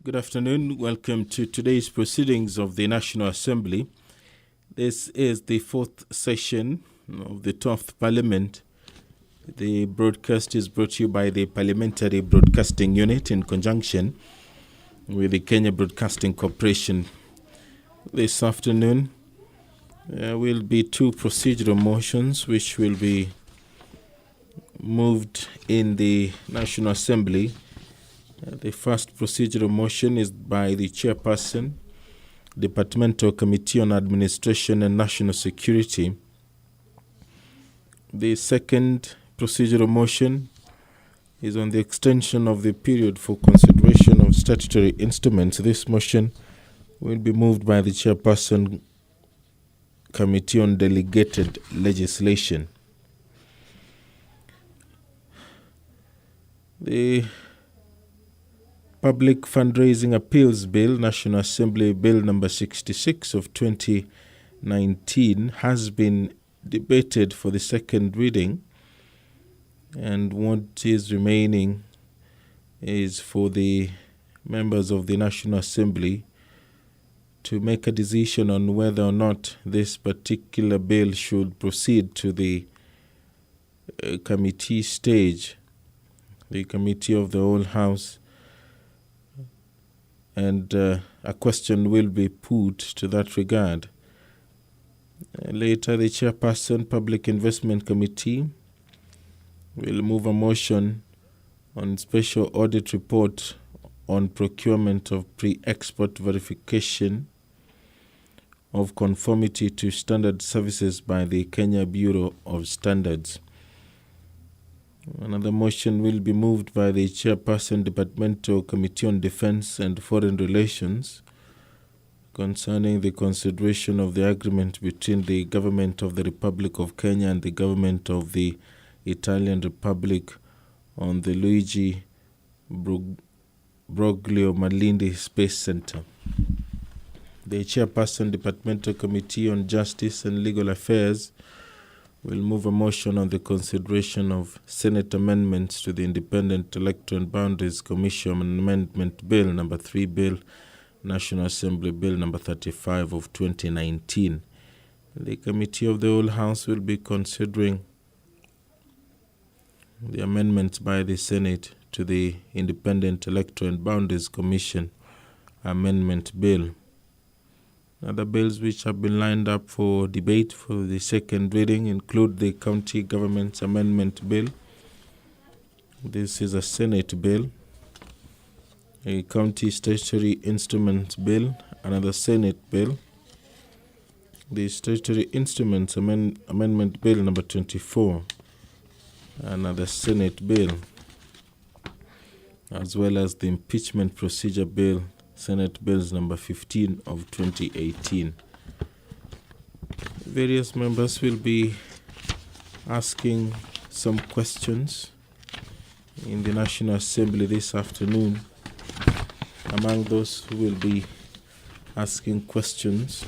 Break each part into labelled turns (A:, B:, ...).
A: Good afternoon. Welcome to today's proceedings of the National Assembly. This is the fourth session of the 12th Parliament. The broadcast is brought to you by the Parliamentary Broadcasting Unit in conjunction with the Kenya Broadcasting Corporation. This afternoon will be two procedural motions which will be moved in the National Assembly. The first procedural motion is by the Chairperson, Departmental Committee on Administration and National Security. The second procedural motion is on the extension of the period for consideration of statutory instruments. This motion will be moved by the Chairperson, Committee on Delegated Legislation. The Public Fundraising Appeals Bill, National Assembly Bill number 66 of 2019, has been debated for the second reading, and what is remaining is for the members of the National Assembly to make a decision on whether or not this particular bill should proceed to the committee stage, the Committee of the Whole House. And a question will be put to that regard. Later, the Chairperson, Public Investment Committee, will move a motion on special audit report on procurement of pre-export verification of conformity to standard services by the Kenya Bureau of Standards. Another motion will be moved by the Chairperson, Departmental Committee on Defense and Foreign Relations, concerning the consideration of the agreement between the Government of the Republic of Kenya and the Government of the Italian Republic on the Luigi Broglio Malindi Space Center. The Chairperson, Departmental Committee on Justice and Legal Affairs, will move a motion on the consideration of Senate amendments to the Independent Electoral and Boundaries Commission Amendment Bill number 3 Bill, National Assembly Bill number 35 of 2019. The Committee of the Whole House will be considering the amendments by the Senate to the Independent Electoral and Boundaries Commission Amendment Bill. Other bills which have been lined up for debate for the second reading include the County Government Amendment Bill. This is a Senate bill. A County Statutory Instruments Bill, another Senate bill. The Statutory Instruments Amendment Bill number 24, another Senate bill, as well as the Impeachment Procedure Bill, Senate Bills number 15 of 2018. Various members will be asking some questions in the National Assembly this afternoon. Among those who will be asking questions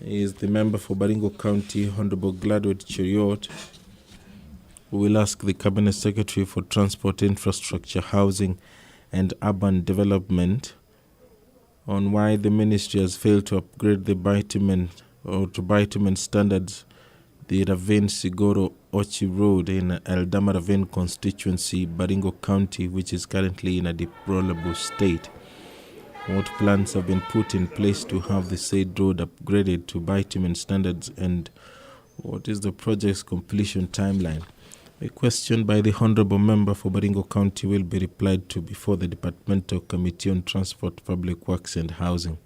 A: is the member for Baringo County, Honorable Gladwell Cheriot, who will ask the Cabinet Secretary for Transport, Infrastructure, Housing and Urban Development on why the ministry has failed to upgrade the bitumen or to bitumen standards the Ravine Sigoro Ochi Road in Eldama Ravine constituency, Baringo County, which is currently in a deplorable state. What plans have been put in place to have the said road upgraded to bitumen standards, and what is the project's completion timeline? A question by the Honourable Member for Baringo County will be replied to before the Departmental Committee on Transport, Public Works and Housing.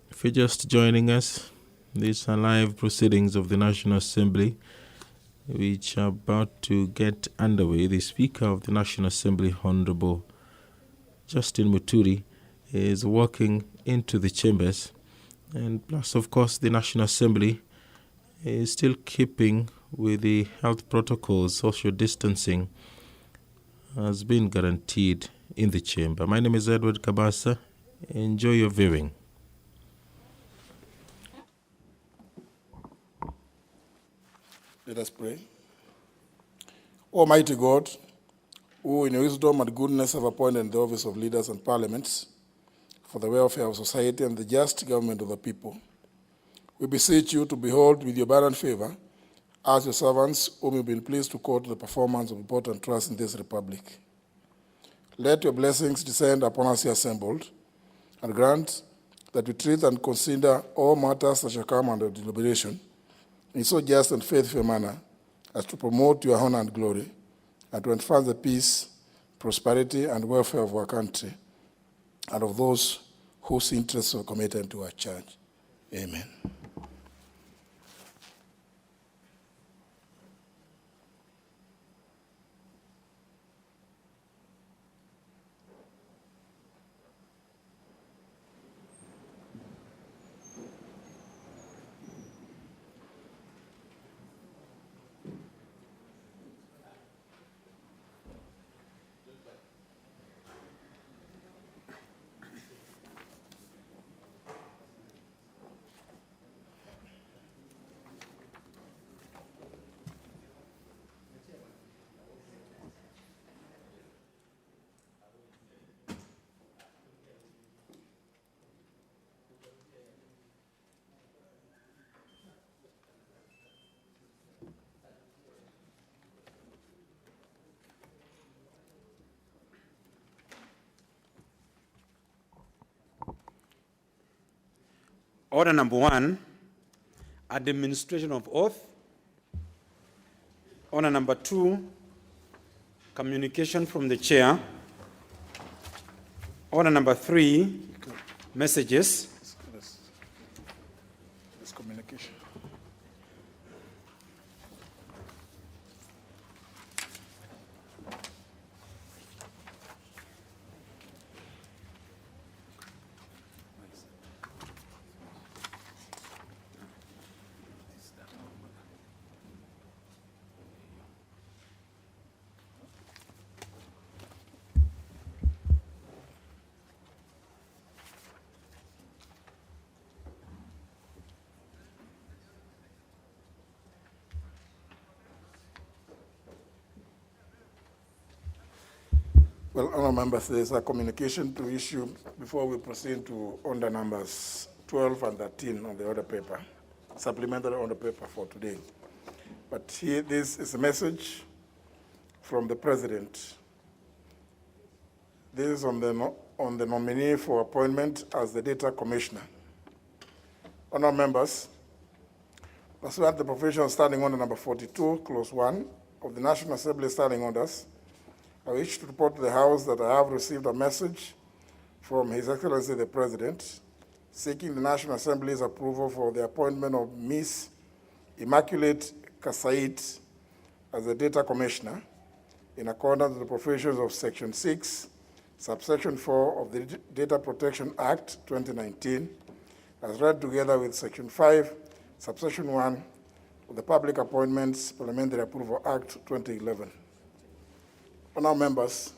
A: If you're just joining us, these are live proceedings of the National Assembly, which are about to get underway. The Speaker of the National Assembly, Honourable Justin Muturi, is walking into the chambers, and plus, of course, the National Assembly is still keeping with the health protocols. Social distancing has been guaranteed in the chamber. My name is Edward Kabasa. Enjoy your viewing.
B: Let us pray. Almighty God, who in wisdom and goodness have appointed the office of leaders and parliaments for the welfare of society and the just government of the people. We beseech you to behold with your abundant favor as your servants whom you've been pleased to call to the performance of important trusts in this republic. Let your blessings descend upon us here assembled, and grant that we treat and consider all matters that shall come under deliberation in so just and faithful a manner as to promote your honor and glory, and to enhance the peace, prosperity, and welfare of our country, and of those whose interests are committed to our church. Amen.
C: Order number 1, administration of oath. Order number 2, communication from the chair. Order number 3, messages.
B: This communication. Well, honourable members, there is a communication to issue before we proceed to order numbers 12 and 13 on the order paper, supplementary order paper for today. But here, this is a message from the President. This is on the nominee for appointment as the Data Commissioner. Honourable members, pursuant to the provision standing order number 42, clause 1 of the National Assembly standing orders, I wish to report to the House that I have received a message from His Excellency the President seeking the National Assembly's approval for the appointment of Ms. Immaculate Kasait as the Data Commissioner in accordance with the provisions of Section 6, subsection 4 of the Data Protection Act 2019, as read together with Section 5, subsection 1 of the Public Appointments Parliamentary Approval Act 2011. Honourable members,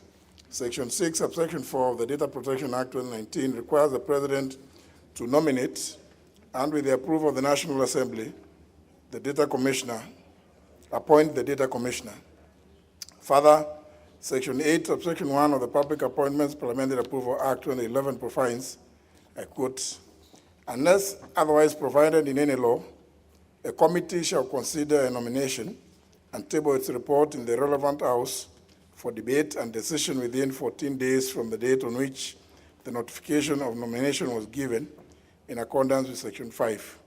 B: Section 6, subsection 4 of the Data Protection Act 2019 requires the President to nominate, and with the approval of the National Assembly, the Data Commissioner, appoint the Data Commissioner. Further, Section 8, subsection 1 of the Public Appointments Parliamentary Approval Act 2011 provides, I quote, unless otherwise provided in any law, a committee shall consider a nomination and table its report in the relevant House for debate and decision within 14 days from the date on which the notification of nomination was given in accordance with Section 5.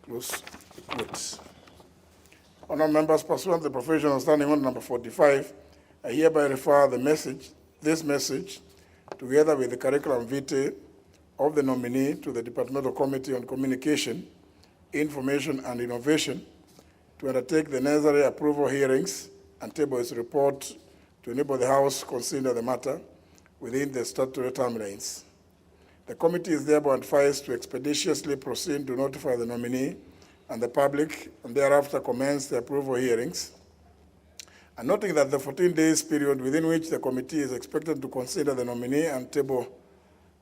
B: Close quote. Honourable members, pursuant to the provision of standing order number 45, I hereby refer this message, together with the curriculum vitae of the nominee, to the Departmental Committee on Communication, Information and Innovation to undertake the necessary approval hearings and table its report to enable the House to consider the matter within the statutory timelines. The committee is thereby advised to expeditiously proceed to notify the nominee and the public, and thereafter commence the approval hearings. And noting that the 14 days period within which the committee is expected to consider the nominee and table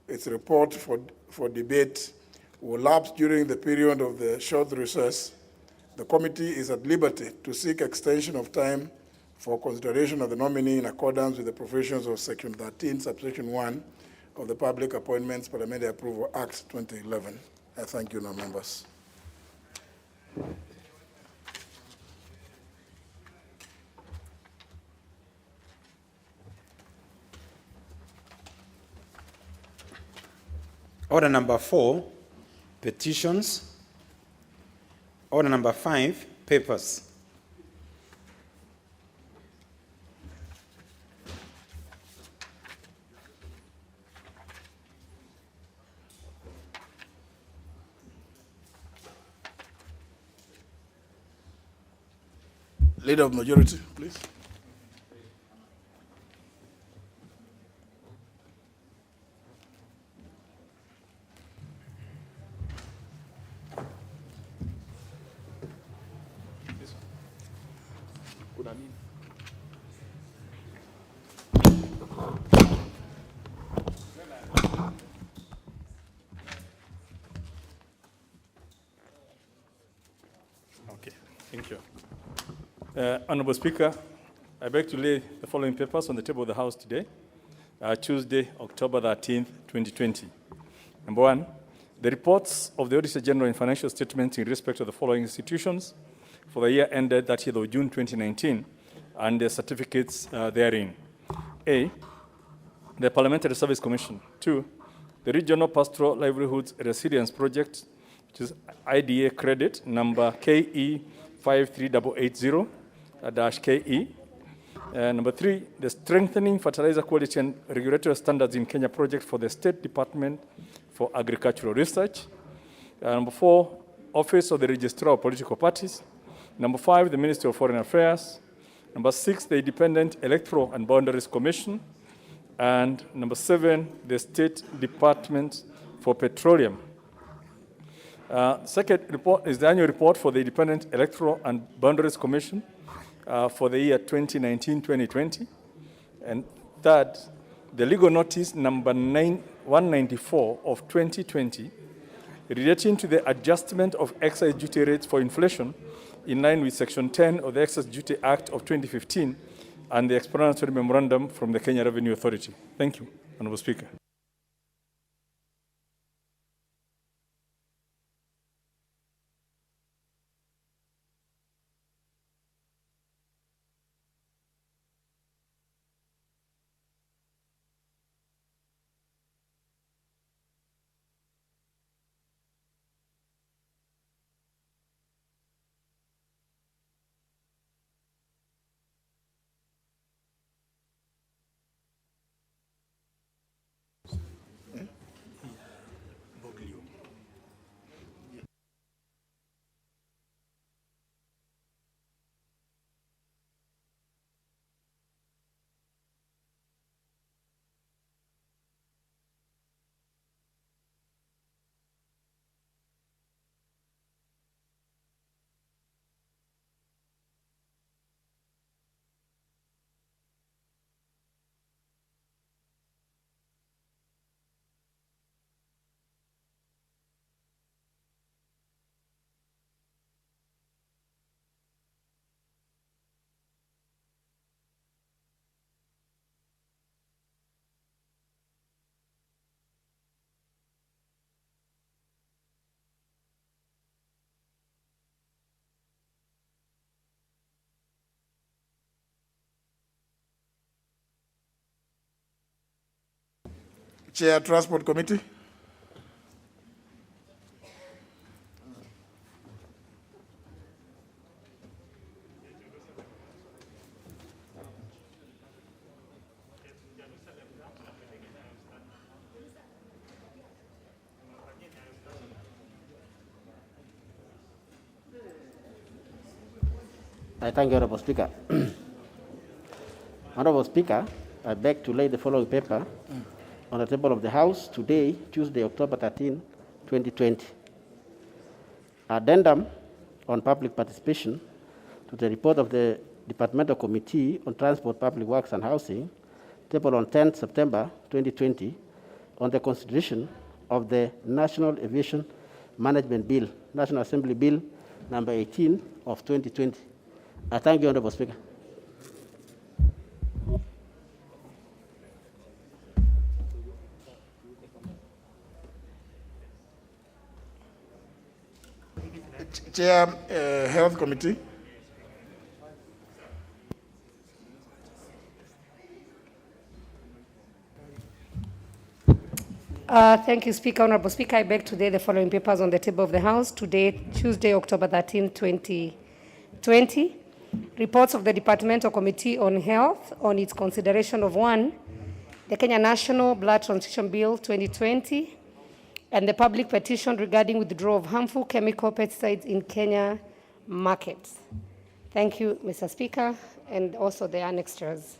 B: its report for debate will lapse during the period of the short recess, the committee is at liberty to seek extension of time for consideration of the nominee in accordance with the provisions of Section 13, subsection 1 of the Public Appointments Parliamentary Approval Act 2011. I thank you, members.
C: Order number 4, petitions. Order number 5, papers.
B: Leader of majority, please.
D: Okay, thank you. Honorable Speaker, I beg to lay the following papers on the table of the House today, Tuesday, October 13th, 2020. Number 1, the reports of the Auditor General in financial statements in respect of the following institutions for the year ended 30th of June 2019 and the certificates therein. A, the Parliamentary Service Commission. 2, the Regional Pastoral Livelihoods Resilience Project, which is IDA credit number KE 53880-KE. Number 3, the Strengthening Fertilizer Quality and Regulatory Standards in Kenya project for the State Department for Agricultural Research. Number 4, Office of the Registrar of Political Parties. Number 5, the Ministry of Foreign Affairs. Number 6, the Independent Electoral and Boundaries Commission. And number 7, the State Department for Petroleum. Second report is the annual report for the Independent Electoral and Boundaries Commission for the year 2019-2020. And third, the legal notice number 194 of 2020 relating to the adjustment of excise duty rates for inflation in line with Section 10 of the Excise Duty Act of 2015 and the explanatory memorandum from the Kenya Revenue Authority. Thank you, Honorable Speaker.
B: Chair, Transport Committee.
E: I thank you, Honorable Speaker. Honorable Speaker, I beg to lay the following paper on the table of the House today, Tuesday, October 13, 2020. Addendum on public participation to the report of the Departmental Committee on Transport, Public Works and Housing, tabled on 10 September 2020, on the consideration of the National Aviation Management Bill, National Assembly Bill number 18 of 2020. I thank you, Honorable Speaker.
B: Chair, Health Committee.
F: Thank you, Speaker. Honorable Speaker, I beg to lay the following papers on the table of the House today, Tuesday, October 13, 2020. Reports of the Departmental Committee on Health on its consideration of 1, the Kenya National Blood Transfusion Bill 2020, and the public petition regarding withdrawal of harmful chemical pesticides in Kenya markets. Thank you, Mr. Speaker, and also the annexures.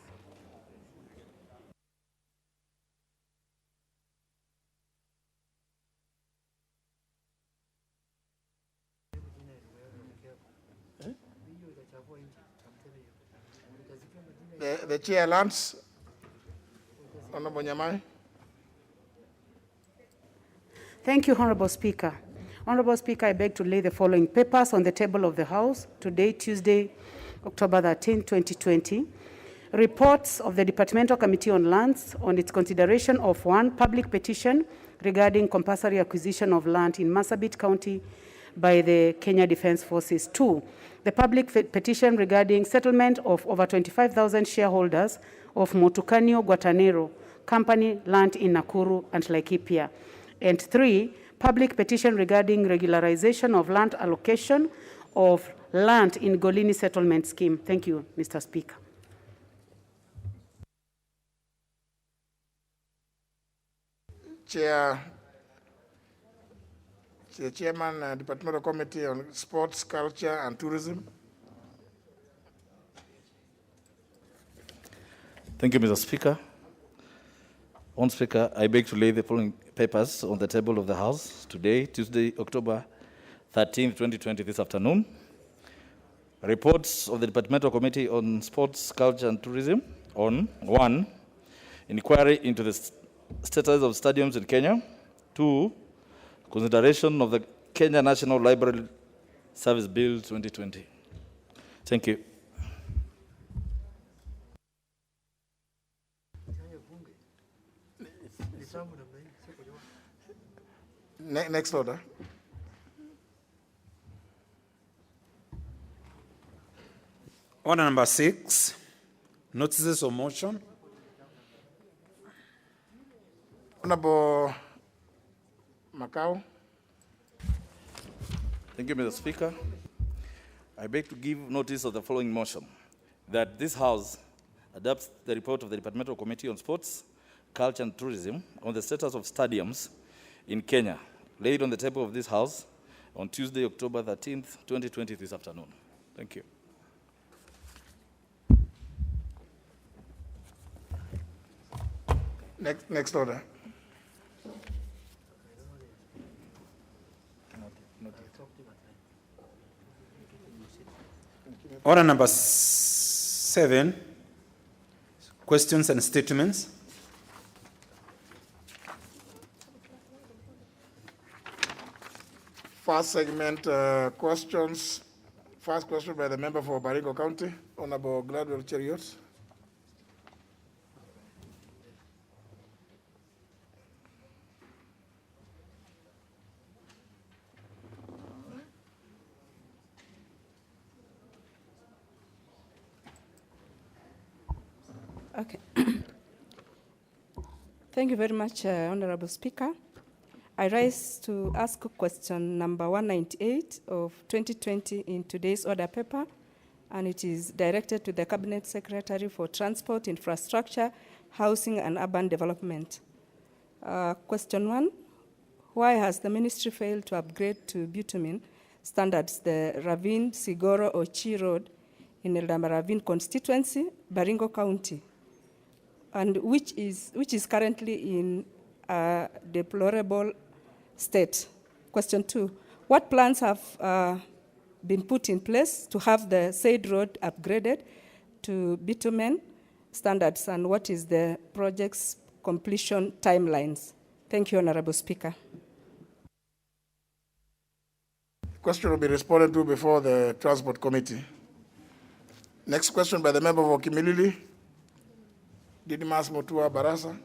B: The Chair lands. Honorable Nyamai.
G: Thank you, Honorable Speaker. Honorable Speaker, I beg to lay the following papers on the table of the House today, Tuesday, October 13, 2020. Reports of the Departmental Committee on Lands on its consideration of 1, public petition regarding compulsory acquisition of land in Marsabit County by the Kenya Defence Forces. 2, the public petition regarding settlement of over 25,000 shareholders of Motukanio Guatanero Company land in Nakuru and Laikipia. And 3, public petition regarding regularization of land allocation of land in Golini Settlement Scheme. Thank you, Mr. Speaker.
B: Chairman, Departmental Committee on Sports, Culture, and Tourism.
H: Thank you, Mr. Speaker. Honorable Speaker, I beg to lay the following papers on the table of the House today, Tuesday, October 13, 2020, this afternoon. Reports of the Departmental Committee on Sports, Culture, and Tourism on 1, inquiry into the status of stadiums in Kenya. 2, consideration of the Kenya National Library Service Bill 2020. Thank you.
B: Next order.
C: Order number 6, notices of motion.
B: Honorable Macau.
H: Thank you, Mr. Speaker. I beg to give notice of the following motion, that this House adopts the report of the Departmental Committee on Sports, Culture, and Tourism on the status of stadiums in Kenya, laid on the table of this House on Tuesday, October 13th, 2020, this afternoon. Thank you.
B: Next order.
C: Order number 7, questions and statements.
B: First segment, questions. First question by the member for Baringo County, Honorable Gladwell Cheriot.
I: Okay. Thank you very much, Honorable Speaker. I rise to ask question number 198 of 2020 in today's order paper, and it is directed to the Cabinet Secretary for Transport, Infrastructure, Housing, and Urban Development. Question 1, why has the ministry failed to upgrade to bitumen standards the Ravine, Sigoro, Ochi Road in Eldama Ravine constituency, Baringo County, and which is currently in a deplorable state? Question 2, what plans have been put in place to have the said road upgraded to bitumen standards, and what is the project's completion timelines? Thank you, Honorable Speaker.
B: Question will be responded to before the Transport Committee. Next question by the member for Kimilili, Didimas Mutua Barasa.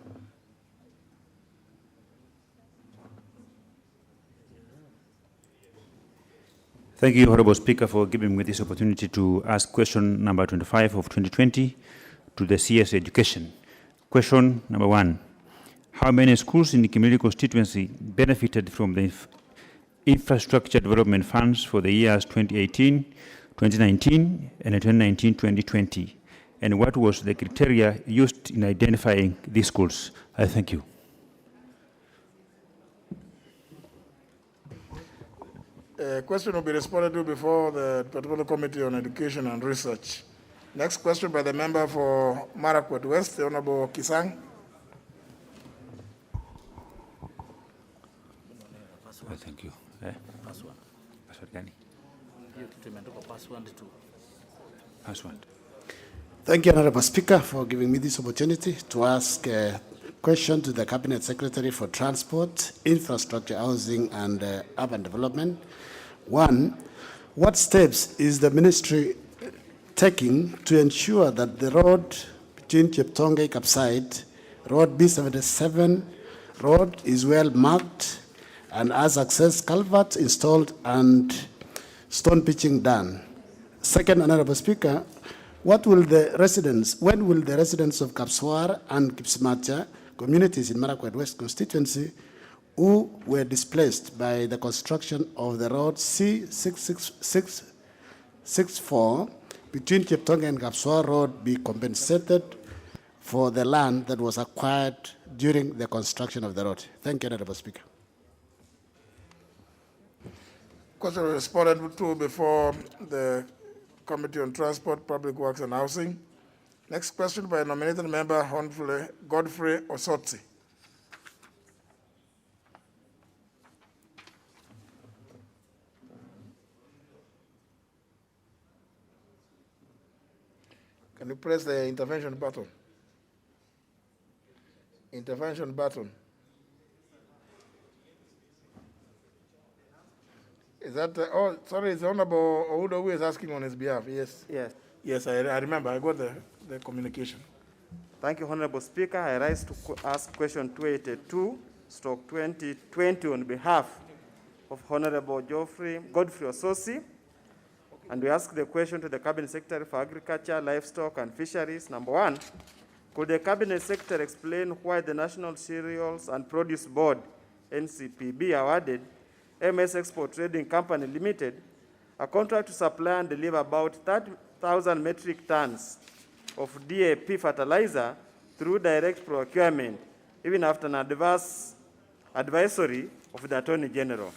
J: Thank you, Honorable Speaker, for giving me this opportunity to ask question number 25 of 2020 to the CS Education. Question number 1. How many schools in the community constituency benefited from the infrastructure development funds for the years 2018, 2019, and 2019-2020? And what was the criteria used in identifying these schools? I thank you.
B: Question will be responded to before the Departmental Committee on Education and Research. Next question by the member for Marakwet West, the Honorable Kisang.
J: Thank you. Password.
K: Thank you, Honorable Speaker, for giving me this opportunity to ask a question to the Cabinet Secretary for Transport, Infrastructure, Housing and Urban Development. 1, what steps is the ministry taking to ensure that the road between Cheptonge Capside, Road B77 road is well marked and has access culverts installed and stone pitching done? Second, Honorable Speaker, when will the residents of Kapswar and Kipsimacha communities in Marakwet West constituency who were displaced by the construction of the road C6664 between Cheptonge and Kapswar Road be compensated for the land that was acquired during the construction of the road? Thank you, Honorable Speaker.
B: Question responded to before the Committee on Transport, Public Works and Housing. Next question by nominated member Godfrey Osotsi. Can you press the intervention button? Intervention button. Is that, oh, sorry, it's Honorable Oudo who is asking on his behalf. Yes.
L: Yes.
B: Yes, I remember. I got the communication.
L: Thank you, Honorable Speaker. I rise to ask question 282/2020 on behalf of Honorable Godfrey Ososi. And we ask the question to the Cabinet Secretary for Agriculture, Livestock and Fisheries. Number 1, could the Cabinet Secretary explain why the National Cereals and Produce Board, NCPB, awarded MS Export Trading Company Limited a contract to supply and deliver about 30,000 metric tons of DAP fertilizer through direct procurement, even after an advisory of the Attorney General?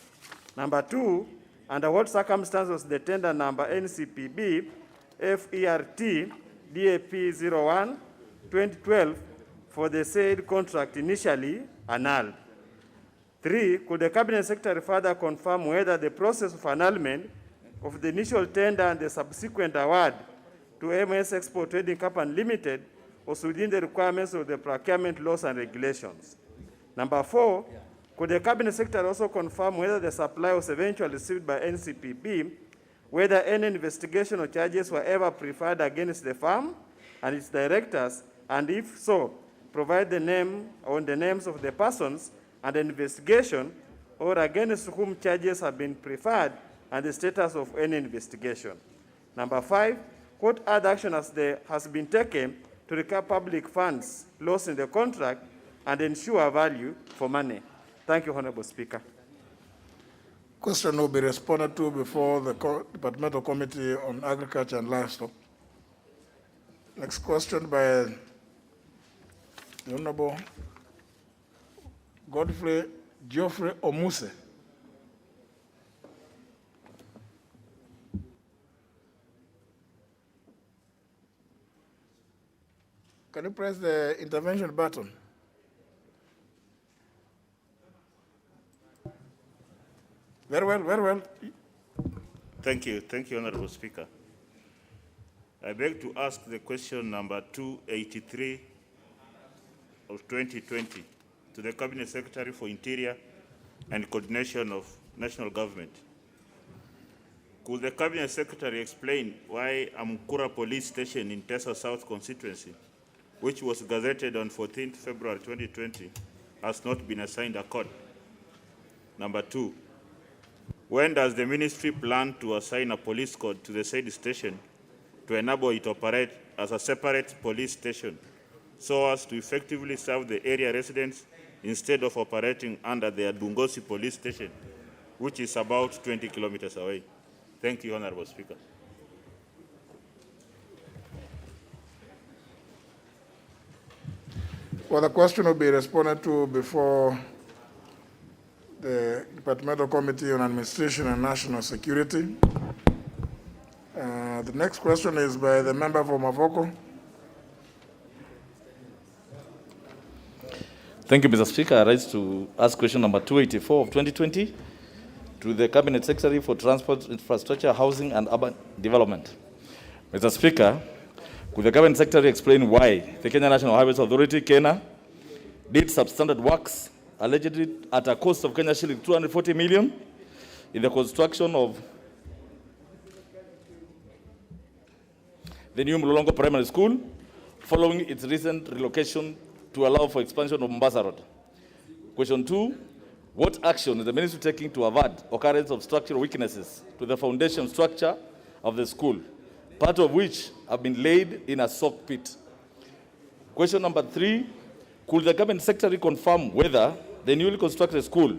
L: Number 2, under what circumstances was the tender number NCPB FERT DAP 01 2012 for the said contract initially annulled? 3, could the Cabinet Secretary further confirm whether the process of annulment of the initial tender and the subsequent award to MS Export Trading Company Limited was within the requirements of the procurement laws and regulations? Number 4, could the Cabinet Secretary also confirm whether the supply was eventually received by NCPB, whether any investigation or charges were ever preferred against the firm and its directors, and if so, provide the name or the names of the persons under investigation or against whom charges have been preferred and the status of any investigation? Number 5, what other action has been taken to recover public funds lost in the contract and ensure value for money? Thank you, Honorable Speaker.
B: Question will be responded to before the Departmental Committee on Agriculture and Livestock. Next question by the Honorable Godfrey Geoffrey Omuse. Can you press the intervention button? Very well, very well.
M: Thank you, Honorable Speaker. I beg to ask the question number 283 of 2020 to the Cabinet Secretary for Interior and Coordination of National Government. Could the Cabinet Secretary explain why Amukura Police Station in Tesa South constituency, which was gazetted on 14th February 2020, has not been assigned a code? Number 2, When does the ministry plan to assign a police code to the said station to enable it to operate as a separate police station so as to effectively serve the area residents instead of operating under the Adungosi police station, which is about 20 kilometers away? Thank you, Honorable Speaker.
B: Well, the question will be responded to before the Departmental Committee on Administration and National Security. The next question is by the member for Mavoko.
H: Thank you, Mr. Speaker. I rise to ask question number 284 of 2020 to the Cabinet Secretary for Transport, Infrastructure, Housing and Urban Development. Mr. Speaker, could the Cabinet Secretary explain why the Kenya National Highways Authority, KENA, did substandard works allegedly at a cost of Kenya shilling 240 million in the construction of the new Mlolongo Primary School following its recent relocation to allow for expansion of Mombasa Road? Question 2, what action is the ministry taking to avert occurrence of structural weaknesses to the foundation structure of the school, part of which have been laid in a sock pit? Question number 3, could the Cabinet Secretary confirm whether the newly constructed school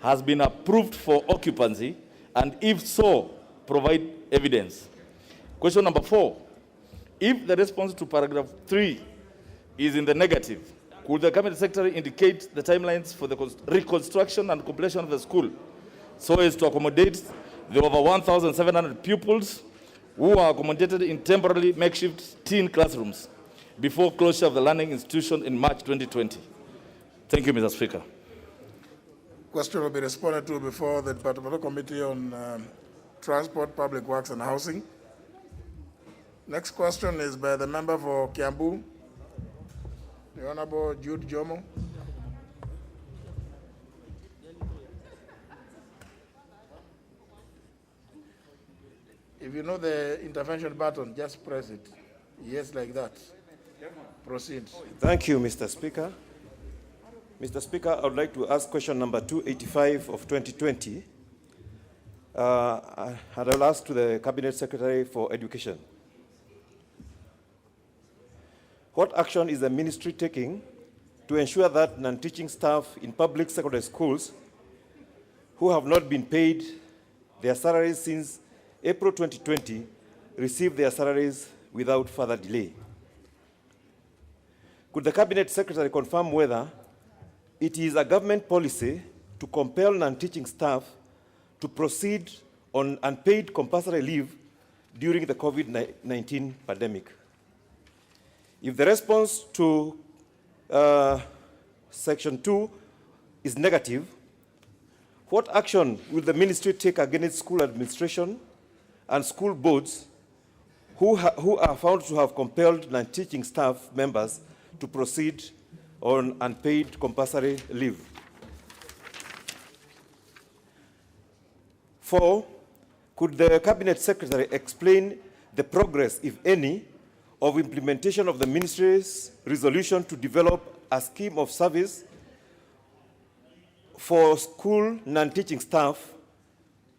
H: has been approved for occupancy, and if so, provide evidence? Question number 4, if the response to paragraph 3 is in the negative, could the Cabinet Secretary indicate the timelines for the reconstruction and completion of the school so as to accommodate the over 1,700 pupils who are accommodated in temporarily makeshift teen classrooms before closure of the learning institution in March 2020? Thank you, Mr. Speaker.
B: Question will be responded to before the Departmental Committee on Transport, Public Works and Housing. Next question is by the member for Kiambu, the Honorable Jude Jomo. If you know the intervention button, just press it. Yes, like that. Proceed.
N: Thank you, Mr. Speaker. Mr. Speaker, I would like to ask question number 285 of 2020. And I will ask to the Cabinet Secretary for Education. What action is the ministry taking to ensure that non-teaching staff in public secondary schools who have not been paid their salaries since April 2020 receive their salaries without further delay? Could the Cabinet Secretary confirm whether it is a government policy to compel non-teaching staff to proceed on unpaid compulsory leave during the COVID-19 pandemic? If the response to Section 2 is negative, what action will the ministry take against school administration and school boards who are found to have compelled non-teaching staff members to proceed on unpaid compulsory leave? 4, could the Cabinet Secretary explain the progress, if any, of implementation of the ministry's resolution to develop a scheme of service for school non-teaching staff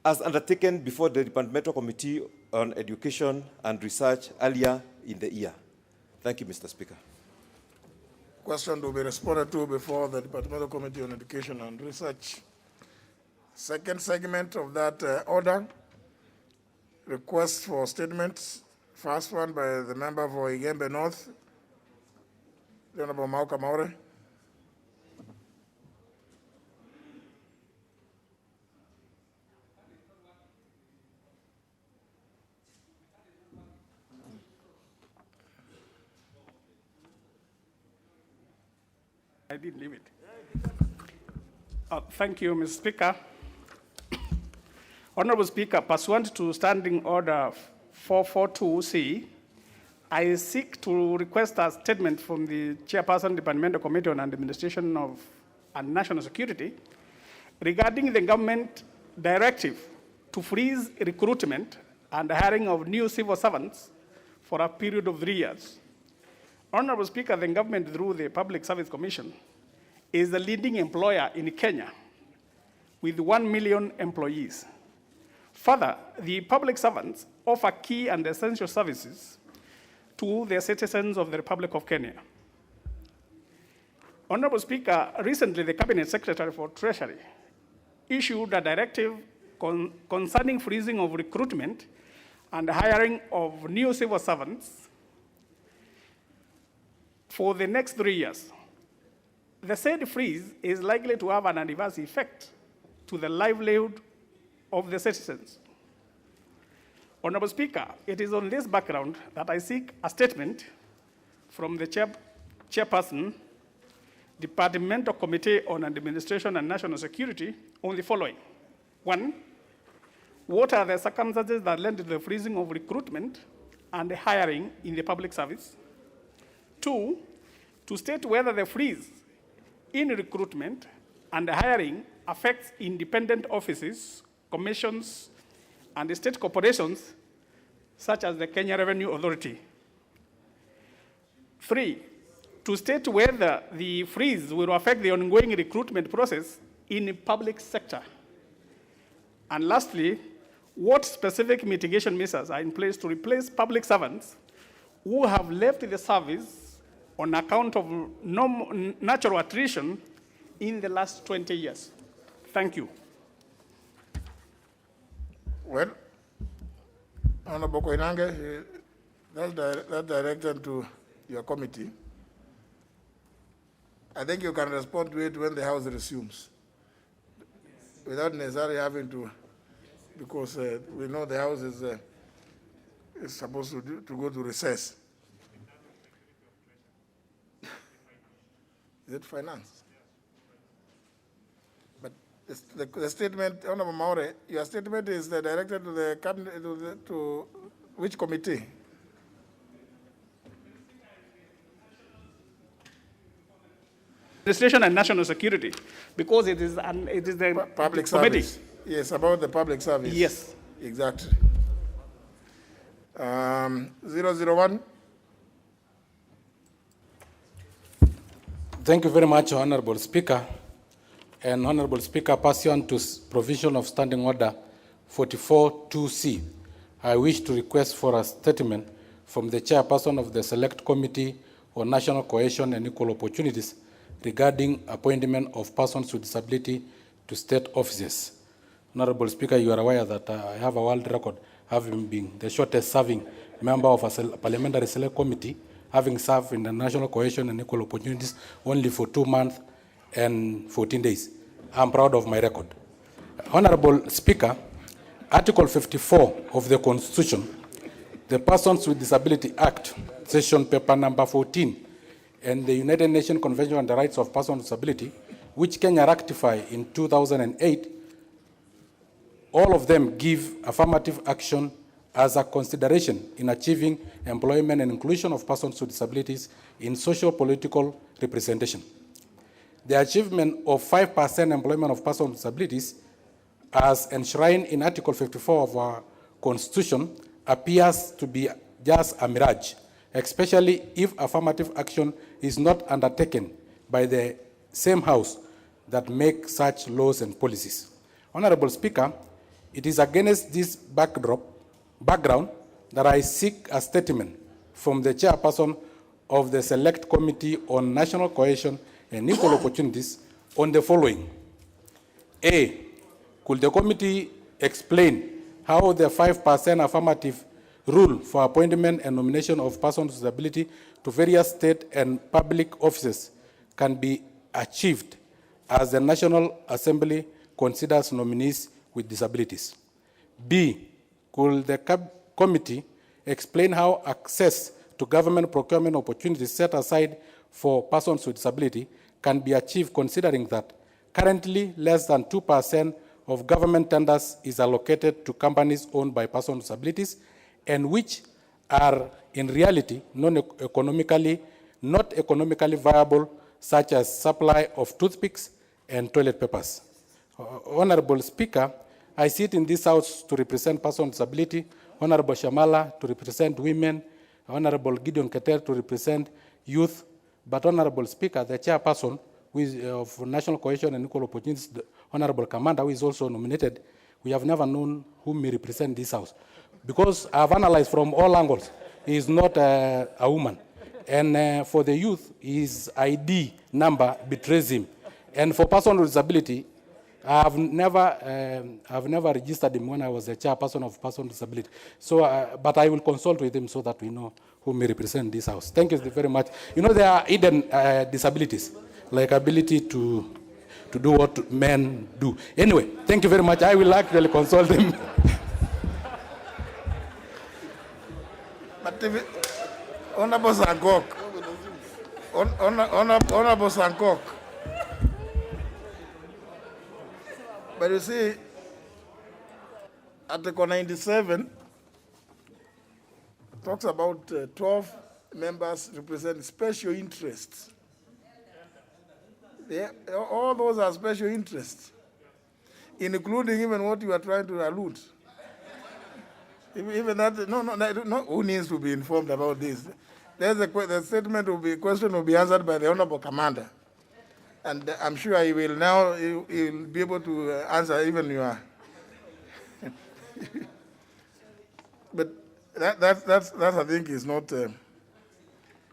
N: as undertaken before the Departmental Committee on Education and Research earlier in the year? Thank you, Mr. Speaker.
B: Question to be responded to before the Departmental Committee on Education and Research. Second segment of that order, requests for statements. First one by the member for Igembe North, the Honorable Mauka Maure.
O: I didn't leave it. Thank you, Mr. Speaker. Honorable Speaker, pursuant to Standing Order 442C, I seek to request a statement from the Chairperson, Departmental Committee on Administration and National Security regarding the government directive to freeze recruitment and hiring of new civil servants for a period of 3 years. Honorable Speaker, the government, through the Public Service Commission, is the leading employer in Kenya with 1 million employees. Further, the public servants offer key and essential services to the citizens of the Republic of Kenya. Honorable Speaker, recently the Cabinet Secretary for Treasury issued a directive concerning freezing of recruitment and hiring of new civil servants for the next 3 years. The said freeze is likely to have an adverse effect to the livelihood of the citizens. Honorable Speaker, it is on this background that I seek a statement from the chairperson, Departmental Committee on Administration and National Security on the following. 1, what are the circumstances that led to the freezing of recruitment and hiring in the public service? 2, to state whether the freeze in recruitment and hiring affects independent offices, commissions, and state corporations, such as the Kenya Revenue Authority. 3, to state whether the freeze will affect the ongoing recruitment process in the public sector. And lastly, what specific mitigation measures are in place to replace public servants who have left the service on account of natural attrition in the last 20 years? Thank you.
B: Well, Honorable Koinange, that's directed to your committee. I think you can respond to it when the House resumes, without necessarily having to, because we know the House is supposed to go to recess. Is it finance? But the statement, Honorable Maure, your statement is directed to the cabinet, to which committee?
O: Administration and National Security, because it is the
B: Public
O: committee.
B: service. Yes, about the public service.
O: Yes.
B: Exactly. 001.
P: Thank you very much, Honorable Speaker. And Honorable Speaker, pursuant to provision of Standing Order 44-2C, I wish to request for a statement from the Chairperson of the Select Committee on National Cohesion and Equal Opportunities regarding appointment of persons with disability to state offices. Honorable Speaker, you are aware that I have a world record, having been the shortest serving member of a parliamentary select committee, having served in the National Cohesion and Equal Opportunities only for 2 months and 14 days. I'm proud of my record. Honorable Speaker, Article 54 of the Constitution, the Persons with Disability Act, Session Paper number 14, and the United Nations Convention on the Rights of Persons with Disability, which Kenya ratified in 2008, all of them give affirmative action as a consideration in achieving employment and inclusion of persons with disabilities in social political representation. The achievement of 5% employment of persons with disabilities, as enshrined in Article 54 of our Constitution, appears to be just a mirage, especially if affirmative action is not undertaken by the same House that make such laws and policies. Honorable Speaker, it is against this background that I seek a statement from the Chairperson of the Select Committee on National Cohesion and Equal Opportunities on the following. A, could the committee explain how the 5% affirmative rule for appointment and nomination of persons with disability to various state and public offices can be achieved as the National Assembly considers nominees with disabilities? B, could the committee explain how access to government procurement opportunities set aside for persons with disability can be achieved, considering that currently less than 2% of government tenders is allocated to companies owned by persons with disabilities, and which are in reality not economically viable, such as supply of toothpicks and toilet papers? Honorable Speaker, I sit in this House to represent persons with disability, Honorable Shamala to represent women, Honorable Gideon Keter to represent youth, but Honorable Speaker, the chairperson of National Cohesion and Equal Opportunities Honorable Commander, who is also nominated, we have never known who may represent this house. Because I've analyzed from all angles, he is not a woman. And for the youth, his ID number betrays him. And for person with disability, I've never registered him when I was the chairperson of person with disability. So, but I will consult with him so that we know who may represent this house. Thank you very much. You know, there are hidden disabilities, like ability to do what men do. Anyway, thank you very much. I will actually consult him.
B: But Honorable Sankok, Honorable Sankok, but you see, Article 97 talks about 12 members represent special interests. All those are special interests, including even what you are trying to allude. Even that, no, who needs to be informed about this? The statement will be, question will be answered by the Honorable Commander. And I'm sure he will now, he'll be able to answer even your. But that I think is not,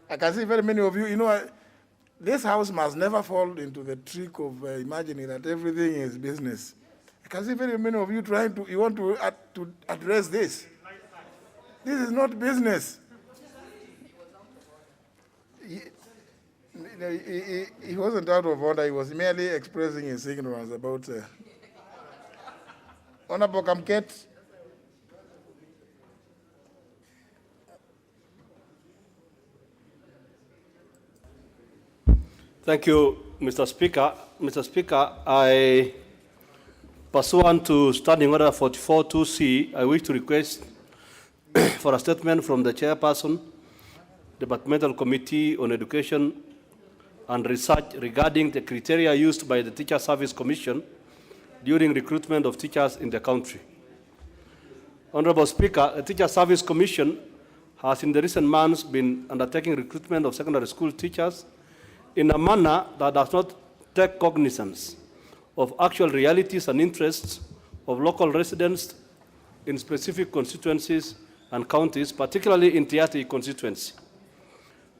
B: I can see very many of you, you know, this house must never fall into the trick of imagining that everything is business. I can see very many of you trying to, you want to address this. This is not business. He wasn't out of order. He was merely expressing his ignorance about Honorable Kamket.
Q: Thank you, Mr. Speaker. Mr. Speaker, pursuant to Standing Order 44-2C, I wish to request for a statement from the Chairperson, Departmental Committee on Education and Research regarding the criteria used by the Teacher Service Commission during recruitment of teachers in the country. Honorable Speaker, the Teacher Service Commission has in the recent months been undertaking recruitment of secondary school teachers in a manner that does not take cognizance of actual realities and interests of local residents in specific constituencies and counties, particularly in Tiati constituency.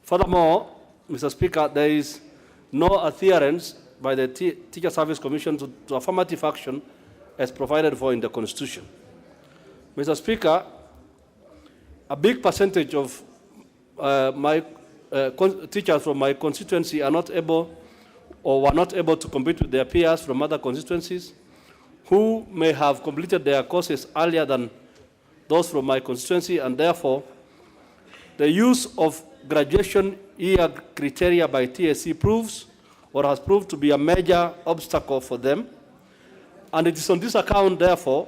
Q: Furthermore, Mr. Speaker, there is no adherence by the Teacher Service Commission to affirmative action as provided for in the Constitution. Mr. Speaker, a big percentage of teachers from my constituency are not able or were not able to compete with their peers from other constituencies who may have completed their courses earlier than those from my constituency, and therefore the use of graduation year criteria by TSC proves or has proved to be a major obstacle for them. And it is on this account, therefore,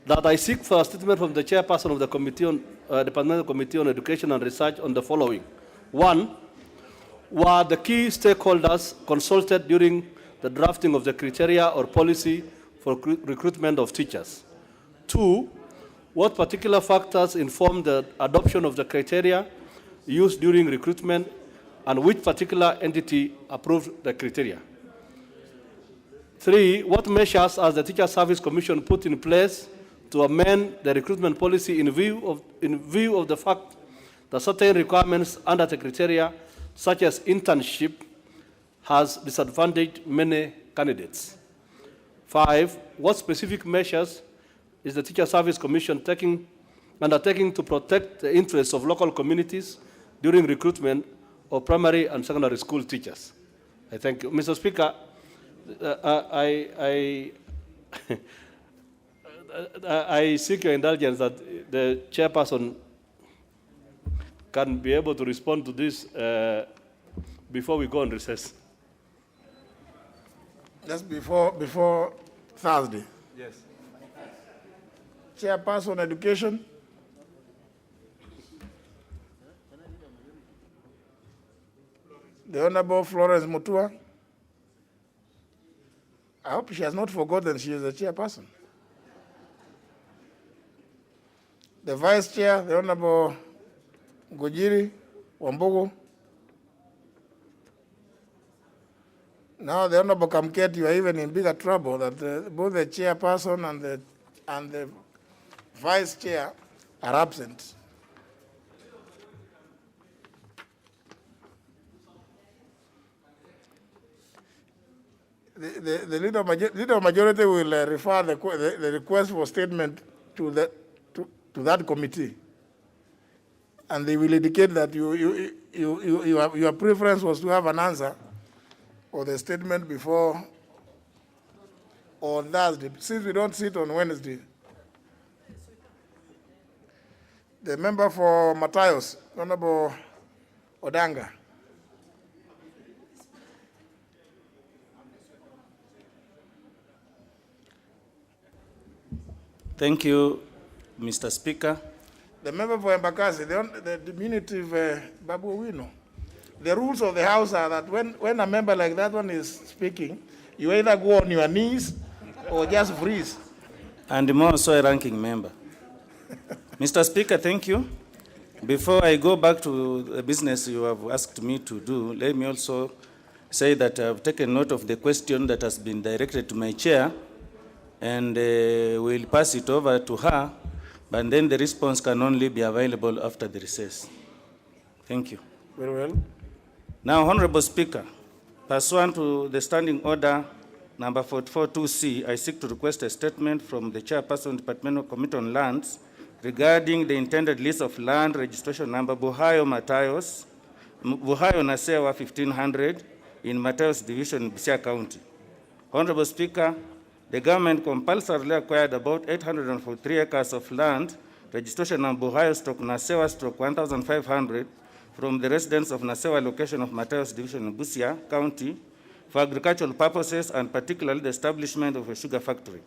Q: that I seek for a statement from the chairperson of the Committee on, Departmental Committee on Education and Research on the following. One, were the key stakeholders consulted during the drafting of the criteria or policy for recruitment of teachers? Two, what particular factors informed the adoption of the criteria used during recruitment, and which particular entity approved the criteria? Three, what measures has the Teacher Service Commission put in place to amend the recruitment policy in view of the fact that certain requirements under the criteria, such as internship, has disadvantaged many candidates? Five, what specific measures is the Teacher Service Commission undertaking to protect the interests of local communities during recruitment of primary and secondary school teachers? I thank you. Mr. Speaker, I seek your indulgence that the chairperson can be able to respond to this before we go on recess.
B: Just before Thursday.
Q: Yes.
B: Chairperson Education. The Honorable Florence Mutua. I hope she has not forgotten she is the chairperson. The Vice Chair, the Honorable Gojiri Wambogo. Now the Honorable Kamket, you are even in bigger trouble that both the chairperson and the vice chair are absent. The leader of majority will refer the request for statement to that committee, and they will indicate that your preference was to have an answer or the statement before on Thursday, since we don't sit on Wednesday. The member for Matayos, Honorable Odanga.
R: Thank you, Mr. Speaker.
B: The member for Embakasi, the diminutive Babu Wino. The rules of the House are that when a member like that one is speaking, you either go on your knees or just freeze.
R: And more so a ranking member. Mr. Speaker, thank you. Before I go back to the business you have asked me to do, let me also say that I've taken note of the question that has been directed to my chair, and we'll pass it over to her, but then the response can only be available after the recess. Thank you.
B: Very well.
R: Now, Honorable Speaker, pursuant to the Standing Order number 442C, I seek to request a statement from the Chairperson, Departmental Committee on Lands, regarding the intended list of land registration number Buhayo Nasewa 1500 in Matayos Division in Busia County. Honorable Speaker, the government compulsorily acquired about 843 acres of land, registration number Buhayo/Nasewa/ 1500, from the residents of Nasewa location of Matayos Division in Busia County for agricultural purposes and particularly the establishment of a sugar factory.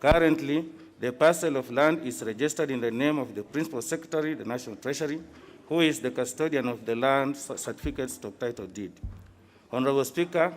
R: Currently, the parcel of land is registered in the name of the Principal Secretary, the National Treasury, who is the custodian of the land certificate/title deed. Honorable Speaker,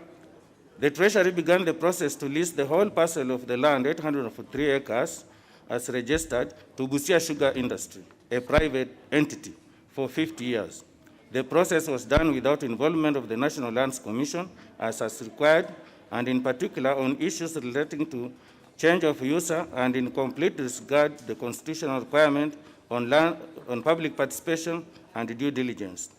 R: the Treasury began the process to list the whole parcel of the land, 803 acres, as registered to Busia Sugar Industry, a private entity, for 50 years. The process was done without involvement of the National Lands Commission as required, and in particular on issues relating to change of user and in complete disregard the constitutional requirement on public participation and due diligence.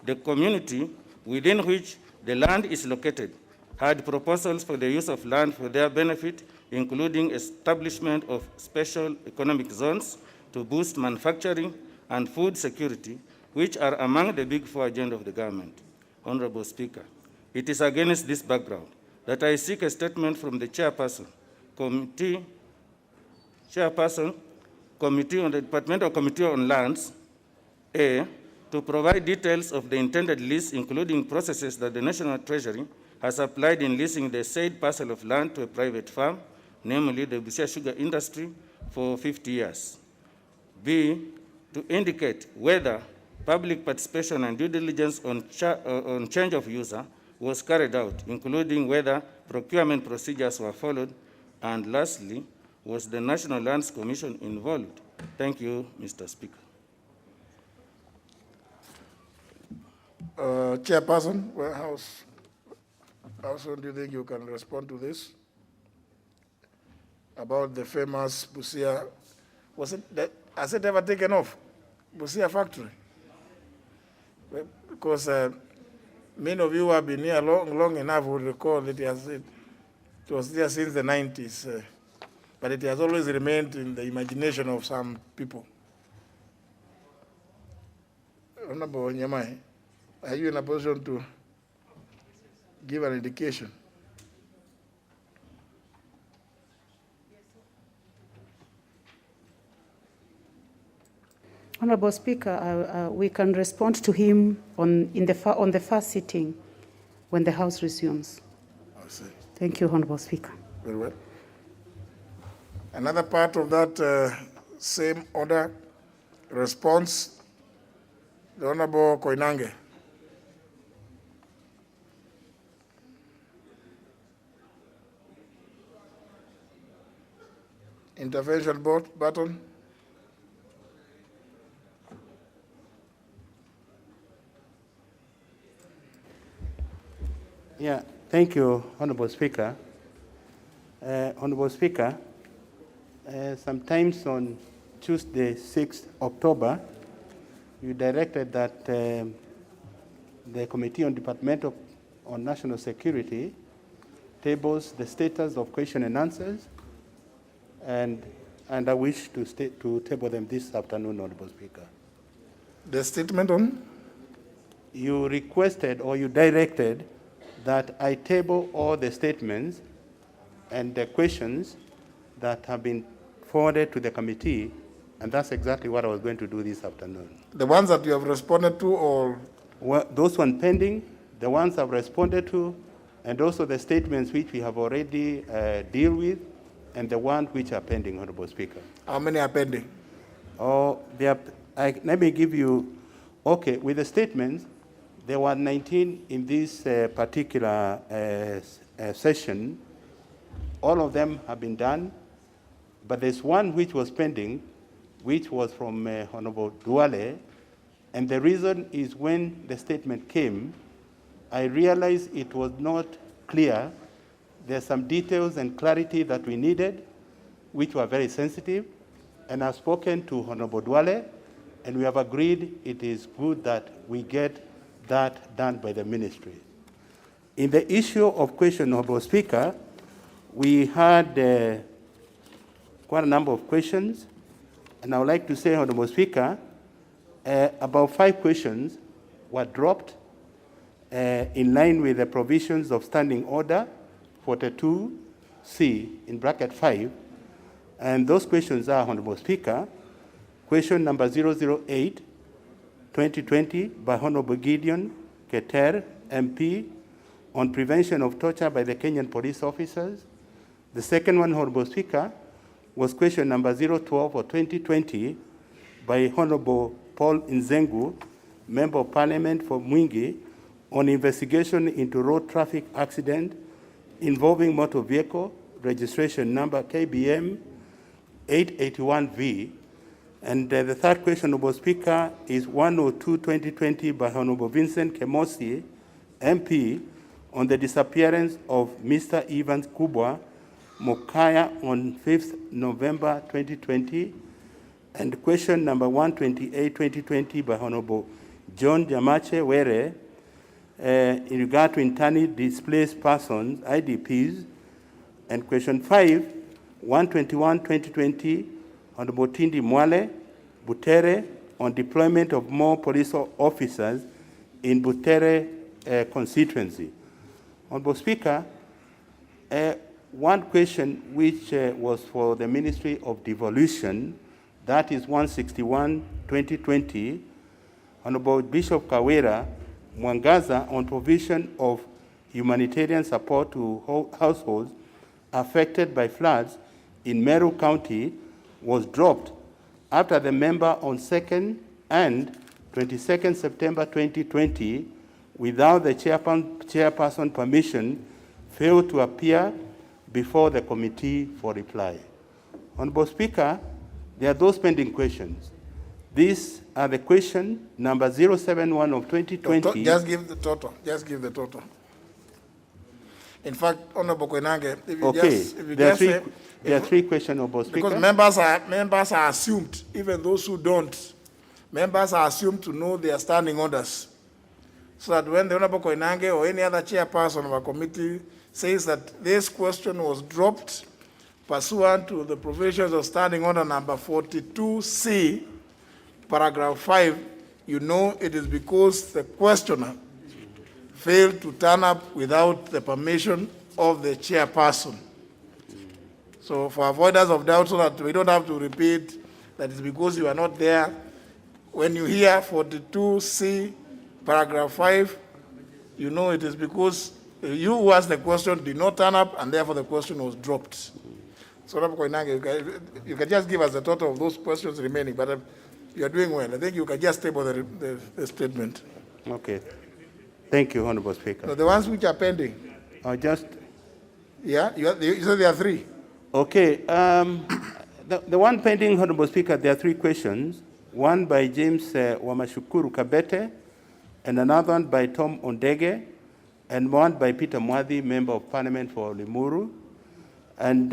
R: The community within which the land is located had proposals for the use of land for their benefit, including establishment of special economic zones to boost manufacturing and food security, which are among the big four agenda of the government. Honorable Speaker, it is against this background that I seek a statement from the Chairperson, Committee on the Departmental Committee on Lands, A, to provide details of the intended lease, including processes that the National Treasury has applied in leasing the said parcel of land to a private firm, namely the Busia Sugar Industry, for 50 years. B, to indicate whether public participation and due diligence on change of user was carried out, including whether procurement procedures were followed, and lastly, was the National Lands Commission involved? Thank you, Mr. Speaker.
B: Chairperson, how soon do you think you can respond to this? About the famous Busia, has it ever taken off? Busia factory? Because many of you who have been here long enough will recall it was there since the 90s, but it has always remained in the imagination of some people. Honorable Nyamai, are you in a position to give an indication?
G: Honorable Speaker, we can respond to him on the first sitting when the House resumes.
B: I see.
G: Thank you, Honorable Speaker.
B: Very well. Another part of that same order response, the Honorable Koinange. Intervention button.
S: Yeah,
E: Thank you, Honorable Speaker. Honorable Speaker, sometimes on Tuesday, 6th October, you directed that the Committee on on National Security tables the status of question and answers, and I wish to table them this afternoon, Honorable Speaker.
B: The statement on?
E: You requested or you directed that I table all the statements and the questions that have been forwarded to the committee, and that's exactly what I was going to do this afternoon.
B: The ones that you have responded to, or?
E: Well, those ones pending, the ones I've responded to, and also the statements which we have already deal with, and the ones which are pending, Honorable Speaker.
B: How many are pending?
E: Oh, let me give you, okay, with the statements, there were 19 in this particular session. All of them have been done, but there's one which was pending, which was from Honorable Duale, and the reason is when the statement came, I realized it was not clear. There's some details and clarity that we needed, which were very sensitive, and I've spoken to Honorable Duale, and we have agreed it is good that we get that done by the ministry. In the issue of question, Honorable Speaker, we had quite a number of questions, and I would like to say, Honorable Speaker, about 5 questions were dropped in line with the provisions of Standing Order 42C in bracket 5, and those questions are, Honorable Speaker, question number 008, 2020 by Honorable Gideon Keter, MP, on prevention of torture by the Kenyan police officers. The second one, Honorable Speaker, was question number 012 or 2020 by Honorable Paul Nzengu, Member of Parliament for Mwingi, on investigation into road traffic accident involving motor vehicle registration number KBM 881V. And the third question, Honorable Speaker, is 102-2020 by Honorable Vincent Kemosi, MP, on the disappearance of Mr. Evans Kubwa Mokaya on 5th November 2020. And question number 128-2020 by Honorable John Jamache Were, in regard to internally displaced persons, IDPs. And question 5, 121-2020, Honorable Tindi Mwale, Butere, on deployment of more police officers in Butere constituency. Honorable Speaker, one question which was for the Ministry of Devolution, that is 161-2020, Honorable Bishop Kawera Mwangaza, on provision of humanitarian support to households affected by floods in Meru County, was dropped after the member on 2nd and 22nd September 2020, without the chairperson permission, failed to appear before the committee for reply. Honorable Speaker, there are those pending questions. These are the question number 071 of 2020.
B: Just give the total. Just give the total. In fact, Honorable Koinange, if you
E: okay,
B: just, if you there
E: are three questions, Honorable Speaker.
B: Because members are assumed, even those who don't, members are assumed to know their standing orders. So that when the Honorable Koinange or any other chairperson of a committee says that this question was dropped pursuant to the provisions of Standing Order number 42C, paragraph 5, you know it is because the questioner failed to turn up without the permission of the chairperson. So for avoidance of doubt, so that we don't have to repeat that it's because you are not there, when you hear 42C, paragraph 5, you know it is because you who asked the question did not turn up, and therefore the question was dropped. So you can just give us the total of those questions remaining, but you are doing well. I think you can just table the statement.
E: Okay. Thank you, Honorable Speaker.
B: So the ones which are pending. Yeah, you said there are 3.
E: Okay. The one pending, Honorable Speaker, there are 3 questions. One by James Wamashukuru Kabete, and another one by Tom Ondege,
S: and one by Peter Mwadhi, Member of Parliament for Limuru. And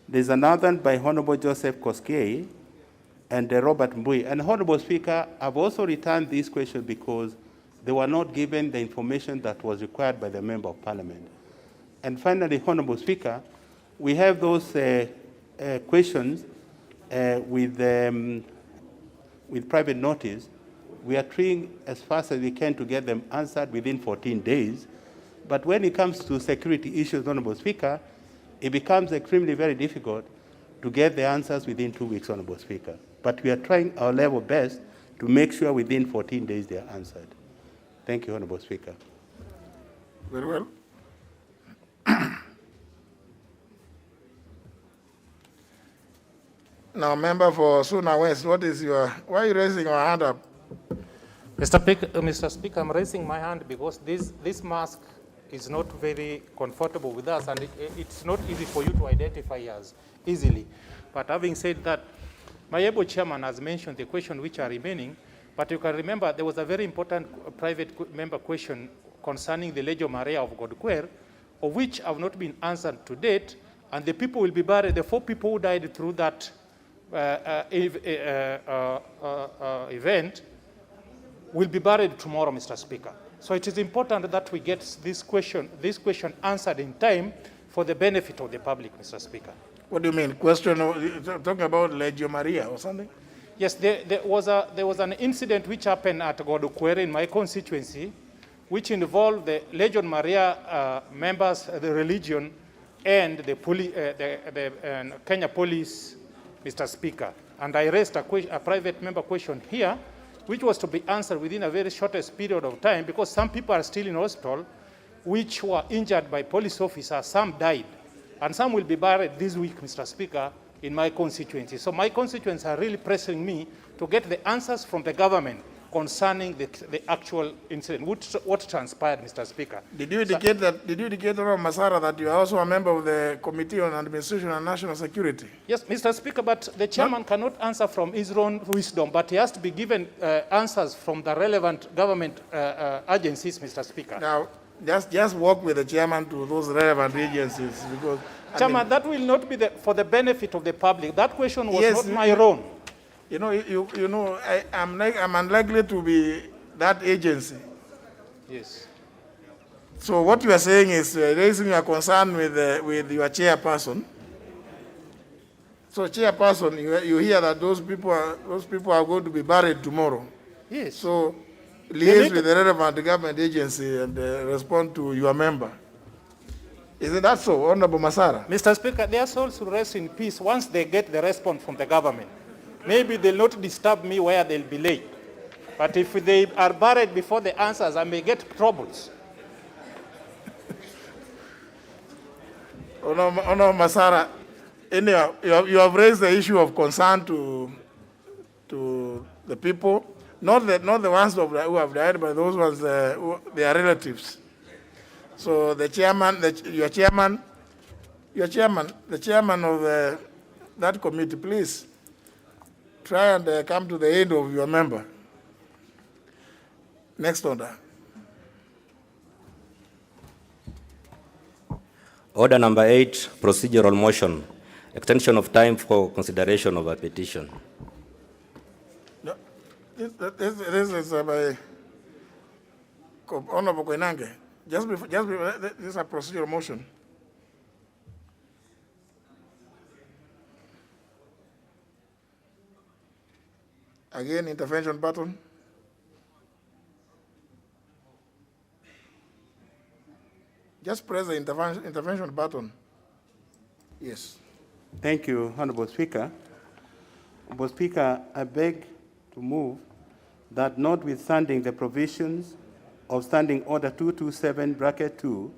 S: there's another one by Honorable Joseph Koskei and Robert Mbui. And Honorable Speaker, I've also returned this question because they were not given the information that was required by the Member of Parliament. And finally, Honorable Speaker, we have those questions with private notice. We are trying as fast as we can to get them answered within 14 days. But when it comes to security issues, Honorable Speaker, it becomes extremely very difficult to get the answers within 2 weeks, Honorable Speaker. But we are trying our level best to make sure within 14 days they are answered. Thank you, Honorable Speaker.
B: Very well. Now, member for Suna West, why are you raising your hand up?
T: Mr. Speaker, I'm raising my hand because this mask is not very comfortable with us, and it's not easy for you to identify us easily. But having said that, my able chairman has mentioned the questions which are remaining, but you can remember there was a very important private member question concerning the Legio Maria of Godquer, of which have not been answered to date, and the people will be buried, the 4 people who died through that event will be buried tomorrow, Mr. Speaker. So it is important that we get this question answered in time for the benefit of the public, Mr. Speaker.
B: What do you mean? Question? You're talking about Legio Maria or something?
T: Yes, there was an incident which happened at Godquer in my constituency, which involved the Legion Maria members, the religion, and the Kenya Police, Mr. Speaker. And I raised a private member question here, which was to be answered within a very shortest period of time, because some people are still in hospital, which were injured by police officers, some died, and some will be buried this week, Mr. Speaker, in my constituency. So my constituents are really pressing me to get the answers from the government concerning the actual incident, what transpired, Mr. Speaker.
B: Did you indicate Honorable Masara, that you are also a member of the Committee on Administration and National Security?
T: Yes, Mr. Speaker, but the chairman cannot answer from his own wisdom, but he has to be given answers from the relevant government agencies, Mr. Speaker.
B: Now, just work with the chairman to those relevant agencies, because
T: Chairman, that will not be for the benefit of the public. That question was not my own.
B: You know, I'm unlikely to be that agency.
T: Yes.
B: So what you are saying is raising your concern with your chairperson. So chairperson, you hear that those people are going to be buried tomorrow.
T: Yes.
B: So liaise with the relevant government agency and respond to your member. Isn't that so, Honorable Masara?
T: Mr. Speaker, their souls will rest in peace once they get the response from the government. Maybe they'll not disturb me where they'll be late. But if they are buried before the answers, I may get troubles.
B: Honorable Masara, anyhow, you have raised the issue of concern to the people, not the ones who have died, but those ones, their relatives. So the chairman, the chairman of that committee, please try and come to the aid of your member. Next order.
U: Order number 8, procedural motion, extension of time for consideration of a petition.
B: No, this is by Honorable Koinange. Just before, this is a procedural motion. Again, intervention button. Just press the intervention button. Yes.
S: Thank you, Honorable Speaker. Honorable Speaker, I beg to move that notwithstanding the provisions of Standing Order 227(2),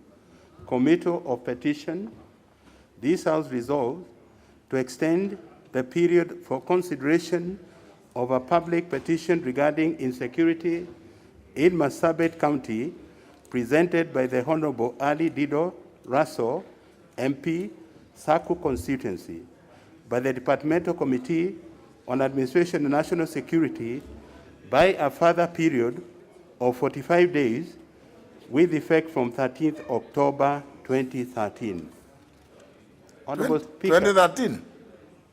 S: Committee of Petition, this House resolves to extend the period for consideration of a public petition regarding insecurity in Marsabit County, presented by the Honorable Ali Dido Russell, MP, Saku constituency, by the Departmental Committee on Administration and National Security by a further period of 45 days with effect from 13th October 2013. Honorable Speaker.
B: 2013?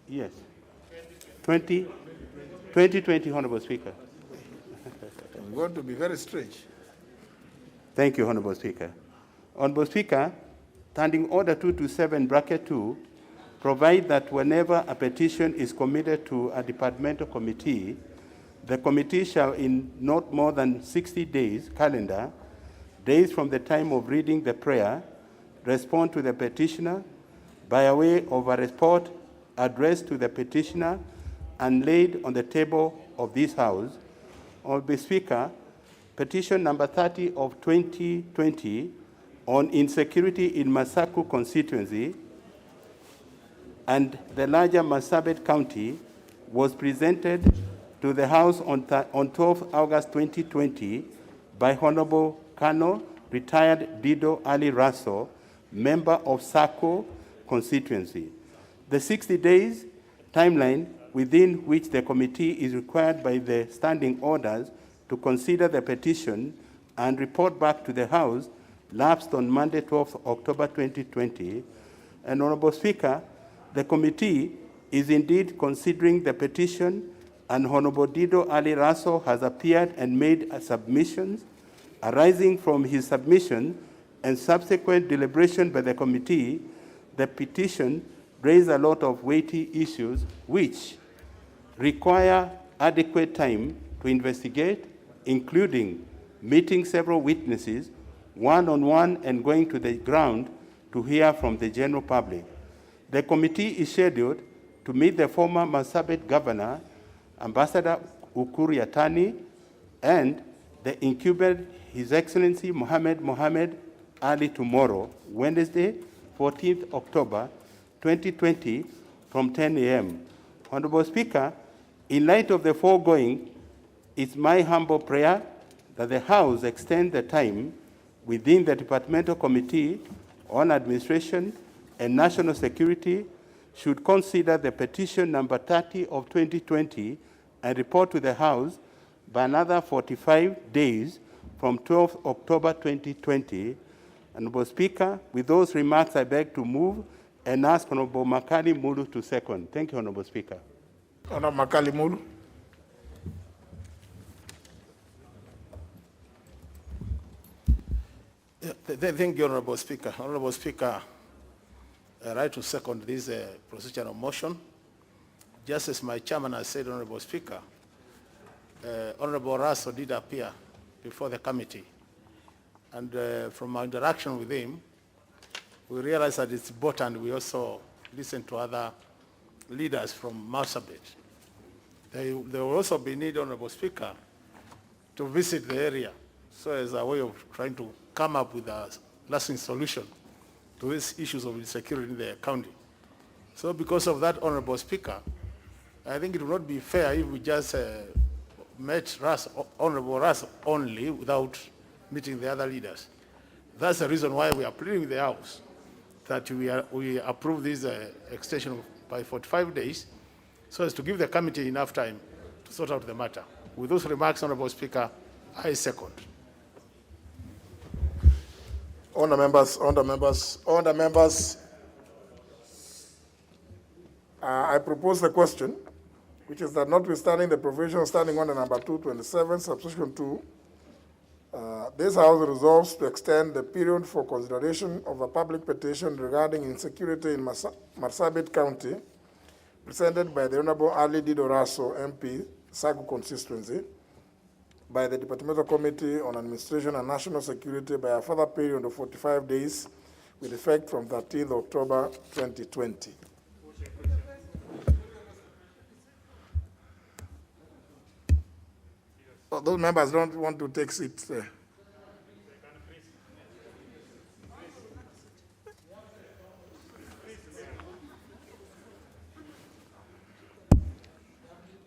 S: Yes. 2020, Honorable Speaker.
B: I'm going to be very strange.
S: Thank you, Honorable Speaker. Honorable Speaker, Standing Order 227, bracket 2, provide that whenever a petition is committed to a departmental committee, the committee shall, in not more than 60 days calendar, days from the time of reading the prayer, respond to the petitioner by way of a report addressed to the petitioner and laid on the table of this House. Honorable Speaker, petition number 30 of 2020 on insecurity in Masaku constituency and the larger Marsabit County was presented to the House on 12 August 2020 by Honorable Colonel retired Dido Ali Raso, member of Sako constituency. The 60 days timeline within which the committee is required by the standing orders to consider the petition and report back to the House lapsed on Monday, 12th October 2020. And Honorable Speaker, the committee is indeed considering the petition, and Honorable Dido Ali Raso has appeared and made submissions. Arising from his submission and subsequent deliberation by the committee, the petition raised a lot of weighty issues which require adequate time to investigate, including meeting several witnesses, one-on-one, and going to the ground to hear from the general public. The committee is scheduled to meet the former Marsabit Governor, Ambassador Ukuri Yatani, and the incumbent His Excellency Mohammed Ali tomorrow, Wednesday, 14th October 2020, from 10 a.m. Honorable Speaker, in light of the foregoing, it's my humble prayer that the House extend the time within the Departmental Committee on Administration and National Security should consider the petition number 30 of 2020 and report to the House by another 45 days from 12th October 2020. Honorable Speaker, with those remarks, I beg to move and ask Honorable Makali Mulu to second. Thank you, Honorable Speaker.
B: Honorable Makali Mulu.
A: Thank you, Honorable Speaker. Honorable Speaker, I write to second this procedural motion. Just as my chairman has said, Honorable Speaker, Honorable Raso did appear before the committee. And from our interaction with him, we realized that it's important we also listen to other leaders from Marsabit. There will also be need, Honorable Speaker, to visit the area, so as a way of trying to come up with a lasting solution to these issues of insecurity in the county. So because of that, Honorable Speaker, I think it would not be fair if we just met Honorable Ras only without meeting the other leaders. That's the reason why we are pleading with the House that we approve this extension by 45 days so as to give the committee enough time to sort out the matter. With those remarks, Honorable Speaker, I second.
B: Honourable members, I propose the question, which is that notwithstanding the provision standing under number 227, subsection 2, this House resolves to extend the period for consideration of a public petition regarding insecurity in Marsabit County, presented by the Honorable Ali Dido Raso, MP, Sagu constituency, by the Departmental Committee on Administration and National Security by a further period of 45 days with effect from 13th October 2020. Oh, those members don't want to take seats there.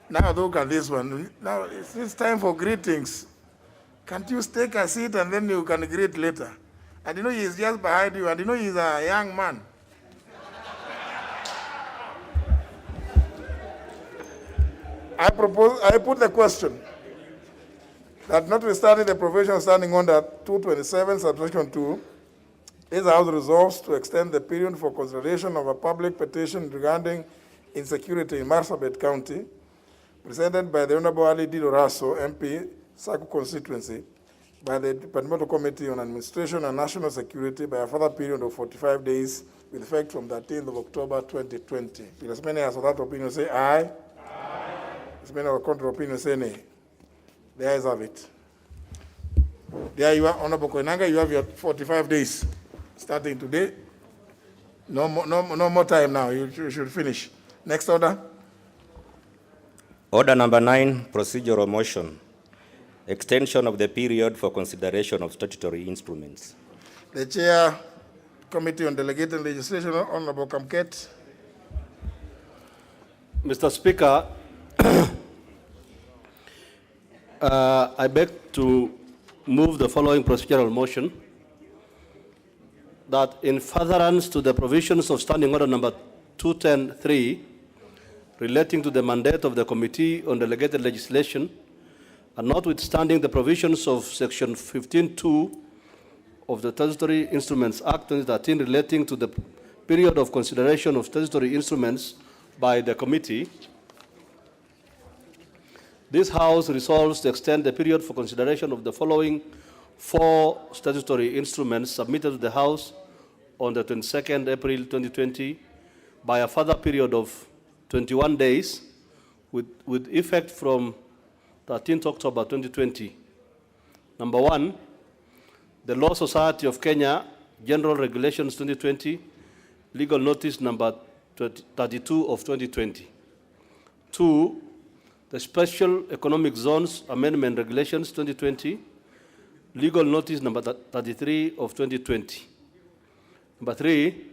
B: Now look at this one. Now it's time for greetings. Can't you take a seat and then you can greet later? And you know he's just behind you, and you know he's a young man. I put the question. that notwithstanding the provision standing under 227, subsection 2, this House resolves to extend the period for consideration of a public petition regarding insecurity in Marsabit County, presented by the Honorable Ali Dido Raso, MP, Saku constituency, by the Departmental Committee on Administration and National Security by a further period of 45 days with effect from 13th of October 2020. Will as many as of that opinion say aye? Aye. As many of the contrary opinion say nay. The ayes have it. There you are, Honorable Koinanga, you have your 45 days starting today. No more time now, you should finish. Next order.
U: Order number 9, procedural motion. Extension of the period for consideration of statutory instruments.
B: The Chair, Committee on Delegated Legislation, Honorable Kamket.
Q: Mr. Speaker, I beg to move the following procedural motion, that in furtherance to the provisions of Standing Order number 210.3 relating to the mandate of the Committee on Delegated Legislation, and notwithstanding the provisions of Section 15.2 of the Statutory Instruments Act 2013 relating to the period of consideration of statutory instruments by the committee, this House resolves to extend the period for consideration of the following 4 statutory instruments submitted to the House on the 22nd April 2020 by a further period of 21 days with effect from 13th October 2020. Number 1, the Law Society of Kenya General Regulations 2020, Legal Notice number 32 of 2020. 2, the Special Economic Zones Amendment Regulations 2020, Legal Notice number 33 of 2020. Number 3,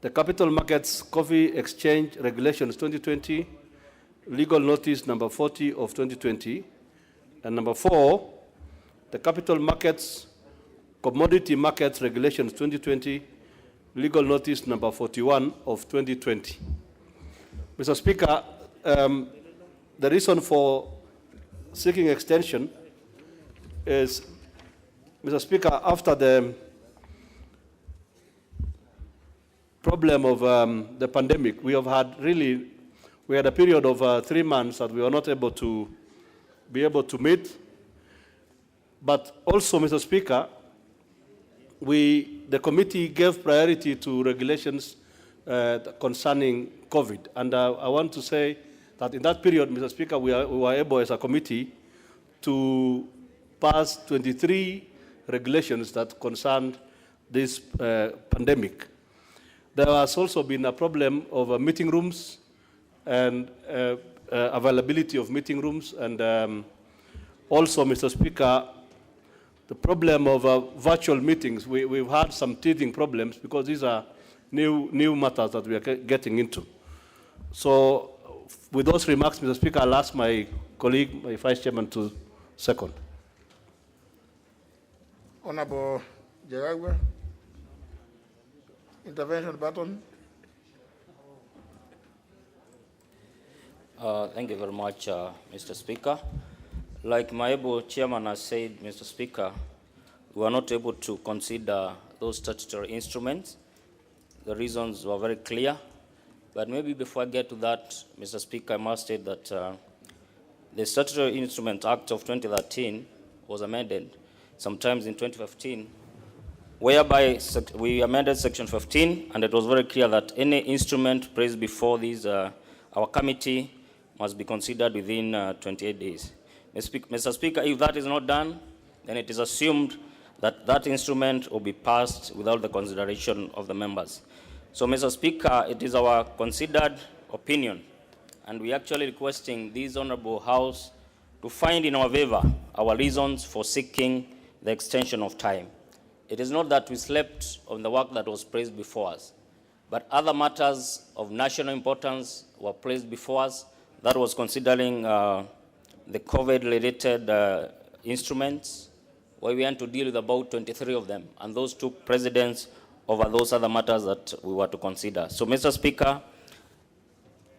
Q: the Capital Markets Coffee Exchange Regulations 2020, Legal Notice number 40 of 2020. And number 4, the Capital Markets Commodity Markets Regulations 2020, Legal Notice number 41 of 2020. Mr. Speaker, the reason for seeking extension is, Mr. Speaker, after the problem of the pandemic, we had a period of 3 months that we were not able to meet. But also, Mr. Speaker, the committee gave priority to regulations concerning COVID. And I want to say that in that period, Mr. Speaker, we were able as a committee to pass 23 regulations that concerned this pandemic. There has also been a problem of meeting rooms and availability of meeting rooms, and also, Mr. Speaker, the problem of virtual meetings. We've had some teething problems because these are new matters that we are getting into. So, with those remarks, Mr. Speaker, I'll ask my colleague, my Vice Chairman, to second.
B: Honorable Jagagwe. Intervention button.
D: Thank you very much, Mr. Speaker. Like my able chairman has said, Mr. Speaker, we were not able to consider those statutory instruments. The reasons were very clear. But maybe before I get to that, Mr. Speaker, I must state that the Statutory Instrument Act of 2013 was amended sometimes in 2015, whereby we amended Section 15, and it was very clear that any instrument placed before our committee must be considered within 28 days. Mr. Speaker, if that is not done, then it is assumed that that instrument will be passed without the consideration of the members. So, Mr. Speaker, it is our considered opinion, and we are actually requesting this Honorable House to find in our favor our reasons for seeking the extension of time. It is not that we slept on the work that was placed before us, but other matters of national importance were placed before us. That was considering the COVID-related instruments, where we had to deal with about 23 of them, and those took precedence over those other matters that we were to consider. So, Mr. Speaker,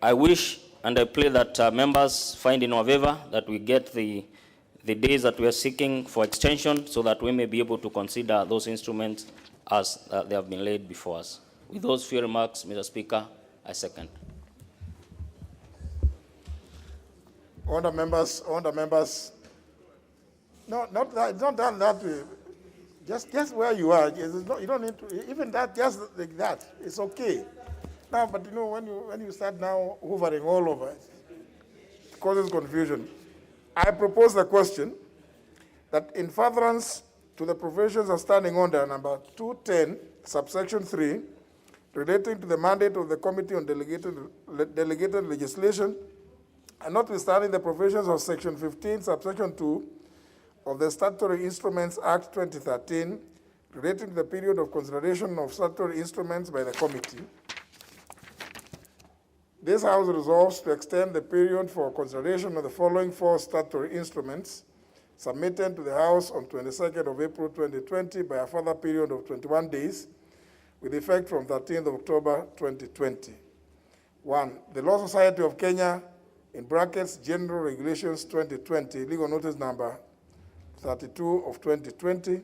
D: I wish and I pray that members find in our favor that we get the the days that we are seeking for extension so that we may be able to consider those instruments as they have been laid before us. With those few remarks, Mr. Speaker, I second.
B: Order members. No, not that, it's not done that way. Just where you are. You don't need to, even that, just like that, it's okay. Now, but you know, when you start now hovering all over, it causes confusion. I propose the question that in furtherance to the provisions of Standing Order number 210, subsection 3, relating to the mandate of the Committee on Delegated Legislation, and notwithstanding the provisions of section 15, subsection 2 of the Statutory Instruments Act 2013, relating to the period of consideration of statutory instruments by the committee, this House resolves to extend the period for consideration of the following 4 statutory instruments submitted to the House on 22nd of April 2020 by a further period of 21 days with effect from 13th of October 2020. 1. The Law Society of Kenya, in brackets, General Regulations 2020, legal notice number 32 of 2020.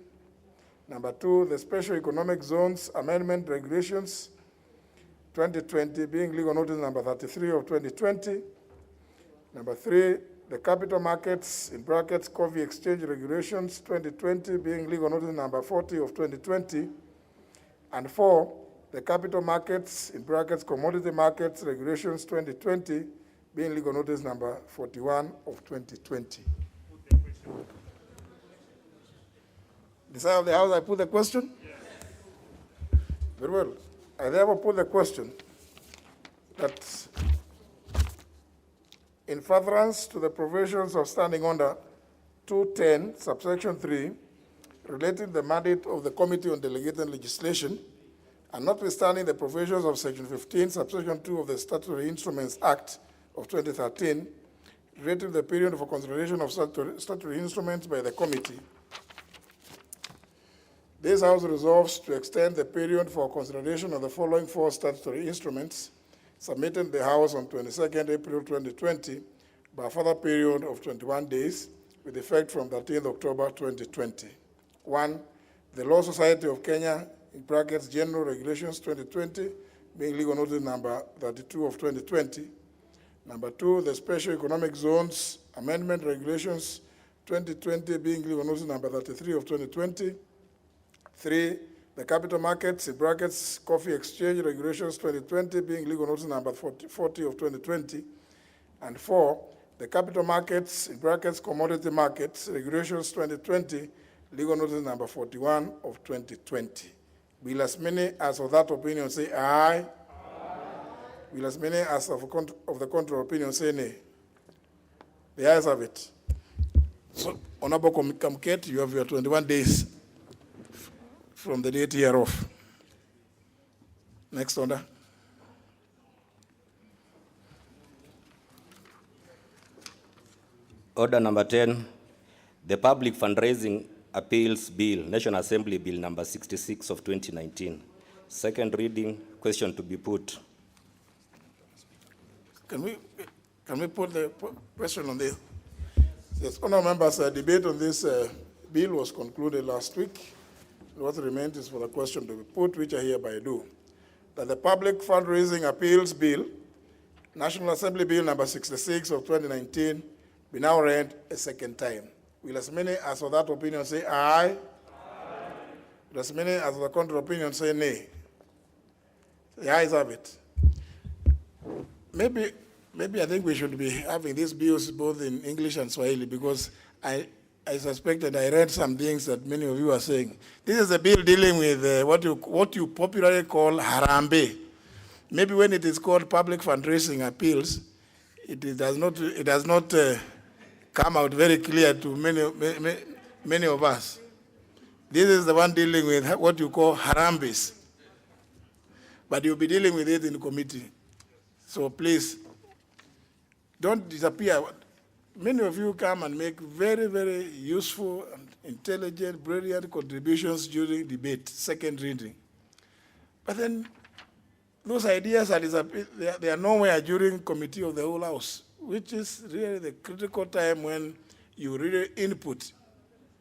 B: Number 2, the Special Economic Zones Amendment Regulations 2020, being legal notice number 33 of 2020. Number 3, the Capital Markets, in brackets, Coffee Exchange Regulations 2020, being legal notice number 40 of 2020. And 4, the Capital Markets, in brackets, Commodity Markets Regulations 2020, being legal notice number 41 of 2020. Decide of the House, I put the question? Yes. Very well. I therefore put the question that in furtherance to the provisions of Standing Order 210, subsection 3, relating to the mandate of the Committee on Delegated Legislation, and notwithstanding the provisions of section 15, subsection 2 of the Statutory Instruments Act of 2013, relating to the period for consideration of statutory instruments by the committee, this House resolves to extend the period for consideration of the following 4 statutory instruments submitted to the House on 22nd April 2020 by a further period of 21 days with effect from 13th October 2020. 1, the Law Society of Kenya, in brackets, General Regulations 2020, being legal notice number 32 of 2020. Number 2, the Special Economic Zones Amendment Regulations 2020, being legal notice number 33 of 2020. 3, the Capital Markets, in brackets, Coffee Exchange Regulations 2020, being legal notice number 40 of 2020. And 4, the Capital Markets, in brackets, Commodity Markets Regulations 2020, legal notice number 41 of 2020. Will as many as of that opinion say aye? Aye. Will as many as of the contrary opinion say nay? The ayes have it. So, Honorable Kamket, you have your 21 days from the date hereof. Next order.
U: Order number 10, the Public Fundraising Appeals Bill, National Assembly Bill number 66 of 2019. Second reading, question to be put.
B: Can we put the question on this? Yes, honourable members, debate on this bill was concluded last week. What remains is for the question to be put, which I hereby do. That the Public Fundraising Appeals Bill, National Assembly Bill number 66 of 2019, be now read a second time. Will as many as of that opinion say aye? Aye. Will as many as of the contrary opinion say nay? The ayes have it. Maybe I think we should be having these bills both in English and Swahili, because I suspect that I read some things that many of you are saying. This is a bill dealing with what you popularly call harambe. Maybe when it is called public fundraising appeals, it does not come out very clear to many of us. This is the one dealing with what you call harambes. But you'll be dealing with it in committee. So please, don't disappear. Many of you come and make very, very useful, and intelligent, brilliant contributions during debate, second reading. But then those ideas are they are nowhere during committee of the whole House, which is really the critical time when you really input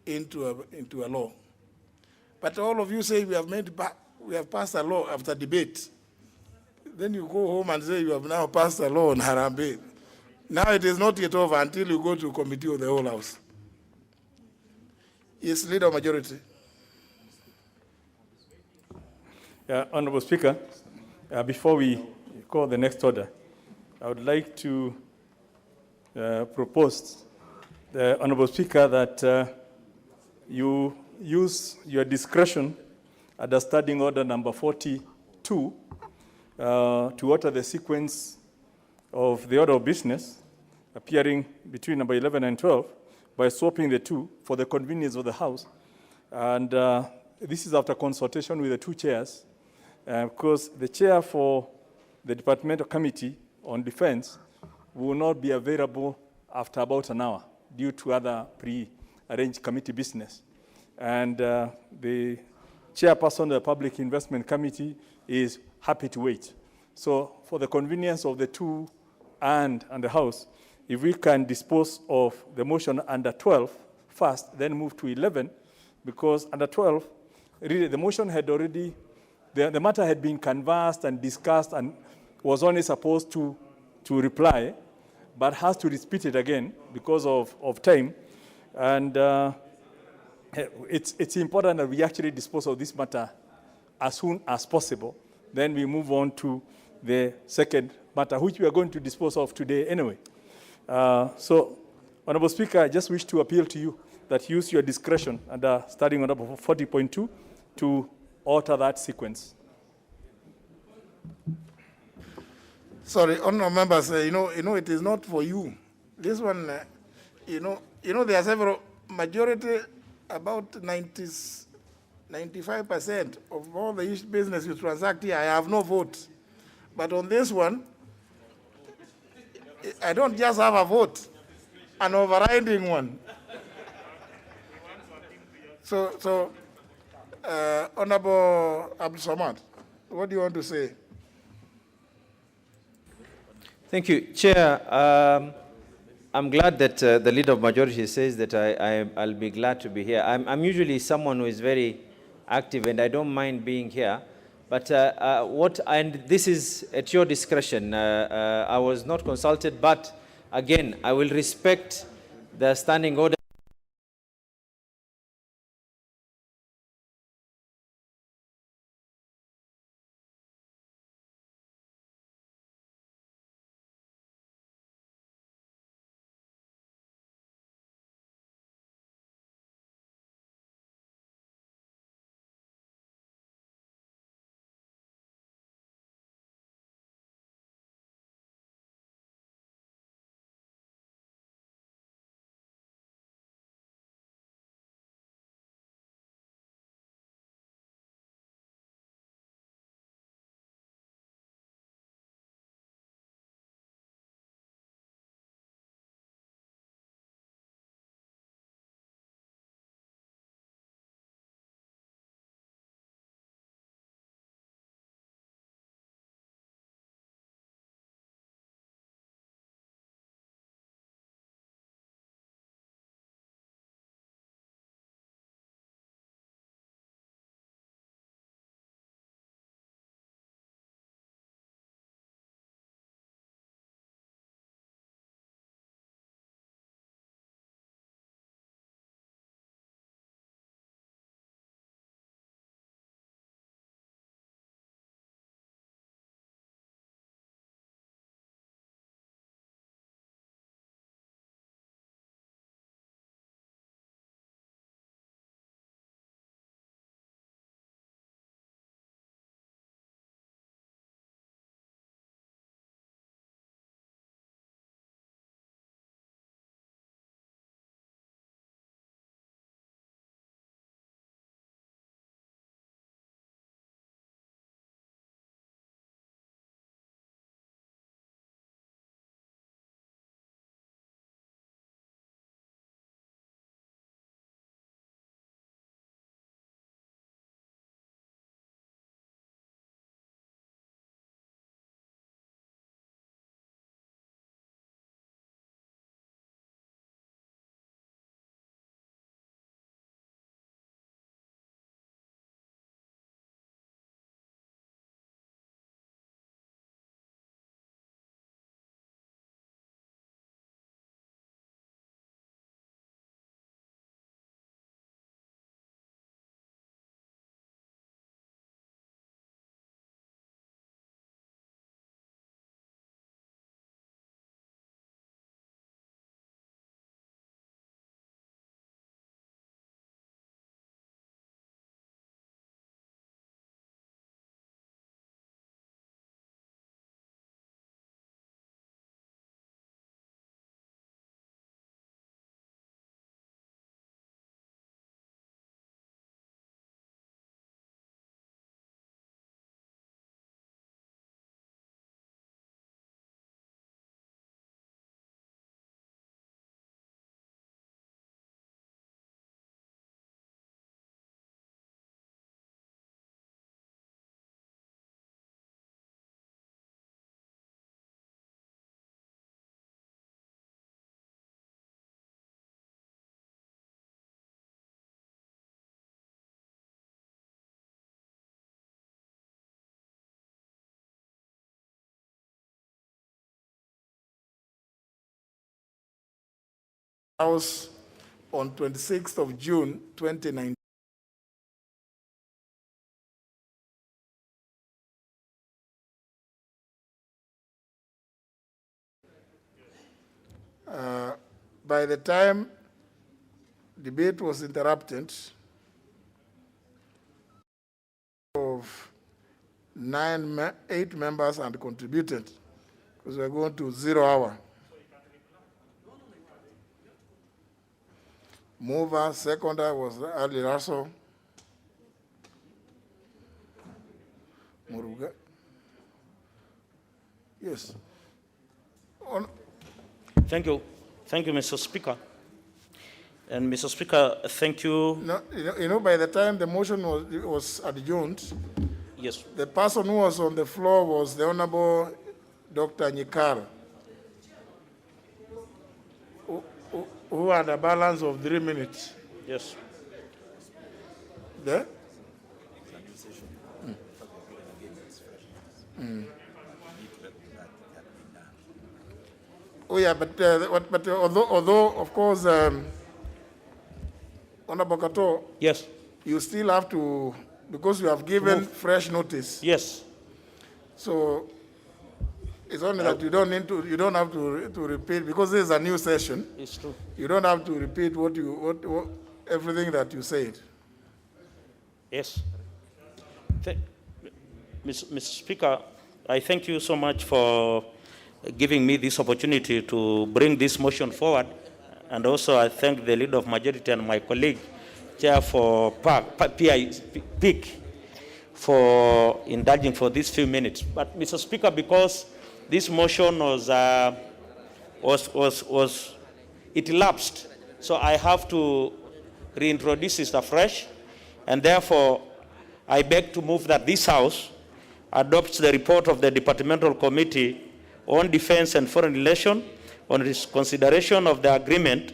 B: into a law. But all of you say we have passed a law after debate. Then you go home and say you have now passed a law on Harambee. Now it is not yet over until you go to committee of the whole house. Yes, Leader Majority.
F: Honorable Speaker, before we call the next order, I would like to propose the Honorable Speaker that you use your discretion under Standing Order number 42 to alter the sequence of the order of business appearing between number 11 and 12 by swapping the two for the convenience of the House. And this is after consultation with the two chairs, because the chair for the Departmental Committee on Defense will not be available after about an hour due to other pre-arranged committee business. And the chairperson of the Public Investment Committee is happy to wait. So for the convenience of the two and the House, if we can dispose of the motion under 12 first, then move to 11, because under 12, really the motion had already, the matter had been canvassed and discussed and was only supposed to reply, but has to repeat it again because of time. And it's important that we actually dispose of this matter as soon as possible. Then we move on to the second matter, which we are going to dispose of today anyway. So, Honorable Speaker, I just wish to appeal to you that use your discretion under Standing Order 40.2 to alter that sequence.
B: Sorry, honourable members, you know, it is not for you. This one, there are several majority, about 95% of all the business you transact here, I have no vote. But on this one, I don't just have a vote, an overriding one. So Honorable Abdul Samad, what do you want to say?
V: Thank you, Chair. I'm glad that the Leader of Majority says that I'll be glad to be here. I'm usually someone who is very active and I don't mind being here. But and this is at your discretion. I was not consulted, but again, I will respect the standing order.
B: House on 26th of June 2019. By the time debate was interrupted, of 8 members and contributed, because we're going to 0 hour. Mover, seconder was Ali Russell. Muruga. Yes.
R: Thank you, Mr. Speaker. And Mr. Speaker, thank you.
B: No, you know, by the time the motion was adjourned,
R: yes,
B: the person who was on the floor was the Honorable Dr. Nyikar, who had a balance of 3 minutes.
R: Yes.
B: There? Oh yeah, but although of course, Honorable Kato,
R: yes,
B: you still have to, because you have given fresh notice.
R: Yes.
B: So it's only that you don't have to repeat, because this is a new session.
R: It's true.
B: You don't have to repeat everything that you said.
R: Yes. Mr. Speaker, I thank you so much for giving me this opportunity to bring this motion forward. And also I thank the Leader of Majority and my colleague, Chair for PIC, for indulging for these few minutes. But Mr. Speaker, because this motion it lapsed, so I have to reintroduce it afresh, and therefore I beg to move that this House adopts the report of the Departmental Committee on Defense and Foreign Relations on its consideration of the agreement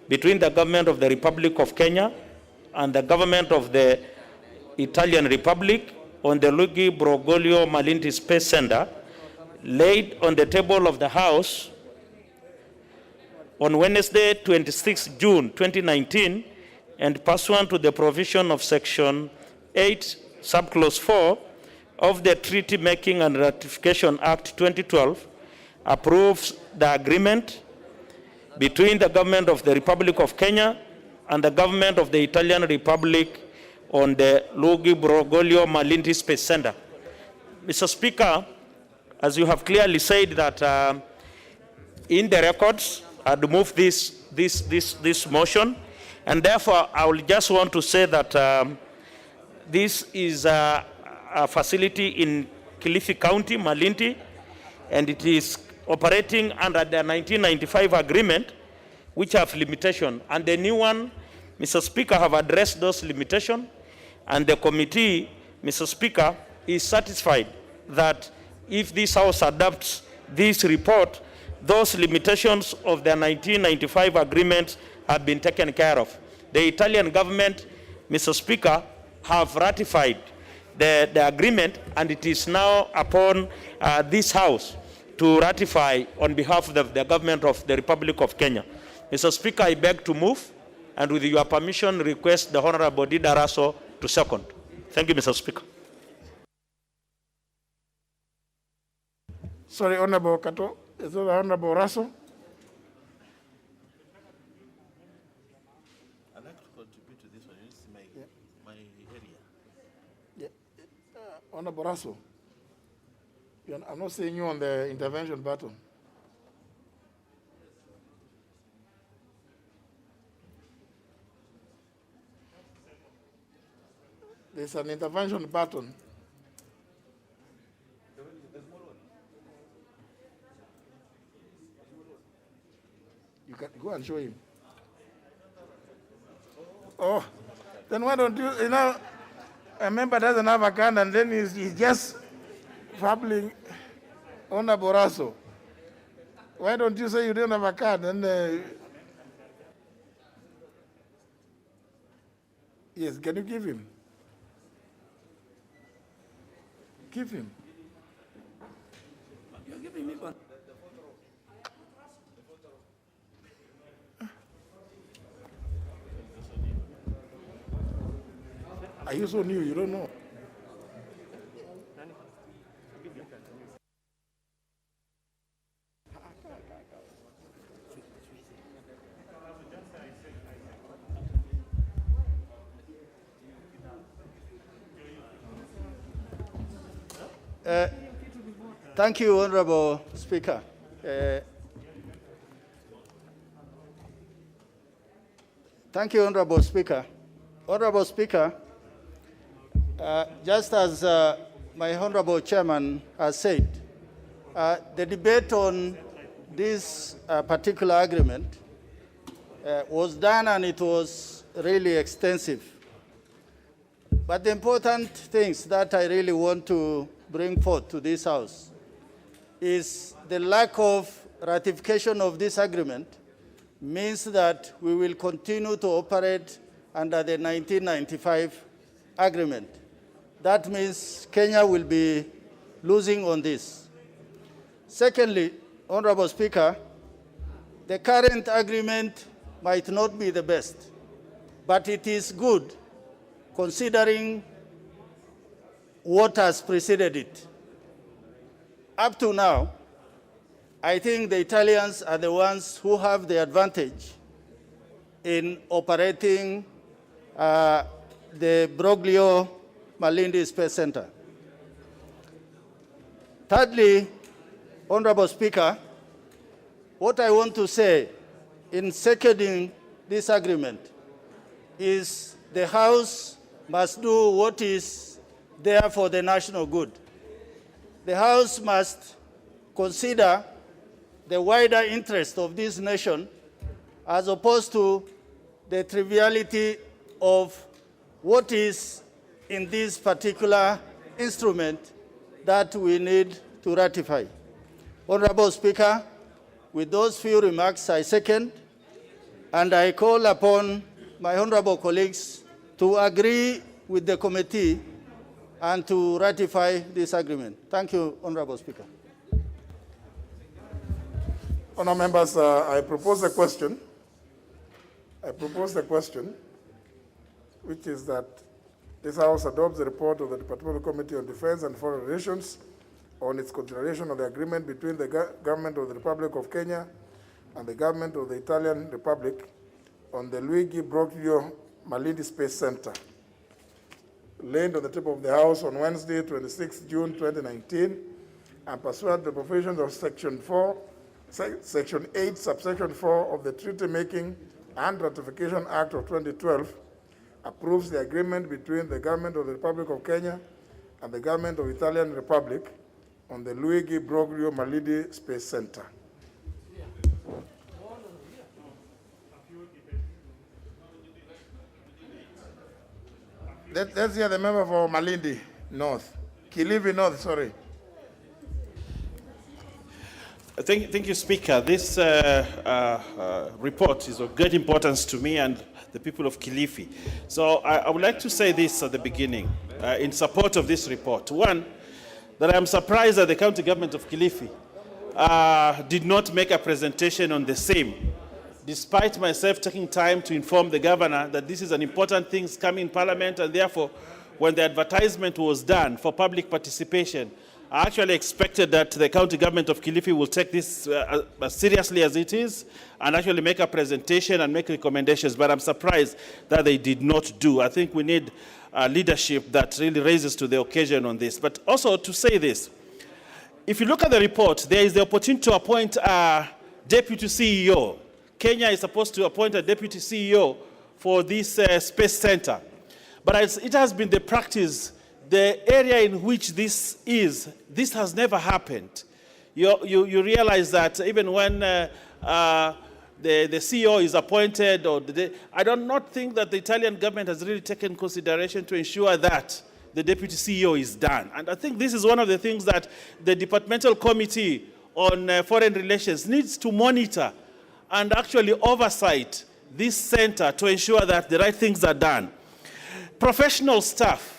R: between the Government of the Republic of Kenya and the Government of the Italian Republic on the Luigi Broglio Malinti Space Center, laid on the table of the House on Wednesday, 26 June 2019, and pursuant to the provision of Section 8, Subclause 4 of the Treaty Making and Ratification Act 2012, approves the agreement between the Government of the Republic of Kenya and the Government of the Italian Republic on the Luigi Broglio Malinti Space Center. Mr. Speaker, as you have clearly said that in the records, I'd move this motion, and therefore I will just want to say that this is a facility in Kilifi County, Malinti, and it is operating under the 1995 agreement, which have limitation. And the new one, Mr. Speaker, have addressed those limitations, and the committee, Mr. Speaker, is satisfied that if this House adopts this report, those limitations of the 1995 agreement have been taken care of. The Italian government, Mr. Speaker, have ratified the agreement, and it is now upon this House to ratify on behalf of the government of the Republic of Kenya. Mr. Speaker, I beg to move, and with your permission, request the Honorable Dida Raso to second. Thank you, Mr. Speaker.
B: Sorry, Honorable Kato, is that Honorable Raso?
A: I'd like to contribute to this one. This is my area.
B: Yeah. Honorable Raso, I'm not seeing you on the intervention button. There's an intervention button. You can go and show him. Oh, then why don't you, a member doesn't have a card and then he's just babbling. Honorable Raso, why don't you say you don't have a card? And yes, can you give him? Give him. You're giving me one. Are you so new? You don't know?
C: Thank you, Honorable Speaker. Thank you, Honorable Speaker. Honorable Speaker, just as my Honorable Chairman has said, the debate on this particular agreement was done and it was really extensive. But the important things that I really want to bring forth to this House is the lack of ratification of this agreement means that we will continue to operate under the 1995 agreement. That means Kenya will be losing on this. Secondly, Honorable Speaker, the current agreement might not be the best, but it is good considering what has preceded it. Up to now, I think the Italians are the ones who have the advantage in operating the Broglio Malindi Space Center. Thirdly, Honorable Speaker, what I want to say in seconding this agreement is the House must do what is there for the national good. The House must consider the wider interest of this nation as opposed to the triviality of what is in this particular instrument that we need to ratify. Honorable Speaker, with those few remarks, I second, and I call upon my honorable colleagues to agree with the committee and to ratify this agreement. Thank you, Honorable Speaker.
B: Honourable members, I propose a question. Which is that this House adopts the report of the Departmental Committee on Defense and Foreign Relations on its consideration of the agreement between the government of the Republic of Kenya and the government of the Italian Republic on the Luigi Broglio Malindi Space Center, laid on the table of the House on Wednesday, 26 June 2019, and pursuant to the provisions of Section 8, subsection 4 of the Treaty Making and Ratification Act of 2012, approves the agreement between the government of the Republic of Kenya and the government of the Italian Republic on the Luigi Broglio Malindi Space Center. Let's hear the member for Malindi North. Kilifi North, sorry.
I: Thank you, Speaker. This report is of great importance to me and the people of Kilifi. So I would like to say this at the beginning in support of this report. One, that I'm surprised that the county government of Kilifi did not make a presentation on the same, despite myself taking time to inform the governor that this is an important thing coming in Parliament, and therefore, when the advertisement was done for public participation, I actually expected that the county government of Kilifi will take this as seriously as it is and actually make a presentation and make recommendations, but I'm surprised that they did not do. I think we need leadership that really raises to the occasion on this. But also to say this, if you look at the report, there is the opportunity to appoint a deputy CEO. Kenya is supposed to appoint a deputy CEO for this space center. But as it has been the practice, the area in which this has never happened. You realize that even when the CEO is appointed, I do not think that the Italian government has really taken consideration to ensure that the deputy CEO is done. And I think this is one of the things that the Departmental Committee on Foreign Relations needs to monitor and actually oversight this center to ensure that the right things are done. Professional staff.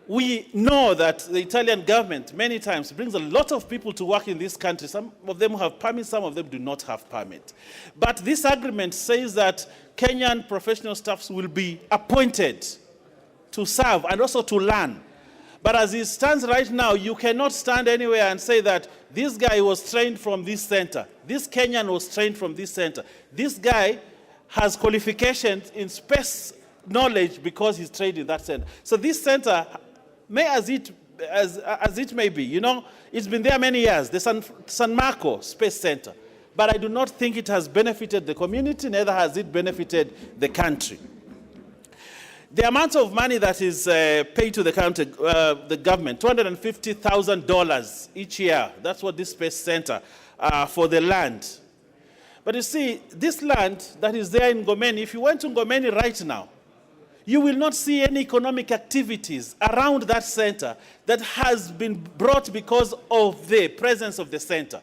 I: We know that the Italian government many times brings a lot of people to work in this country. Some of them have permits, some of them do not have permit. But this agreement says that Kenyan professional staffs will be appointed to serve and also to learn. But as it stands right now, you cannot stand anywhere and say that this guy was trained from this center. This Kenyan was trained from this center. This guy has qualifications in space knowledge because he's trained in that center. So this center, as it may be, you know, it's been there many years, the San Marco Space Center. But I do not think it has benefited the community, neither has it benefited the country. The amount of money that is paid to the government, $250,000 each year, that's what this space center for the land. But you see, this land that is there in Ngomeni, if you went to Ngomeni right now, you will not see any economic activities around that center that has been brought because of the presence of the center.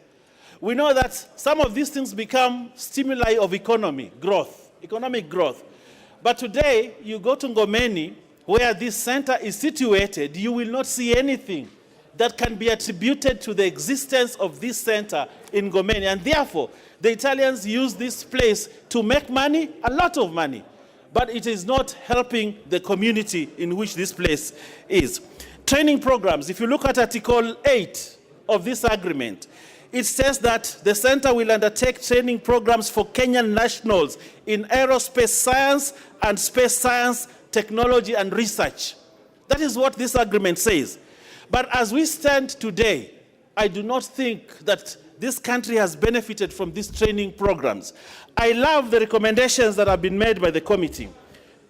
I: We know that some of these things become stimuli of economic growth. But today, you go to Ngomeni, where this center is situated, you will not see anything that can be attributed to the existence of this center in Ngomeni. And therefore, the Italians use this place to make money, a lot of money. But it is not helping the community in which this place is. Training programs, if you look at Article 8 of this agreement, it says that the center will undertake training programs for Kenyan nationals in aerospace science and space science, technology, and research. That is what this agreement says. But as we stand today, I do not think that this country has benefited from these training programs. I love the recommendations that have been made by the committee.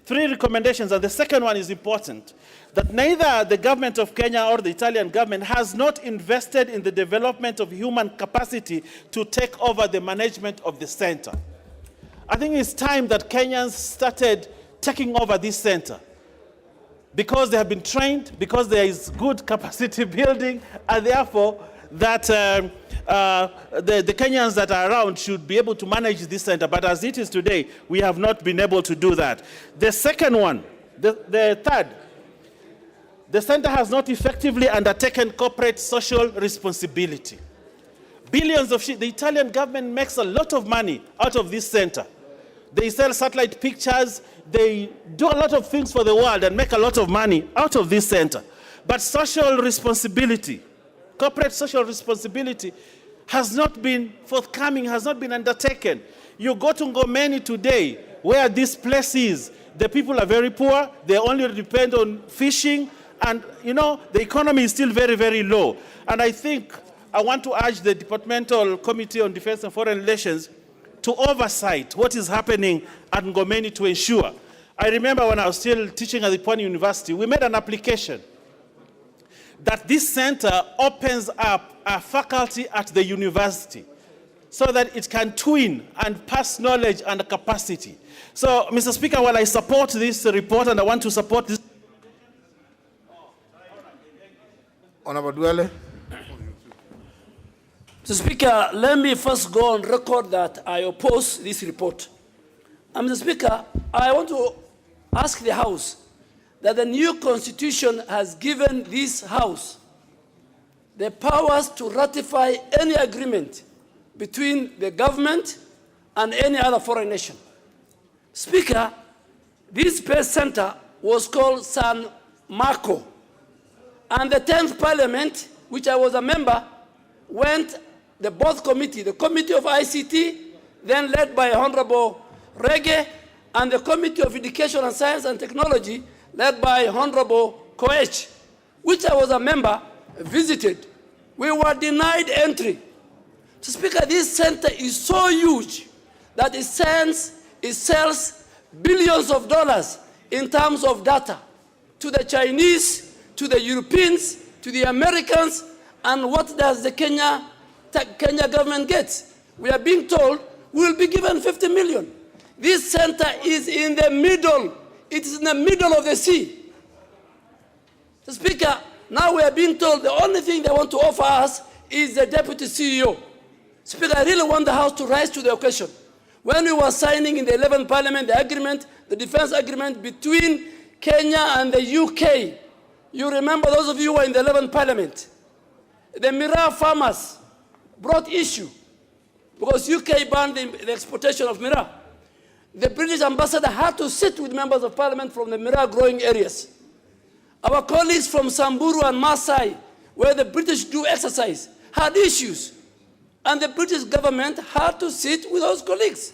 I: 3 recommendations, and the second one is important, that neither the government of Kenya or the Italian government has not invested in the development of human capacity to take over the management of the center. I think it's time that Kenyans started taking over this center because they have been trained, because there is good capacity building, and therefore that the Kenyans that are around should be able to manage this center. But as it is today, we have not been able to do that. The second one, the third, the center has not effectively undertaken corporate social responsibility. Billions of the Italian government makes a lot of money out of this center. They sell satellite pictures, they do a lot of things for the world and make a lot of money out of this center. But social responsibility, corporate social responsibility has not been forthcoming, has not been undertaken. You go to Ngomeni today, where this place is, the people are very poor, they only depend on fishing, and you know, the economy is still very, very low. And I think I want to urge the Departmental Committee on Defense and Foreign Relations to oversight what is happening at Ngomeni to ensure. I remember when I was still teaching at the Pwani University, we made an application that this center opens up a faculty at the university so that it can twin and pass knowledge and capacity. So, Mr. Speaker, while I support this report and I want to support this...
B: Honorable Duale.
J: Mr. Speaker, let me first go on record that I oppose this report. Mr. Speaker, I want to ask the House that the new constitution has given this House the powers to ratify any agreement between the government and any other foreign nation. Speaker, this space center was called San Marco, and the 10th Parliament, which I was a member, went both committee, the Committee of ICT, then led by Honorable Rege, and the Committee of Education and Science and Technology, led by Honorable Koech, which I was a member, visited. We were denied entry. So, Speaker, this center is so huge that it sells billions of dollars in terms of data to the Chinese, to the Europeans, to the Americans, and what does the Kenya government get? We are being told we will be given 50 million. This center is in the middle. It is in the middle of the sea. The Speaker, now we are being told the only thing they want to offer us is the deputy CEO. Speaker, I really want the House to rise to the occasion. When we were signing in the 11th Parliament the agreement, the defense agreement between Kenya and the UK, you remember, those of you who were in the 11th Parliament, the Miraa farmers brought issue because UK banned the exportation of Miraa. The British ambassador had to sit with members of parliament from the Miraa growing areas Our colleagues from Samburu and Maasai, where the British do exercise, had issues. And the British government had to sit with those colleagues.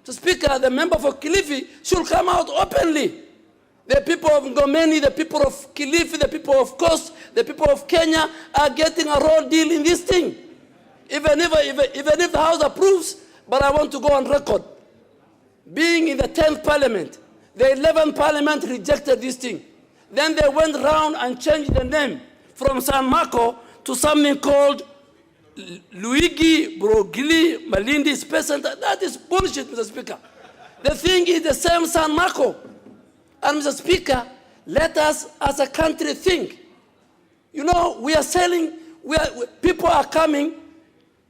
J: So Speaker, the member for Kilifi should come out openly. The people of Ngomeni, the people of Kilifi, the people of Coast, the people of Kenya are getting a raw deal in this thing. Even if the House approves, but I want to go on record. Being in the 10th Parliament, the 11th Parliament rejected this thing. Then they went round and changed the name from San Marco to something called Luigi Brogili Malindi Space Center. That is bullshit, Mr. Speaker. The thing is the same San Marco. And Mr. Speaker, let us as a country think. You know, we are selling, people are coming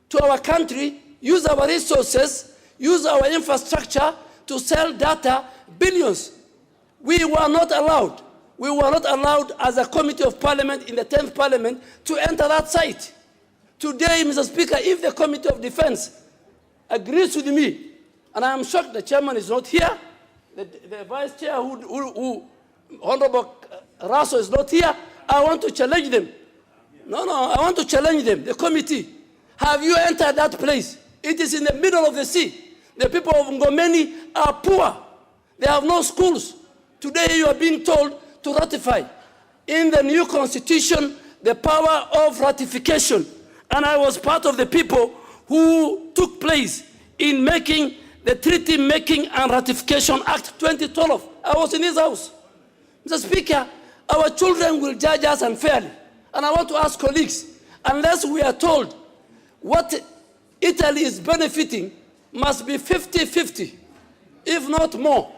J: to our country, use our resources, use our infrastructure to sell data, billions. We were not allowed. We were not allowed as a committee of parliament in the 10th parliament to enter that site. Today, Mr. Speaker, if the Committee of Defense agrees with me, and I am shocked the chairman is not here, the vice chair who Honorable Raso is not here, I want to challenge them. No, I want to challenge them, the committee. Have you entered that place? It is in the middle of the sea. The people of Ngomeni are poor. They have no schools. Today you are being told to ratify in the new constitution the power of ratification. And I was part of the people who took place in making the Treaty Making and Ratification Act 2012. I was in this house. Mr. Speaker, our children will judge us unfairly. And I want to ask colleagues, unless we are told what Italy is benefiting must be 50-50, if not more.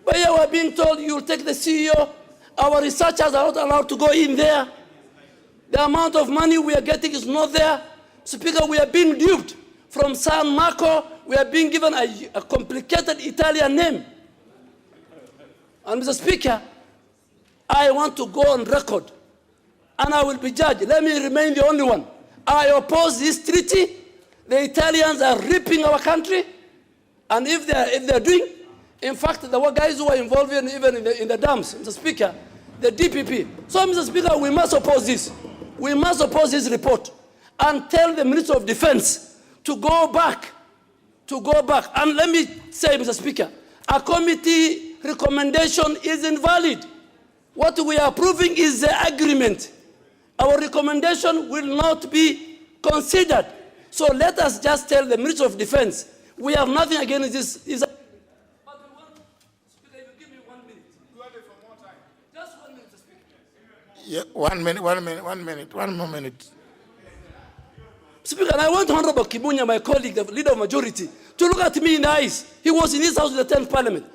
J: But here we are being told you'll take the CEO. Our researchers are not allowed to go in there. The amount of money we are getting is not there. Speaker, we are being duped. From San Marco, we are being given a complicated Italian name. And Mr. Speaker, I want to go on record, and I will be judged. Let me remain the only one. I oppose this treaty. The Italians are ripping our country, and if they're doing, in fact, there were guys who were involved even in the dams, Mr. Speaker, the DPP. So, Mr. Speaker, we must oppose this. We must oppose this report and tell the Minister of Defense to go back. And let me say, Mr. Speaker, a committee recommendation is invalid. What we are approving is the agreement. Our recommendation will not be considered. So let us just tell the Minister of Defense, we have nothing against this. But we want, Speaker, if you give me 1 minute. You have it for more time. Just 1 minute, Speaker.
B: Yeah, 1 minute, one more minute.
J: Speaker, and I want Honorable Kibunya, my colleague, the leader of majority, to look at me in the eyes. He was in this house in the 10th parliament.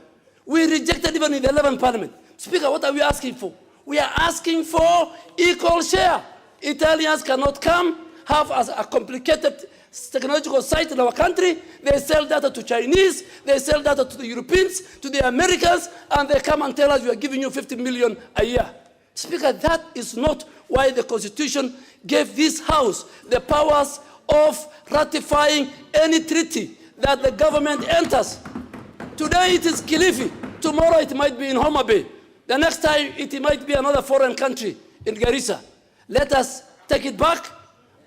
J: We rejected even in the 11th parliament. Speaker, what are we asking for? We are asking for equal share. Italians cannot come, have a complicated technological site in our country. They sell data to Chinese, they sell data to the Europeans, to the Americans, and they come and tell us we are giving you 50 million a year. Speaker, that is not why the Constitution gave this House the powers of ratifying any treaty that the government enters. Today it is Kilifi, tomorrow it might be in Homa Bay, the next time it might be another foreign country in Garissa. Let us take it back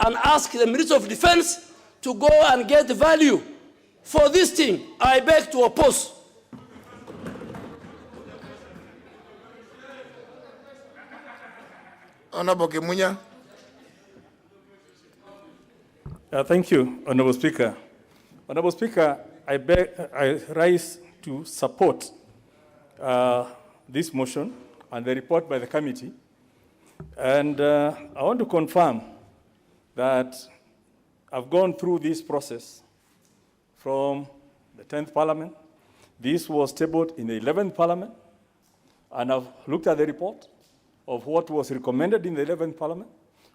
J: and ask the Minister of Defense to go and get value for this thing. I beg to oppose.
B: Honorable Kimunya.
F: Thank you, Honorable Speaker. Honorable Speaker, I rise to support this motion and the report by the committee. And I want to confirm that I've gone through this process from the 10th Parliament. This was tabled in the 11th Parliament, and I've looked at the report of what was recommended in the 11th Parliament,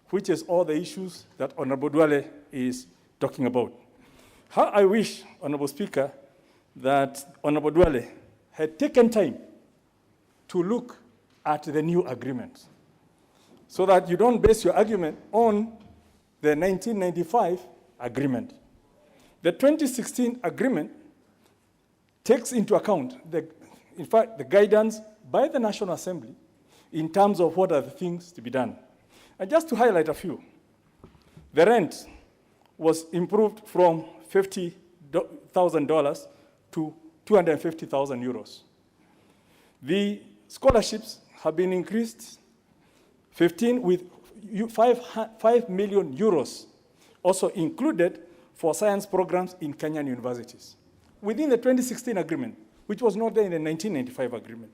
F: which is all the issues that Honorable Duale is talking about. How I wish, Honorable Speaker, that Honorable Duale had taken time to look at the new agreement so that you don't base your argument on the 1995 agreement. The 2016 agreement takes into account, in fact, the guidance by the National Assembly in terms of what are the things to be done. And just to highlight a few, the rent was improved from $50,000 to 250,000 euros. The scholarships have been increased 15 with 5 million euros also included for science programs in Kenyan universities within the 2016 agreement, which was not there in the 1995 agreement.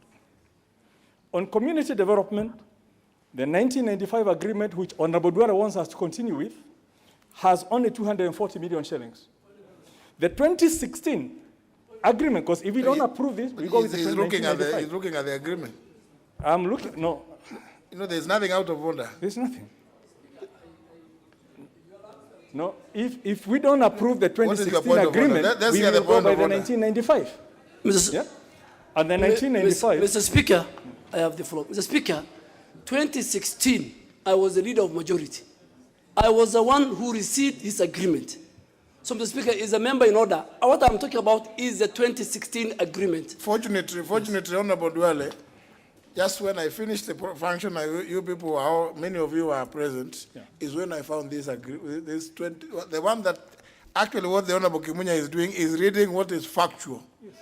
F: On community development, the 1995 agreement, which Honorable Duara wants us to continue with, has only 240 million shillings. The 2016 agreement, because if we don't approve this, we go with the 1995.
B: He's looking at the agreement.
F: I'm looking, no.
B: You know, there's nothing out of order.
F: There's nothing. No, if we don't approve the 2016 agreement, we will go by the 1995. Yeah? And the 1995.
J: Mr. Speaker, I have the floor. Mr. Speaker, 2016, I was the leader of majority. I was the one who received this agreement. So, Mr. Speaker, is a member in order. What I'm talking about is the 2016 agreement.
B: Fortunately, Honorable Duale, just when I finished the function, you people, many of you are present, is when I found this agreement. The one that actually what the Honorable Kimunya is doing is reading what is factual. Yes.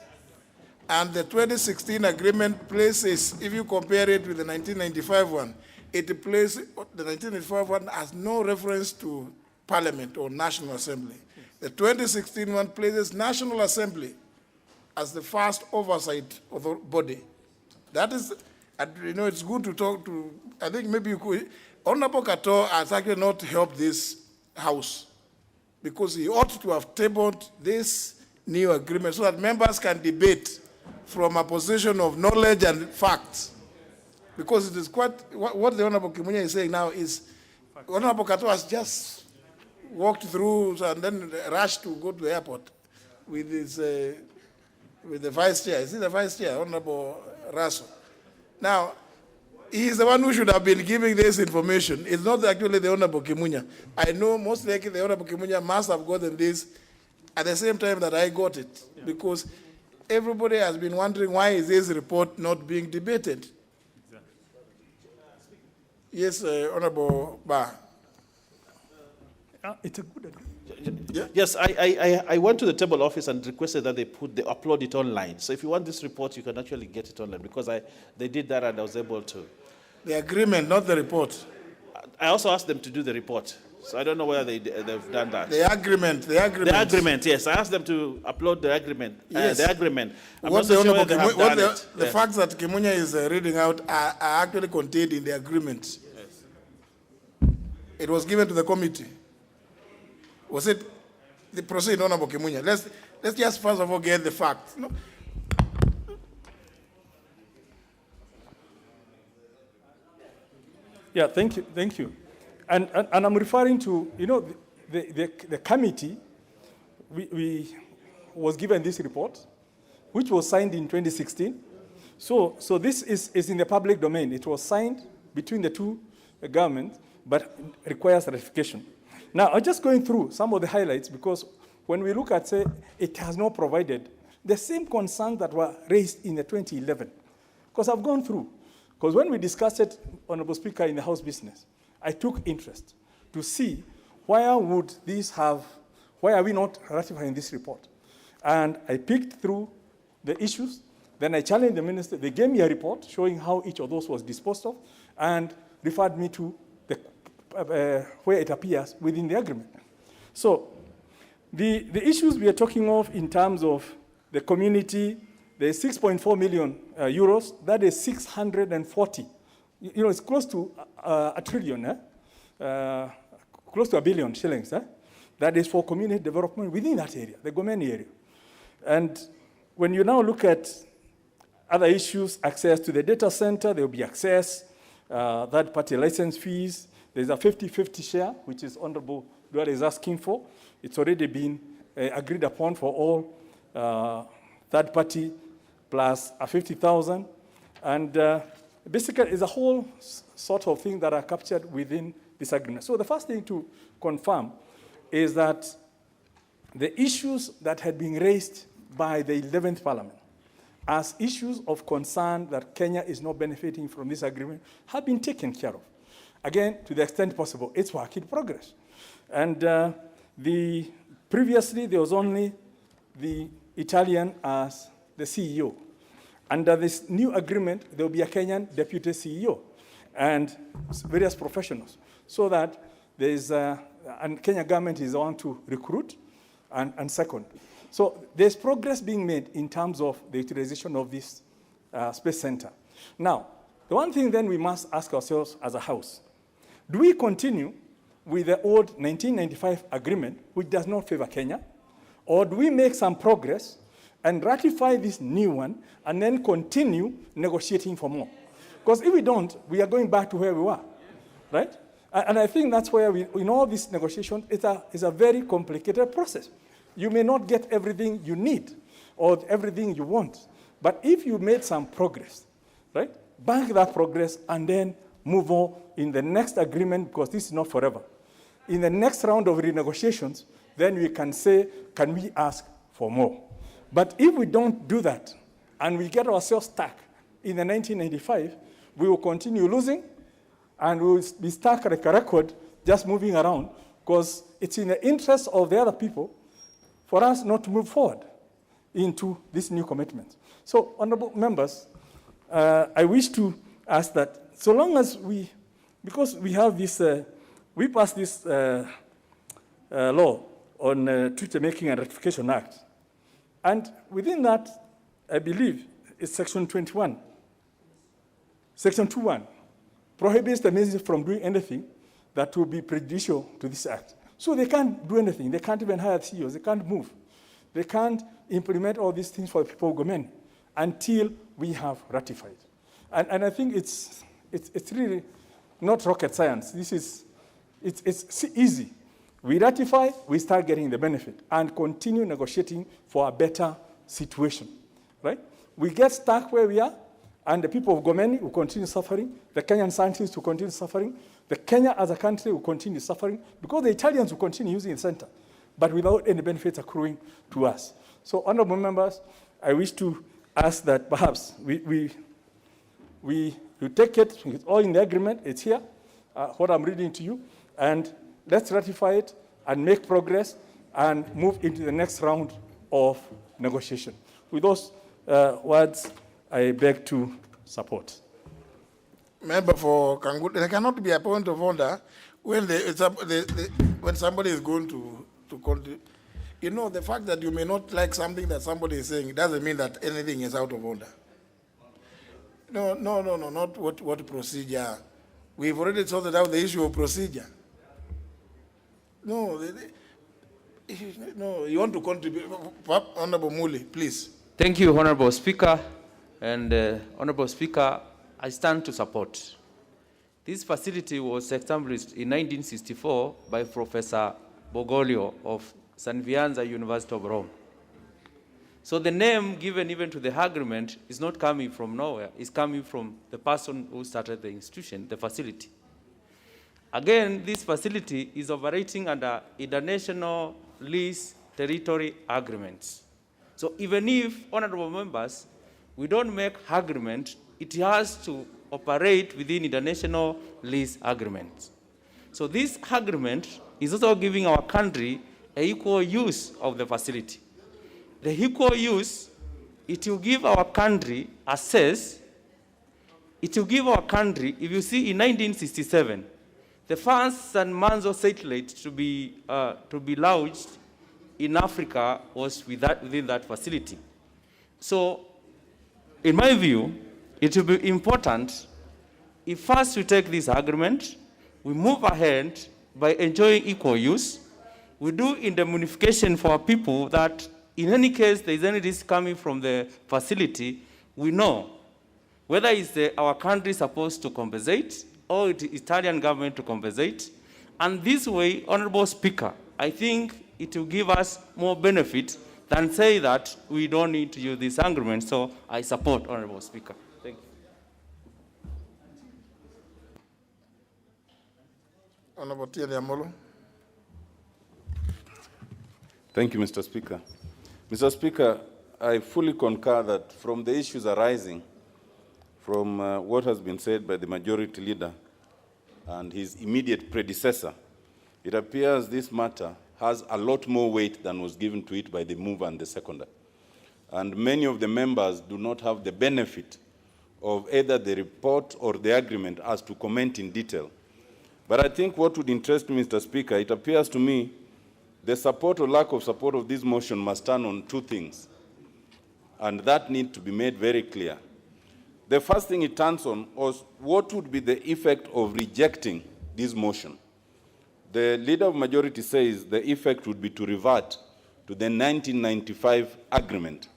B: And the 2016 agreement places, if you compare it with the 1995 one, it places, the 1995 one has no reference to Parliament or National Assembly. Yes. The 2016 one places National Assembly as the first oversight of the body. That is, you know, it's good to talk to, I think maybe you could, Honorable Kato has actually not helped this House because he ought to have tabled this new agreement so that members can debate from a position of knowledge and facts. Because it is quite, what the Honorable Kimunya is saying now is, Honorable Kato has just walked through and then rushed to go to the airport with his, with the Vice Chair. Is he the Vice Chair, Honorable Raso? Now, he is the one who should have been giving this information. It's not actually the Honorable Kimunya. I know most likely the Honorable Kimunya must have gotten this at the same time that I got it, because everybody has been wondering why is this report not being debated. Yes, Honorable Ba.
F: It's a good idea.
I: Yeah. Yes, I went to the table office and requested that they upload it online. So if you want this report, you can actually get it online because they did that and I was able to.
B: The agreement, not the report.
I: I also asked them to do the report. So I don't know whether they've done that.
B: The agreement.
I: The agreement, yes. I asked them to upload the agreement.
B: Yes.
I: The agreement.
B: The facts that Kimunya is reading out are actually contained in the agreement. Yes. It was given to the committee. Was it the proceed, Honorable Kimunya? Let's just first of all get the facts. No.
F: Yeah, thank you. And I'm referring to, you know, the committee we was given this report, which was signed in 2016. So this is in the public domain. It was signed between the two governments, but requires ratification. Now, I'm just going through some of the highlights because when we look at, say, it has not provided the same concerns that were raised in the 2011. Because I've gone through. Because when we discussed it, Honorable Speaker, in the House business, I took interest to see why are we not ratifying this report? And I picked through the issues, then I challenged the minister, they gave me a report showing how each of those was disposed of, and referred me to where it appears within the agreement. So the issues we are talking of in terms of the community, there's 6.4 million euros, that is 640. You know, it's close to a trillion, close to a billion shillings. That is for community development within that area, the Gomeni area. And when you now look at other issues, access to the data center, there will be access, third-party license fees. There's a 50-50 share, which is Honorable Duarte is asking for. It's already been agreed upon for all third-party plus a 50,000. And basically, it's a whole sort of thing that are captured within this agreement. So the first thing to confirm is that the issues that had been raised by the 11th Parliament as issues of concern that Kenya is not benefiting from this agreement have been taken care of. Again, to the extent possible, it's work in progress. And previously, there was only the Italian as the CEO. Under this new agreement, there will be a Kenyan deputy CEO and various professionals, so that there is and Kenya government is on to recruit and second. So there's progress being made in terms of the utilization of this space center. Now, the one thing then we must ask ourselves as a house, do we continue with the old 1995 agreement, which does not favor Kenya, or do we make some progress and ratify this new one and then continue negotiating for more? Because if we don't, we are going back to where we were, right? And I think that's where in all these negotiations, it's a very complicated process. You may not get everything you need or everything you want, but if you made some progress, right, bank that progress and then move on in the next agreement, because this is not forever. In the next round of renegotiations, then we can say, can we ask for more? But if we don't do that and we get ourselves stuck in the 1995, we will continue losing and we will be stuck like a record just moving around, because it's in the interest of the other people for us not to move forward into this new commitment. So, honorable members, I wish to ask that so long as because we have this, we passed this law on Treaty Making and Ratification Act, and within that, I believe it's Section 21. Section 21 prohibits the ministry from doing anything that will be prejudicial to this act. So they can't do anything. They can't even hire CEOs. They can't move. They can't implement all these things for the people of Gomeni until we have ratified. And I think it's really not rocket science. It's easy. We ratify, we start getting the benefit and continue negotiating for a better situation, right? We get stuck where we are, and the people of Gomeni will continue suffering. The Kenyan scientists will continue suffering. The Kenya as a country will continue suffering because the Italians will continue using the center, but without any benefits accruing to us. So, honorable members, I wish to ask that perhaps we take it, it's all in the agreement, it's here, what I'm reading to you, and let's ratify it and make progress and move into the next round of negotiation. With those words, I beg to support.
B: Member for Kangut, there cannot be a point of order when when somebody is going to continue. You know, the fact that you may not like something that somebody is saying doesn't mean that anything is out of order. No, not what procedure. We've already sorted out the issue of procedure. No, you want to contribute. Honorable Muli, please.
K: Thank you, Honorable Speaker. And Honorable Speaker, I stand to support. This facility was established in 1964 by Professor Bogoglio of San Vianza University of Rome. So the name given even to the agreement is not coming from nowhere. It's coming from the person who started the institution, the facility. Again, this facility is operating under international lease territory agreements. So even if, honorable members, we don't make agreement, it has to operate within international lease agreements. So this agreement is also giving our country an equal use of the facility. The equal use, it will give our country access. It will give our country, if you see in 1967, the first San Manzo satellite to be launched in Africa was within that facility. So, in my view, it will be important if first we take this agreement, we move ahead by enjoying equal use, we do indemnification for people that in any case there is any risk coming from the facility, we know whether it's our country supposed to compensate or the Italian government to compensate. And this way, Honorable Speaker, I think it will give us more benefit than say that we don't need to use this agreement. So I support, Honorable Speaker. Thank you.
B: Honorable Tiele Amolo.
L: Thank you, Mr. Speaker. Mr. Speaker, I fully concur that from the issues arising from what has been said by the majority leader and his immediate predecessor, it appears this matter has a lot more weight than was given to it by the mover and the seconder. And many of the members do not have the benefit of either the report or the agreement as to comment in detail. But I think what would interest me, Mr. Speaker, it appears to me the support or lack of support of this motion must stand on two things, and that needs to be made very clear. The first thing it turns on was what would be the effect of rejecting this motion. The Leader of Majority says the effect would be to revert to the 1995 agreement.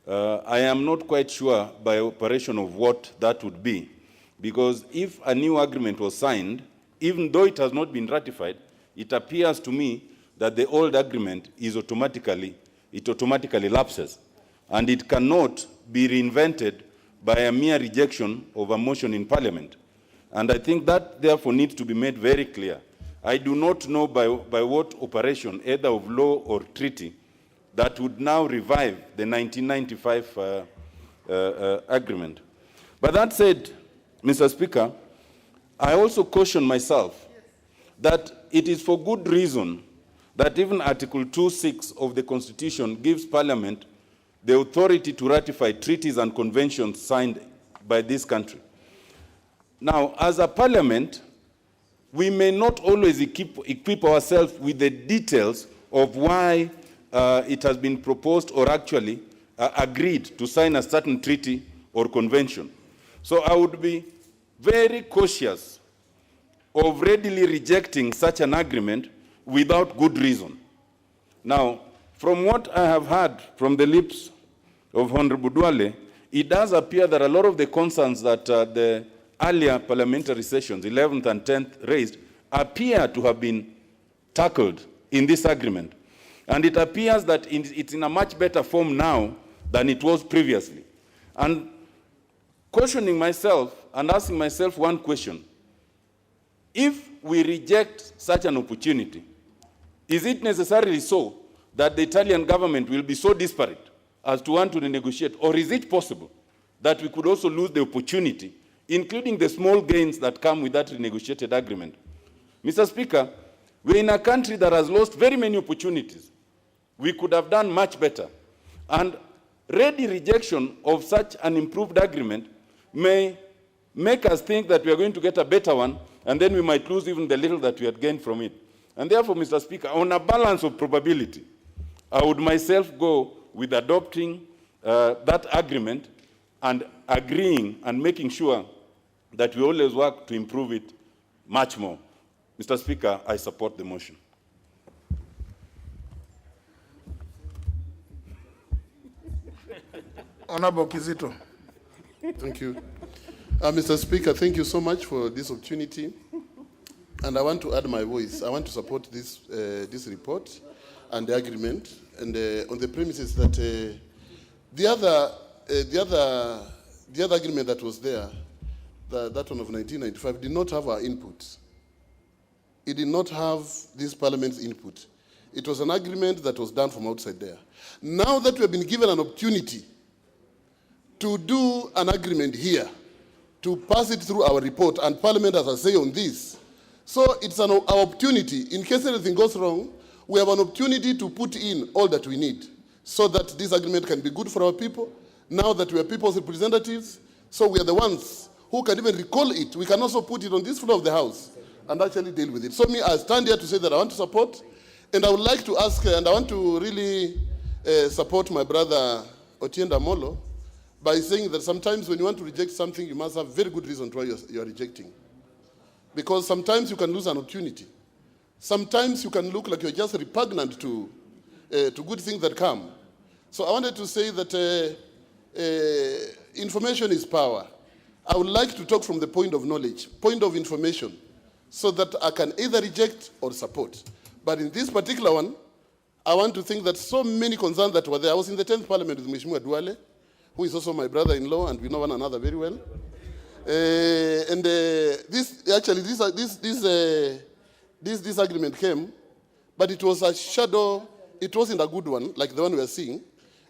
L: I am not quite sure by operation of what that would be, because if a new agreement was signed, even though it has not been ratified, it appears to me that the old agreement is automatically lapses, and it cannot be reinvented by a mere rejection of a motion in Parliament. And I think that therefore needs to be made very clear. I do not know by what operation, either of law or treaty, that would now revive the 1995 agreement. But that said, Mr. Speaker, I also caution myself that it is for good reason that even Article 2(6) of the Constitution gives Parliament the authority to ratify treaties and conventions signed by this country. Now, as a Parliament, we may not always equip ourselves with the details of why it has been proposed or actually agreed to sign a certain treaty or convention. So I would be very cautious of readily rejecting such an agreement without good reason. Now, from what I have heard from the lips of Honorable Duale, it does appear that a lot of the concerns that the earlier parliamentary sessions, 11th and 10th, raised, appear to have been tackled in this agreement. And it appears that it's in a much better form now than it was previously. And questioning myself and asking myself one question: if we reject such an opportunity, is it necessarily so that the Italian government will be so disparate as to want to renegotiate? Or is it possible that we could also lose the opportunity, including the small gains that come with that renegotiated agreement? Mr. Speaker, we're in a country that has lost very many opportunities. We could have done much better. And ready rejection of such an improved agreement may make us think that we are going to get a better one, and then we might lose even the little that we had gained from it. And therefore, Mr. Speaker, on a balance of probability, I would myself go with adopting that agreement and agreeing and making sure that we always work to improve it much more. Mr. Speaker, I support the motion.
B: Honorable Kizito.
M: Thank you. Mr. Speaker, thank you so much for this opportunity. And I want to add my voice. I want to support this, this report and the agreement, and on the premises that the other agreement that was there, that one of 1995, did not have our input. It did not have this Parliament's input. It was an agreement that was done from outside there. Now that we have been given an opportunity to do an agreement here, to pass it through our report, and Parliament has a say on this. So it's our opportunity. In case anything goes wrong, we have an opportunity to put in all that we need so that this agreement can be good for our people. Now that we are people's representatives, so we are the ones who can even recall it. We can also put it on this floor of the House and actually deal with it. So me, I stand here to say that I want to support, and I would like to ask, and I want to really support my brother Otienda Molo, by saying that sometimes when you want to reject something, you must have very good reason why you are rejecting. Because sometimes you can lose an opportunity. Sometimes you can look like you're just repugnant to good things that come. So I wanted to say that information is power. I would like to talk from the point of knowledge, point of information, so that I can either reject or support. But in this particular one, I want to think that so many concerns that were there. I was in the 10th Parliament with Mheshimiwa Duale, who is also my brother-in-law, and we know one another very well. This agreement came, but it was a shadow. It wasn't a good one, like the one we are seeing.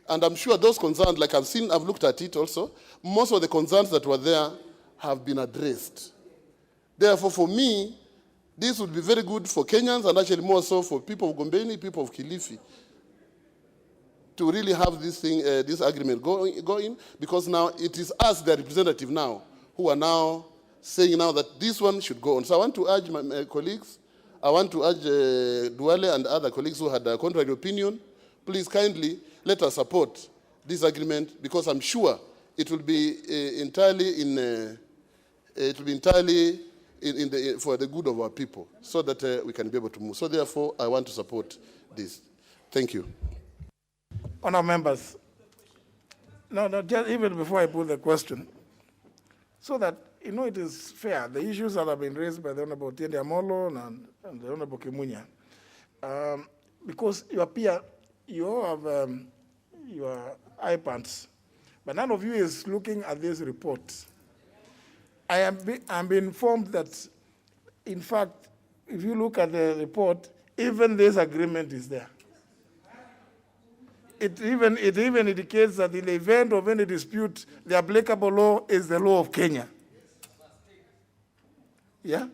M: And I'm sure those concerns, like I've looked at it also, most of the concerns that were there have been addressed. Therefore, for me, this would be very good for Kenyans and actually more so for people of Gombeni, people of Kilifi, to really have this thing, this agreement going, because now it is us, the representative now, who are now saying now that this one should go on. So I want to urge my colleagues, I want to urge Duale and other colleagues who had a contrary opinion, please kindly let us support this agreement, because I'm sure it will be entirely for the good of our people, so that we can be able to move. So therefore, I want to support this. Thank you.
B: Honourable members, just even before I put the question, so that it is fair, the issues that have been raised by the Honourable Tiende Amolo and the Honourable Kimunya, because you appear, you all have your iPads, but none of you is looking at this report. I'm being informed that, in fact, if you look at the report, even this agreement is there. It even indicates that in the event of any dispute, the applicable law is the law of Kenya. Yeah?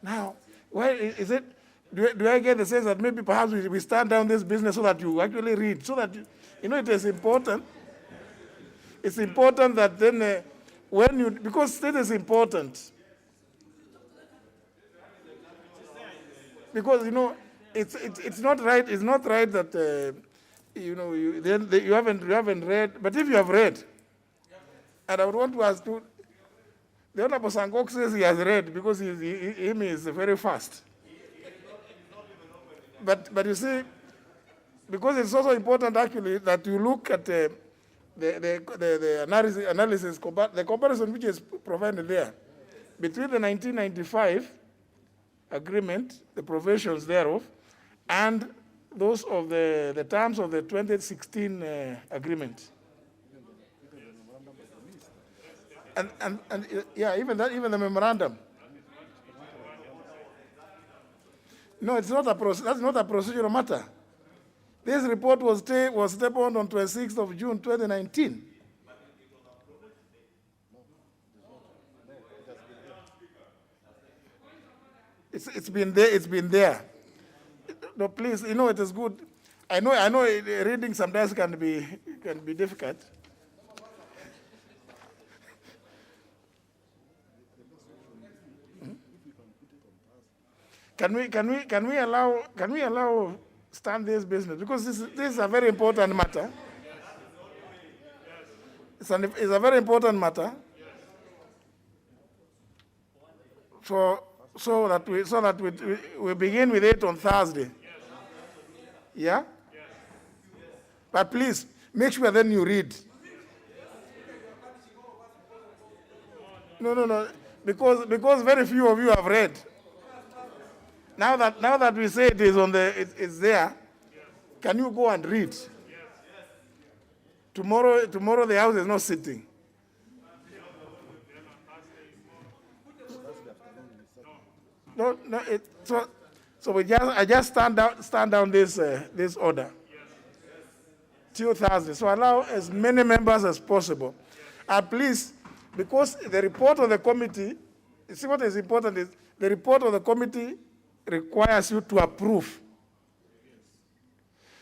B: Now, why is it? Do I get the sense that maybe perhaps we stand down this business so that you actually read, so that it is important. It's important that then when you, because it is important. Because it's not right. It's not right that you haven't read. But if you have read, and I would want to ask you, the Honorable Sangok says he has read because he is very fast. But you see, because it's also important actually that you look at the analysis, the comparison which is provided there between the 1995 agreement, the provisions thereof, and those of the terms of the 2016 agreement. And yeah, even the memorandum. No, it's not that's not a procedural matter. This report was tabled on 26th of June 2019. It's been there. It's been there. No, please, it is good. I know reading sometimes can be difficult. Can we allow stand this business, because this is a very important matter. It's a very important matter. So that we begin with it on Thursday. Yeah? But please make sure then you read. No. Because very few of you have read. Now that we say it is it's there, can you go and read? Tomorrow the House is not sitting. No. So I just stand down this order till Thursday. So allow as many members as possible, and please, because the report of the committee. You see what is important is the report of the committee requires you to approve.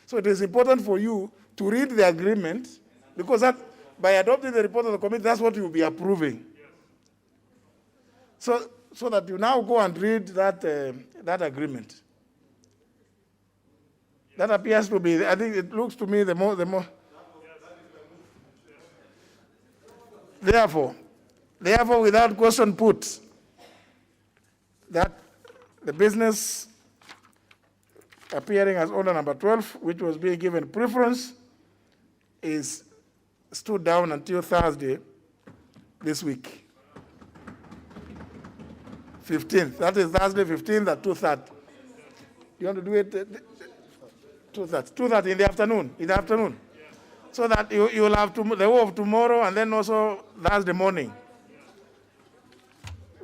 B: So it is important for you to read the agreement, because that by adopting the report of the committee, that's what you will be approving. So that you now go and read that agreement. That appears to be, I think it looks to me the more. Therefore, without question put, that the business appearing as order number 12, which was being given preference, is stood down until Thursday this week. 15th. That is Thursday 15th at 2:30. You want to do it 2:30? 2:30 in the afternoon. In the afternoon, so that you will have the whole of tomorrow and then also Thursday morning.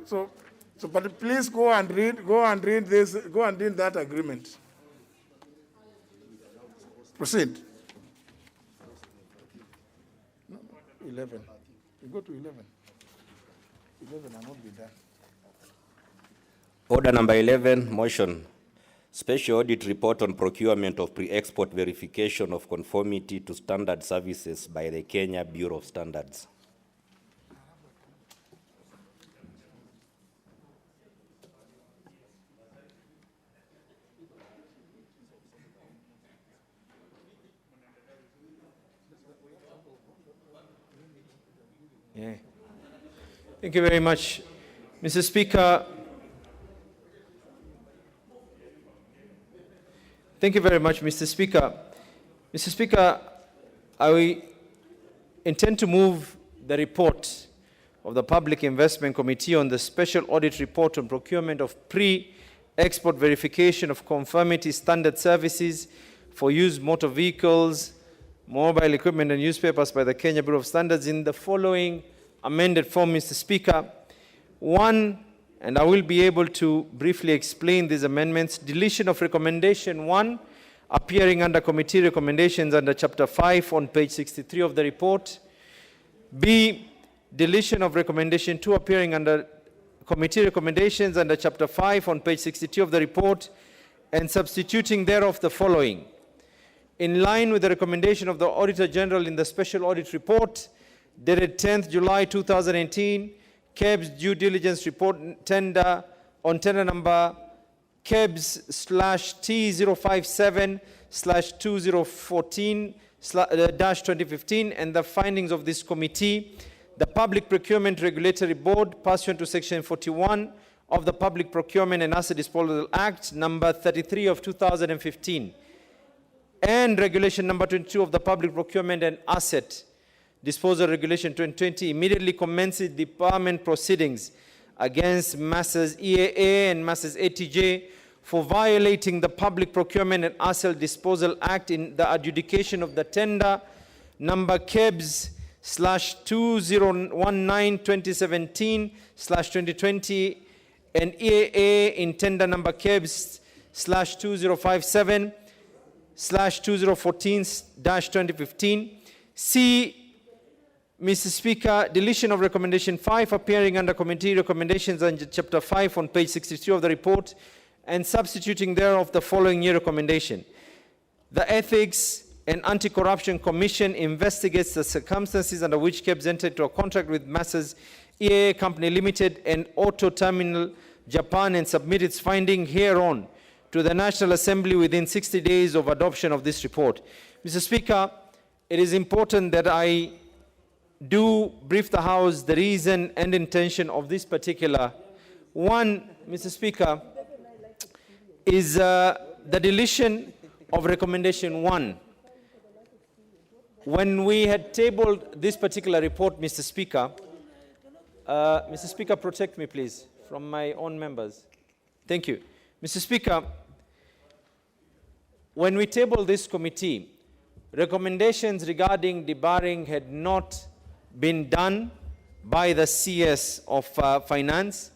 B: So, but please go and read this. Go and read that agreement. Proceed. 11. We go to 11. 11 will not be done.
U: Order number 11, motion. Special audit report on procurement of pre-export verification of conformity to standard services by the Kenya Bureau of Standards.
V: Yeah. Thank you very much, Mr. Speaker. Thank you very much, Mr. Speaker. Mr. Speaker, I intend to move the report of the Public Investment Committee on the Special Audit Report on Procurement of Pre-Export Verification of Conformity Standard Services for Used Motor Vehicles, Mobile Equipment and Newspapers by the Kenya Bureau of Standards in the following amended form, Mr. Speaker. One, and I will be able to briefly explain these amendments. Deletion of recommendation 1, appearing under committee recommendations under chapter 5 on page 63 of the report. B, deletion of recommendation 2, appearing under committee recommendations under chapter 5 on page 62 of the report, and substituting thereof the following. In line with the recommendation of the Auditor General in the Special Audit Report, dated 10th July 2018, KEBS due diligence report tender on tender number KEBS/T057/2014-2015 and the findings of this committee, the Public Procurement Regulatory Board, pursuant to section 41 of the Public Procurement and Asset Disposal Act number 33 of 2015 and regulation number 22 of the Public Procurement and Asset Disposal Regulation 2020, immediately commences department proceedings against Messrs. EAA and Messrs. ATJ for violating the Public Procurement and Asset Disposal Act in the adjudication of the tender number KEBS/2019-2017/2020 and EAA in tender number KEBS/2057/2014-2015. C, Mr. Speaker, deletion of recommendation 5 appearing under committee recommendations under chapter 5 on page 62 of the report and substituting thereof the following new recommendation. The Ethics and Anti-Corruption Commission investigates the circumstances under which KEBS entered into a contract with Messrs. EAA Company Limited and Auto Terminal Japan and submit its finding hereon to the National Assembly within 60 days of adoption of this report. Mr. Speaker, it is important that I do brief the House the reason and intention of this particular one, Mr. Speaker, is the deletion of recommendation 1. When we had tabled this particular report, Mr. Speaker, protect me please from my own members. Thank you. Mr. Speaker, when we tabled this committee, recommendations regarding debarring had not been done by the CS of Finance,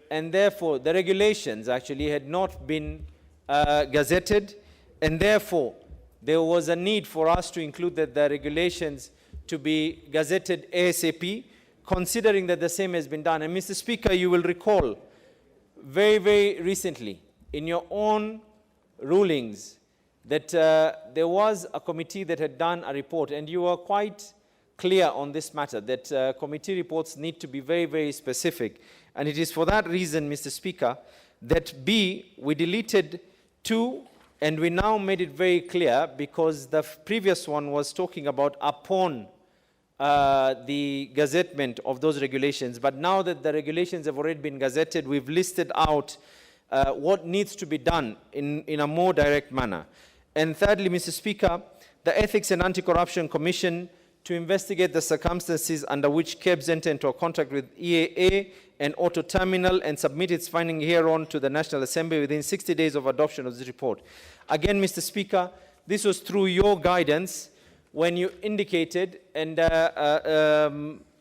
V: and therefore the regulations actually had not been gazetted, and therefore there was a need for us to include the regulations to be gazetted ASAP, considering that the same has been done. And Mr. Speaker, you will recall very, very recently in your own rulings that there was a committee that had done a report, and you were quite clear on this matter, that committee reports need to be very, very specific. And it is for that reason, Mr. Speaker, that B, we deleted 2, and we now made it very clear, because the previous one was talking about upon the gazettement of those regulations. But now that the regulations have already been gazetted, we've listed out what needs to be done in a more direct manner. And thirdly, Mr. Speaker, the Ethics and Anti-Corruption Commission to investigate the circumstances under which KEBS entered into a contract with EAA and Auto Terminal and submit its finding hereon to the National Assembly within 60 days of adoption of this report. Again, Mr. Speaker, this was through your guidance when you indicated and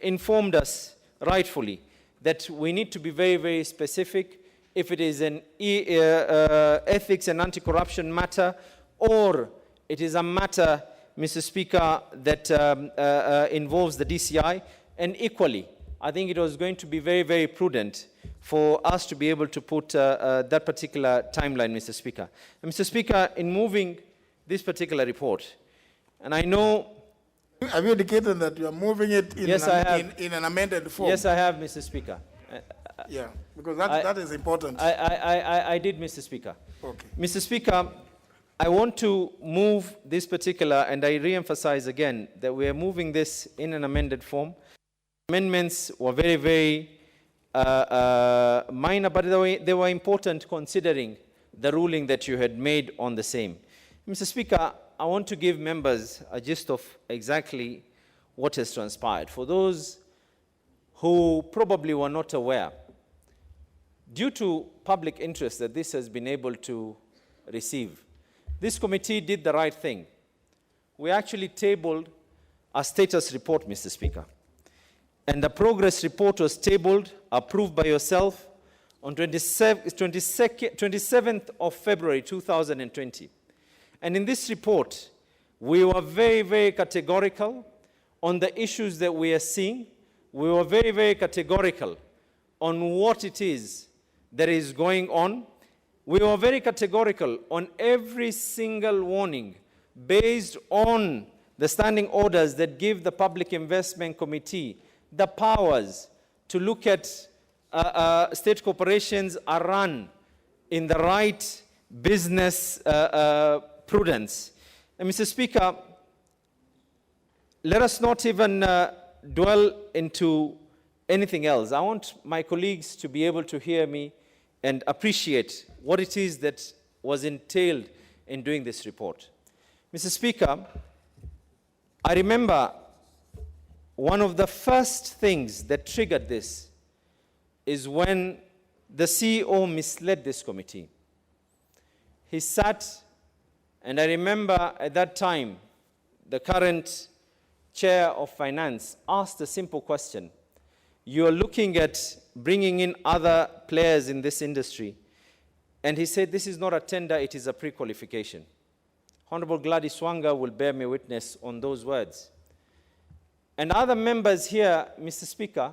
V: informed us rightfully that we need to be very, very specific if it is an ethics and anti-corruption matter, or it is a matter Mr. Speaker, that involves the DCI, and equally, I think it was going to be very, very prudent for us to be able to put that particular timeline, Mr. Speaker. And Mr. Speaker, in moving this particular report, and I know...
B: Have you indicated that you are moving it in,
V: yes,
B: in an amended form?
V: Yes, I have, Mr. Speaker.
B: Yeah, because that is important.
V: I did, Mr. Speaker.
B: Okay.
V: Mr. Speaker, I want to move this particular, and I re-emphasize again that we are moving this in an amended form. Amendments were very, very minor, but they were important considering the ruling that you had made on the same. Mr. Speaker, I want to give members a gist of exactly what has transpired. For those who probably were not aware, due to public interest that this has been able to receive, this committee did the right thing. We actually tabled a status report, Mr. Speaker. And the progress report was tabled, approved by yourself on 27th of February 2020. And in this report, we were very, very categorical on the issues that we are seeing. We were very, very categorical on what it is that is going on. We were very categorical on every single warning based on the standing orders that give the Public Investment Committee the powers to look at state corporations are run in the right business prudence. And Mr. Speaker, let us not even dwell into anything else. I want my colleagues to be able to hear me and appreciate what it is that was entailed in doing this report. Mr. Speaker, I remember one of the first things that triggered this is when the CEO misled this committee. He sat, and I remember at that time, the current chair of finance asked a simple question. You are looking at bringing in other players in this industry. And he said, this is not a tender, it is a pre-qualification. Honorable Gladys Wanga will bear me witness on those words. And other members here, Mr. Speaker,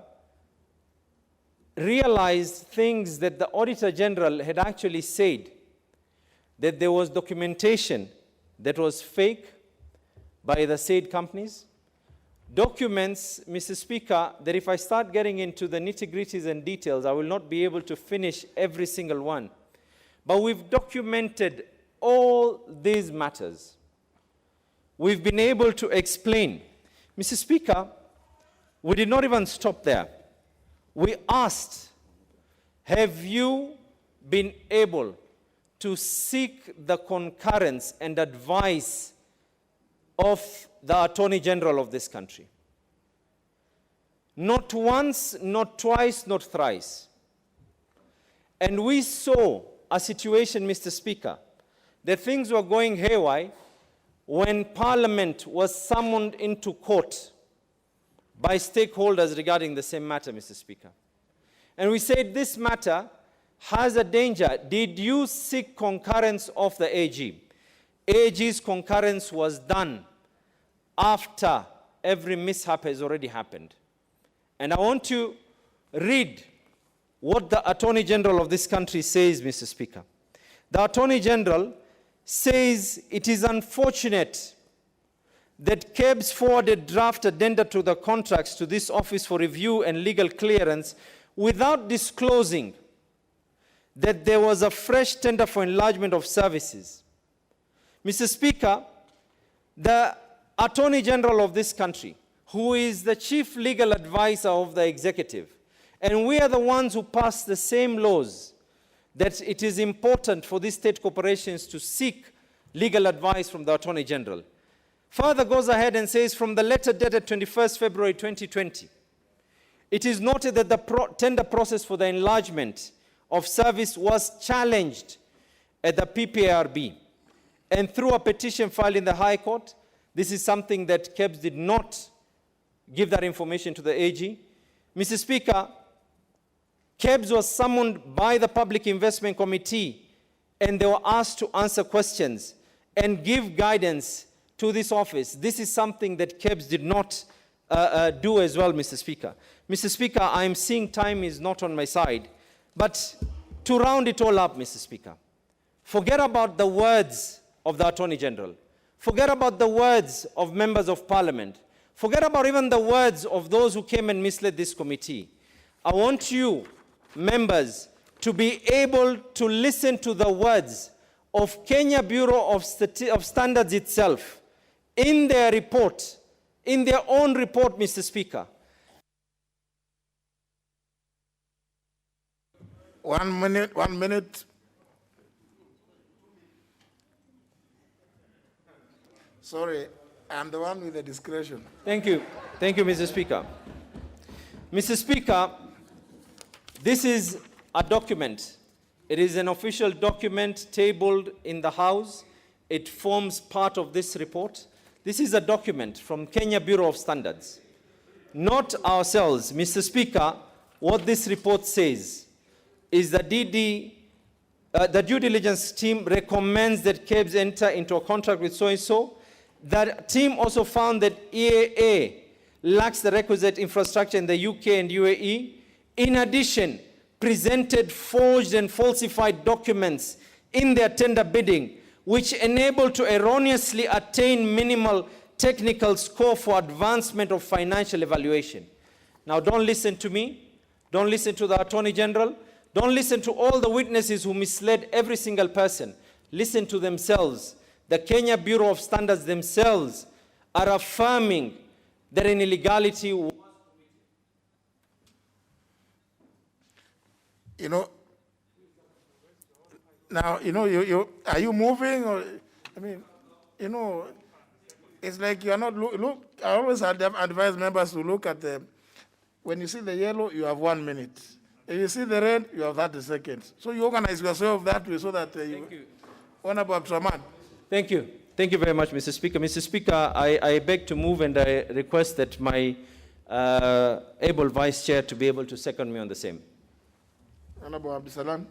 V: realized things that the Auditor General had actually said, that there was documentation that was fake by the said companies. Documents, Mr. Speaker, that if I start getting into the nitty-gritties and details, I will not be able to finish every single one. But we've documented all these matters. We've been able to explain. Mr. Speaker, we did not even stop there. We asked, have you been able to seek the concurrence and advice of the Attorney General of this country? Not once, not twice, not thrice. And we saw a situation, Mr. Speaker, that things were going haywire when Parliament was summoned into court by stakeholders regarding the same matter, Mr. Speaker. And we said this matter has a danger. Did you seek concurrence of the AG? AG's concurrence was done after every mishap has already happened. And I want to read what the Attorney General of this country says, Mr. Speaker. The Attorney General says it is unfortunate that KEBS forwarded draft addenda to the contracts to this office for review and legal clearance without disclosing that there was a fresh tender for enlargement of services. Mr. Speaker, the Attorney General of this country, who is the chief legal advisor of the executive, and we are the ones who pass the same laws, that it is important for these state corporations to seek legal advice from the Attorney General. Further goes ahead and says, from the letter dated 21st February 2020, it is noted that the tender process for the enlargement of service was challenged at the PPARB. And through a petition filed in the High Court, this is something that KEBS did not give that information to the AG. Mr. Speaker, KEBS was summoned by the Public Investment Committee, and they were asked to answer questions and give guidance to this office, this is something that KEBS did not do as well, Mr. Speaker. Mr. Speaker, I'm seeing time is not on my side, but to round it all up, Mr. Speaker, forget about the words of the Attorney General. Forget about the words of members of Parliament. Forget about even the words of those who came and misled this committee. I want you, members, to be able to listen to the words of Kenya Bureau of Standards itself in their report, in their own report, Mr. Speaker.
B: 1 minute, 1 minute. Sorry, I'm the one with the discretion.
V: Thank you. Thank you, Mr. Speaker. Mr. Speaker, this is a document. It is an official document tabled in the House. It forms part of this report. This is a document from Kenya Bureau of Standards. Not ourselves. Mr. Speaker, what this report says is that the due diligence team recommends that KEBS enter into a contract with so-and-so. That team also found that EAA lacks the requisite infrastructure in the UK and UAE. In addition, presented forged and falsified documents in their tender bidding, which enable to erroneously attain minimal technical score for advancement of financial evaluation. Now, don't listen to me. Don't listen to the Attorney General. Don't listen to all the witnesses who misled every single person. Listen to themselves. The Kenya Bureau of Standards themselves are affirming that an illegality was
B: now, are you moving? Or, I mean, it's like you are not, look, I always advise members to look at the, when you see the yellow, you have 1 minute. If you see the red, you have 30 seconds. So you organize yourself that way so that
V: Thank you.
B: Honorable Abdulrahman.
V: Thank you. Thank you very much, Mr. Speaker. Mr. Speaker, I beg to move and I request that my able Vice Chair to be able to second me on the same.
B: Honorable Abdisalam.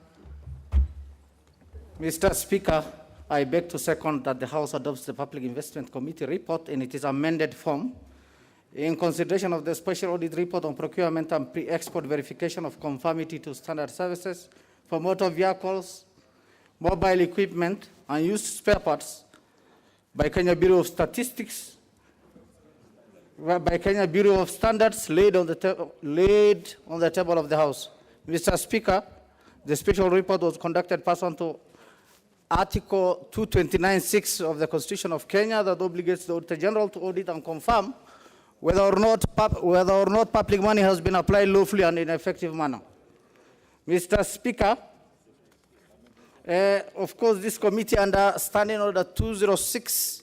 C: Mr. Speaker, I beg to second that the House adopts the Public Investment Committee report in its amended form in consideration of the Special Audit Report on Procurement and Pre-Export Verification of Conformity to Standard Services for Motor Vehicles, Mobile Equipment, and Used Spare Parts by Kenya Bureau of Statistics, by Kenya Bureau of Standards laid on the table of the House. Mr. Speaker, the special report was conducted pursuant to Article 229(6) of the Constitution of Kenya that obligates the Auditor General to audit and confirm whether or not public money has been applied lawfully and in an effective manner. Mr. Speaker, of course, this committee under Standing Order 206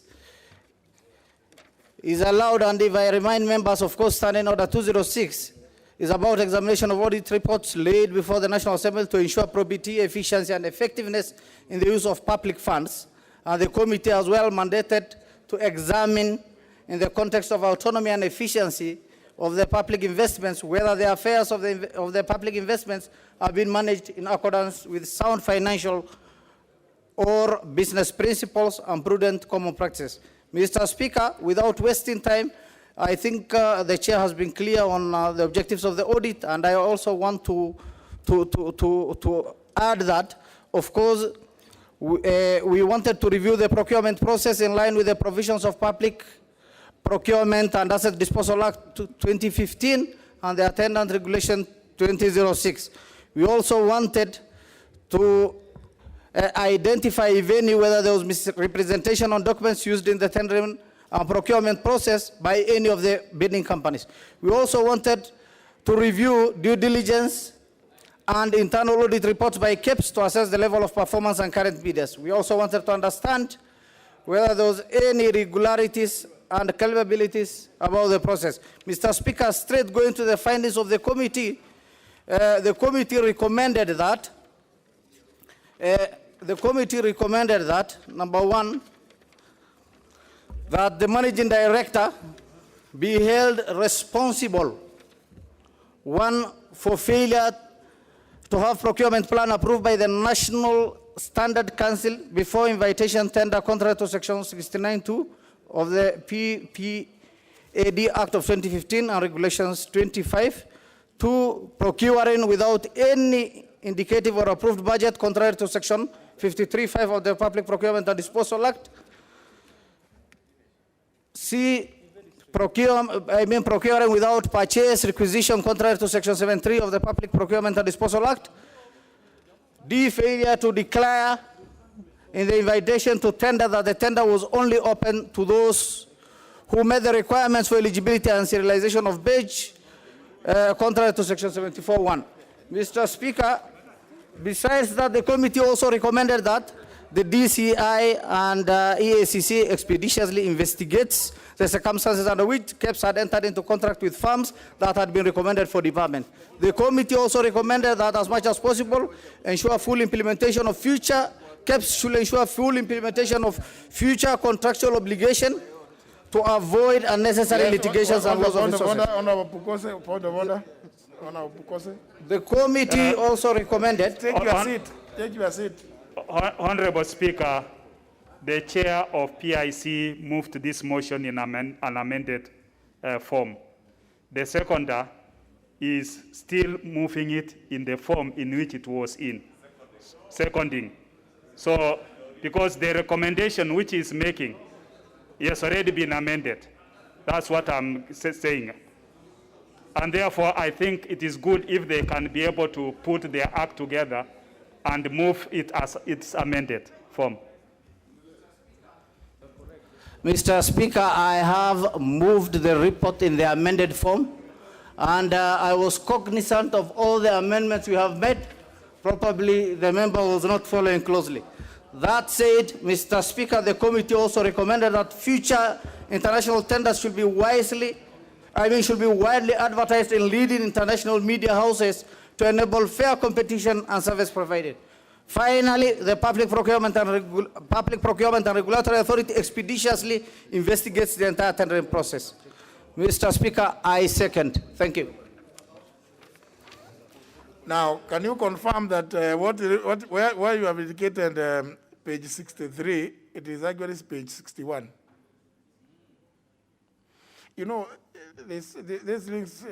C: is allowed, and if I remind members, of course, Standing Order 206 is about examination of audit reports laid before the National Assembly to ensure probity, efficiency, and effectiveness in the use of public funds. And the committee as well mandated to examine, in the context of autonomy and efficiency of the public investments, whether the affairs of the public investments are being managed in accordance with sound financial or business principles and prudent common practice. Mr. Speaker, without wasting time, I think the Chair has been clear on the objectives of the audit, and I also want to add that, of course, we wanted to review the procurement process in line with the provisions of Public Procurement and Asset Disposal Act 2015 and the Attendant Regulation 2006. We also wanted to identify, if any, whether there was misrepresentation on documents used in the tendering and procurement process by any of the bidding companies. We also wanted to review due diligence and internal audit reports by KEBS to assess the level of performance and current bidders. We also wanted to understand whether there was any irregularities and culpabilities about the process. Mr. Speaker, straight going to the findings of the committee recommended that number one, that the managing director be held responsible, one, for failure to have procurement plan approved by the National Standard Council before invitation tender contrary to section 69(2) of the PPAD Act of 2015 and Regulations 25, 2, procuring without any indicative or approved budget contrary to Section 53(5) of the Public Procurement and Disposal Act. C, procuring without purchase requisition contrary to Section 7(3) of the Public Procurement and Disposal Act. D, failure to declare in the invitation to tender that the tender was only open to those who met the requirements for eligibility and serialization of badge, contrary to Section 74(1). Mr. Speaker, besides that, the committee also recommended that the DCI and EACC expeditiously investigates the circumstances under which KEPS had entered into contract with firms that had been recommended for development. The committee also recommended that, as much as possible, ensure full implementation of future KEPS should ensure full implementation of future contractual obligation to avoid unnecessary litigations and loss of resources.
B: Honorable Pukose, point of order. Honorable Pukose.
C: The committee also recommended.
B: Take your seat. Take your seat.
H: Honorable Speaker, the chair of PIC moved this motion in an amended form. The seconder is still moving it in the form in which it was in. Seconding. So, because the recommendation which is making has already been amended. That's what I'm saying. And therefore, I think it is good if they can be able to put their act together and move it as its amended form.
C: Mr. Speaker, I have moved the report in the amended form, and I was cognizant of all the amendments we have made. Probably the member was not following closely. That said, Mr. Speaker, the committee also recommended that future international tenders should be widely advertised in leading international media houses to enable fair competition and service provided. Finally, the Public Procurement and Regulatory Authority expeditiously investigates the entire tendering process. Mr. Speaker, I second. Thank you.
B: Now, can you confirm that where you have indicated page 63, it is actually page 61? You know, this links,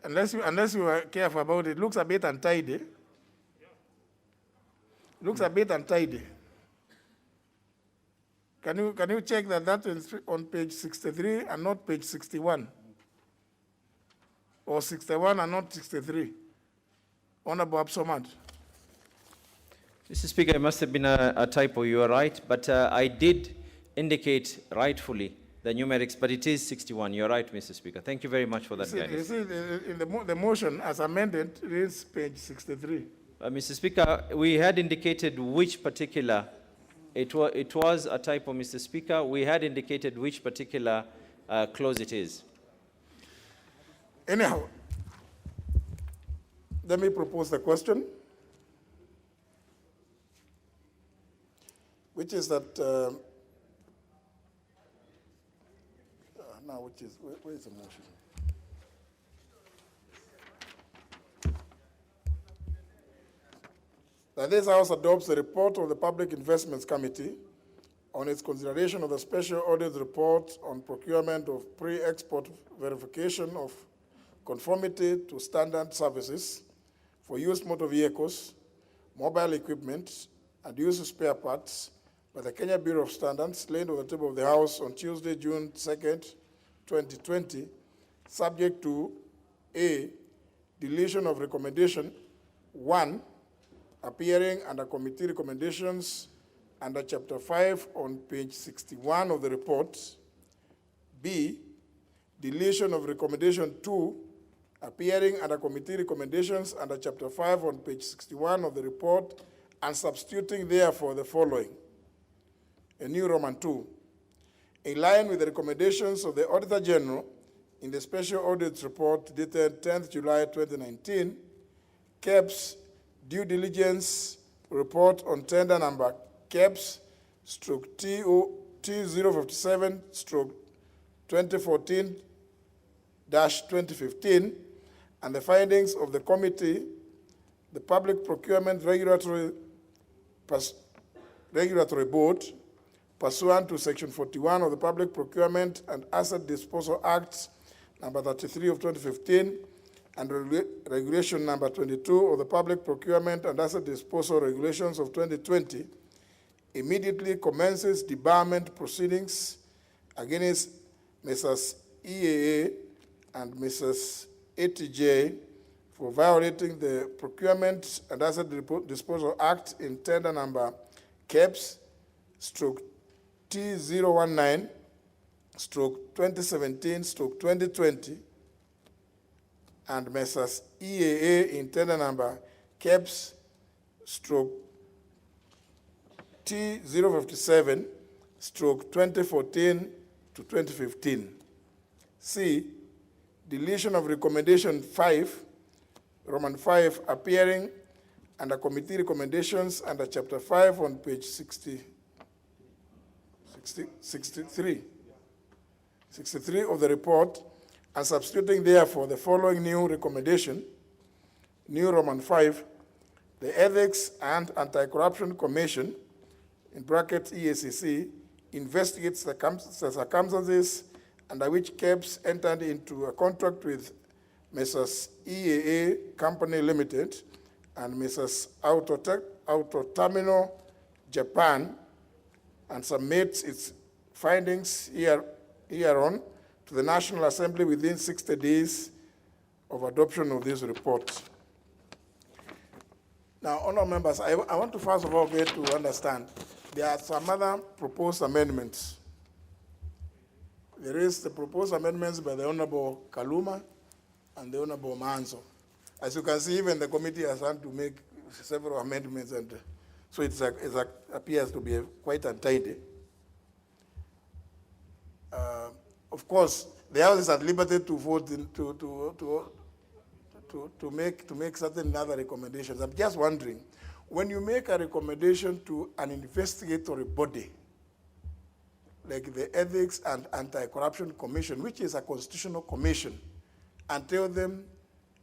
B: unless you are careful about it, looks a bit untidy. Looks a bit untidy. Can you check that is on page 63 and not page 61? Or 61 and not 63? Honorable Absomad.
V: Mr. Speaker, it must have been a typo. You are right, but I did indicate rightfully the numerics, but it is 61. You're right, Mr. Speaker. Thank you very much for that guidance.
B: You see, in the motion as amended, it is page 63.
V: Mr. Speaker, we had indicated which particular, it was a typo, Mr. Speaker. We had indicated which particular clause it is.
B: Anyhow, let me propose the question, which is that, where is the motion? That this House adopts the report of the Public Investments Committee on its consideration of the Special Audit Report on procurement of pre-export verification of conformity to standard services for used motor vehicles, mobile equipment, and used spare parts by the Kenya Bureau of Standards, laid on the table of the House on Tuesday, June 2nd, 2020, subject to A, deletion of recommendation 1, appearing under committee recommendations under Chapter 5 on page 61 of the report. B, deletion of recommendation 2, appearing under committee recommendations under Chapter 5 on page 61 of the report, and substituting therefore the following. A new Roman 2. In line with the recommendations of the Auditor General in the Special Audit Report dated 10th July 2019, KEPS Due Diligence Report on Tender Number KEPS-T057/2014-2015, and the findings of the committee, the Public Procurement Regulatory Board, pursuant to Section 41 of the Public Procurement and Asset Disposal Act number 33 of 2015 and Regulation number 22 of the Public Procurement and Asset Disposal Regulations of 2020, immediately commences debarment proceedings against Messrs. EAA and Mrs. ATJ for violating the Procurement and Asset Disposal Act in tender number KEPS T019 2017/2020 and Messrs. EAA in tender number KEPS T057 2014-2015. C, deletion of recommendation 5, Roman 5, appearing under committee recommendations under chapter 5 on page 63 of the report, and substituting therefore the following new recommendation, new Roman 5, the Ethics and Anti-Corruption Commission, in brackets EACC, investigates the circumstances under which KEPS entered into a contract with Messrs. EAA Company Limited and Messrs. Auto Terminal Japan, and submits its findings hereon to the National Assembly within 60 days of adoption of this report. Now, honourable members, I want to first of all get to understand there are some other proposed amendments. There is the proposed amendments by the Honourable Kaluma and the Honourable Manzo. As you can see, even the committee has had to make several amendments, and so it appears to be quite untidy. Of course, the House is at liberty to vote to make certain other recommendations. I'm just wondering, when you make a recommendation to an investigatory body, like the Ethics and Anti-Corruption Commission, which is a constitutional commission, and tell them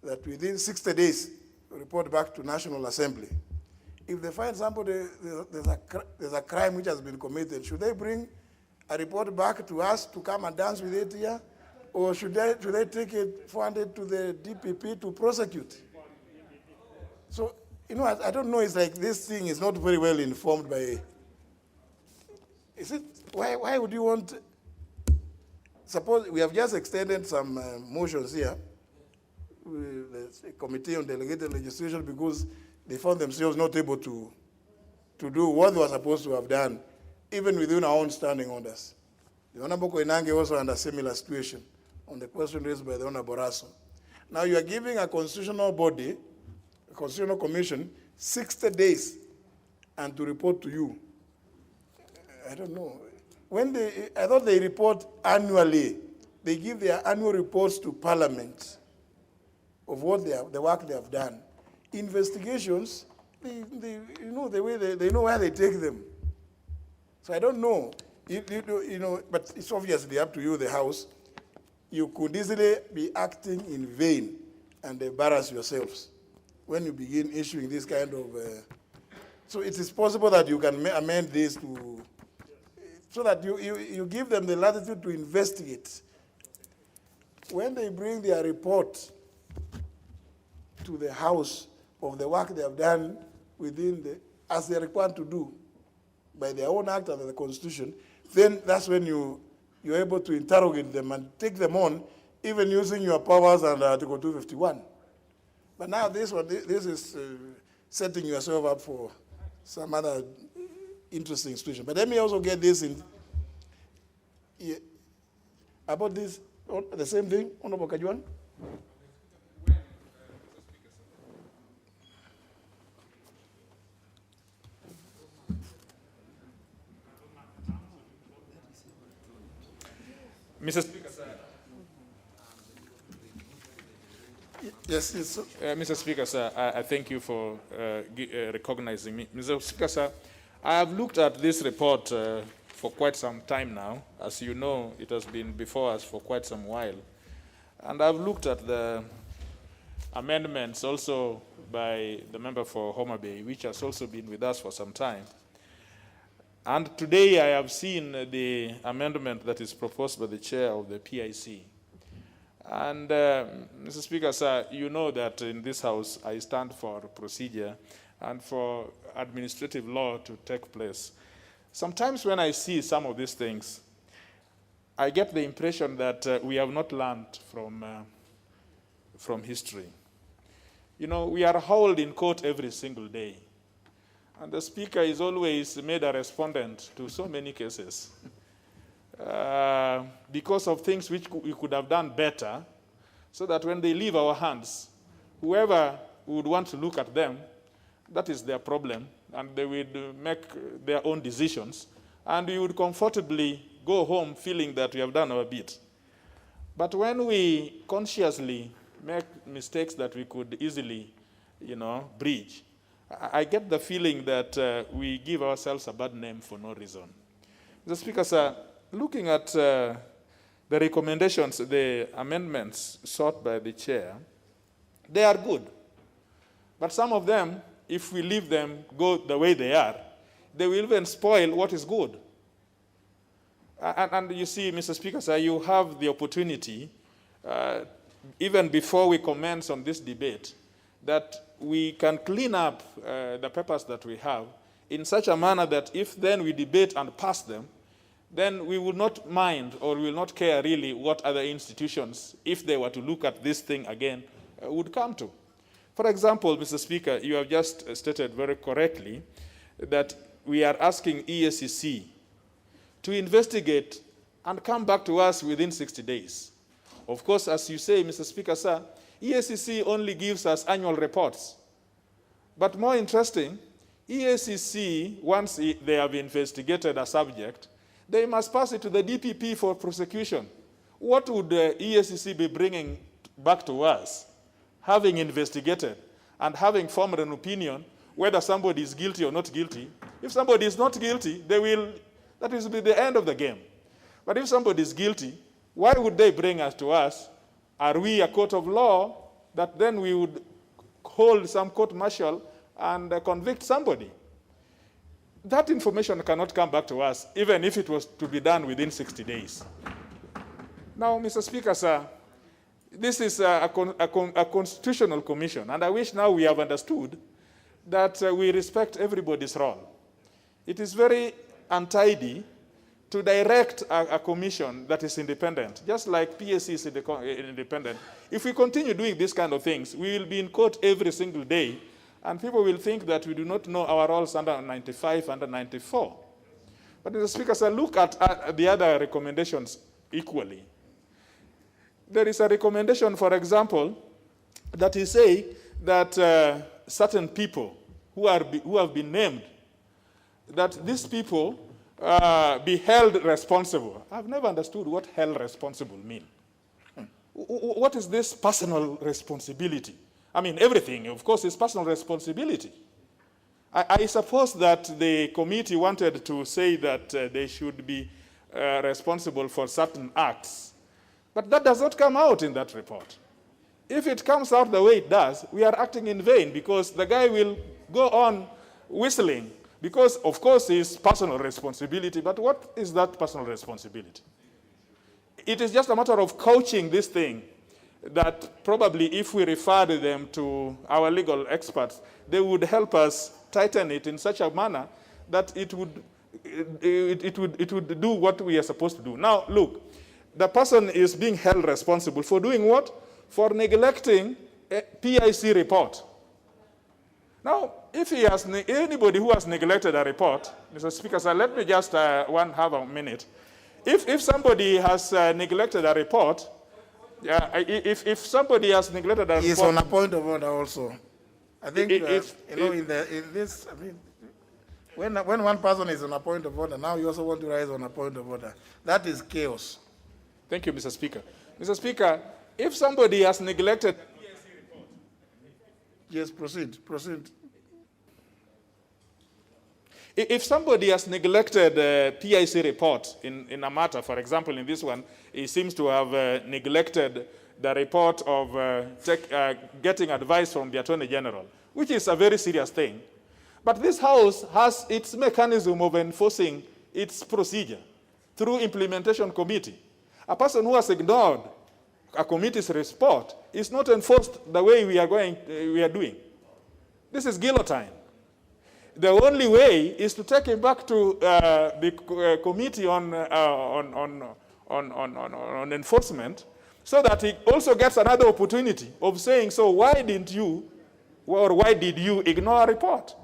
B: that within 60 days, report back to National Assembly. If they find somebody, there's a crime which has been committed, should they bring a report back to us to come and dance with it here? Or should they take it, forward it to the DPP to prosecute? So, you know, I don't know, it's like this thing is not very well informed by, is it, why would you want, suppose we have just extended some motions here, with the Committee on Delegated Legislation, because they found themselves not able to do what they were supposed to have done, even within our own standing orders. The Honorable Koinange also under a similar situation on the question raised by the Honorable Raso. Now you are giving a constitutional body, a constitutional commission, 60 days and to report to you. I don't know. I thought they report annually. They give their annual reports to Parliament of what the work they have done. Investigations, they know the way they know where they take them. So I don't know, you know, but it's obviously up to you, the House. You could easily be acting in vain and embarrass yourselves when you begin issuing this kind of. So it is possible that you can amend this to, so that you give them the latitude to investigate. When they bring their report to the House of the work they have done within as they are required to do by their own act under the Constitution, then that's when you're able to interrogate them and take them on, even using your powers under Article 251. But now this is setting yourself up for some other interesting situation. But let me also get this in, about this, the same thing, Honorable Kajuan.
T: Mr. Speaker, sir.
B: Yes, yes, sir.
T: Mr. Speaker, sir, I thank you for recognizing me. Mr. Speaker, sir, I have looked at this report for quite some time now. As you know, it has been before us for quite some while. And I've looked at the amendments also by the member for Homa Bay, which has also been with us for some time.
N: And today I have seen the amendment that is proposed by the chair of the PIC. And Mr. Speaker, sir, you know that in this House I stand for procedure and for administrative law to take place. Sometimes when I see some of these things, I get the impression that we have not learned from history. You know, we are hauled in court every single day. And the Speaker is always made a respondent to so many cases because of things which we could have done better, so that when they leave our hands, whoever would want to look at them, that is their problem, and they would make their own decisions, and we would comfortably go home feeling that we have done our bit. But when we consciously make mistakes that we could easily, breach, I get the feeling that we give ourselves a bad name for no reason. Mr. Speaker, sir, looking at the recommendations, the amendments sought by the chair, they are good. But some of them, if we leave them go the way they are, they will even spoil what is good. And you see, Mr. Speaker, sir, you have the opportunity, even before we commence on this debate, that we can clean up the papers that we have in such a manner that if then we debate and pass them, then we will not mind or will not care really what other institutions, if they were to look at this thing again, would come to. For example, Mr. Speaker, you have just stated very correctly that we are asking EACC to investigate and come back to us within 60 days. Of course, as you say, Mr. Speaker, sir, EACC only gives us annual reports. But more interesting, EACC, once they have investigated a subject, they must pass it to the DPP for prosecution. What would the EACC be bringing back to us, having investigated and having formed an opinion whether somebody is guilty or not guilty? If somebody is not guilty, that will be the end of the game. But if somebody is guilty, why would they bring us to us? Are we a court of law that then we would hold some court-martial and convict somebody? That information cannot come back to us, even if it was to be done within 60 days. Now, Mr. Speaker, sir, this is a constitutional commission, and I wish now we have understood that we respect everybody's role. It is very untidy to direct a commission that is independent, just like PSC is independent. If we continue doing these kind of things, we will be in court every single day, and people will think that we do not know our roles under 95, under 94. But Mr. Speaker, sir, look at the other recommendations equally. There is a recommendation, for example, that is say that certain people who have been named, that these people be held responsible. I've never understood what held responsible mean. What is this personal responsibility? I mean, everything, of course, is personal responsibility. I suppose that the committee wanted to say that they should be responsible for certain acts. But that does not come out in that report. If it comes out the way it does, we are acting in vain because the guy will go on whistling because, of course, it's personal responsibility. But what is that personal responsibility? It is just a matter of coaching this thing that probably if we refer them to our legal experts, they would help us tighten it in such a manner that it would do what we are supposed to do. Now, look, the person is being held responsible for doing what? For neglecting a PIC report. Now, if he has anybody who has neglected a report, Mr. Speaker, sir, let me just have a minute. If somebody has neglected a report, if somebody has neglected a report,
B: he's on a point of order also. I think in this, I mean, when one person is on a point of order, now you also want to rise on a point of order. That is chaos.
N: Thank you, Mr. Speaker. Mr. Speaker, if somebody has neglected a PIC report,
B: yes, proceed.
N: If somebody has neglected a PIC report in a matter, for example, in this one, he seems to have neglected the report of getting advice from the Attorney General, which is a very serious thing. But this House has its mechanism of enforcing its procedure through implementation committee. A person who has ignored a committee's report is not enforced the way we are doing. This is guillotine. The only way is to take him back to the committee on enforcement, so that he also gets another opportunity of saying, so why didn't you, or why did you ignore a report?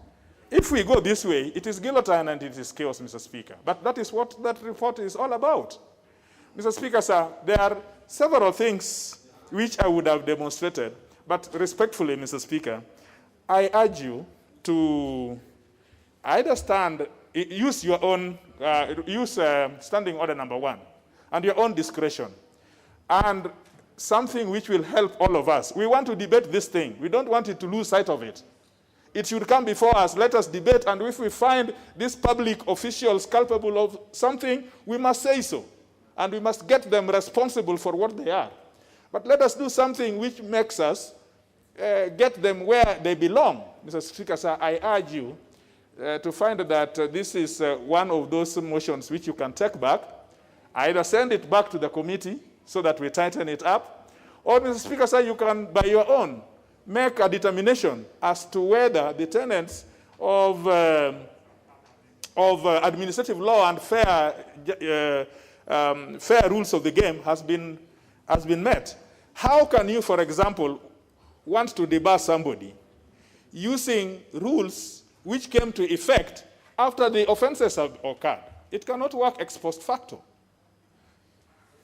N: If we go this way, it is guillotine and it is chaos, Mr. Speaker. But that is what that report is all about. Mr. Speaker, sir, there are several things which I would have demonstrated, but respectfully, Mr. Speaker, I urge you to either use your own, standing order number 1, and your own discretion, and something which will help all of us. We want to debate this thing. We don't want it to lose sight of it. It should come before us. Let us debate, and if we find these public officials culpable of something, we must say so, and we must get them responsible for what they are. But let us do something which makes us get them where they belong. Mr. Speaker, sir, I urge you to find that this is one of those motions which you can take back, either send it back to the committee so that we tighten it up, or, Mr. Speaker, sir, you can, by your own, make a determination as to whether the tenets of administrative law and fair rules of the game has been met. How can you, for example, want to debar somebody using rules which came to effect after the offenses have occurred? It cannot work ex post facto.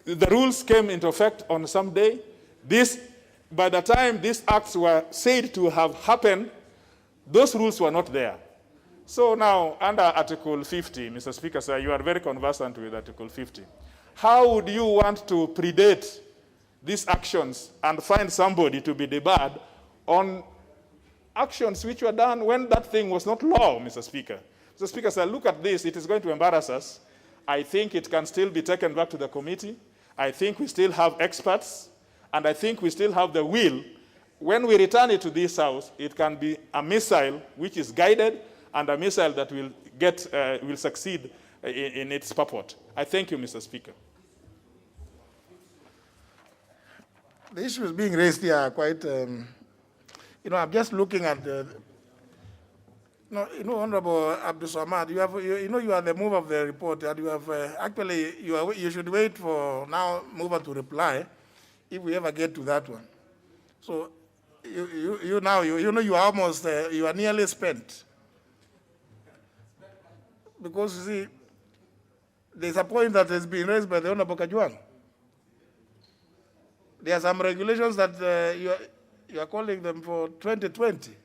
N: The rules came into effect on some day. By the time these acts were said to have happened, those rules were not there. So now, under Article 50, Mr. Speaker, sir, you are very conversant with Article 50. How would you want to predate these actions and find somebody to be debarred on actions which were done when that thing was not law, Mr. Speaker? Mr. Speaker, sir, look at this. It is going to embarrass us. I think it can still be taken back to the committee. I think we still have experts, and I think we still have the will. When we return it to this House, it can be a missile which is guided, and a missile that will succeed in its purport. I thank you, Mr. Speaker.
B: The issues being raised here are quite, I'm just looking at the, Honorable Abdul Samad, you are the mover of the report, and you have, you should wait for now mover to reply if we ever get to that one. So you are almost, you are nearly spent. Because, you see, there's a point that has been raised by the Honorable Kajwang. There are some regulations that you are calling them for 2020.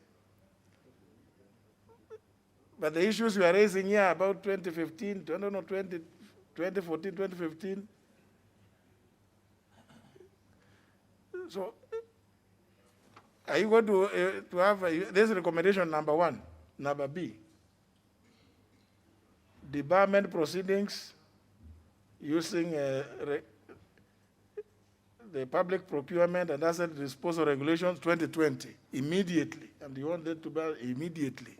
B: But the issues you are raising here about 2015, 2014, 2015. So, are you going to have, this is recommendation number 1, number B. Debarment proceedings using the public procurement and asset disposal regulations 2020 immediately, and you want that to be immediately.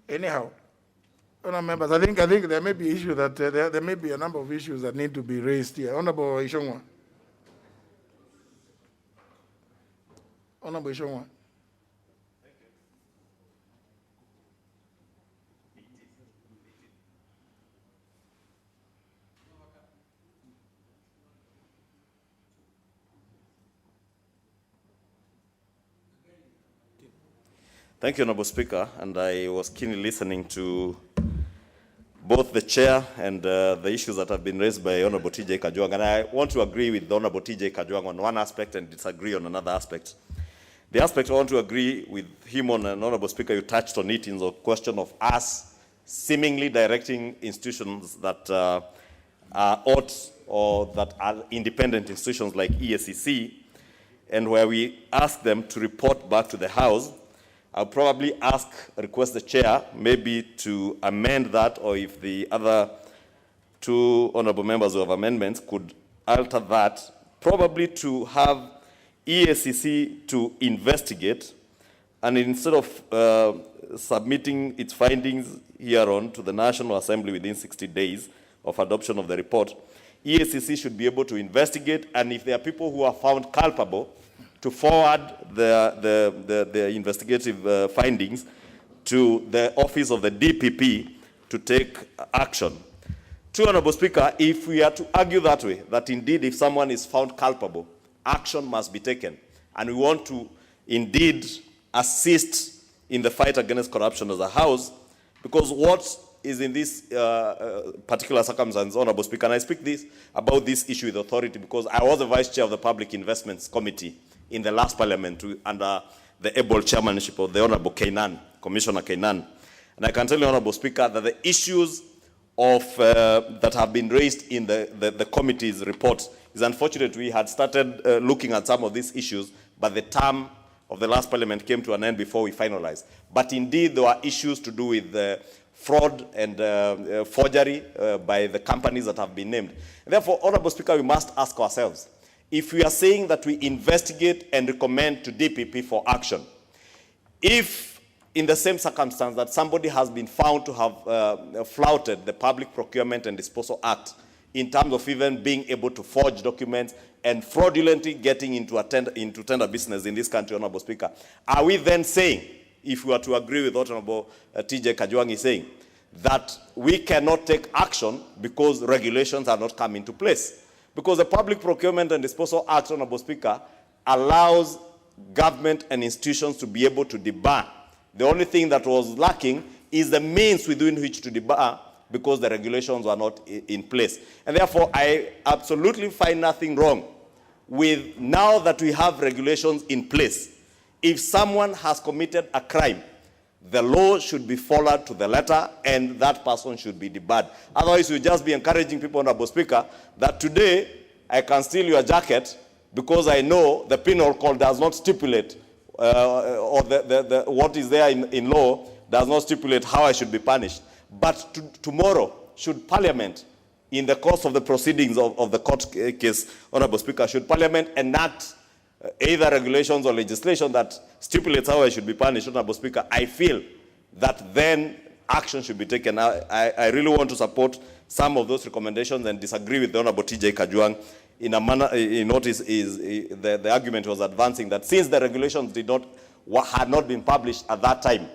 B: Anyhow, honourable members, I think there may be issues that there may be a number of issues that need to be raised here. Honourable Ishongwa. Honourable Ishongwa.
O: Thank you, Honorable Speaker, and I was keenly listening to both the chair and the issues that have been raised by Honorable TJ Kajwang, and I want to agree with Honorable TJ Kajwang on one aspect and disagree on another aspect. The aspect I want to agree with him on, and Honorable Speaker, you touched on it in the question of us seemingly directing institutions that ought or that are independent institutions like EACC, and where we ask them to report back to the House. I'll probably request the chair maybe to amend that, or if the other two honorable members who have amendments could alter that, probably to have EACC to investigate, and instead of submitting its findings hereon to the National Assembly within 60 days of adoption of the report, EACC should be able to investigate, and if there are people who are found culpable, to forward the investigative findings to the office of the DPP to take action. True, Honorable Speaker, if we are to argue that way, that indeed if someone is found culpable, action must be taken, and we want to indeed assist in the fight against corruption as a house, because what is in this particular circumstance, Honorable Speaker, and I speak about this issue with authority because I was the Vice Chair of the Public Investments Committee in the last Parliament under the able chairmanship of the Honorable Commissioner Kainan. And I can tell you, Honorable Speaker, that the issues that have been raised in the committee's report is unfortunate. We had started looking at some of these issues, but the term of the last Parliament came to an end before we finalized. But indeed, there are issues to do with fraud and forgery by the companies that have been named. And therefore, Honorable Speaker, we must ask ourselves, if we are saying that we investigate and recommend to DPP for action, if in the same circumstance that somebody has been found to have flouted the Public Procurement and Disposal Act in terms of even being able to forge documents and fraudulently getting into tender business in this country, Honorable Speaker, are we then saying, if we are to agree with what Honorable TJ Kajwang is saying, that we cannot take action because regulations are not come into place? Because the Public Procurement and Disposal Act, Honorable Speaker, allows government and institutions to be able to debar. The only thing that was lacking is the means within which to debar, because the regulations were not in place. And therefore, I absolutely find nothing wrong with, now that we have regulations in place, if someone has committed a crime, the law should be followed to the letter and that person should be debarred. Otherwise, we'll just be encouraging people, Honorable Speaker, that today I can steal your jacket because I know the penal code does not stipulate, or what is there in law does not stipulate how I should be punished. But tomorrow, should Parliament, in the course of the proceedings of the court case, Honorable Speaker, should Parliament enact either regulations or legislation that stipulates how I should be punished, Honorable Speaker, I feel that then action should be taken. I really want to support some of those recommendations and disagree with the Honorable TJ Kajwang in a manner. You notice the argument was advancing that since the regulations had not been published at that time,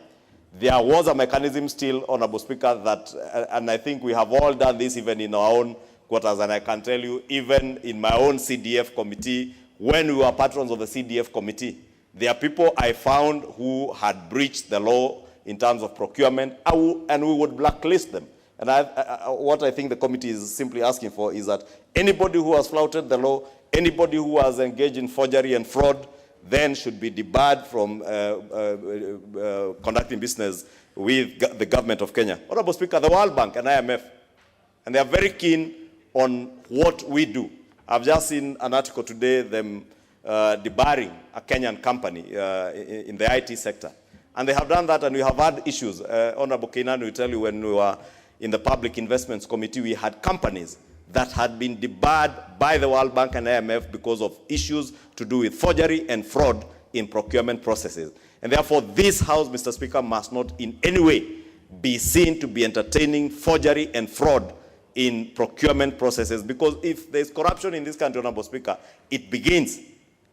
O: there was a mechanism still, Honorable Speaker, that, and I think we have all done this even in our own quarters, and I can tell you, even in my own CDF committee, when we were patrons of the CDF committee, there are people I found who had breached the law in terms of procurement, and we would blacklist them. And what I think the committee is simply asking for is that anybody who has flouted the law, anybody who has engaged in forgery and fraud, then should be debarred from conducting business with the government of Kenya. Honorable Speaker, the World Bank and IMF, and they are very keen on what we do. I've just seen an article today, them debarring a Kenyan company in the IT sector. And they have done that, and we have had issues. Honorable Kainan will tell you, when we were in the Public Investments Committee, we had companies that had been debarred by the World Bank and IMF because of issues to do with forgery and fraud in procurement processes. And therefore, this House, Mr. Speaker, must not in any way be seen to be entertaining forgery and fraud in procurement processes, because if there's corruption in this country, Honorable Speaker, it begins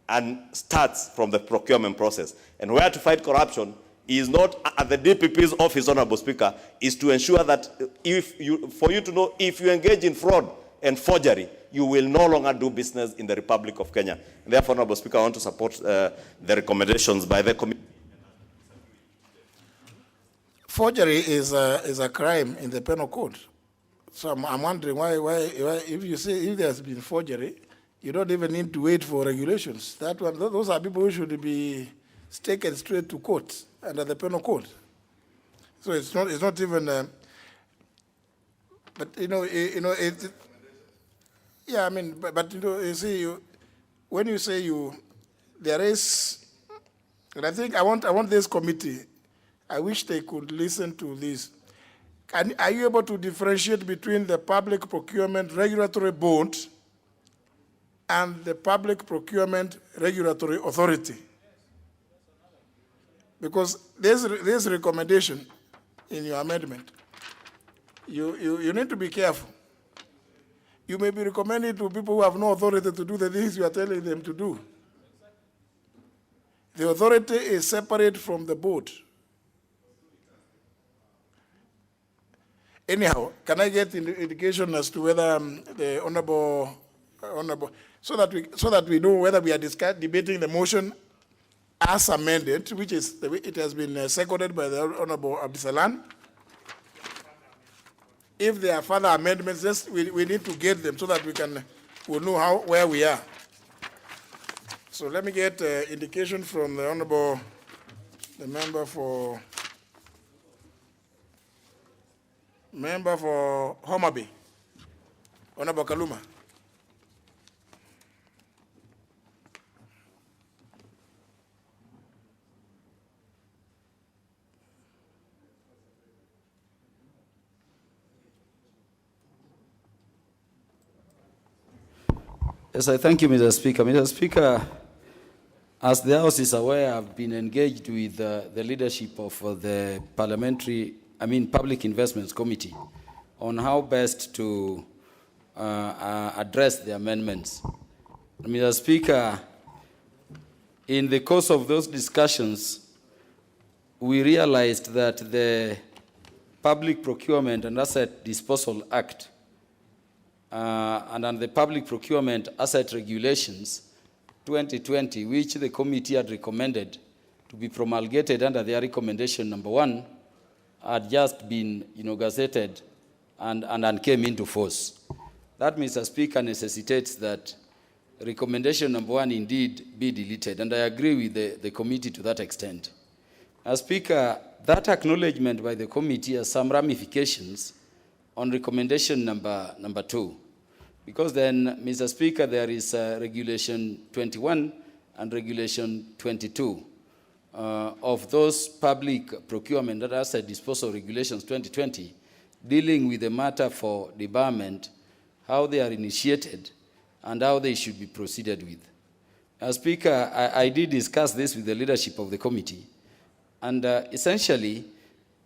O: and starts from the procurement process. And where to fight corruption is not at the DPP's office, Honorable Speaker, is to ensure that for you to know if you engage in fraud and forgery, you will no longer do business in the Republic of Kenya. And therefore, Honorable Speaker, I want to support the recommendations by the committee.
B: Forgery is a crime in the penal code. So I'm wondering why if you say if there's been forgery, you don't even need to wait for regulations. Those are people who should be taken straight to court under the penal code. So it's not even. But yeah, I mean, but you see, when you say there is, and I think I want this committee. I wish they could listen to this. Are you able to differentiate between the Public Procurement Regulatory Board and the Public Procurement Regulatory Authority. Because this recommendation in your amendment, you need to be careful. You may be recommending to people who have no authority to do the things you are telling them to do. The authority is separate from the board. Anyhow, can I get indication as to whether the honorable, so that we know whether we are debating the motion as amended, which is it has been seconded by the Honorable Abdisalan. If there are further amendments, we need to get them so that we'll know where we are. So let me get indication from the Honorable, the member for Homa Bay, Honorable Kaluma.
G: Yes, I thank you, Mr. Speaker. Mr. Speaker, as the House is aware, I've been engaged with the leadership of the Public Investments Committee on how best to address the amendments. Mr. Speaker, in the course of those discussions, we realized that the Public Procurement and Asset Disposal Act and on the Public Procurement Asset Regulations 2020, which the committee had recommended to be promulgated under their recommendation number 1, had just been gazetted and came into force. That, Mr. Speaker, necessitates that recommendation number 1 indeed be deleted, and I agree with the committee to that extent. As Speaker, that acknowledgement by the committee has some ramifications on recommendation number 2. Because then, Mr. Speaker, there is Regulation 21 and Regulation 22 of those Public Procurement and Asset Disposal Regulations 2020 dealing with the matter for debarment, how they are initiated, and how they should be proceeded with. As Speaker, I did discuss this with the leadership of the committee, and essentially,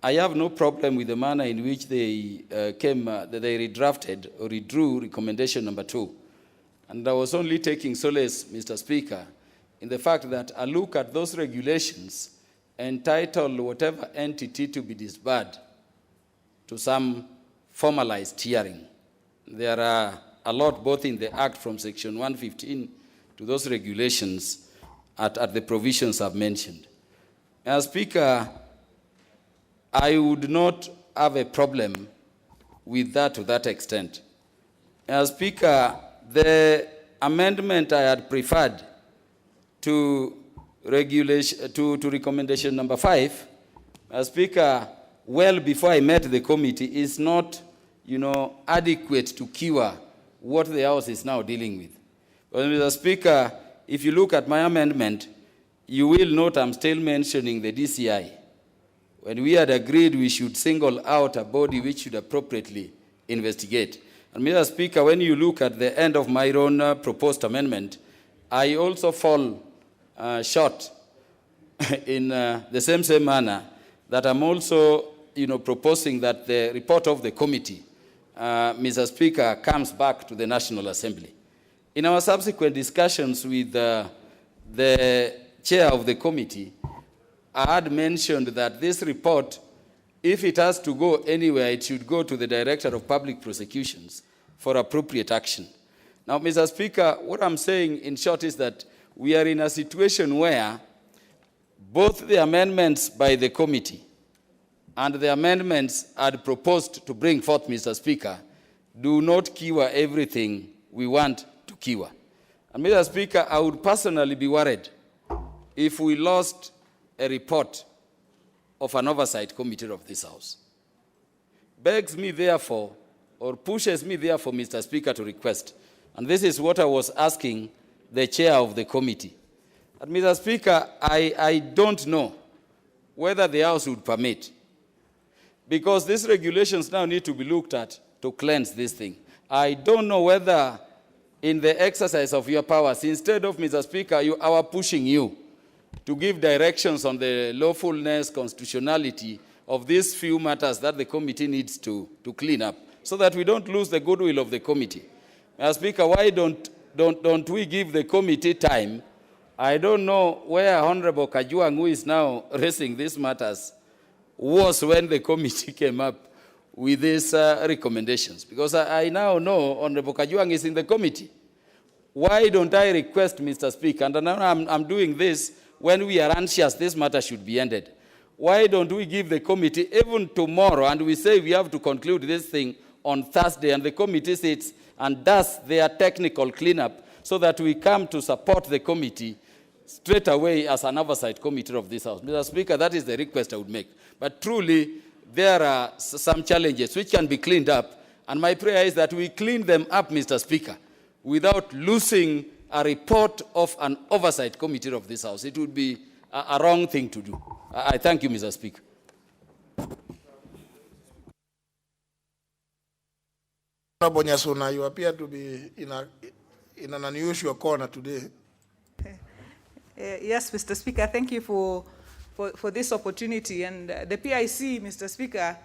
G: I have no problem with the manner in which they they redrafted or redrew recommendation number 2. And I was only taking solace, Mr. Speaker, in the fact that a look at those regulations entitle whatever entity to be disbarred to some formalized hearing. There are a lot both in the Act from Section 115 to those regulations at the provisions I've mentioned. As Speaker, I would not have a problem with that to that extent. As Speaker, the amendment I had preferred to recommendation number 5, as Speaker, well before I met the committee, is not, adequate to cure what the House is now dealing with. But Mr. Speaker, if you look at my amendment, you will note I'm still mentioning the DCI. When we had agreed we should single out a body which should appropriately investigate. And Mr. Speaker, when you look at the end of my own proposed amendment, I also fall short in the same manner that I'm also proposing that the report of the committee, Mr. Speaker, comes back to the National Assembly. In our subsequent discussions with the chair of the committee, I had mentioned that this report, if it has to go anywhere, it should go to the Director of Public Prosecutions for appropriate action. Now, Mr. Speaker, what I'm saying in short is that we are in a situation where both the amendments by the committee and the amendments had proposed to bring forth, Mr. Speaker, do not cure everything we want to cure. And Mr. Speaker, I would personally be worried if we lost a report of an oversight committee of this House. Begs me, therefore, or pushes me, therefore, Mr. Speaker, to request, and this is what I was asking the chair of the committee. And Mr. Speaker, I don't know whether the House would permit, because these regulations now need to be looked at to cleanse this thing. I don't know whether in the exercise of your powers. Instead of, Mr. Speaker, our pushing you to give directions on the lawfulness, constitutionality of these few matters that the committee needs to clean up, so that we don't lose the goodwill of the committee. Mr. Speaker, why don't we give the committee time? I don't know where Honorable Kajwang, who is now raising these matters, was when the committee came up with these recommendations. Because I now know Honorable Kajwang is in the committee. Why don't I request, Mr. Speaker, and now I'm doing this when we are anxious this matter should be ended. Why don't we give the committee even tomorrow, and we say we have to conclude this thing on Thursday, and the committee sits and does their technical cleanup so that we come to support the committee straight away as an oversight committee of this House. Mr. Speaker, that is the request I would make. But truly, there are some challenges which can be cleaned up, and my prayer is that we clean them up, Mr. Speaker, without losing a report of an oversight committee of this House. It would be a wrong thing to do. I thank you, Mr. Speaker.
B: Honorable Nyasuna, you appear to be in an unusual corner today.
E: Yes, Mr. Speaker, thank you for this opportunity. And the PIC, Mr. Speaker,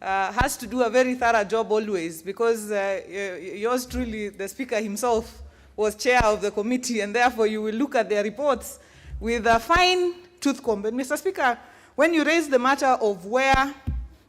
E: has to do a very thorough job always, because yours truly, the Speaker himself, was chair of the committee, and therefore you will look at their reports with a fine tooth comb. And Mr. Speaker, when you raise the matter of where,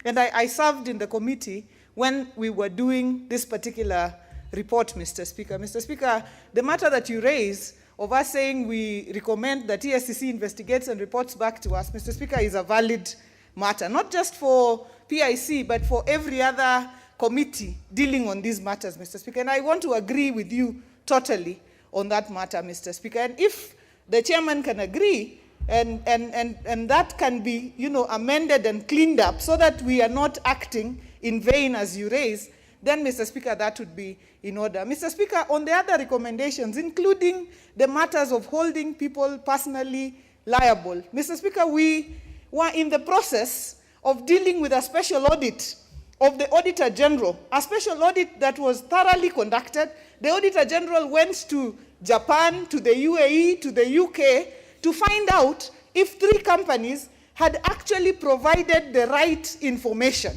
E: and I served in the committee when we were doing this particular report, Mr. Speaker. Mr. Speaker, the matter that you raise of us saying we recommend that ESCC investigates and reports back to us, Mr. Speaker, is a valid matter, not just for PIC, but for every other committee dealing on these matters, Mr. Speaker. And I want to agree with you totally on that matter, Mr. Speaker. And if the chairman can agree, and that can be, amended and cleaned up so that we are not acting in vain as you raise, then, Mr. Speaker, that would be in order. Mr. Speaker, on the other recommendations, including the matters of holding people personally liable, Mr. Speaker, we were in the process of dealing with a special audit of the Auditor General, a special audit that was thoroughly conducted. The Auditor General went to Japan, to the UAE, to the UK, to find out if 3 companies had actually provided the right information.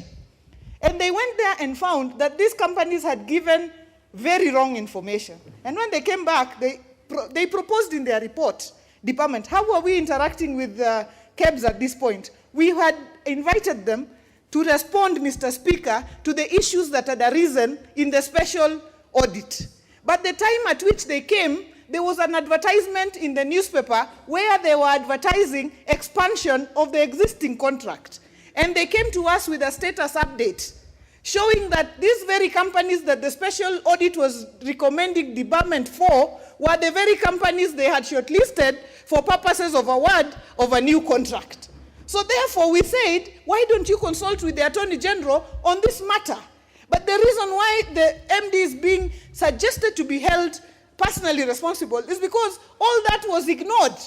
E: And they went there and found that these companies had given very wrong information. And when they came back, they proposed in their report, department, how were we interacting with KEBS at this point? We had invited them to respond, Mr. Speaker, to the issues that had arisen in the special audit. But the time at which they came, there was an advertisement in the newspaper where they were advertising expansion of the existing contract. And they came to us with a status update showing that these very companies that the special audit was recommending debarment for were the very companies they had shortlisted for purposes of award of a new contract. So therefore we said, why don't you consult with the Attorney General on this matter? But the reason why the MD is being suggested to be held personally responsible is because all that was ignored.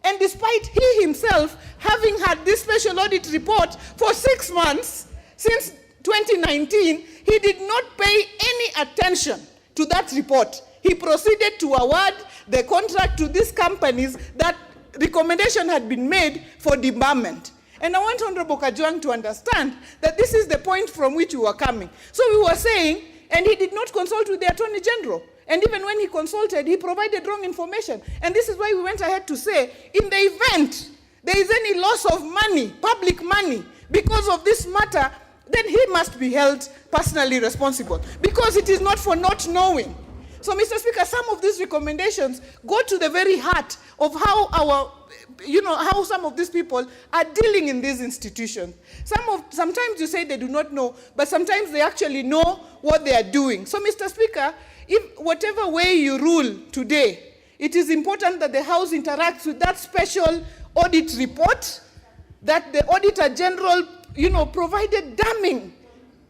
E: And despite he himself having had this special audit report for 6 months, since 2019, he did not pay any attention to that report. He proceeded to award the contract to these companies that recommendation had been made for debarment. And I want Honorable Kajwang to understand that this is the point from which we were coming. So we were saying, and he did not consult with the Attorney General. And even when he consulted, he provided wrong information. And this is why we went ahead to say, in the event there is any loss of money, public money, because of this matter, then he must be held personally responsible, because it is not for not knowing. So, Mr. Speaker, some of these recommendations go to the very heart of how how some of these people are dealing in these institutions. Sometimes you say they do not know, but sometimes they actually know what they are doing. So, Mr. Speaker, if whatever way you rule today, it is important that the House interacts with that special audit report, that the Auditor General, provided damning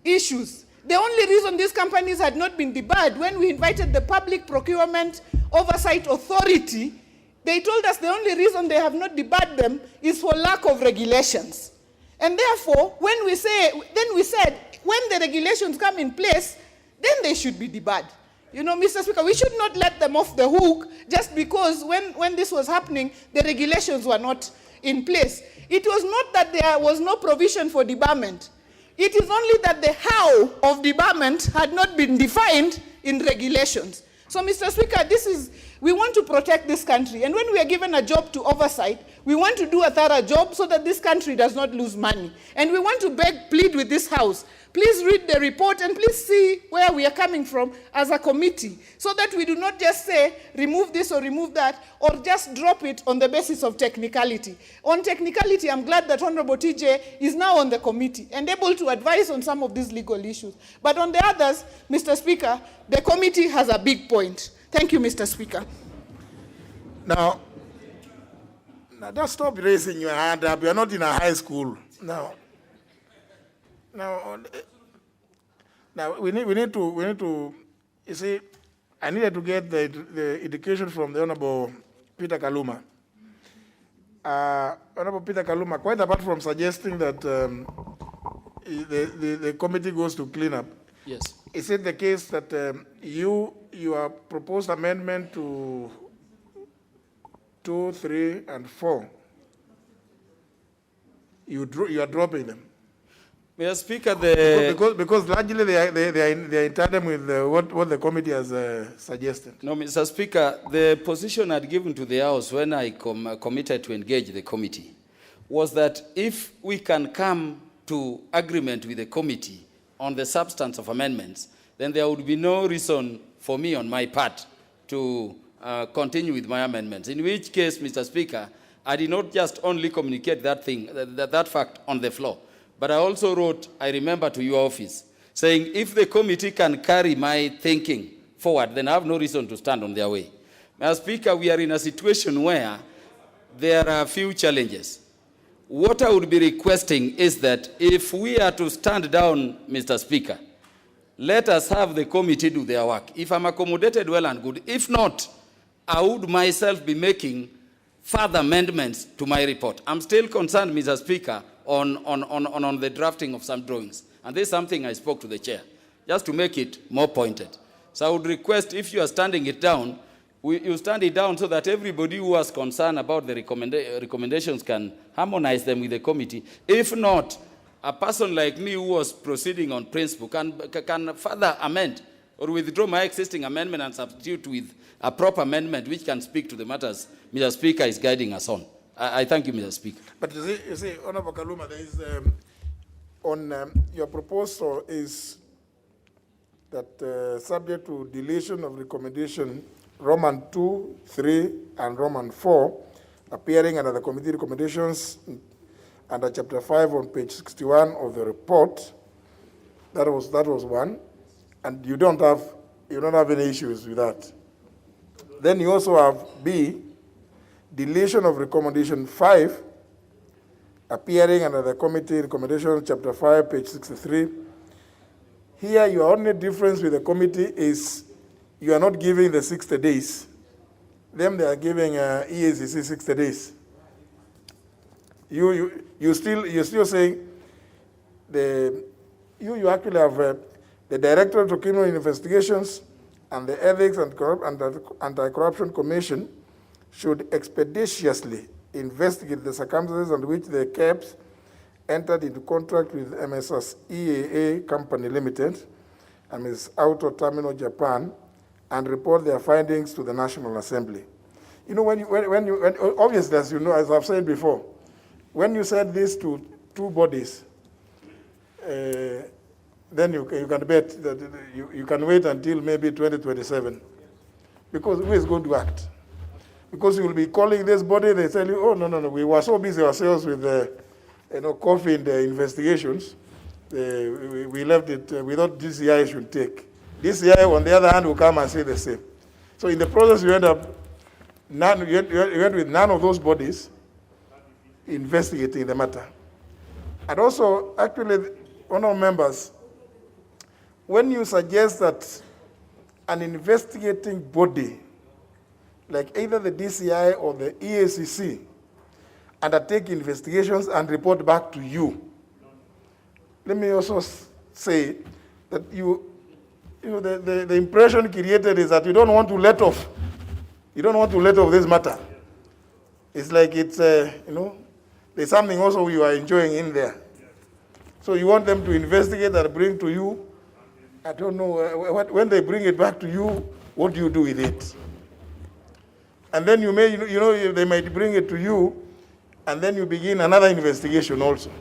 E: issues. The only reason these companies had not been debarred, when we invited the Public Procurement Oversight Authority, they told us the only reason they have not debarred them is for lack of regulations. And therefore, then we said, when the regulations come in place, then they should be debarred. You know, Mr. Speaker, we should not let them off the hook just because when this was happening, the regulations were not in place. It was not that there was no provision for debarment. It is only that the how of debarment had not been defined in regulations. So, Mr. Speaker, we want to protect this country. And when we are given a job to oversight, we want to do a thorough job so that this country does not lose money. And we want to plead with this House. Please read the report and please see where we are coming from as a committee so that we do not just say, remove this or remove that, or just drop it on the basis of technicality. On technicality, I'm glad that Honorable TJ is now on the committee and able to advise on some of these legal issues. But on the others, Mr. Speaker, the committee has a big point. Thank you, Mr. Speaker.
B: Now, just stop raising your hand up. You're not in a high school. Now, we need to. You see, I needed to get the education from the Honorable Peter Kaluma. Honorable Peter Kaluma, quite apart from suggesting that the committee goes to clean up.
G: Yes.
B: Is it the case that your proposed amendment to 2, 3, and 4, you are dropping them?
G: Mr. Speaker,
B: because largely they are in tandem with what the committee has suggested.
G: No, Mr. Speaker, the position I'd given to the House when I committed to engage the committee was that if we can come to agreement with the committee on the substance of amendments, then there would be no reason for me on my part to continue with my amendments. In which case, Mr. Speaker, I did not just only communicate that fact on the floor, but I also wrote, I remember, to your office, saying if the committee can carry my thinking forward, then I have no reason to stand on their way. Mr. Speaker, we are in a situation where there are a few challenges. What I would be requesting is that if we are to stand down, Mr. Speaker, let us have the committee do their work. If I'm accommodated, well and good. If not, I would myself be making further amendments to my report. I'm still concerned, Mr. Speaker, on the drafting of some drawings. And this is something I spoke to the chair, just to make it more pointed. So I would request, if you are standing it down, you stand it down so that everybody who was concerned about the recommendations can harmonize them with the committee. If not, a person like me who was proceeding on principle can further amend or withdraw my existing amendment and substitute with a proper amendment which can speak to the matters Mr. Speaker is guiding us on. I thank you, Mr. Speaker.
B: But you see, Honorable Kaluma, there is, your proposal is that subject to deletion of recommendation Roman 2, 3, and Roman 4, appearing under the committee recommendations under chapter 5 on page 61 of the report. That was one, and you don't have any issues with that. Then you also have B, deletion of recommendation 5, appearing under the committee recommendation chapter 5, page 63. Here, your only difference with the committee is you are not giving the 60 days. Them, they are giving EACC 60 days. You're still saying you actually have the Directorate of Criminal Investigations and the Ethics and Anti-Corruption Commission should expeditiously investigate the circumstances under which the CAPS entered into contract with MSS EAA Company Limited and Ms. Auto Terminal Japan and report their findings to the National Assembly. You know, when obviously, as you know, as I've said before, when you said this to two bodies, then you can bet that you can wait until maybe 2027, because who is going to act? Because you will be calling this body, they tell you, oh, no, we were so busy ourselves with coffee in the investigations, we left it, we thought DCI should take. DCI, on the other hand, will come and say the same. So in the process, you end up, you end with none of those bodies investigating the matter. And also, actually, honorable members, when you suggest that an investigating body, like either the DCI or the EACC, undertake investigations and report back to you, let me also say that the impression created is that you don't want to let off. You don't want to let off this matter. It's like it's, there's something also you are enjoying in there. So you want them to investigate and bring to you. I don't know, when they bring it back to you, what do you do with it? And then you may, they might bring it to you, and then you begin another investigation also.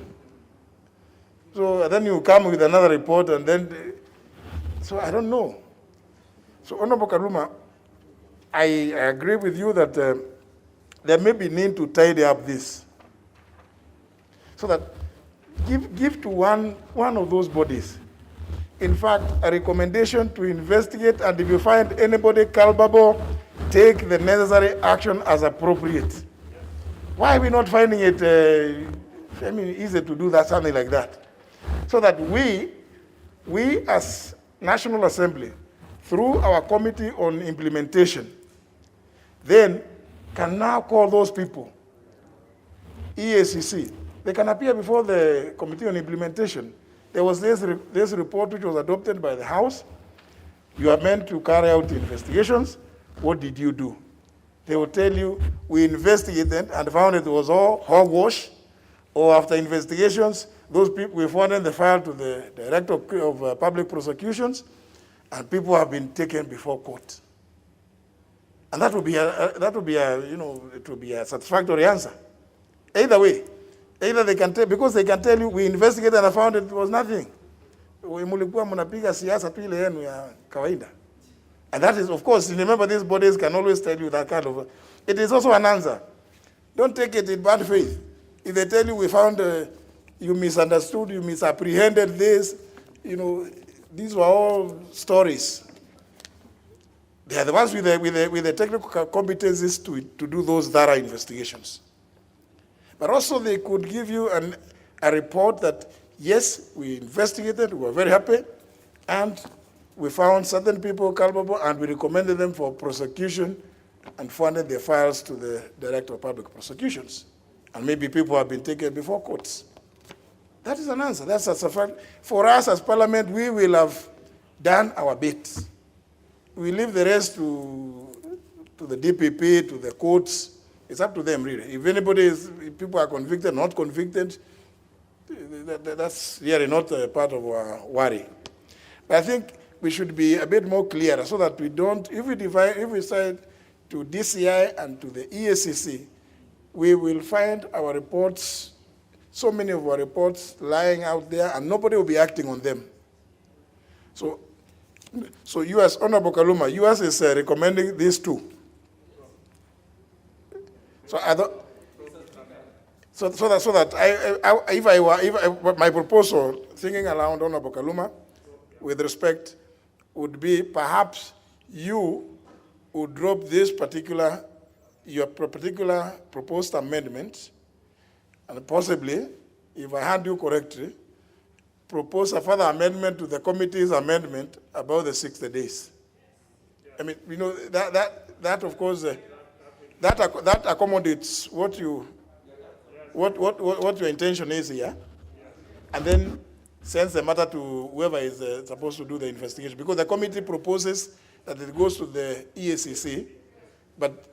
B: So then you come with another report, and then, so I don't know. So Honorable Kaluma, I agree with you that there may be need to tidy up this. So that give to one of those bodies, in fact, a recommendation to investigate, and if you find anybody culpable, take the necessary action as appropriate. Why are we not finding it easy to do that, something like that? So that we as National Assembly, through our Committee on Implementation, then can now call those people, EACC, they can appear before the Committee on Implementation. There was this report which was adopted by the House. You are meant to carry out investigations. What did you do? They will tell you, we investigated and found it was all hogwash, or after investigations, those people, we forwarded the file to the Director of Public Prosecutions, and people have been taken before court. And that would be a satisfactory answer. Either way, either they can tell, because they can tell you, we investigated and I found it was nothing. Mulikuwa mnapiga siasa tu ile yenu ya kawaida. And that is, of course, remember these bodies can always tell you that kind of, it is also an answer. Don't take it in bad faith. If they tell you we found, you misunderstood, you misapprehended this, these were all stories. They are the ones with the technical competencies to do those thorough investigations. But also they could give you a report that, yes, we investigated, we were very happy, and we found certain people culpable, and we recommended them for prosecution and funded their files to the Director of Public Prosecutions. And maybe people have been taken before courts. That is an answer. That's a fact. For us as Parliament, we will have done our bit. We leave the rest to the DPP, to the courts. It's up to them, really. If people are convicted, not convicted, that's really not a part of our worry. But I think we should be a bit more clear so that we don't, if we side to DCI and to the EACC, we will find our reports, so many of our reports lying out there, and nobody will be acting on them. So you as Honorable Kaluma, US is recommending these two. So my proposal, thinking around Honorable Kaluma, with respect, would be perhaps you would drop this your particular proposed amendment, and possibly, if I heard you correctly, propose a further amendment to the committee's amendment about the 60 days. I mean, that of course, that accommodates what your intention is here, and then sends the matter to whoever is supposed to do the investigation, because the committee proposes that it goes to the EACC, but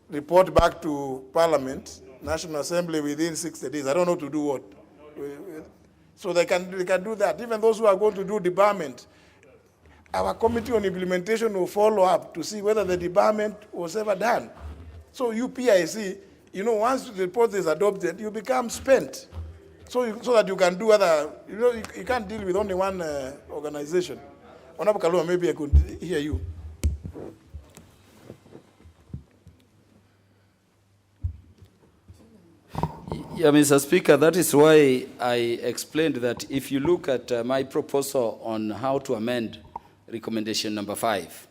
B: report back to Parliament, National Assembly within 60 days. I don't know to do what. So they can do that. Even those who are going to do debarment, our Committee on Implementation will follow up to see whether the debarment was ever done. So you PIC, once the report is adopted, you become spent. So that you can do other, you can't deal with only one organization. Honorable Kaluma, maybe I could hear you.
G: Yeah, Mr. Speaker, that is why I explained that if you look at my proposal on how to amend recommendation number 5,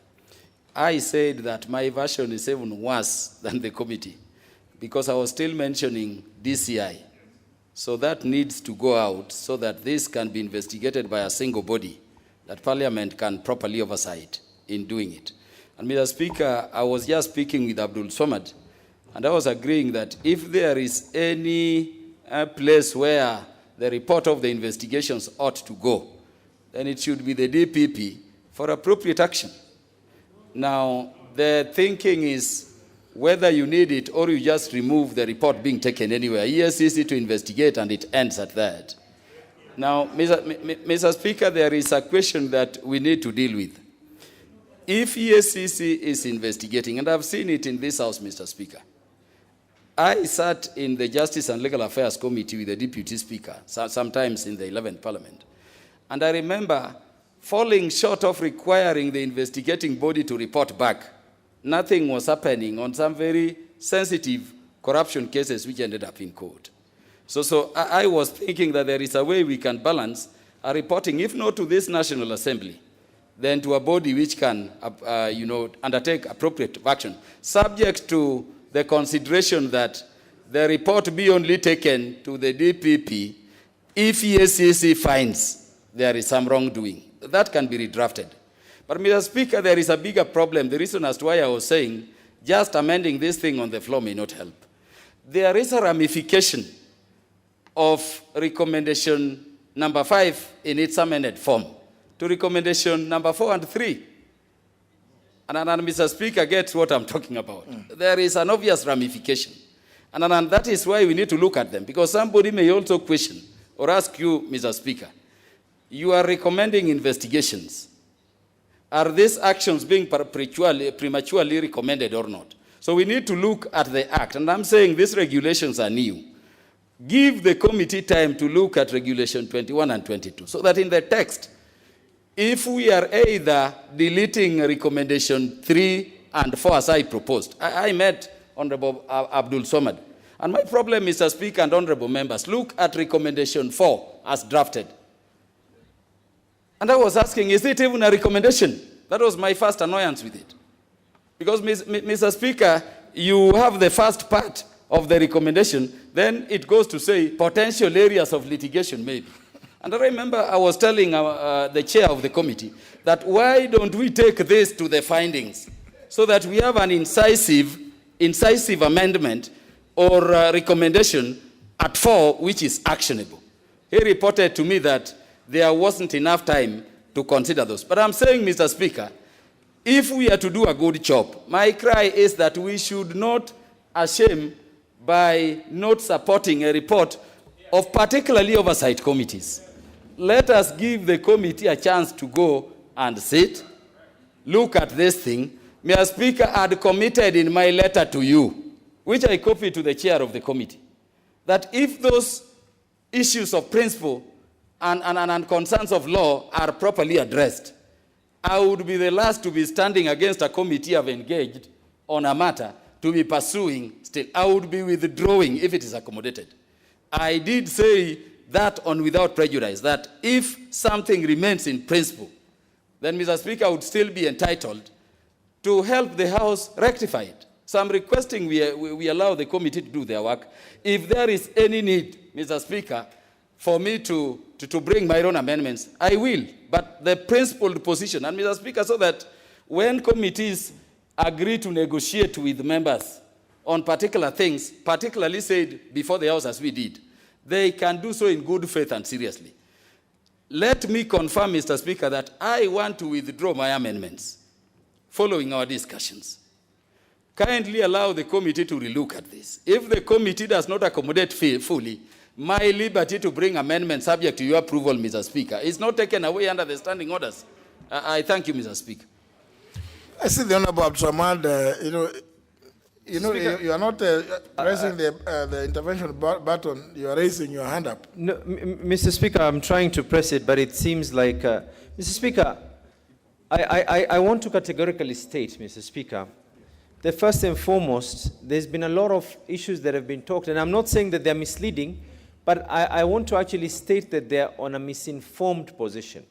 G: I said that my version is even worse than the committee because I was still mentioning DCI. So that needs to go out so that this can be investigated by a single body that Parliament can properly oversight in doing it. And Mr. Speaker, I was just speaking with Abdul Somad, and I was agreeing that if there is any place where the report of the investigations ought to go, then it should be the DPP for appropriate action. Now, the thinking is whether you need it or you just remove the report being taken anywhere. ESCC to investigate and it ends at that. Now, Mr. Speaker, there is a question that we need to deal with. If ESCC is investigating, and I've seen it in this House, Mr. Speaker, I sat in the Justice and Legal Affairs Committee with the Deputy Speaker, sometimes in the 11th Parliament. And I remember falling short of requiring the investigating body to report back. Nothing was happening on some very sensitive corruption cases which ended up in court. So I was thinking that there is a way we can balance a reporting, if not to this National Assembly, then to a body which can undertake appropriate action, subject to the consideration that the report be only taken to the DPP if ESCC finds there is some wrongdoing. That can be redrafted. But Mr. Speaker, there is a bigger problem. The reason as to why I was saying just amending this thing on the floor may not help. There is a ramification of recommendation number 5 in its amended form to recommendation number 4 and 3. And Mr. Speaker gets what I'm talking about. There is an obvious ramification. And that is why we need to look at them, because somebody may also question or ask you, Mr. Speaker, you are recommending investigations. Are these actions being prematurely recommended or not? So we need to look at the Act. And I'm saying these regulations are new. Give the committee time to look at Regulation 21 and 22, so that in the text, if we are either deleting recommendation 3 and 4 as I proposed, I met Honorable Abdul Somad. And my problem, Mr. Speaker and honorable members, look at recommendation 4 as drafted. And I was asking, is it even a recommendation? That was my first annoyance with it. Because, Mr. Speaker, you have the first part of the recommendation, then it goes to say potential areas of litigation maybe. And I remember I was telling the chair of the committee that why don't we take this to the findings so that we have an incisive amendment or recommendation at 4 which is actionable. He reported to me that there wasn't enough time to consider those. But I'm saying, Mr. Speaker, if we are to do a good job, my cry is that we should not ashame by not supporting a report of particularly oversight committees. Let us give the committee a chance to go and sit, look at this thing. Mr. Speaker, I had committed in my letter to you, which I copied to the chair of the committee, that if those issues of principle and concerns of law are properly addressed, I would be the last to be standing against a committee I've engaged on a matter to be pursuing still. I would be withdrawing if it is accommodated. I did say that on without prejudice, that if something remains in principle, then Mr. Speaker, I would still be entitled to help the House rectify it. So I'm requesting we allow the committee to do their work. If there is any need, Mr. Speaker, for me to bring my own amendments, I will. But the principled position, and Mr. Speaker, so that when committees agree to negotiate with members on particular things, particularly said before the House as we did, they can do so in good faith and seriously. Let me confirm, Mr. Speaker, that I want to withdraw my amendments following our discussions. Kindly allow the committee to relook at this. If the committee does not accommodate fully, my liberty to bring amendments subject to your approval, Mr. Speaker, is not taken away under the standing orders. I thank you, Mr. Speaker.
B: I see the Honorable Abdulsamad, you are not raising the intervention button, you are raising your hand up.
V: No, Mr. Speaker, I'm trying to press it, but it seems like, Mr. Speaker, I want to categorically state, Mr. Speaker, that first and foremost, there's been a lot of issues that have been talked, and I'm not saying that they're misleading, but I want to actually state that they're on a misinformed position.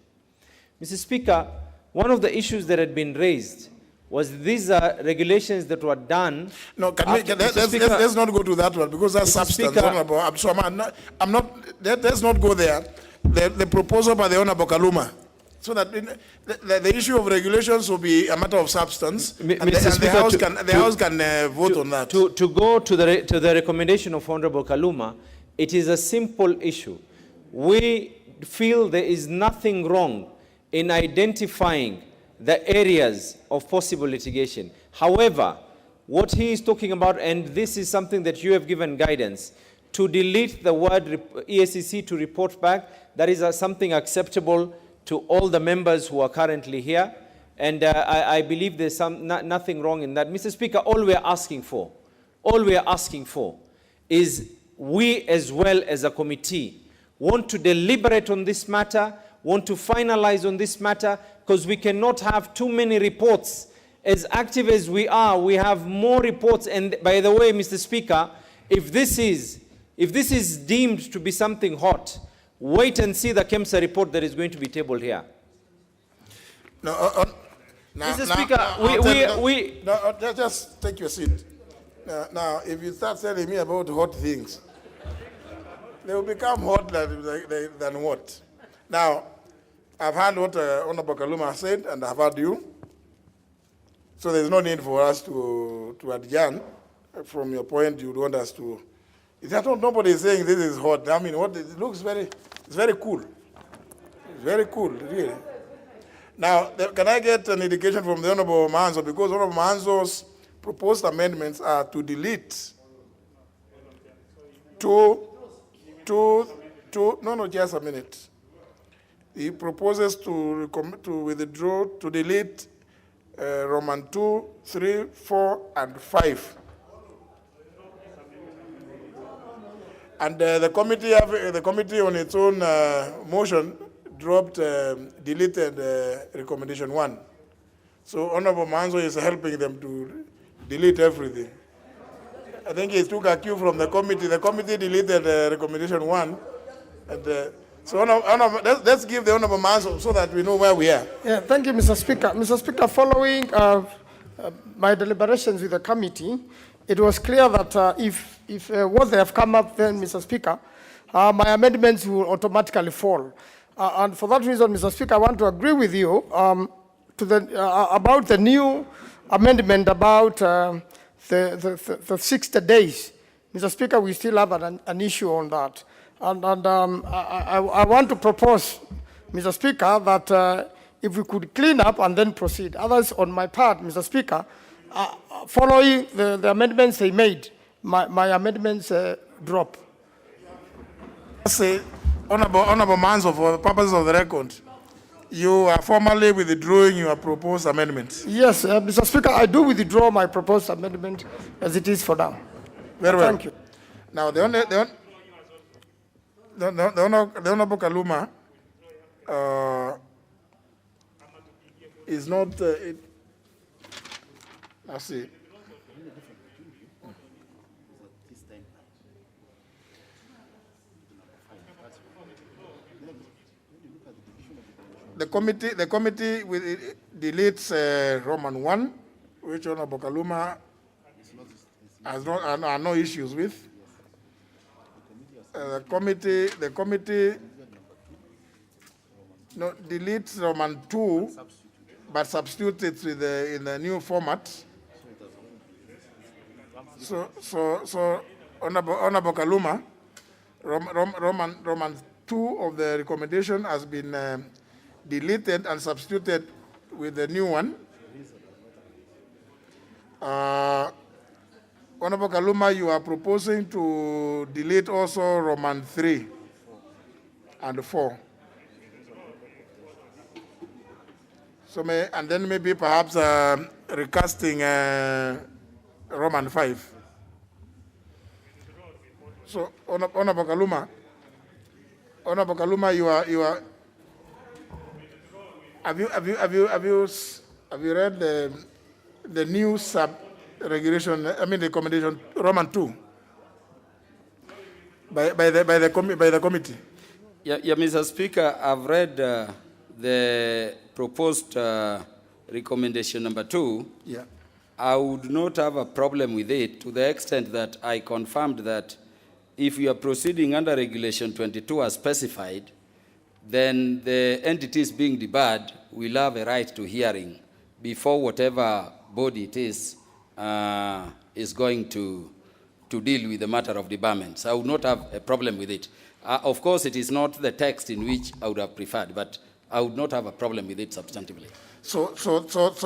V: Mr. Speaker, one of the issues that had been raised was these are regulations that were done.
B: No, let's not go to that one, because that's substance. Honorable Abdulsamad, let's not go there. The proposal by the Honorable Kaluma, so that the issue of regulations will be a matter of substance, and the House can vote on that.
V: To go to the recommendation of Honorable Kaluma, it is a simple issue. We feel there is nothing wrong in identifying the areas of possible litigation. However, what he is talking about, and this is something that you have given guidance, to delete the word EACC to report back, that is something acceptable to all the members who are currently here. And I believe there's nothing wrong in that. Mr. Speaker, all we are asking for is we as well as a committee want to deliberate on this matter, want to finalize on this matter, because we cannot have too many reports. As active as we are, we have more reports. And by the way, Mr. Speaker, if this is deemed to be something hot, wait and see the KEMSA report that is going to be tabled here.
B: No,
V: Mr. Speaker,
B: just take your seat. Now, if you start telling me about hot things, they will become hot than what? Now, I've heard what Honorable Kaluma said, and I've heard you. So there's no need for us to adjourn. From your point, you'd want us to. Nobody is saying this is hot. I mean, it looks it's very cool. It's very cool, really. Now, can I get an indication from the Honorable Manzo? Because Honorable Manzo's proposed amendments are to delete just a minute. He proposes to withdraw, to delete Roman 2, 3, 4, and 5. And the committee on its own motion deleted recommendation 1. So Honorable Manzo is helping them to delete everything. I think he took a cue from the committee. The committee deleted recommendation 1. And so let's give the Honorable Manzo so that we know where we are.
P: Yeah, thank you, Mr. Speaker. Mr. Speaker, following my deliberations with the committee, it was clear that if what they have come up then, Mr. Speaker, my amendments will automatically fall. And for that reason, Mr. Speaker, I want to agree with you about the new amendment about the 60 days. Mr. Speaker, we still have an issue on that. And I want to propose, Mr. Speaker, that if we could clean up and then proceed. Others, on my part, Mr. Speaker, following the amendments they made, my amendments drop.
B: Say, Honorable Manzo, for the purposes of the record, you are formally withdrawing your proposed amendment.
P: Yes, Mr. Speaker, I do withdraw my proposed amendment as it is for now.
B: Very well.
P: Thank you.
B: Now, the Honorable Kaluma is not. Let's see. The committee deletes Roman 1, which Honorable Kaluma has no issues with. The committee deletes Roman 2, but substitutes it with in the new format. So Honorable Kaluma, Roman 2 of the recommendation has been deleted and substituted with the new one. Honorable Kaluma, you are proposing to delete also Roman 3 and 4. So and then maybe perhaps recasting Roman 5. So Honorable Kaluma, you are. Have you read the new sub-regulation? I mean the recommendation Roman 2 by the committee.
G: Yeah, Mr. Speaker, I've read the proposed recommendation number 2.
B: Yeah.
G: I would not have a problem with it to the extent that I confirmed that if you are proceeding under Regulation 22 as specified, then the entities being debarred will have a right to hearing before whatever body it is going to deal with the matter of debarment. So I would not have a problem with it. Of course, it is not the text in which I would have preferred, but I would not have a problem with it substantively.
B: So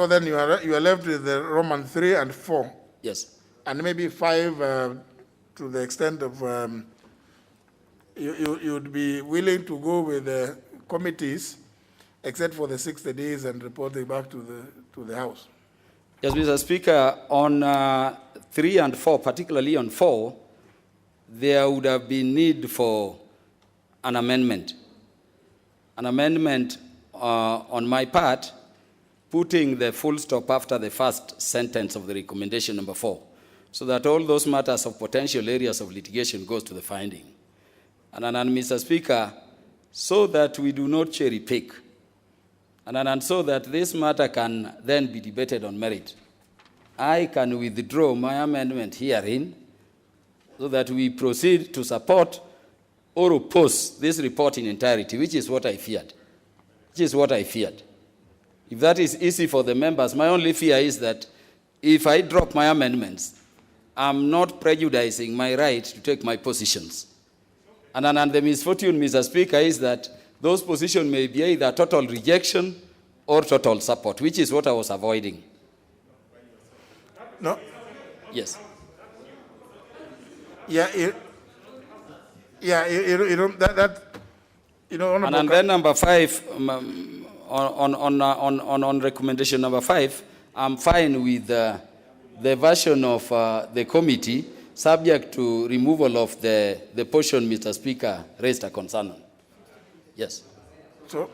B: then you are left with the Roman 3 and 4.
G: Yes.
B: And maybe 5 to the extent of you'd be willing to go with the committees, except for the 60 days and reporting back to the House.
G: Yes, Mr. Speaker, on 3 and 4, particularly on 4, there would have been need for an amendment. An amendment on my part, putting the full stop after the first sentence of the recommendation number 4, so that all those matters of potential areas of litigation goes to the finding. And Mr. Speaker, so that we do not cherry pick, and so that this matter can then be debated on merit, I can withdraw my amendment herein so that we proceed to support or oppose this report in entirety, which is what I feared. If that is easy for the members, my only fear is that if I drop my amendments, I'm not prejudicing my right to take my positions. And the misfortune, Mr. Speaker, is that those positions may be either total rejection or total support, which is what I was avoiding.
B: No?
G: Yes.
B: Yeah,
G: And then number 5, on recommendation number 5, I'm fine with the version of the committee, subject to removal of the portion Mr. Speaker raised a concern on. Yes.
B: So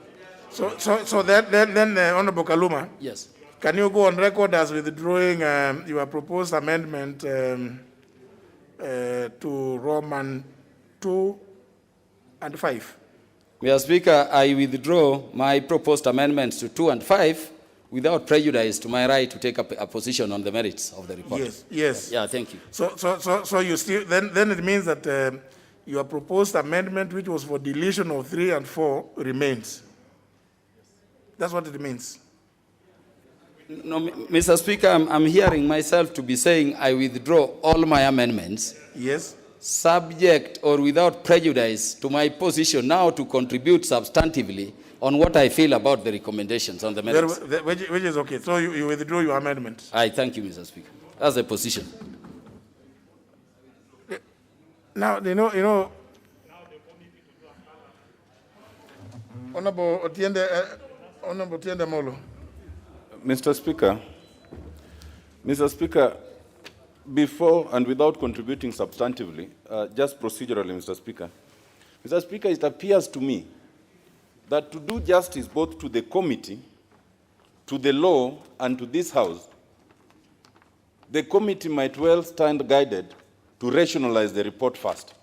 B: then Honorable Kaluma.
G: Yes.
B: Can you go on record as withdrawing your proposed amendment to Roman 2 and 5?
G: Mr. Speaker, I withdraw my proposed amendments to 2 and 5 without prejudice to my right to take a position on the merits of the report.
B: Yes.
G: Yeah, thank you.
B: So you still then it means that your proposed amendment, which was for deletion of 3 and 4, remains. That's what it means.
G: No, Mr. Speaker, I'm hearing myself to be saying I withdraw all my amendments.
B: Yes.
G: Subject or without prejudice to my position now to contribute substantively on what I feel about the recommendations on the merits.
B: Which is okay. So you withdraw your amendment.
G: I thank you, Mr. Speaker. That's the position.
B: Now, you know, Honorable Otiende Molo.
L: Mr. Speaker, before and without contributing substantively, just procedurally, Mr. Speaker, it appears to me that to do justice both to the committee, to the law, and to this House, the committee might well stand guided to rationalize the report first.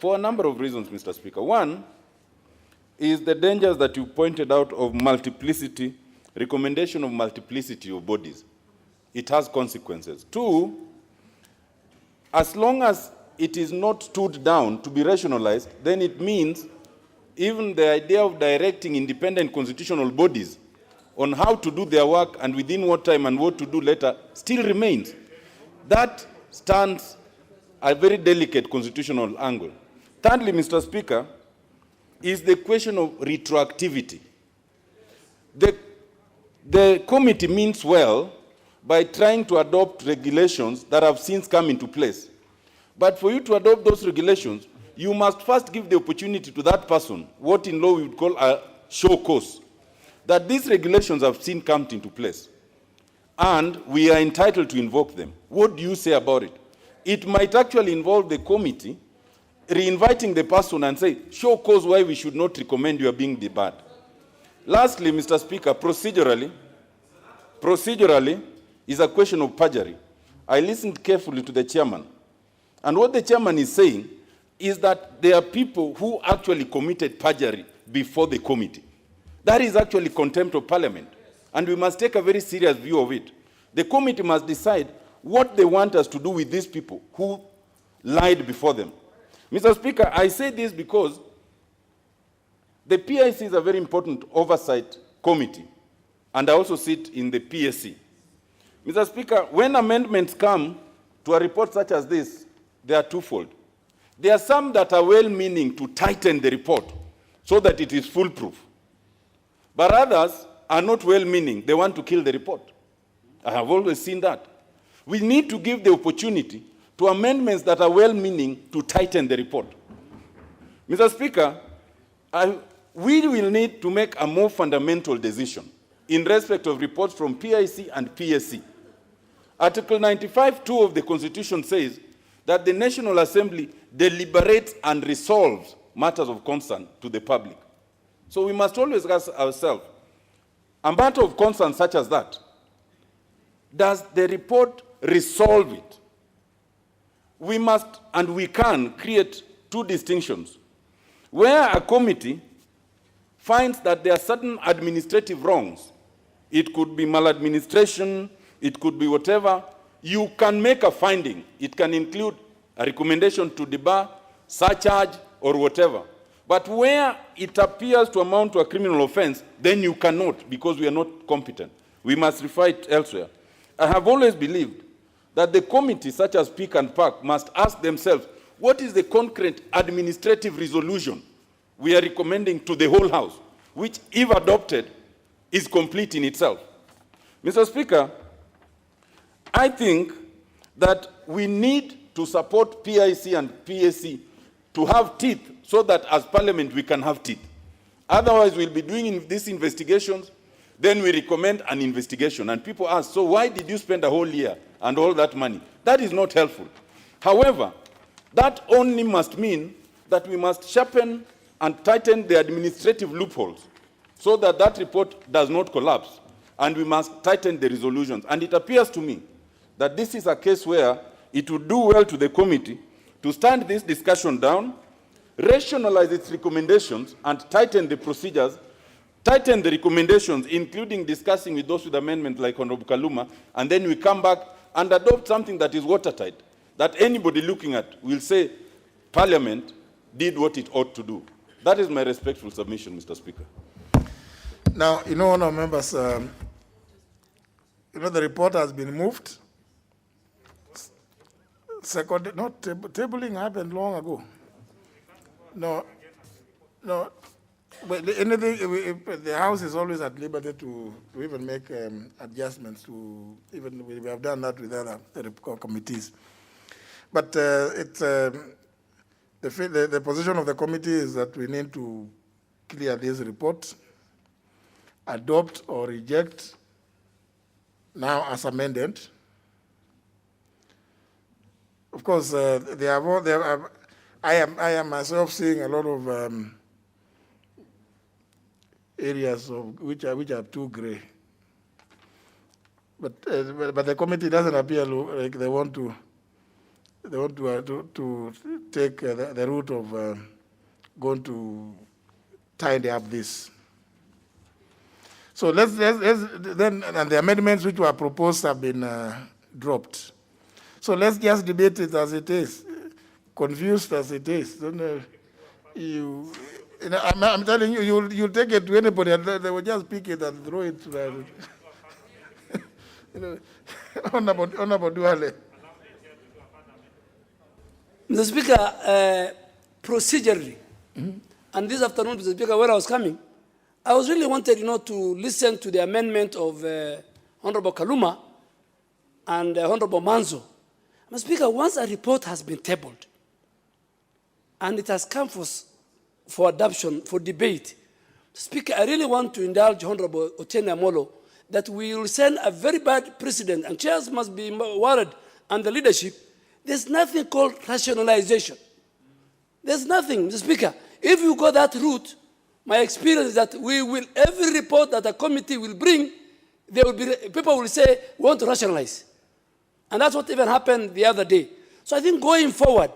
L: For a number of reasons, Mr. Speaker. One is the dangers that you pointed out of multiplicity, recommendation of multiplicity of bodies. It has consequences. Two, as long as it is not stood down to be rationalized, then it means even the idea of directing independent constitutional bodies on how to do their work and within what time and what to do later still remains. That stands a very delicate constitutional angle. Thirdly, Mr. Speaker, is the question of retroactivity. The committee means well by trying to adopt regulations that have since come into place. But for you to adopt those regulations, you must first give the opportunity to that person, what in law we would call a show cause, that these regulations have since come into place. And we are entitled to invoke them. What do you say about it? It might actually involve the committee reinviting the person and say, show cause why we should not recommend you are being debarred. Lastly, Mr. Speaker, procedurally is a question of perjury. I listened carefully to the chairman. And what the chairman is saying is that there are people who actually committed perjury before the committee. That is actually contempt of parliament. And we must take a very serious view of it. The committee must decide what they want us to do with these people who lied before them. Mr. Speaker, I say this because the PIC is a very important oversight committee, and I also sit in the PSC. Mr. Speaker, when amendments come to a report such as this, they are twofold. There are some that are well-meaning to tighten the report so that it is foolproof. But others are not well-meaning. They want to kill the report. I have always seen that. We need to give the opportunity to amendments that are well-meaning to tighten the report. Mr. Speaker, we will need to make a more fundamental decision in respect of reports from PIC and PSC. Article 95(2) of the Constitution says that the National Assembly deliberates and resolves matters of concern to the public. So we must always ask ourselves, a matter of concern such as that, does the report resolve it? We must and we can create two distinctions. Where a committee finds that there are certain administrative wrongs, it could be maladministration, it could be whatever, you can make a finding. It can include a recommendation to debar, surcharge, or whatever. But where it appears to amount to a criminal offense, then you cannot, because we are not competent. We must refer it elsewhere. I have always believed that the committees such as PIC and PAC must ask themselves, what is the concrete administrative resolution we are recommending to the whole House, which, if adopted, is complete in itself? Mr. Speaker, I think that we need to support PIC and PSC to have teeth so that as Parliament we can have teeth. Otherwise, we'll be doing these investigations, then we recommend an investigation. And people ask, so why did you spend a whole year and all that money? That is not helpful. However, that only must mean that we must sharpen and tighten the administrative loopholes so that that report does not collapse. And we must tighten the resolutions. And it appears to me that this is a case where it would do well to the committee to stand this discussion down, rationalize its recommendations, and tighten the procedures, tighten the recommendations, including discussing with those with amendments like Honorable Kaluma, and then we come back and adopt something that is watertight, that anybody looking at will say, Parliament did what it ought to do. That is my respectful submission, Mr. Speaker.
B: Now, honourable members, the report has been moved. Second, not tabling happened long ago. No. But anything, the House is always at liberty to even make adjustments to, even we have done that with other committees. But the position of the committee is that we need to clear this report, adopt or reject now as amended. Of course, I am myself seeing a lot of areas of which are too gray. But the committee doesn't appear like they want to take the route of going to tidy up this. So let's then, and the amendments which were proposed have been dropped. So let's just debate it as it is, confused as it is. I'm telling you, you'll take it to anybody and they will just pick it and throw it. Honorable Duale.
J: Mr. Speaker, procedurally, and this afternoon, Mr. Speaker, when I was coming, I was really wanted, to listen to the amendment of Honorable Kaluma and Honorable Manzo. Mr. Speaker, once a report has been tabled and it has come for adoption, for debate, Speaker, I really want to indulge Honorable Otieno Amolo that we will send a very bad precedent, and chairs must be worried, and the leadership. There's nothing called rationalization. There's nothing, Mr. Speaker. If you go that route, my experience is that every report that a committee will bring, people will say, we want to rationalize. And that's what even happened the other day. So I think going forward,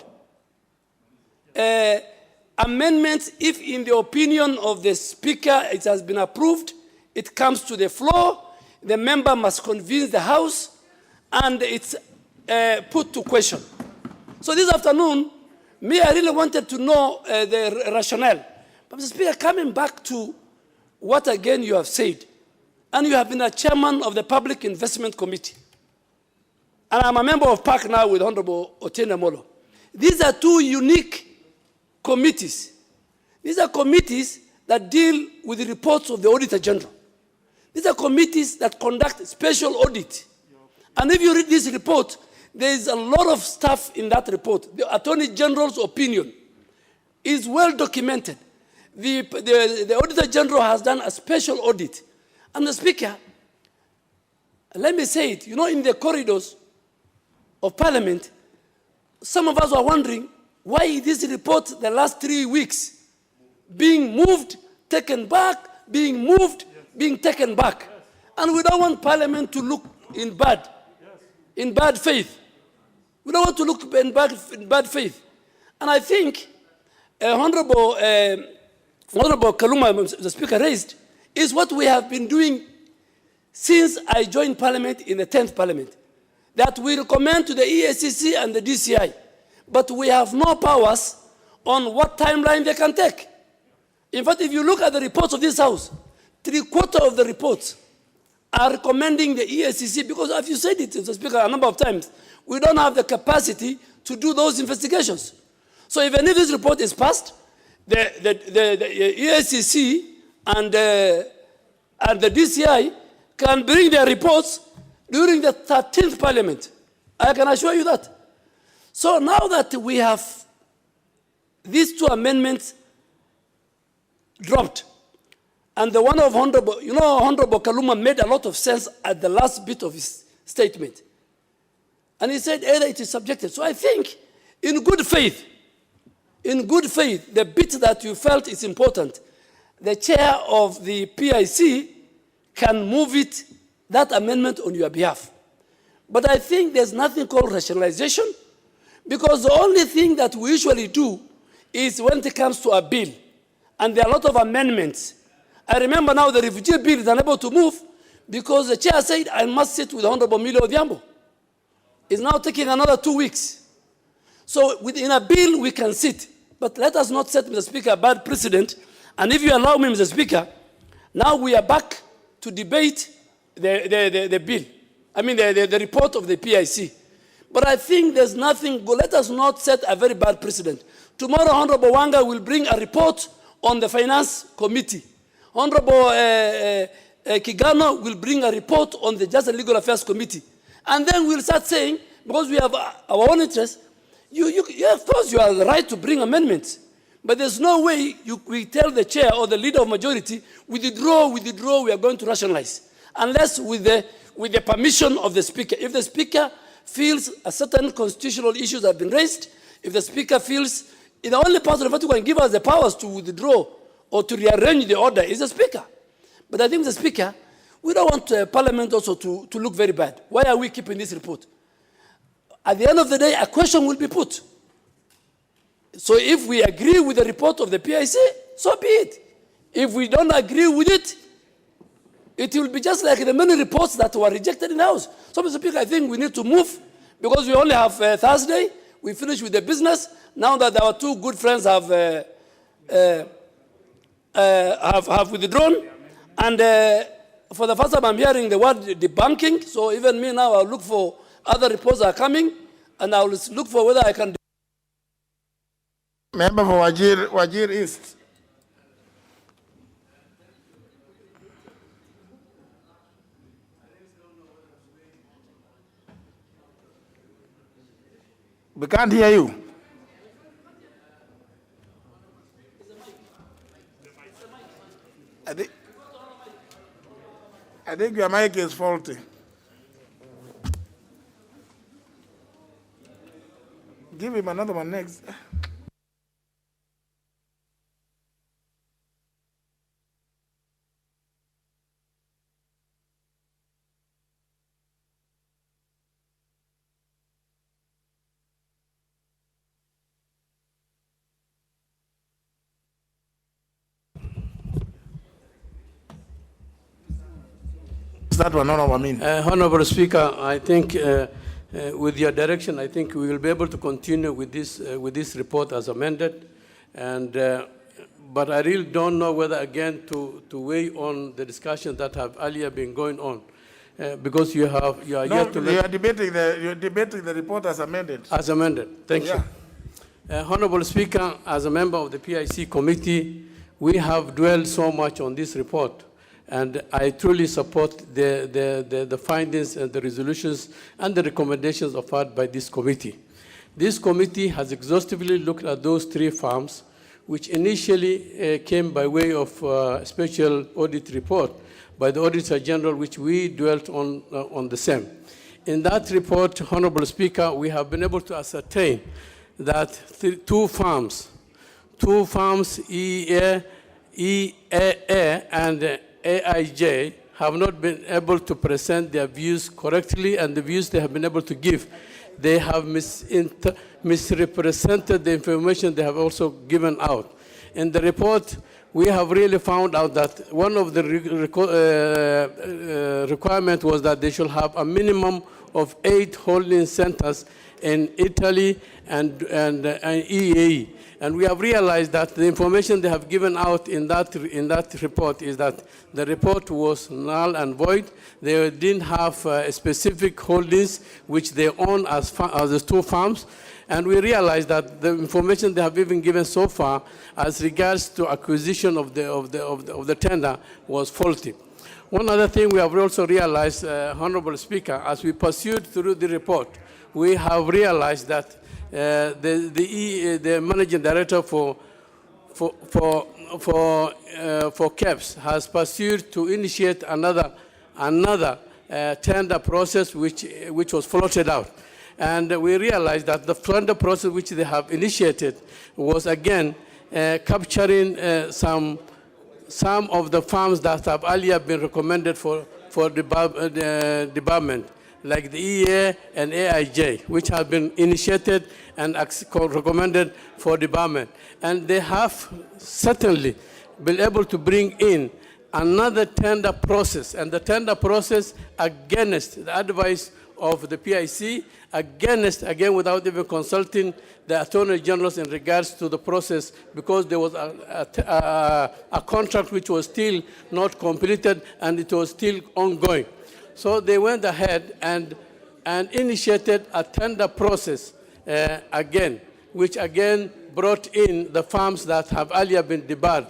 J: amendments, if in the opinion of the Speaker it has been approved, it comes to the floor, the member must convince the House, and it's put to question. So this afternoon, I really wanted to know the rationale. But Mr. Speaker, coming back to what again you have said, and you have been a chairman of the Public Investment Committee, and I'm a member of PAC now with Honorable Otieno Amolo. These are two unique committees. These are committees that deal with the reports of the Auditor General. These are committees that conduct special audit. And if you read this report, there is a lot of stuff in that report. The Attorney General's opinion is well documented. The Auditor General has done a special audit. And the Speaker, let me say it, in the corridors of Parliament, some of us are wondering why this report the last 3 weeks being moved, taken back, being moved, being taken back. And we don't want Parliament to look in bad faith. We don't want to look in bad faith. And I think Honorable Kaluma, the Speaker, raised is what we have been doing since I joined Parliament in the 10th Parliament, that we recommend to the EACC and the DCI, but we have no powers on what timeline they can take. In fact, if you look at the reports of this House, 3/4 of the reports are recommending the EACC, because as you said it, Mr. Speaker, a number of times, we don't have the capacity to do those investigations. So even if this report is passed, the EACC and the DCI can bring their reports during the 13th Parliament. I can assure you that. So now that we have these two amendments dropped, and the one of Honorable Kaluma made a lot of sense at the last bit of his statement. And he said either it is subjected. So I think in good faith, the bit that you felt is important, the chair of the PIC can move that amendment on your behalf. But I think there's nothing called rationalization, because the only thing that we usually do is when it comes to a bill, and there are a lot of amendments. I remember now the refugee bill is unable to move because the chair said, I must sit with Honorable Milo Odhiambo. It's now taking another 2 weeks. So within a bill, we can sit. But let us not set, Mr. Speaker, a bad precedent. And if you allow me, Mr. Speaker, now we are back to debate the bill. I mean, the report of the PIC. But I think there's nothing good. Let us not set a very bad precedent. Tomorrow, Honorable Wanga will bring a report on the Finance Committee. Honorable Kigano will bring a report on the Justice and Legal Affairs Committee. And then we'll start saying, because we have our own interests, of course you are the right to bring amendments. But there's no way we tell the chair or the leader of majority, withdraw, we are going to rationalize. Unless with the permission of the Speaker. If the Speaker feels a certain constitutional issues have been raised, if the Speaker feels, the only person who can give us the powers to withdraw or to rearrange the order is the Speaker. But I think the Speaker, we don't want Parliament also to look very bad. Why are we keeping this report? At the end of the day, a question will be put. So if we agree with the report of the PIC, so be it. If we don't agree with it, it will be just like the many reports that were rejected in the House. So, Mr. Speaker, I think we need to move, because we only have Thursday. We finish with the business. Now that our two good friends have withdrawn, and for the first time I'm hearing the word debunking, so even me now I'll look for other reports that are coming, and I'll look for whether I can.
B: Member for Wajir East. We can't hear you. I think your mic is faulty. Give him another one next. That one,
Q: Honorable Speaker, I think with your direction, I think we will be able to continue with this report as amended. And but I really don't know whether again to weigh on the discussions that have earlier been going on, because you are yet to.
B: You are debating the report as amended.
Q: As amended. Thank you. Honorable Speaker, as a member of the PIC committee, we have dwelled so much on this report. And I truly support the findings and the resolutions and the recommendations offered by this committee. This committee has exhaustively looked at those 3 farms, which initially came by way of special audit report by the Auditor General, which we dwelt on the same. In that report, Honorable Speaker, we have been able to ascertain that 2 farms, EAA and AIJ, have not been able to present their views correctly, and the views they have been able to give, they have misrepresented the information they have also given out. In the report, we have really found out that one of the requirements was that they should have a minimum of 8 holding centers in Italy and EAE. And we have realized that the information they have given out in that report is that the report was null and void. They didn't have specific holdings which they own as the 2 farms. And we realized that the information they have even given so far as regards to acquisition of the tender was faulty. One other thing we have also realized, Honorable Speaker, as we pursued through the report, we have realized that the managing director for KEPS has pursued to initiate another tender process which was floated out. And we realized that the tender process which they have initiated was again capturing some of the farms that have earlier been recommended for debarment, like the EA and AIJ, which have been initiated and recommended for debarment. And they have certainly been able to bring in another tender process, and the tender process against the advice of the PIC, again without even consulting the Attorney General in regards to the process, because there was a contract which was still not completed and it was still ongoing. So they went ahead and initiated a tender process again, which again brought in the farms that have earlier been debarred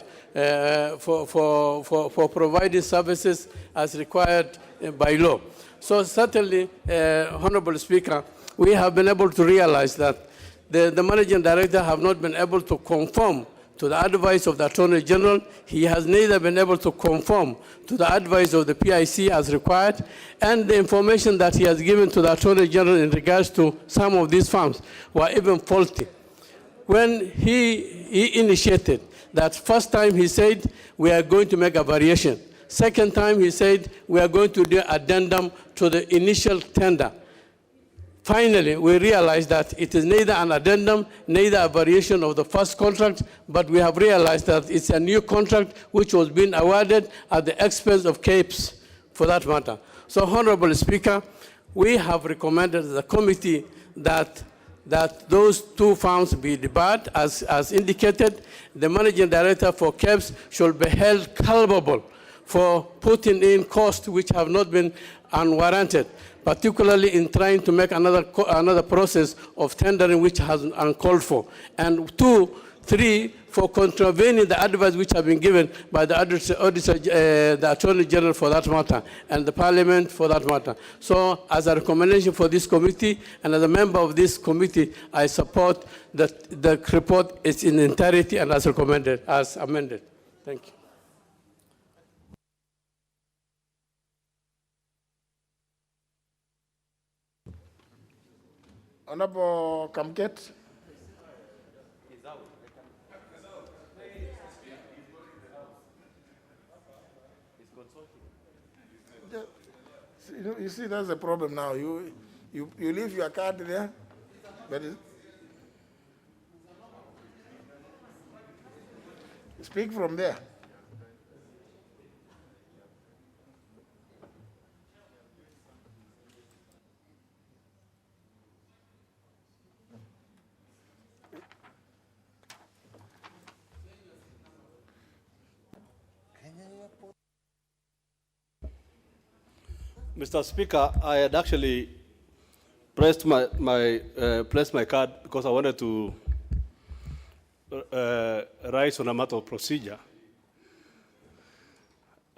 Q: for providing services as required by law. So certainly, Honorable Speaker, we have been able to realize that the Managing Director have not been able to conform to the advice of the Attorney General. He has neither been able to conform to the advice of the PIC as required, and the information that he has given to the Attorney General in regards to some of these farms were even faulty. When he initiated that, first time he said, we are going to make a variation. Second time he said, we are going to do addendum to the initial tender. Finally, we realized that it is neither an addendum, neither a variation of the first contract, but we have realized that it's a new contract which was being awarded at the expense of KEPS, for that matter. So, Honorable Speaker, we have recommended to the committee that those 2 farms be debarred as indicated. The Managing Director for KEPS should be held culpable for putting in costs which have not been unwarranted, particularly in trying to make another process of tendering which has uncalled for. And 2, 3, for contravening the advice which have been given by the the Attorney General for that matter, and the Parliament for that matter. So as a recommendation for this committee, and as a member of this committee, I support that the report is in entirety and as recommended, as amended. Thank you.
B: Honorable Kamket. You see, that's the problem now. You leave your card there, but speak from there.
D: Mr. Speaker, I had actually pressed my card because I wanted to rise on a matter of procedure.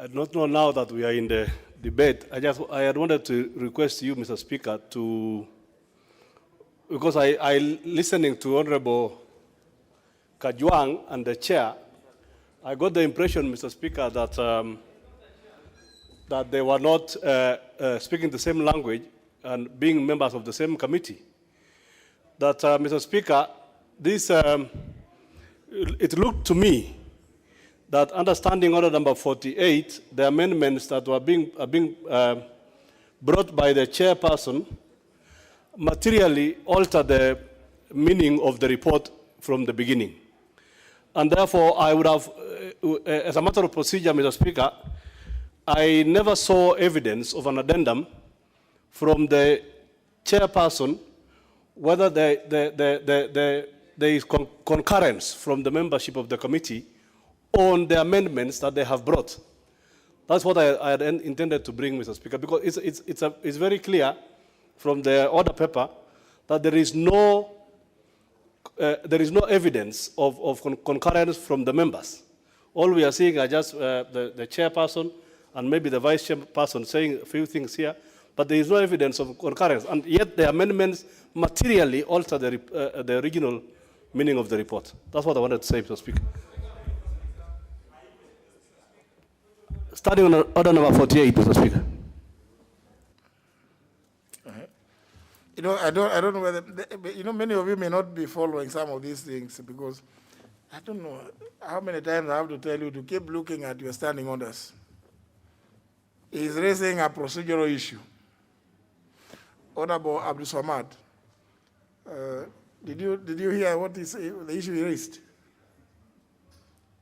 D: I do not know now that we are in the debate. I had wanted to request you, Mr. Speaker, because I listening to Honorable Kajwang and the chair, I got the impression, Mr. Speaker, that that they were not speaking the same language and being members of the same committee. That, Mr. Speaker, this it looked to me that understanding order number 48, the amendments that were being brought by the chairperson materially alter the meaning of the report from the beginning. And therefore, I would have, as a matter of procedure, Mr. Speaker, I never saw evidence of an addendum from the chairperson whether there is concurrence from the membership of the committee on the amendments that they have brought. That's what I had intended to bring, Mr. Speaker, because it's very clear from the order paper that there is no evidence of concurrence from the members. All we are seeing are just the chairperson and maybe the vice chairperson saying a few things here, but there is no evidence of concurrence, and yet the amendments materially alter the original meaning of the report. That's what I wanted to say, Mr. Speaker. Starting on order number 48, Mr. Speaker.
B: You know, I don't know whether, you know, many of you may not be following some of these things because I don't know how many times I have to tell you to keep looking at your standing orders. He's raising a procedural issue. Honorable Abdul Samad, did you hear what is the issue he raised?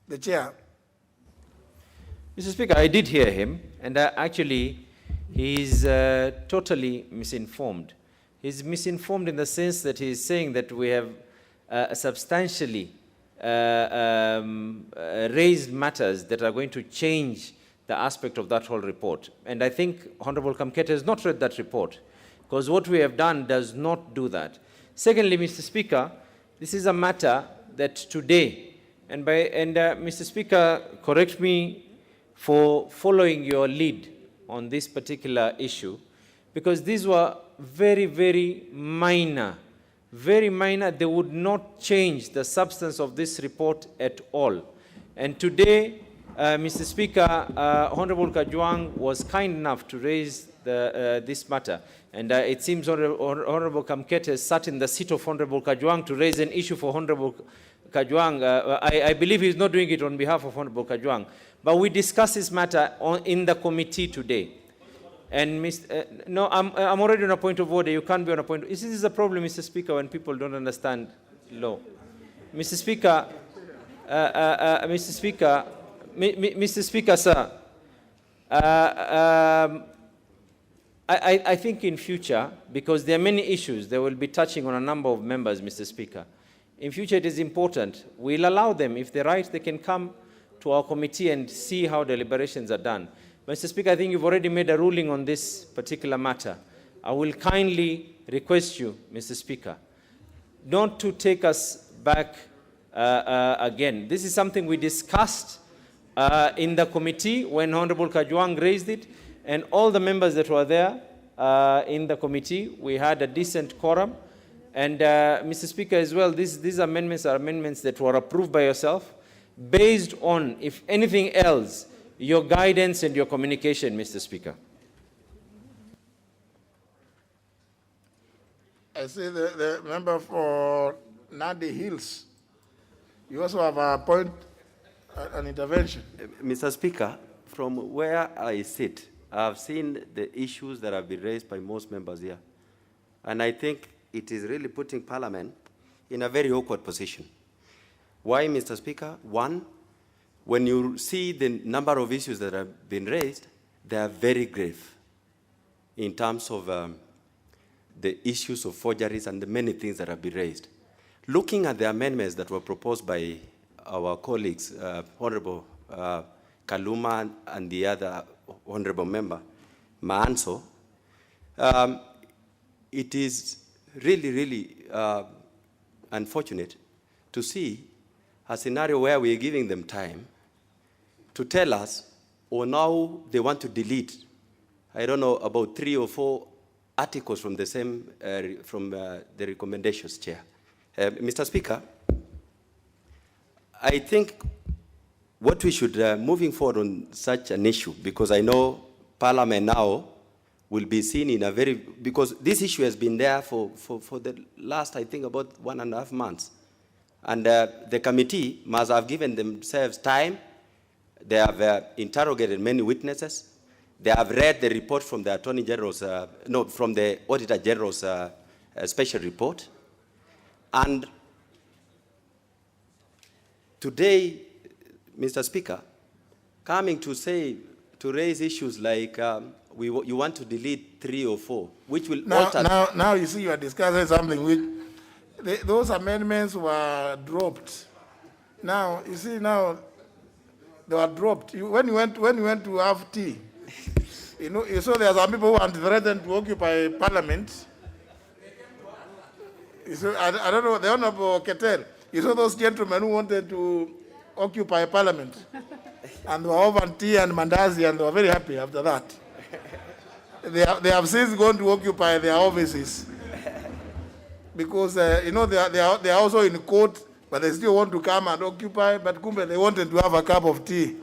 B: The chair.
V: Mr. Speaker, I did hear him, and actually, he's totally misinformed. He's misinformed in the sense that he's saying that we have substantially raised matters that are going to change the aspect of that whole report. And I think Honorable Kamkete has not read that report, because what we have done does not do that. Secondly, Mr. Speaker, this is a matter that today, and Mr. Speaker, correct me for following your lead on this particular issue, because these were very, very minor. Very minor. They would not change the substance of this report at all. And today, Mr. Speaker, Honorable Kajwang was kind enough to raise this matter. And it seems Honorable Kamkete has sat in the seat of Honorable Kajwang to raise an issue for Honorable Kajwang. I believe he's not doing it on behalf of Honorable Kajwang. But we discussed this matter in the committee today. And no, I'm already on a point of order. You can't be on a point. This is a problem, Mr. Speaker, when people don't understand law. Mr. Speaker, Mr. Speaker, sir, I think in future, because there are many issues, they will be touching on a number of members, Mr. Speaker. In future, it is important. We'll allow them, if they're right, they can come to our committee and see how deliberations are done. Mr. Speaker, I think you've already made a ruling on this particular matter. I will kindly request you, Mr. Speaker, not to take us back again. This is something we discussed in the committee when Honorable Kajwang raised it, and all the members that were there in the committee, we had a decent quorum. And Mr. Speaker, as well, these amendments are amendments that were approved by yourself, based on, if anything else, your guidance and your communication, Mr. Speaker.
B: I see the member for Nandi Hills. You also have a point, an intervention.
R: Mr. Speaker, from where I sit, I've seen the issues that have been raised by most members here. And I think it is really putting Parliament in a very awkward position. Why, Mr. Speaker? One, when you see the number of issues that have been raised, they are very grave in terms of the issues of forgeries and the many things that have been raised. Looking at the amendments that were proposed by our colleagues, Honorable Kaluma and the other Honorable Member, Maanso, it is really, really unfortunate to see a scenario where we are giving them time to tell us or now they want to delete, I don't know, about 3 or 4 articles from the same, the recommendations, Chair. Mr. Speaker, I think what we should, moving forward on such an issue, because I know Parliament now will be seen in a very, because this issue has been there for the last, I think, about 1.5 months. And the committee must have given themselves time. They have interrogated many witnesses. They have read the report from the Attorney General's, from the Auditor General's special report. And today, Mr. Speaker, coming to say, to raise issues like you want to delete 3 or 4, which will alter.
B: Now you see you are discussing something which, those amendments were dropped. Now, you see now, they were dropped. When you went to have tea, you saw there are some people who are threatened to occupy Parliament. You saw, I don't know, the Honorable Ketel, you saw those gentlemen who wanted to occupy Parliament. And they were over tea and mandazi, and they were very happy after that. They have since gone to occupy their offices. Because, they are also in court, but they still want to come and occupy, but kumbe they wanted to have a cup of tea.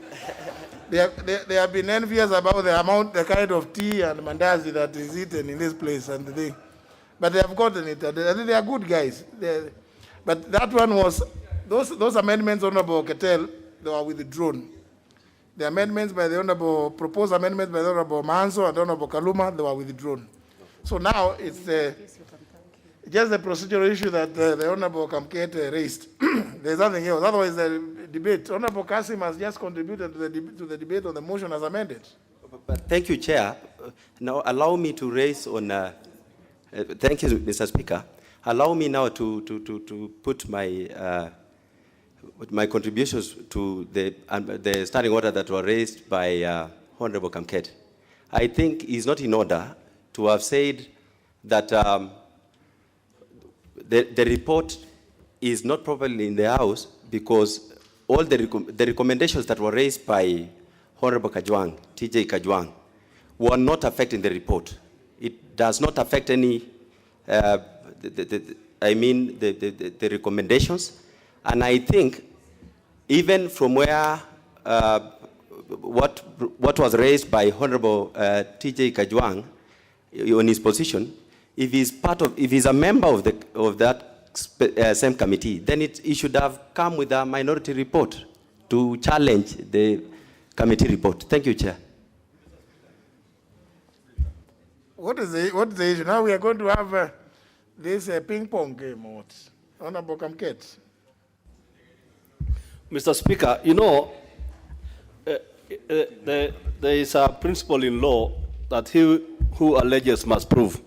B: They have been envious about the kind of tea and mandazi that is eaten in this place and the thing. But they have gotten it. They are good guys. But that one was, those amendments, Honorable Ketel, they were withdrawn. The amendments by the Honorable, proposed amendments by the Honorable Manso and Honorable Kaluma, they were withdrawn. So now it's just the procedural issue that the Honorable Kamket raised. There's nothing else. Otherwise, the debate, Honorable Kasim has just contributed to the debate on the motion as amended.
R: But thank you, Chair. Now allow me to raise on, thank you, Mr. Speaker. Allow me now to put my contributions to the standing order that were raised by Honorable Kamket. I think it's not in order to have said that the report is not properly in the House because all the recommendations that were raised by Honorable Kajwang, TJ Kajwang, were not affecting the report. It does not affect any, the recommendations. And I think even from where what was raised by Honorable TJ Kajwang on his position, if he's a member of that same committee, then he should have come with a minority report to challenge the committee report. Thank you, Chair.
B: What is the issue? Now we are going to have this ping pong game or what? Honorable Kamket.
D: Mr. Speaker, there is a principle in law that he who alleges must prove.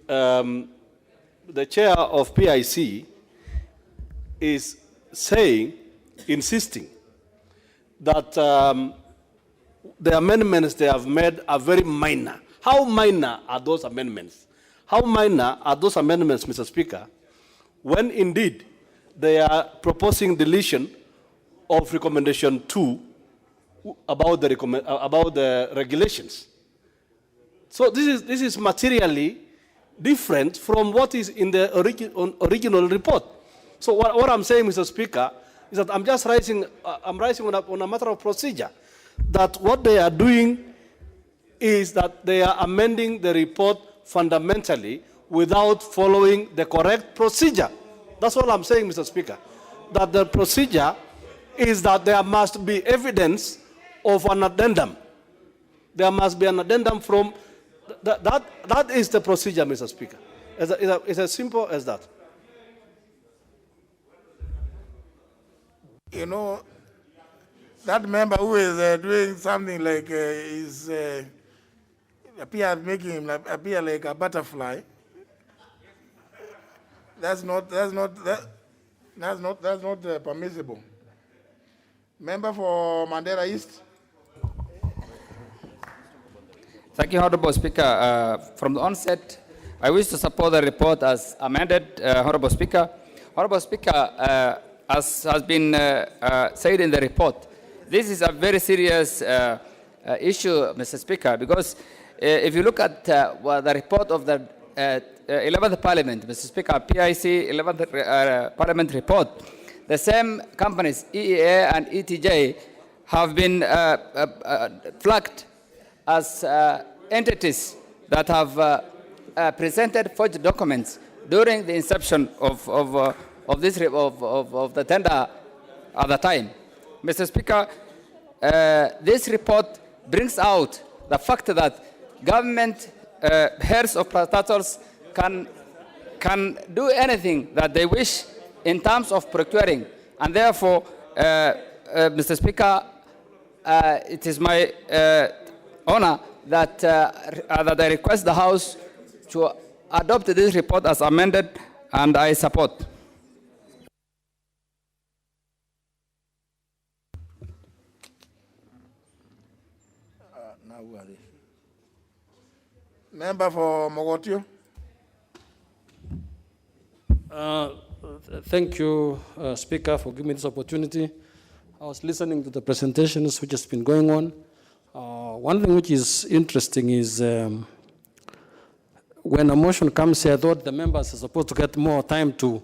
D: The chair of PIC is insisting that the amendments they have made are very minor. How minor are those amendments? How minor are those amendments, Mr. Speaker, when indeed they are proposing deletion of recommendation 2 about the regulations? So this is materially different from what is in the original report. So what I'm saying, Mr. Speaker, is that I'm just raising on a matter of procedure, that what they are doing is that they are amending the report fundamentally without following the correct procedure. That's all I'm saying, Mr. Speaker, that the procedure is that there must be evidence of an addendum. There must be an addendum from, that is the procedure, Mr. Speaker. It's as simple as that.
B: That member who is doing something like making him appear like a butterfly. That's not permissible. Member for Mandela East.
A: Thank you, Honorable Speaker. From the onset, I wish to support the report as amended, Honorable Speaker. Honorable Speaker, as has been said in the report, this is a very serious issue, Mr. Speaker, because if you look at the report of the 11th Parliament, Mr. Speaker, PIC 11th Parliament report, the same companies, EEA and ETJ, have been flagged as entities that have presented forged documents during the inception of the tender at the time. Mr. Speaker, this report brings out the fact that government heirs of parastatals can do anything that they wish in terms of procuring, and therefore, Mr. Speaker, it is my honor that I request the House to adopt this report as amended, and I support.
B: Member for Mogotio.
I: Thank you, Speaker, for giving me this opportunity. I was listening to the presentations which has been going on. One thing which is interesting is when a motion comes here, I thought the members are supposed to get more time to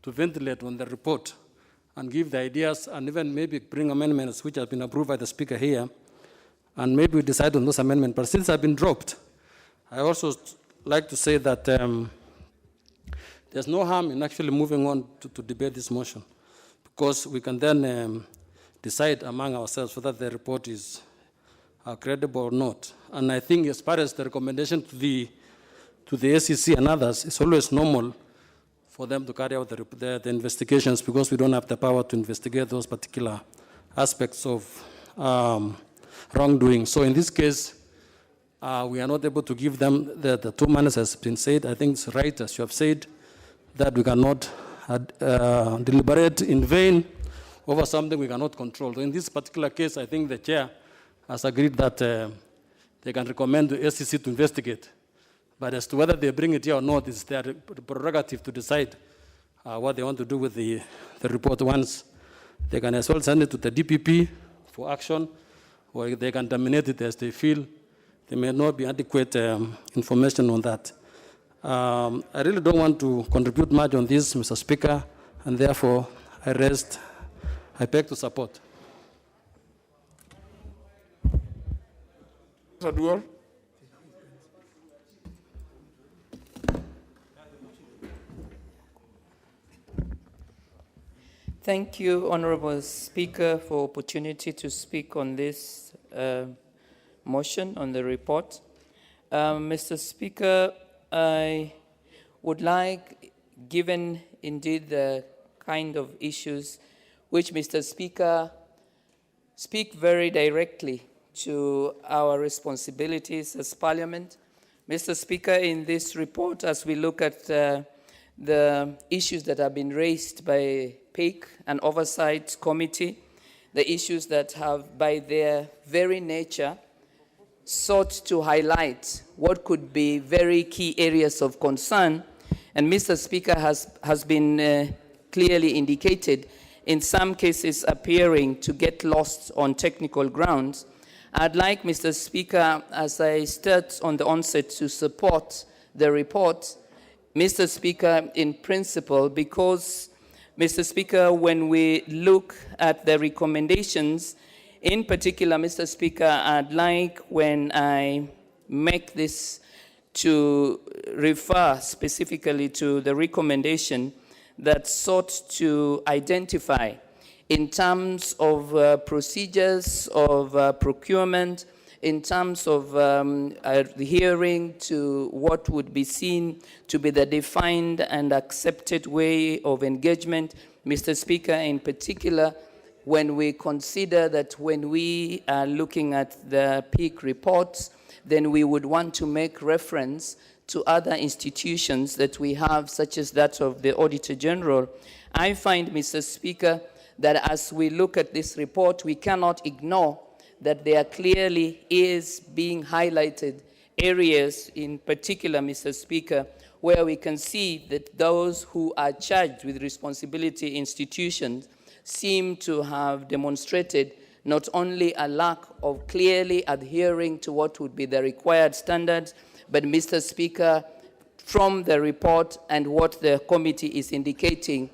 I: ventilate on the report and give the ideas and even maybe bring amendments which have been approved by the Speaker here, and maybe we decide on those amendments. But since I've been dropped, I also like to say that there's no harm in actually moving on to debate this motion, because we can then decide among ourselves whether the report is credible or not. And I think as far as the recommendation to the SEC and others, it's always normal for them to carry out the investigations, because we don't have the power to investigate those particular aspects of wrongdoing. So in this case, we are not able to give them the 2 months, as has been said. I think it's right, as you have said, that we cannot deliberate in vain over something we cannot control. So in this particular case, I think the chair has agreed that they can recommend the SEC to investigate. But as to whether they bring it here or not, it's their prerogative to decide what they want to do with the report. Once they can as well send it to the DPP for action, or they can terminate it as they feel. There may not be adequate information on that. I really don't want to contribute much on this, Mr. Speaker, and therefore I beg to support.
B: Mr. Dual.
S: Thank you, Honorable Speaker, for opportunity to speak on this motion on the report. Mr. Speaker, I would like, given indeed the kind of issues which Mr. Speaker speak very directly to our responsibilities as Parliament. Mr. Speaker, in this report, as we look at the issues that have been raised by PIC and Oversight Committee, the issues that have, by their very nature, sought to highlight what could be very key areas of concern, and Mr. Speaker has been clearly indicated, in some cases appearing to get lost on technical grounds. I'd like, Mr. Speaker, as I start on the onset, to support the report, Mr. Speaker, in principle, because, Mr. Speaker, when we look at the recommendations, in particular, Mr. Speaker, I'd like, when I make this, to refer specifically to the recommendation that sought to identify, in terms of procedures of procurement, in terms of adhering to what would be seen to be the defined and accepted way of engagement. Mr. Speaker, in particular, when we consider that when we are looking at the PIC reports, then we would want to make reference to other institutions that we have, such as that of the Auditor General. I find, Mr. Speaker, that as we look at this report, we cannot ignore that there clearly is being highlighted areas in particular, Mr. Speaker, where we can see that those who are charged with responsibility institutions seem to have demonstrated not only a lack of clearly adhering to what would be the required standards, but Mr. Speaker, from the report and what the committee is indicating,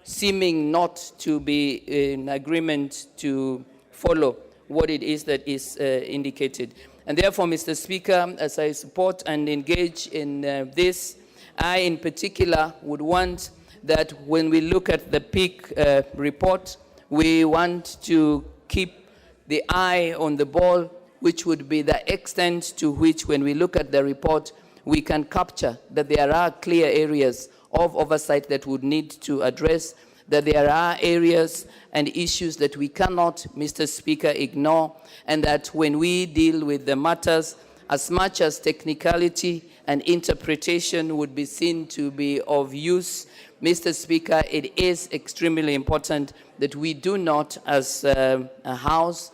S: seeming not to be in agreement to follow what it is that is indicated. And therefore, Mr. Speaker, as I support and engage in this, I in particular would want that when we look at the peak report, we want to keep the eye on the ball, which would be the extent to which, when we look at the report, we can capture that there are clear areas of oversight that would need to address, that there are areas and issues that we cannot, Mr. Speaker, ignore, and that when we deal with the matters, as much as technicality and interpretation would be seen to be of use, Mr. Speaker, it is extremely important that we do not, as a House,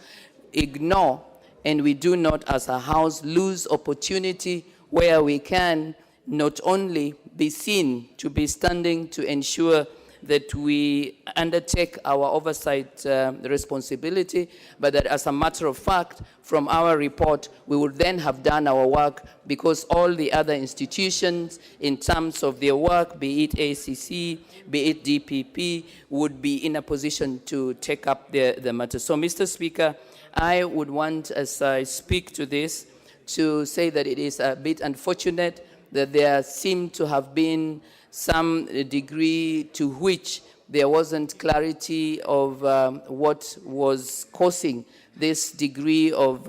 S: ignore, and we do not, as a House, lose opportunity where we can not only be seen to be standing to ensure that we undertake our oversight responsibility, but that as a matter of fact, from our report, we would then have done our work, because all the other institutions, in terms of their work, be it ACC, be it DPP, would be in a position to take up the matter. So, Mr. Speaker, I would want, as I speak to this, to say that it is a bit unfortunate that there seemed to have been some degree to which there wasn't clarity of what was causing this degree of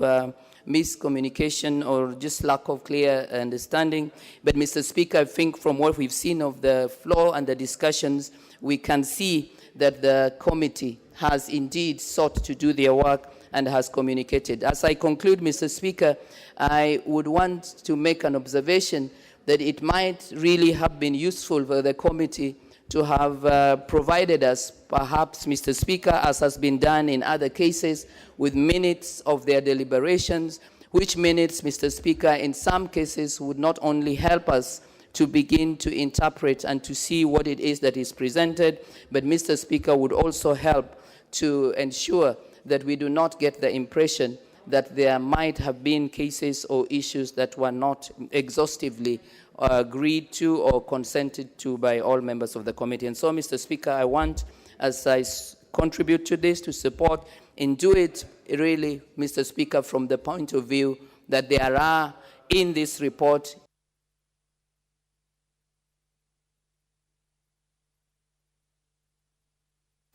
S: miscommunication or just lack of clear understanding. But, Mr. Speaker, I think from what we've seen of the floor and the discussions, we can see that the committee has indeed sought to do their work and has communicated. As I conclude, Mr. Speaker, I would want to make an observation that it might really have been useful for the committee to have provided us, perhaps, Mr. Speaker, as has been done in other cases, with minutes of their deliberations, which minutes, Mr. Speaker, in some cases would not only help us to begin to interpret and to see what it is that is presented, but, Mr. Speaker, would also help to ensure that we do not get the impression that there might have been cases or issues that were not exhaustively agreed to or consented to by all members of the committee. And so, Mr. Speaker, I want, as I contribute to this, to support and do it really, Mr. Speaker, from the point of view that there are in this report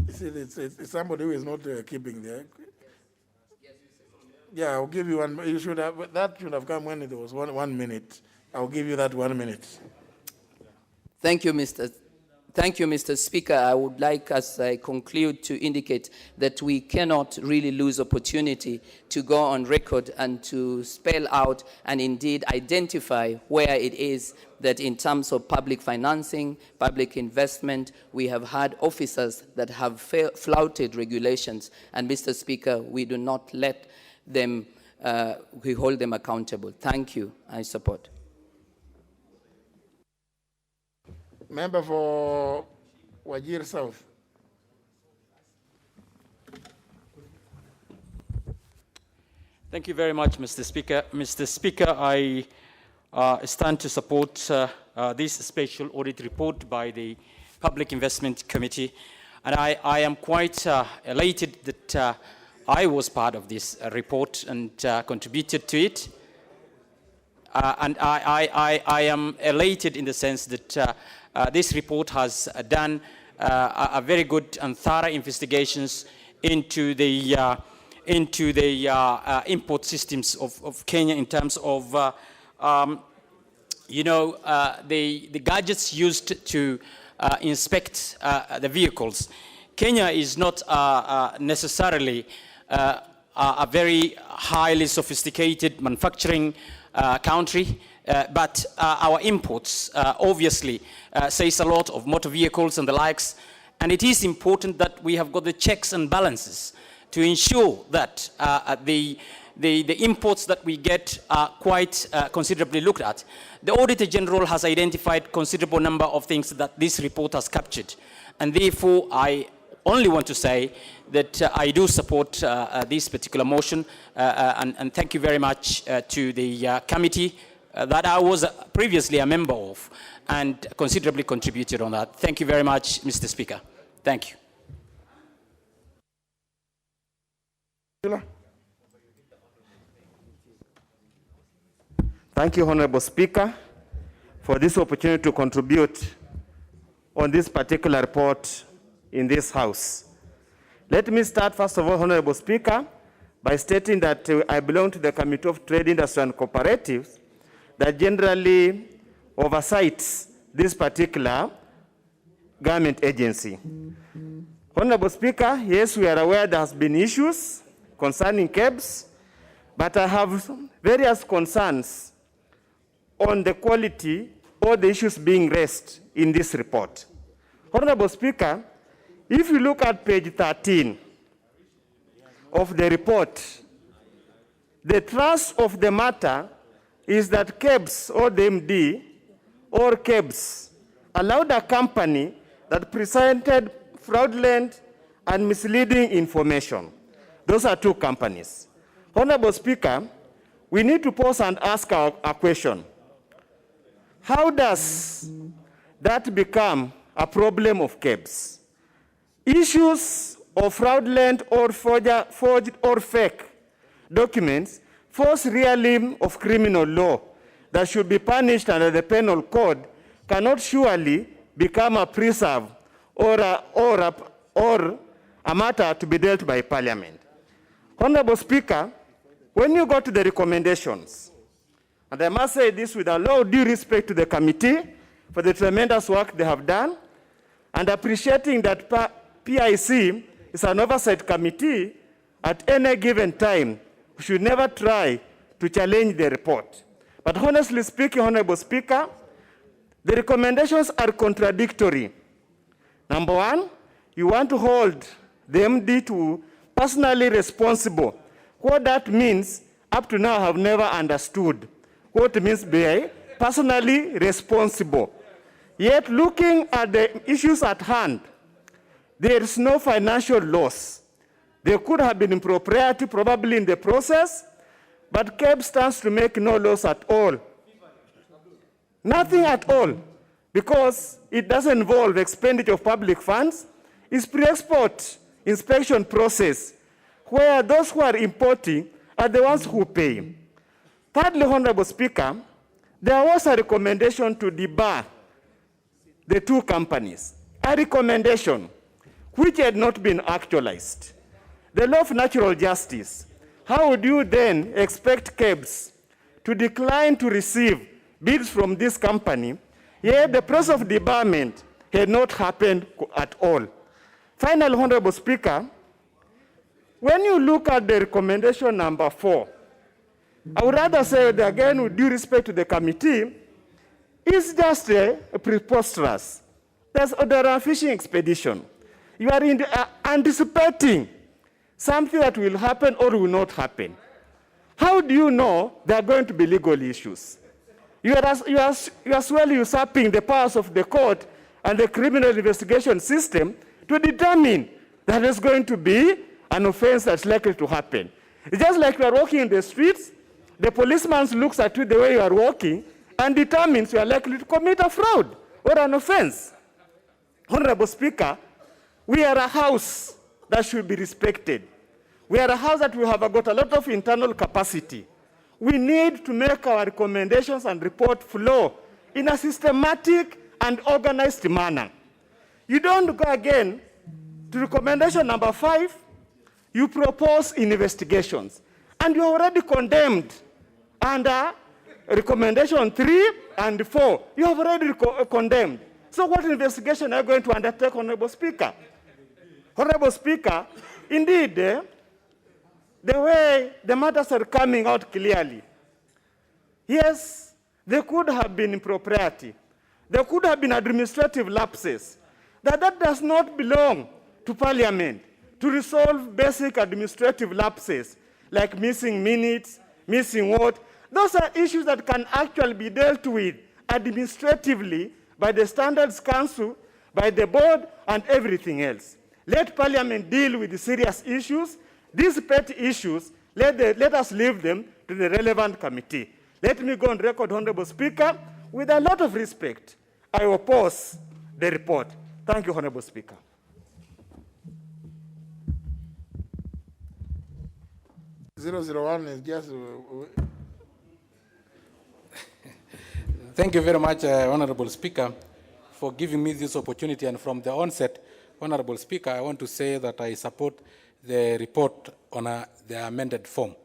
B: It's somebody who is not keeping there. Yeah, I'll give you one. You should have, that should have come when it was 1 minute. I'll give you that 1 minute.
S: Thank you, Mr. Speaker. I would like, as I conclude, to indicate that we cannot really lose opportunity to go on record and to spell out and indeed identify where it is that in terms of public financing, public investment, we have had officers that have flouted regulations. And, Mr. Speaker, we do not let them, we hold them accountable. Thank you. I support.
B: Member for Wajir South.
F: Thank you very much, Mr. Speaker. Mr. Speaker, I stand to support this special audit report by the Public Investment Committee. And I am quite elated that I was part of this report and contributed to it. And I am elated in the sense that this report has done a very good and thorough investigations into the import systems of Kenya in terms of, the gadgets used to inspect the vehicles. Kenya is not necessarily a very highly sophisticated manufacturing country, but our imports obviously says a lot of motor vehicles and the likes, and it is important that we have got the checks and balances to ensure that the imports that we get are quite considerably looked at. The Auditor General has identified considerable number of things that this report has captured, and therefore I only want to say that I do support this particular motion, and thank you very much to the committee that I was previously a member of and considerably contributed on that. Thank you very much, Mr. Speaker. Thank you.
K: Thank you, Honorable Speaker, for this opportunity to contribute on this particular report in this House. Let me start, first of all, Honorable Speaker, by stating that I belong to the Committee of Trade, Industry and Cooperatives that generally oversights this particular government agency. Honorable Speaker, yes, we are aware there has been issues concerning KEBS, but I have various concerns on the quality or the issues being raised in this report. Honorable Speaker, if you look at page 13 of the report, the thrust of the matter is that KEBS or the MD or KEBS allowed a company that presented fraudulent and misleading information. Those are two companies. Honorable Speaker, we need to pause and ask a question. How does that become a problem of KEBS? Issues of fraudulent or forged or fake documents, false realm of criminal law that should be punished under the penal code cannot surely become a preserve or a matter to be dealt by Parliament. Honorable Speaker, when you go to the recommendations, and I must say this with a lot of due respect to the committee for the tremendous work they have done, and appreciating that PIC is an oversight committee, at any given time, we should never try to challenge the report. But honestly speaking, Honorable Speaker, the recommendations are contradictory. Number one, you want to hold the MD to personally responsible. What that means, up to now, I have never understood what it means by personally responsible. Yet, looking at the issues at hand, there is no financial loss. There could have been impropriety probably in the process, but KEB stands to make no loss at all. Nothing at all, because it doesn't involve expenditure of public funds. It's pre-export inspection process, where those who are importing are the ones who pay. Thirdly, Honorable Speaker, there was a recommendation to debar the two companies, a recommendation which had not been actualized. The law of natural justice, how would you then expect KEBS to decline to receive bids from this company, yet the process of debarment had not happened at all? Finally, Honorable Speaker, when you look at the recommendation number 4, I would rather say that, again, with due respect to the committee, it's just preposterous. There are fishing expedition. You are anticipating something that will happen or will not happen. How do you know there are going to be legal issues? You are as well usurping the powers of the court and the criminal investigation system to determine that there's going to be an offense that's likely to happen. It's just like you are walking in the streets, the policeman looks at you the way you are walking and determines you are likely to commit a fraud or an offense. Honorable Speaker, we are a house that should be respected. We are a house that we have got a lot of internal capacity. We need to make our recommendations and report flow in a systematic and organized manner. You don't go again to recommendation number 5, you propose investigations, and you already condemned under recommendation 3 and 4. You have already condemned. So what investigation are you going to undertake, Honorable Speaker? Honorable Speaker, indeed, the way the matters are coming out clearly, yes, there could have been impropriety. There could have been administrative lapses. That does not belong to Parliament to resolve basic administrative lapses like missing minutes, missing what. Those are issues that can actually be dealt with administratively by the Standards Council, by the board, and everything else. Let Parliament deal with the serious issues. These petty issues, let us leave them to the relevant committee. Let me go on record, Honorable Speaker, with a lot of respect, I oppose the report. Thank you, Honorable Speaker.
B: .001 is just...
M: Thank you very much, Honorable Speaker, for giving me this opportunity. And from the onset, Honorable Speaker, I want to say that I support the report on the amended form.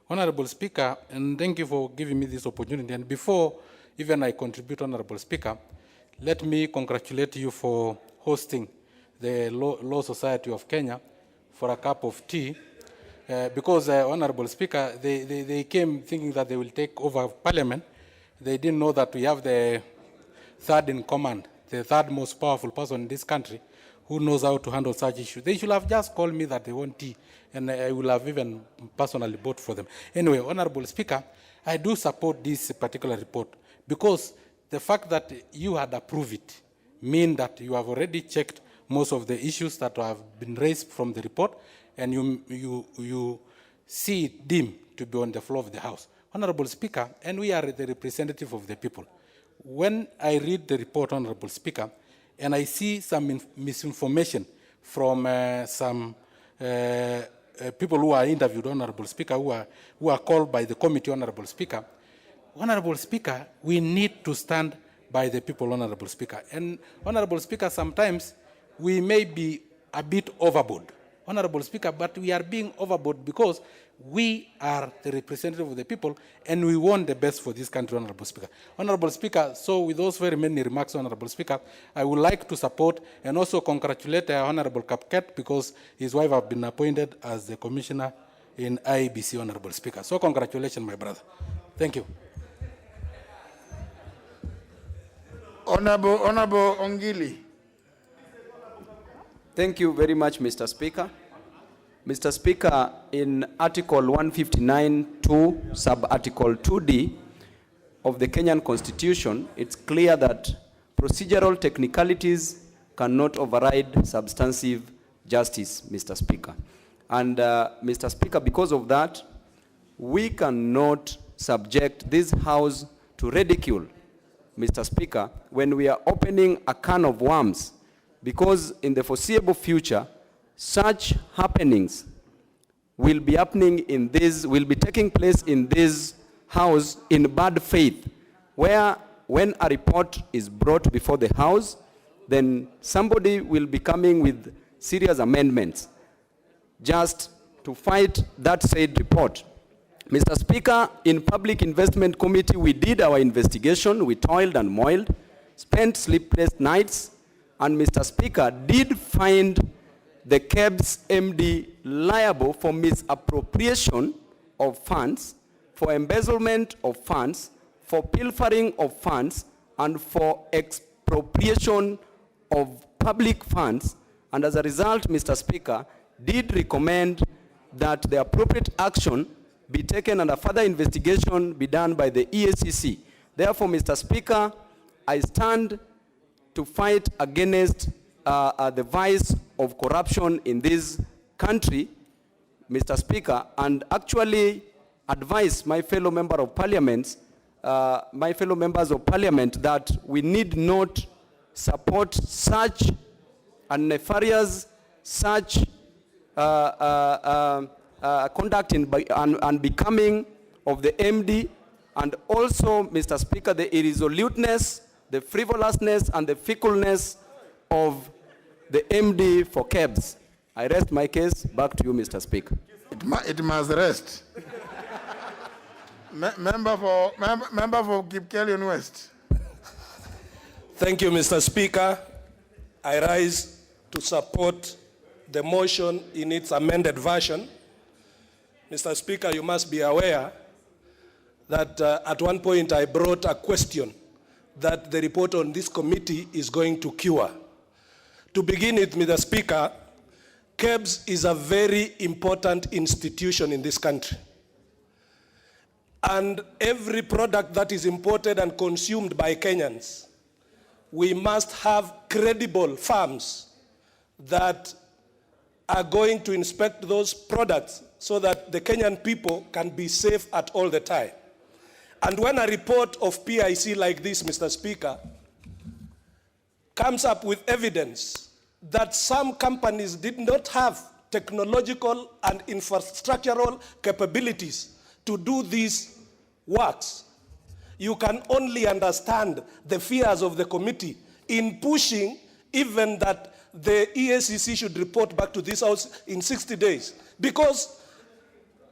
M: Honorable Speaker, and thank you for giving me this opportunity. And before even I contribute, Honorable Speaker, let me congratulate you for hosting the Law Society of Kenya for a cup of tea. Because, Honorable Speaker, they came thinking that they will take over Parliament. They didn't know that we have the third in command, the third most powerful person in this country who knows how to handle such issues. They should have just called me that they want tea, and I will have even personally bought for them. Anyway, Honorable Speaker, I do support this particular report because the fact that you had approved it means that you have already checked most of the issues that have been raised from the report, and you see it deemed to be on the floor of the House. Honorable Speaker, and we are the representative of the people. When I read the report, Honorable Speaker, and I see some misinformation from some people who are interviewed, Honorable Speaker, who are called by the committee, Honorable Speaker. Honorable Speaker, we need to stand by the people, Honorable Speaker. And Honorable Speaker, sometimes we may be a bit overboard, Honorable Speaker, but we are being overboard because we are the representative of the people and we want the best for this country, Honorable Speaker. Honorable Speaker, so with those very many remarks, Honorable Speaker, I would like to support and also congratulate Honorable Kapket because his wife has been appointed as the commissioner in IEBC, Honorable Speaker. So congratulations, my brother. Thank you.
B: Honorable Ongili.
U: Thank you very much, Mr. Speaker. Mr. Speaker, in Article 159(2), sub-article 2D of the Kenyan Constitution, it's clear that procedural technicalities cannot override substantive justice, Mr. Speaker. And Mr. Speaker, because of that, we cannot subject this House to ridicule, Mr. Speaker, when we are opening a can of worms, because in the foreseeable future, such happenings will be taking place in this House in bad faith, where when a report is brought before the House, then somebody will be coming with serious amendments just to fight that said report. Mr. Speaker, in Public Investment Committee, we did our investigation, we toiled and moiled, spent sleepless nights, and Mr. Speaker, did find the KEBS MD liable for misappropriation of funds, for embezzlement of funds, for pilfering of funds, and for expropriation of public funds. And as a result, Mr. Speaker, did recommend that the appropriate action be taken and a further investigation be done by the EACC. Therefore, Mr. Speaker, I stand to fight against the vice of corruption in this country, Mr. Speaker, and actually advise my fellow members of parliament that we need not support such a nefarious, such conduct and becoming of the MD, and also, Mr. Speaker, the irresoluteness, the frivolousness, and the fickleness of the MD for KEBS. I rest my case. Back to you, Mr. Speaker.
B: It must rest. Member for Kipkelion West.
W: Thank you, Mr. Speaker. I rise to support the motion in its amended version. Mr. Speaker, you must be aware that at one point I brought a question that the report on this committee is going to cure. To begin with, Mr. Speaker, KEBS is a very important institution in this country. And every product that is imported and consumed by Kenyans, we must have credible firms that are going to inspect those products so that the Kenyan people can be safe at all the time. And when a report of PIC like this, Mr. Speaker, comes up with evidence that some companies did not have technological and infrastructural capabilities to do these works, you can only understand the fears of the committee in pushing even that the EACC should report back to this House in 60 days. Because,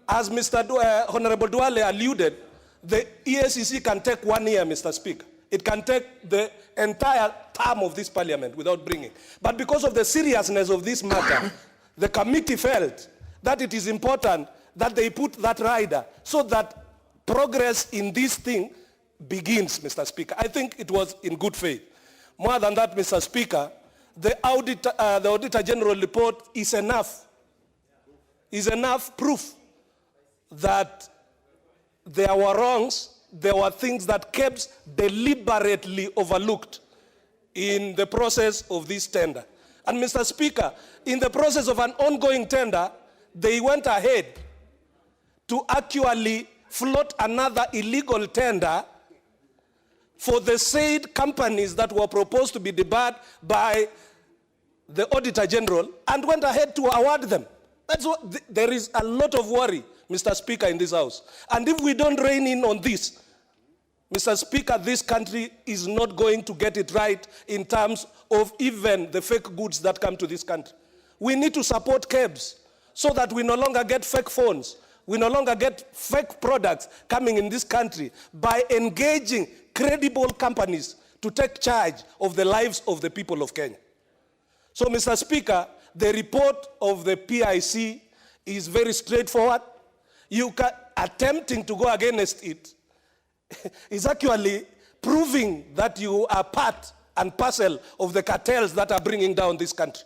W: as Honorable Duale alluded, the EACC can take 1 year, Mr. Speaker. It can take the entire term of this parliament without bringing. But because of the seriousness of this matter, the committee felt that it is important that they put that rider so that progress in this thing begins, Mr. Speaker. I think it was in good faith. More than that, Mr. Speaker, the Auditor General report is enough proof that there were wrongs, there were things that KEBS deliberately overlooked in the process of this tender. And Mr. Speaker, in the process of an ongoing tender, they went ahead to actually float another illegal tender for the said companies that were proposed to be debarred by the Auditor General, and went ahead to award them. That's what, there is a lot of worry, Mr. Speaker, in this House. And if we don't rein in on this, Mr. Speaker, this country is not going to get it right in terms of even the fake goods that come to this country. We need to support KEBS so that we no longer get fake phones. We no longer get fake products coming in this country by engaging credible companies to take charge of the lives of the people of Kenya. So, Mr. Speaker, the report of the PIC is very straightforward. Attempting to go against it is actually proving that you are part and parcel of the cartels that are bringing down this country.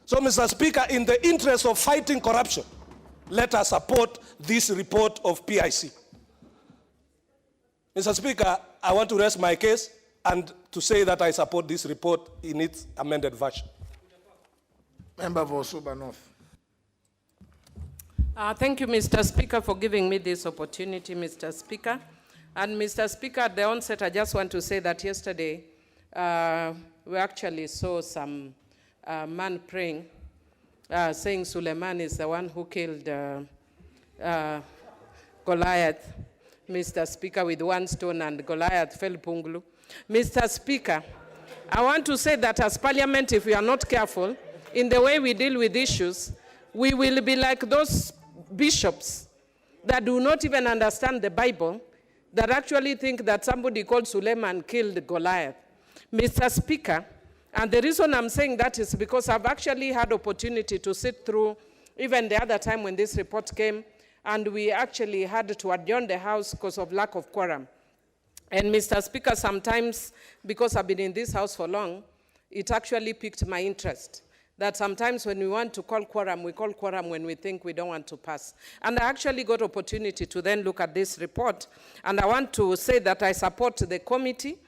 W: So, Mr. Speaker, in the interest of fighting corruption, let us support this report of PIC. Mr. Speaker, I want to rest my case and to say that I support this report in its amended version.
B: Member for Suba North.
C: Thank you, Mr. Speaker, for giving me this opportunity, Mr. Speaker. And Mr. Speaker, at the onset, I just want to say that yesterday we actually saw some man praying, saying Suleiman is the one who killed Goliath, Mr. Speaker, with 1 stone, and Goliath fell punglu. Mr. Speaker, I want to say that as Parliament, if we are not careful in the way we deal with issues, we will be like those bishops that do not even understand the Bible, that actually think that somebody called Suleiman killed Goliath. Mr. Speaker, and the reason I'm saying that is because I've actually had opportunity to sit through, even the other time when this report came, and we actually had to adjourn the House because of lack of quorum. And Mr. Speaker, sometimes, because I've been in this House for long, it actually piqued my interest. That sometimes when we want to call quorum, we call quorum when we think we don't want to pass. And I actually got opportunity to then look at this report. And I want to say that I support the committee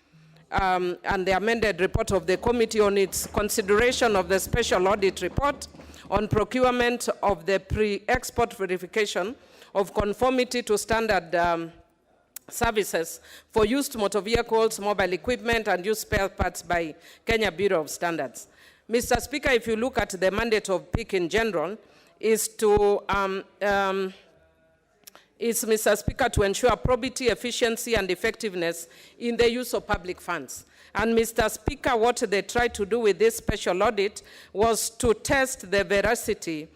C: and the amended report of the committee on its consideration of the special audit report on procurement of the pre-export verification of conformity to standard services for used motor vehicles, mobile equipment, and used spare parts by Kenya Bureau of Standards. Mr. Speaker, if you look at the mandate of PIC in general, is to Mr. Speaker, to ensure probity, efficiency, and effectiveness in the use of public funds. And Mr. Speaker, what they tried to do with this special audit was to test the veracity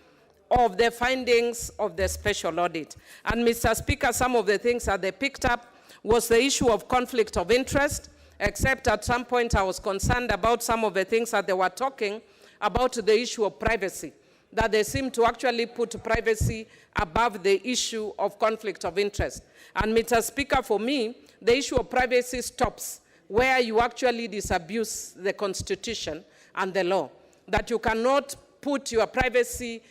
C: of the findings of the special audit. And Mr. Speaker, some of the things that they picked up was the issue of conflict of interest, except at some point I was concerned about some of the things that they were talking about, the issue of privacy, that they seem to actually put privacy above the issue of conflict of interest. And Mr. Speaker, for me, the issue of privacy stops where you actually disabuse the Constitution and the law, that you cannot put your privacy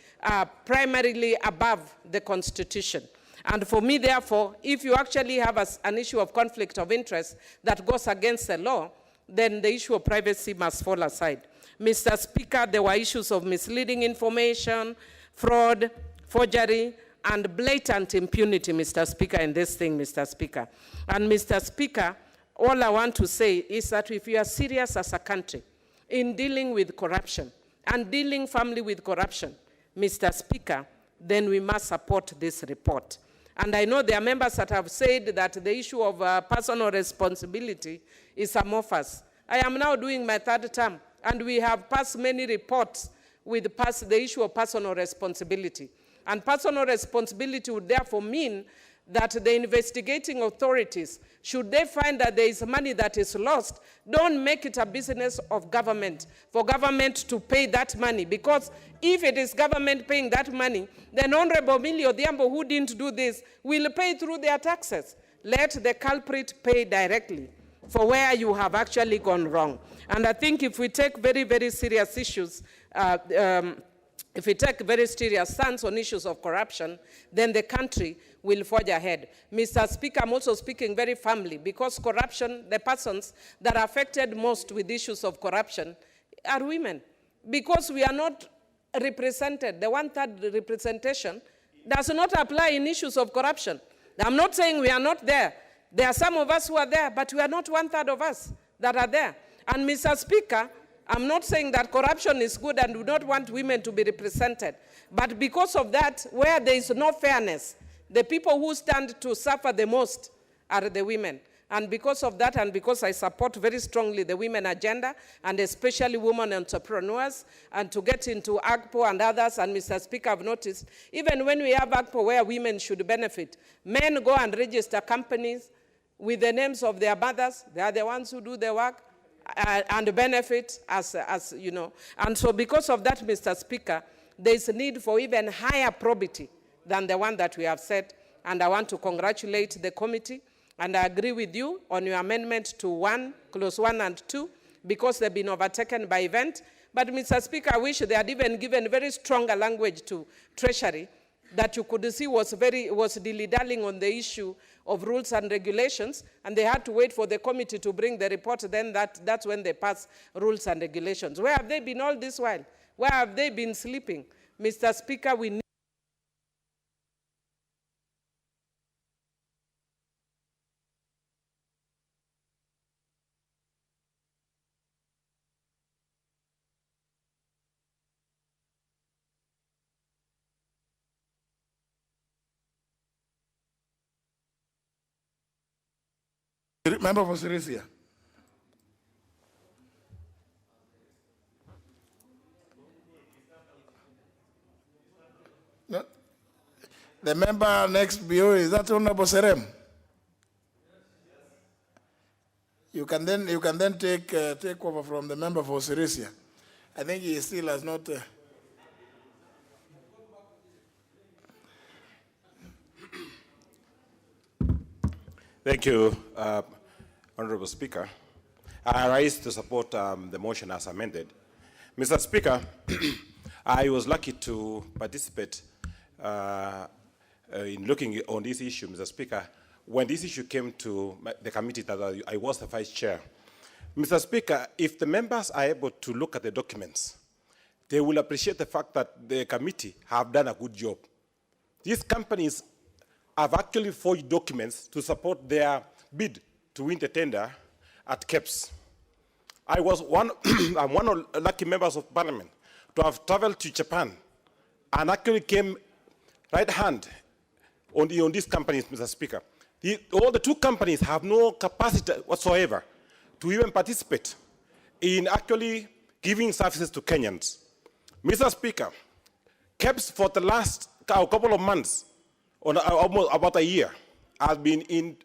C: primarily above the Constitution. And for me, therefore, if you actually have an issue of conflict of interest that goes against the law, then the issue of privacy must fall aside. Mr. Speaker, there were issues of misleading information, fraud, forgery, and blatant impunity, Mr. Speaker, in this thing, Mr. Speaker. And Mr. Speaker, all I want to say is that if you are serious as a country in dealing with corruption and dealing firmly with corruption, Mr. Speaker, then we must support this report. And I know there are members that have said that the issue of personal responsibility is amorphous. I am now doing my third term, and we have passed many reports with the issue of personal responsibility. And personal responsibility would therefore mean that the investigating authorities, should they find that there is money that is lost, don't make it a business of government, for government to pay that money. Because if it is government paying that money, then Honorable Millie Odhiambo, who didn't do this, will pay through their taxes. Let the culprit pay directly for where you have actually gone wrong. And I think if we take very, very serious issues, if we take very serious stance on issues of corruption, then the country will forge ahead. Mr. Speaker, I'm also speaking very firmly, because corruption, the persons that are affected most with issues of corruption are women, because we are not represented. The one-third representation does not apply in issues of corruption. I'm not saying we are not there. There are some of us who are there, but we are not one-third of us that are there. And Mr. Speaker, I'm not saying that corruption is good and do not want women to be represented. But because of that, where there is no fairness, the people who stand to suffer the most are the women. And because of that, and because I support very strongly the women agenda, and especially women entrepreneurs, and to get into AGPO and others, and Mr. Speaker, I've noticed, even when we have AGPO where women should benefit, men go and register companies with the names of their mothers. They are the ones who do the work and benefit, as you know. And so because of that, Mr. Speaker, there is a need for even higher probity than the one that we have set. And I want to congratulate the committee. And I agree with you on your amendment to clause 1 and 2, because they've been overtaken by event. But, Mr. Speaker, I wish they had even given very stronger language to Treasury that you could see was dilly-dallying on the issue of rules and regulations, and they had to wait for the committee to bring the report. Then that's when they pass rules and regulations. Where have they been all this while? Where have they been sleeping? Mr. Speaker, we need
B: Member for Sirisia. No. The member next below, is that Honorable Serem? You can then take over from the member for Sirisia. I think he still has not.
H: Thank you, Honorable Speaker. I rise to support the motion as amended. Mr. Speaker, I was lucky to participate in looking on this issue, Mr. Speaker, when this issue came to the committee that I was the vice chair. Mr. Speaker, if the members are able to look at the documents, they will appreciate the fact that the committee have done a good job. These companies have actually forged documents to support their bid to win the tender at KEPS. I'm one of the lucky members of parliament to have traveled to Japan and actually came right hand on these companies, Mr. Speaker. All the two companies have no capacity whatsoever to even participate in actually giving services to Kenyans. Mr. Speaker, KEPS for the last couple of months, or almost about a year, has been in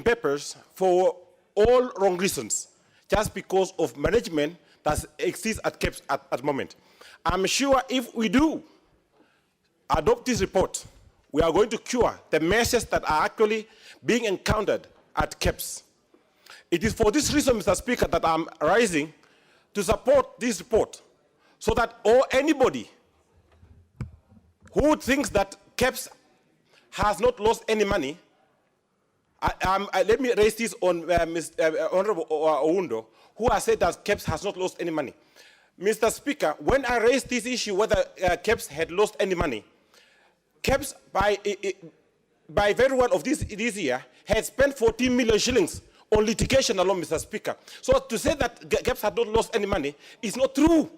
H: papers for all wrong reasons, just because of management that exists at KEPS at the moment. I'm sure if we do adopt this report, we are going to cure the messes that are actually being encountered at KEPS. It is for this reason, Mr. Speaker, that I'm rising to support this report, so that anybody who thinks that KEPS has not lost any money, let me raise this on Honorable Oundo, who has said that KEBS has not lost any money. Mr. Speaker, when I raised this issue whether KEBS had lost any money, KEBS by very well of this year had spent 14 million shillings on litigation alone, Mr. Speaker. So to say that KEBS had not lost any money is not true.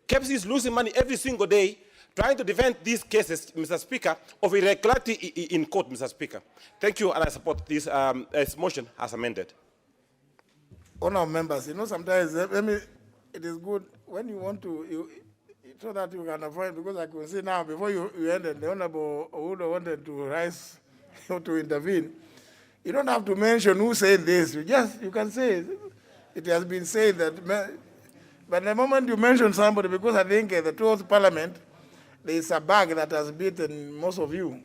H: KEBS is losing money every single day trying to defend these cases, Mr. Speaker, of irregularity in court, Mr. Speaker. Thank you, and I support this motion as amended.
B: Honourable members, you know, sometimes it is good when you want to, so that you can avoid, because I can see now, before you ended, the Honourable Oudo wanted to rise to intervene. You don't have to mention who said this. You can say it has been said that. But the moment you mention somebody, because I think the 12th Parliament, there is a bug that has beaten most of you.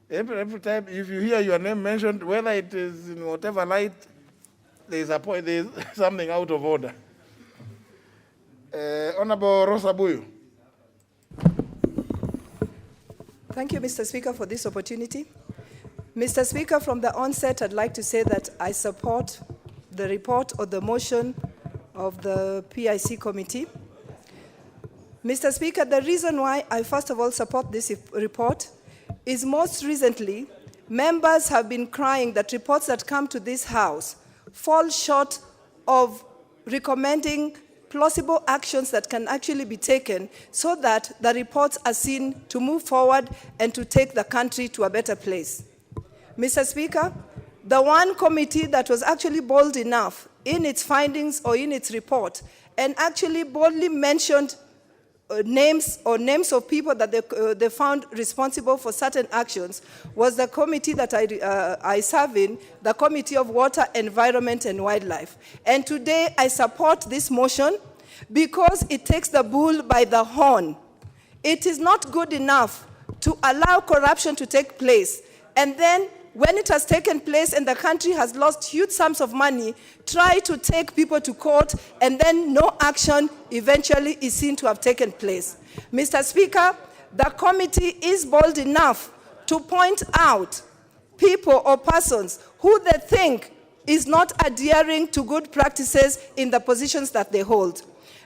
B: Every time, if you hear your name mentioned, whether it is in whatever light, there is something out of order. Honourable Rosa Buyu.
N: Thank you, Mr. Speaker, for this opportunity. Mr. Speaker, from the onset, I'd like to say that I support the report or the motion of the PIC committee. Mr. Speaker, the reason why I first of all support this report is most recently, members have been crying that reports that come to this House fall short of recommending plausible actions that can actually be taken so that the reports are seen to move forward and to take the country to a better place. Mr. Speaker, the one committee that was actually bold enough in its findings or in its report and actually boldly mentioned names of people that they found responsible for certain actions was the committee that I serve in, the Committee of Water, Environment and Wildlife. And today I support this motion because it takes the bull by the horn. It is not good enough to allow corruption to take place and then when it has taken place and the country has lost huge sums of money, try to take people to court and then no action eventually is seen to have taken place. Mr. Speaker, the committee is bold enough to point out people or persons who they think is not adhering to good practices in the positions that they hold.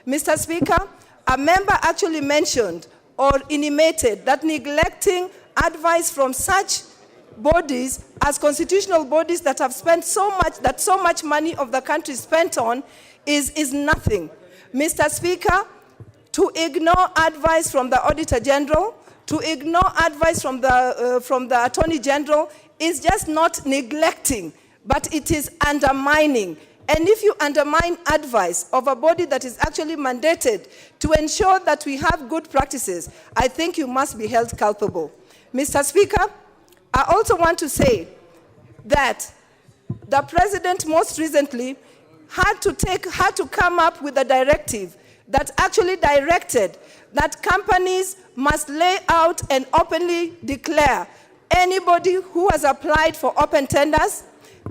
N: Mr. Speaker, a member actually mentioned or intimated that neglecting advice from such bodies as constitutional bodies that have spent so much money of the country spent on is nothing. Mr. Speaker, to ignore advice from the Auditor General, to ignore advice from the Attorney General is just not neglecting, but it is undermining. And if you undermine advice of a body that is actually mandated to ensure that we have good practices, I think you must be held culpable. Mr. Speaker, I also want to say that the President most recently had to come up with a directive that actually directed that companies must lay out and openly declare anybody who has applied for open tenders,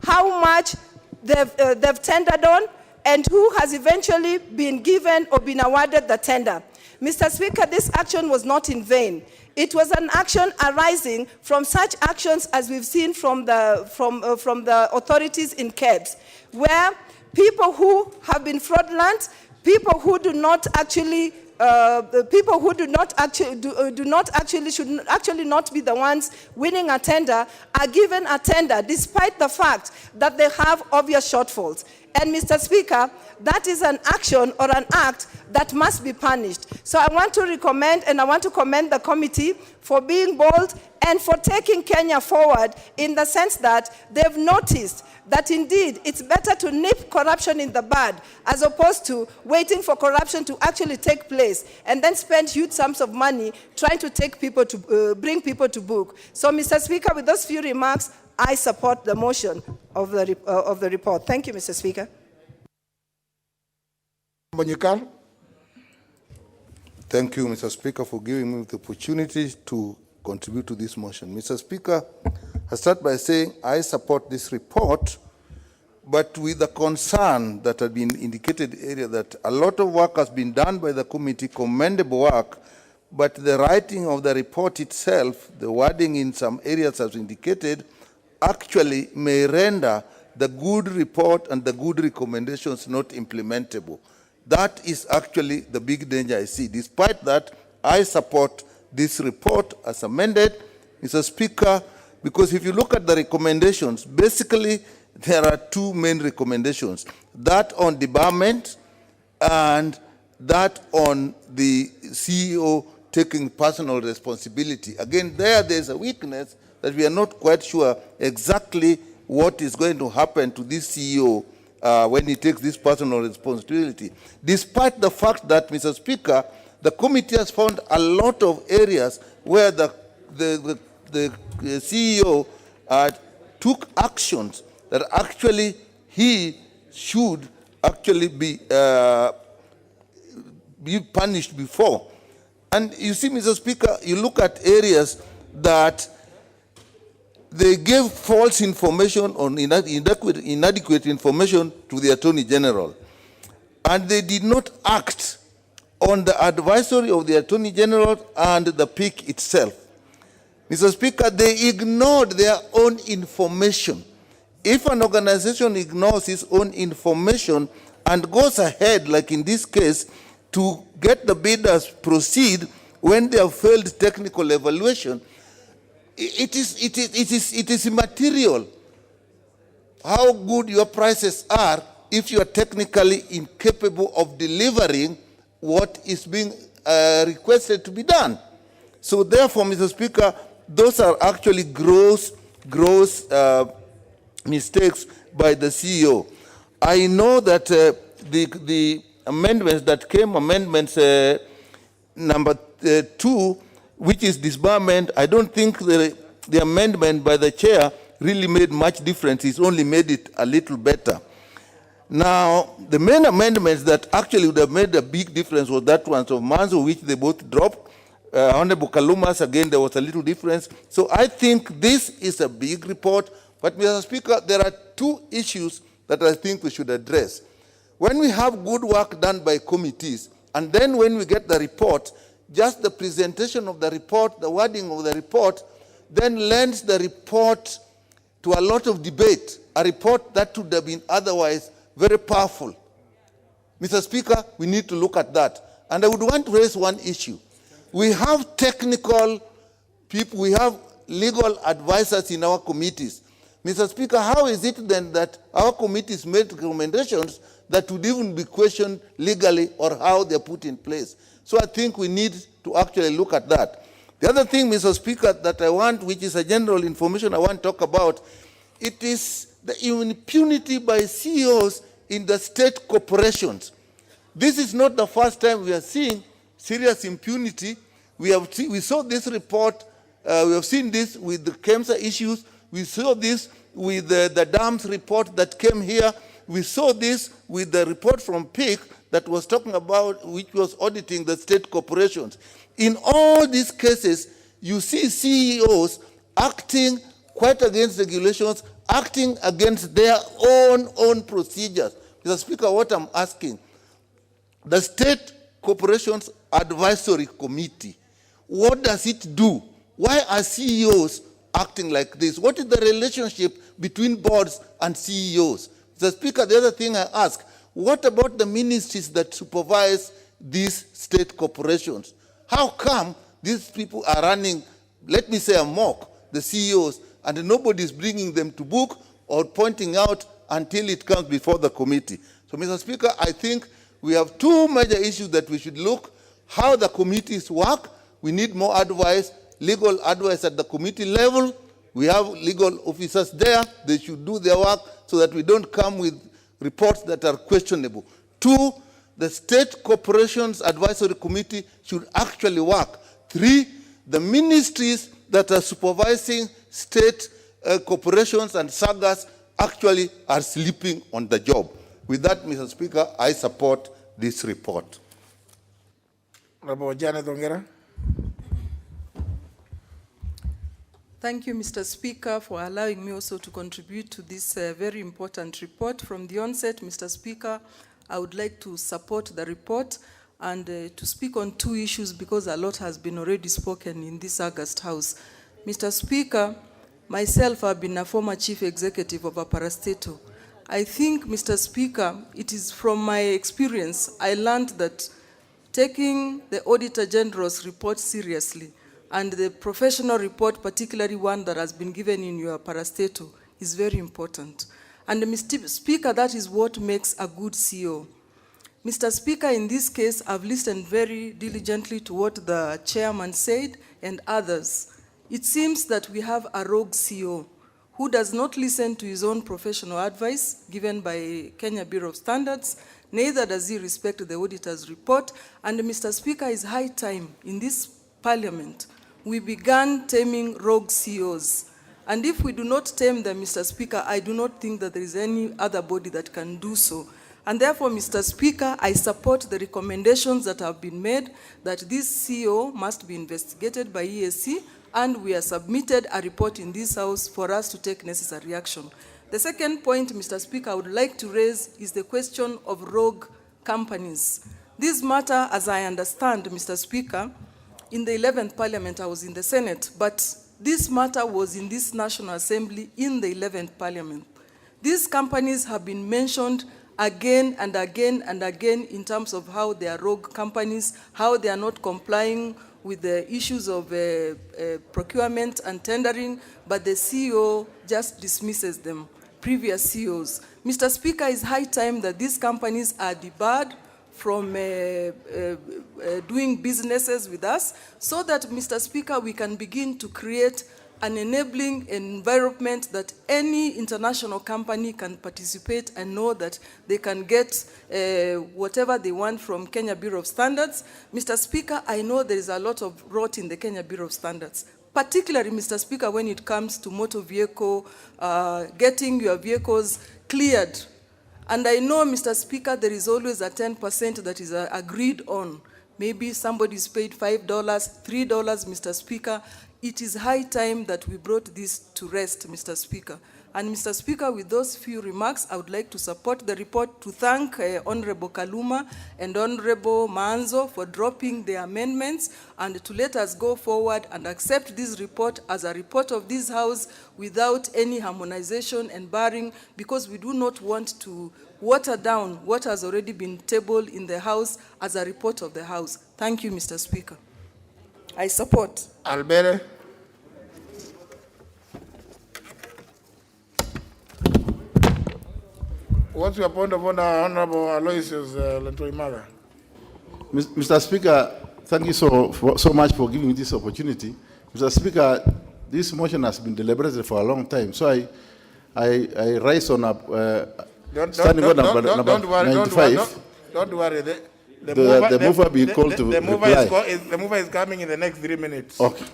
N: how much they've tendered on, and who has eventually been given or been awarded the tender. Mr. Speaker, this action was not in vain. It was an action arising from such actions as we've seen from the authorities in KEBS, where people who have been fraudulent, people who do not actually should actually not be the ones winning a tender are given a tender despite the fact that they have obvious shortfalls. And Mr. Speaker, that is an action or an act that must be punished. So I want to recommend and I want to commend the committee for being bold and for taking Kenya forward in the sense that they've noticed that indeed it's better to nip corruption in the bud as opposed to waiting for corruption to actually take place and then spend huge sums of money trying to take people to bring people to book. So Mr. Speaker, with those few remarks, I support the motion of the report. Thank you, Mr. Speaker.
O: Thank you, Mr. Speaker, for giving me the opportunity to contribute to this motion. Mr. Speaker, I start by saying I support this report, but with the concern that had been indicated earlier that a lot of work has been done by the committee, commendable work, but the writing of the report itself, the wording in some areas as indicated, actually may render the good report and the good recommendations not implementable. That is actually the big danger I see. Despite that, I support this report as amended, Mr. Speaker, because if you look at the recommendations, basically there are two main recommendations, that on debarment and that on the CEO taking personal responsibility. Again, there's a weakness that we are not quite sure exactly what is going to happen to this CEO when he takes this personal responsibility. Despite the fact that, Mr. Speaker, the committee has found a lot of areas where the CEO took actions that actually he should actually be punished before. And you see, Mr. Speaker, you look at areas that they gave false information on inadequate information to the Attorney General. And they did not act on the advisory of the Attorney General and the PIC itself. Mr. Speaker, they ignored their own information. If an organization ignores its own information and goes ahead, like in this case, to get the bidders proceed when they have failed technical evaluation, it is immaterial how good your prices are if you are technically incapable of delivering what is being requested to be done. So therefore, Mr. Speaker, those are actually gross mistakes by the CEO. I know that the amendments that came, amendments number 2, which is disbarment, I don't think the amendment by the chair really made much difference. It's only made it a little better. Now, the main amendments that actually would have made a big difference was that one of Manzo, which they both dropped. Honorable Kalumas, again, there was a little difference. So I think this is a big report. But, Mr. Speaker, there are two issues that I think we should address. When we have good work done by committees, and then when we get the report, just the presentation of the report, the wording of the report, then lends the report to a lot of debate, a report that would have been otherwise very powerful. Mr. Speaker, we need to look at that. And I would want to raise one issue. We have technical people, we have legal advisors in our committees. Mr. Speaker, how is it then that our committees made recommendations that would even be questioned legally or how they're put in place? So I think we need to actually look at that. The other thing, Mr. Speaker, that I want, which is a general information I want to talk about, it is the impunity by CEOs in the state corporations. This is not the first time we are seeing serious impunity. We saw this report, we have seen this with the KEMSA issues, we saw this with the dams report that came here, we saw this with the report from PIC that was talking about, which was auditing the state corporations. In all these cases, you see CEOs acting quite against regulations, acting against their own procedures. Mr. Speaker, what I'm asking, the State Corporations Advisory Committee, what does it do? Why are CEOs acting like this? What is the relationship between boards and CEOs? Mr. Speaker, the other thing I ask, what about the ministries that supervise these state corporations? How come these people are running, let me say, amok, the CEOs, and nobody is bringing them to book or pointing out until it comes before the committee? So, Mr. Speaker, I think we have two major issues that we should look, how the committees work. We need more advice, legal advice at the committee level. We have legal officers there. They should do their work so that we don't come with reports that are questionable. Two, the State Corporations Advisory Committee should actually work. Three, the ministries that are supervising state corporations and sagas actually are sleeping on the job. With that, Mr. Speaker, I support this report.
B: Honorable Janet Ongera.
N: Thank you, Mr. Speaker, for allowing me also to contribute to this very important report. From the onset, Mr. Speaker, I would like to support the report and to speak on two issues because a lot has been already spoken in this August House. Mr. Speaker,
E: Myself, I've been a former chief executive of a parastatal. I think, Mr. Speaker, it is from my experience, I learned that taking the Auditor General's report seriously and the professional report, particularly one that has been given in your parastatal, is very important. And Mr. Speaker, that is what makes a good CEO. Mr. Speaker, in this case, I've listened very diligently to what the chairman said and others. It seems that we have a rogue CEO who does not listen to his own professional advice given by Kenya Bureau of Standards, neither does he respect the auditor's report. And Mr. Speaker, it's high time in this parliament we began taming rogue CEOs. And if we do not tame them, Mr. Speaker, I do not think that there is any other body that can do so. And therefore, Mr. Speaker, I support the recommendations that have been made that this CEO must be investigated by EAC, and we have submitted a report in this House for us to take necessary action. The second point, Mr. Speaker, I would like to raise is the question of rogue companies. This matter, as I understand, Mr. Speaker, in the 11th Parliament, I was in the Senate, but this matter was in this National Assembly in the 11th Parliament. These companies have been mentioned again and again and again in terms of how they are rogue companies, how they are not complying with the issues of procurement and tendering, but the CEO just dismisses them, previous CEOs. Mr. Speaker, it's high time that these companies are debarred from doing businesses with us, so that, Mr. Speaker, we can begin to create an enabling environment that any international company can participate and know that they can get whatever they want from Kenya Bureau of Standards. Mr. Speaker, I know there is a lot of rot in the Kenya Bureau of Standards, particularly, Mr. Speaker, when it comes to motor vehicle, getting your vehicles cleared. And I know, Mr. Speaker, there is always a 10% that is agreed on. Maybe somebody's paid $5, $3, Mr. Speaker. It is high time that we brought this to rest, Mr. Speaker. And Mr. Speaker, with those few remarks, I would like to support the report, to thank Honorable Kaluma and Honorable Manzo for dropping the amendments, and to let us go forward and accept this report as a report of this House without any harmonization and barring, because we do not want to water down what has already been tabled in the House as a report of the House. Thank you, Mr. Speaker. I support.
B: Albere. What's your point of order, Honorable Aloysius Lentoimara?
P: Mr. Speaker, thank you so much for giving me this opportunity. Mr. Speaker, this motion has been deliberated for a long time, so I rise on standing order number 95.
B: Don't worry.
P: The mover be called to reply.
B: The mover is coming in the next 3 minutes.
P: Okay.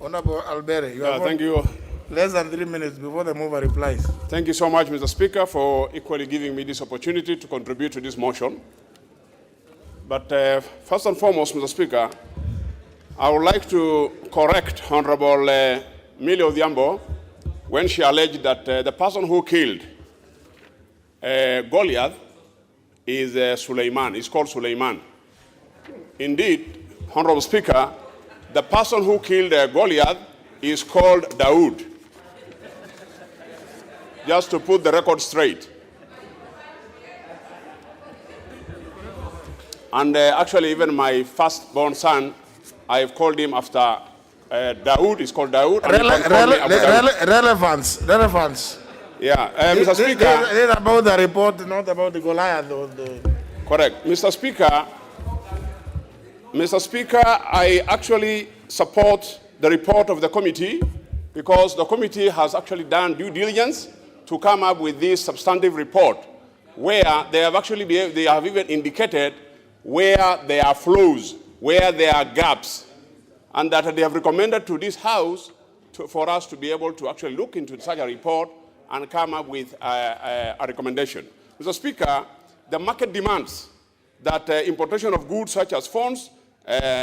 B: Honorable Albere, you have
T: thank you.
B: Less than 3 minutes before the mover replies.
T: Thank you so much, Mr. Speaker, for equally giving me this opportunity to contribute to this motion. But first and foremost, Mr. Speaker, I would like to correct Honorable Millie Odhiambo when she alleged that the person who killed Goliath is Suleiman. He's called Suleiman. Indeed, Honorable Speaker, the person who killed Goliath is called Dawood. Just to put the record straight. And actually, even my firstborn son, I've called him after Dawood. He's called Dawood.
B: Relevance.
T: Yeah, Mr. Speaker.
B: It is about the report, not about the Goliath.
T: Correct. Mr. Speaker, I actually support the report of the committee because the committee has actually done due diligence to come up with this substantive report where they have actually they have even indicated where there are flaws, where there are gaps, and that they have recommended to this House for us to be able to actually look into such a report and come up with a recommendation. Mr. Speaker, the market demands that importation of goods such as phones,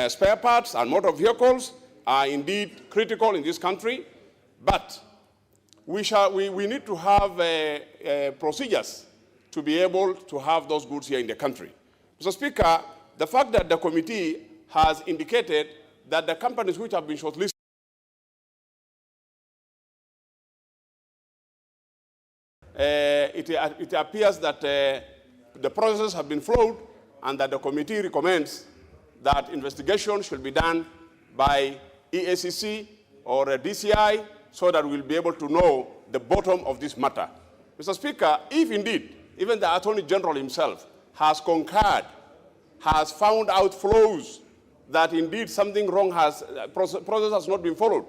T: spare parts, and motor vehicles are indeed critical in this country, but we need to have procedures to be able to have those goods here in the country. Mr. Speaker, the fact that the committee has indicated that the companies which have been shortlisted it appears that the processes have been flawed and that the committee recommends that investigation should be done by EACC or DCI so that we'll be able to know the bottom of this matter. Mr. Speaker, if indeed even the Attorney General himself has concurred, has found out flaws, that indeed something wrong has, process has not been followed,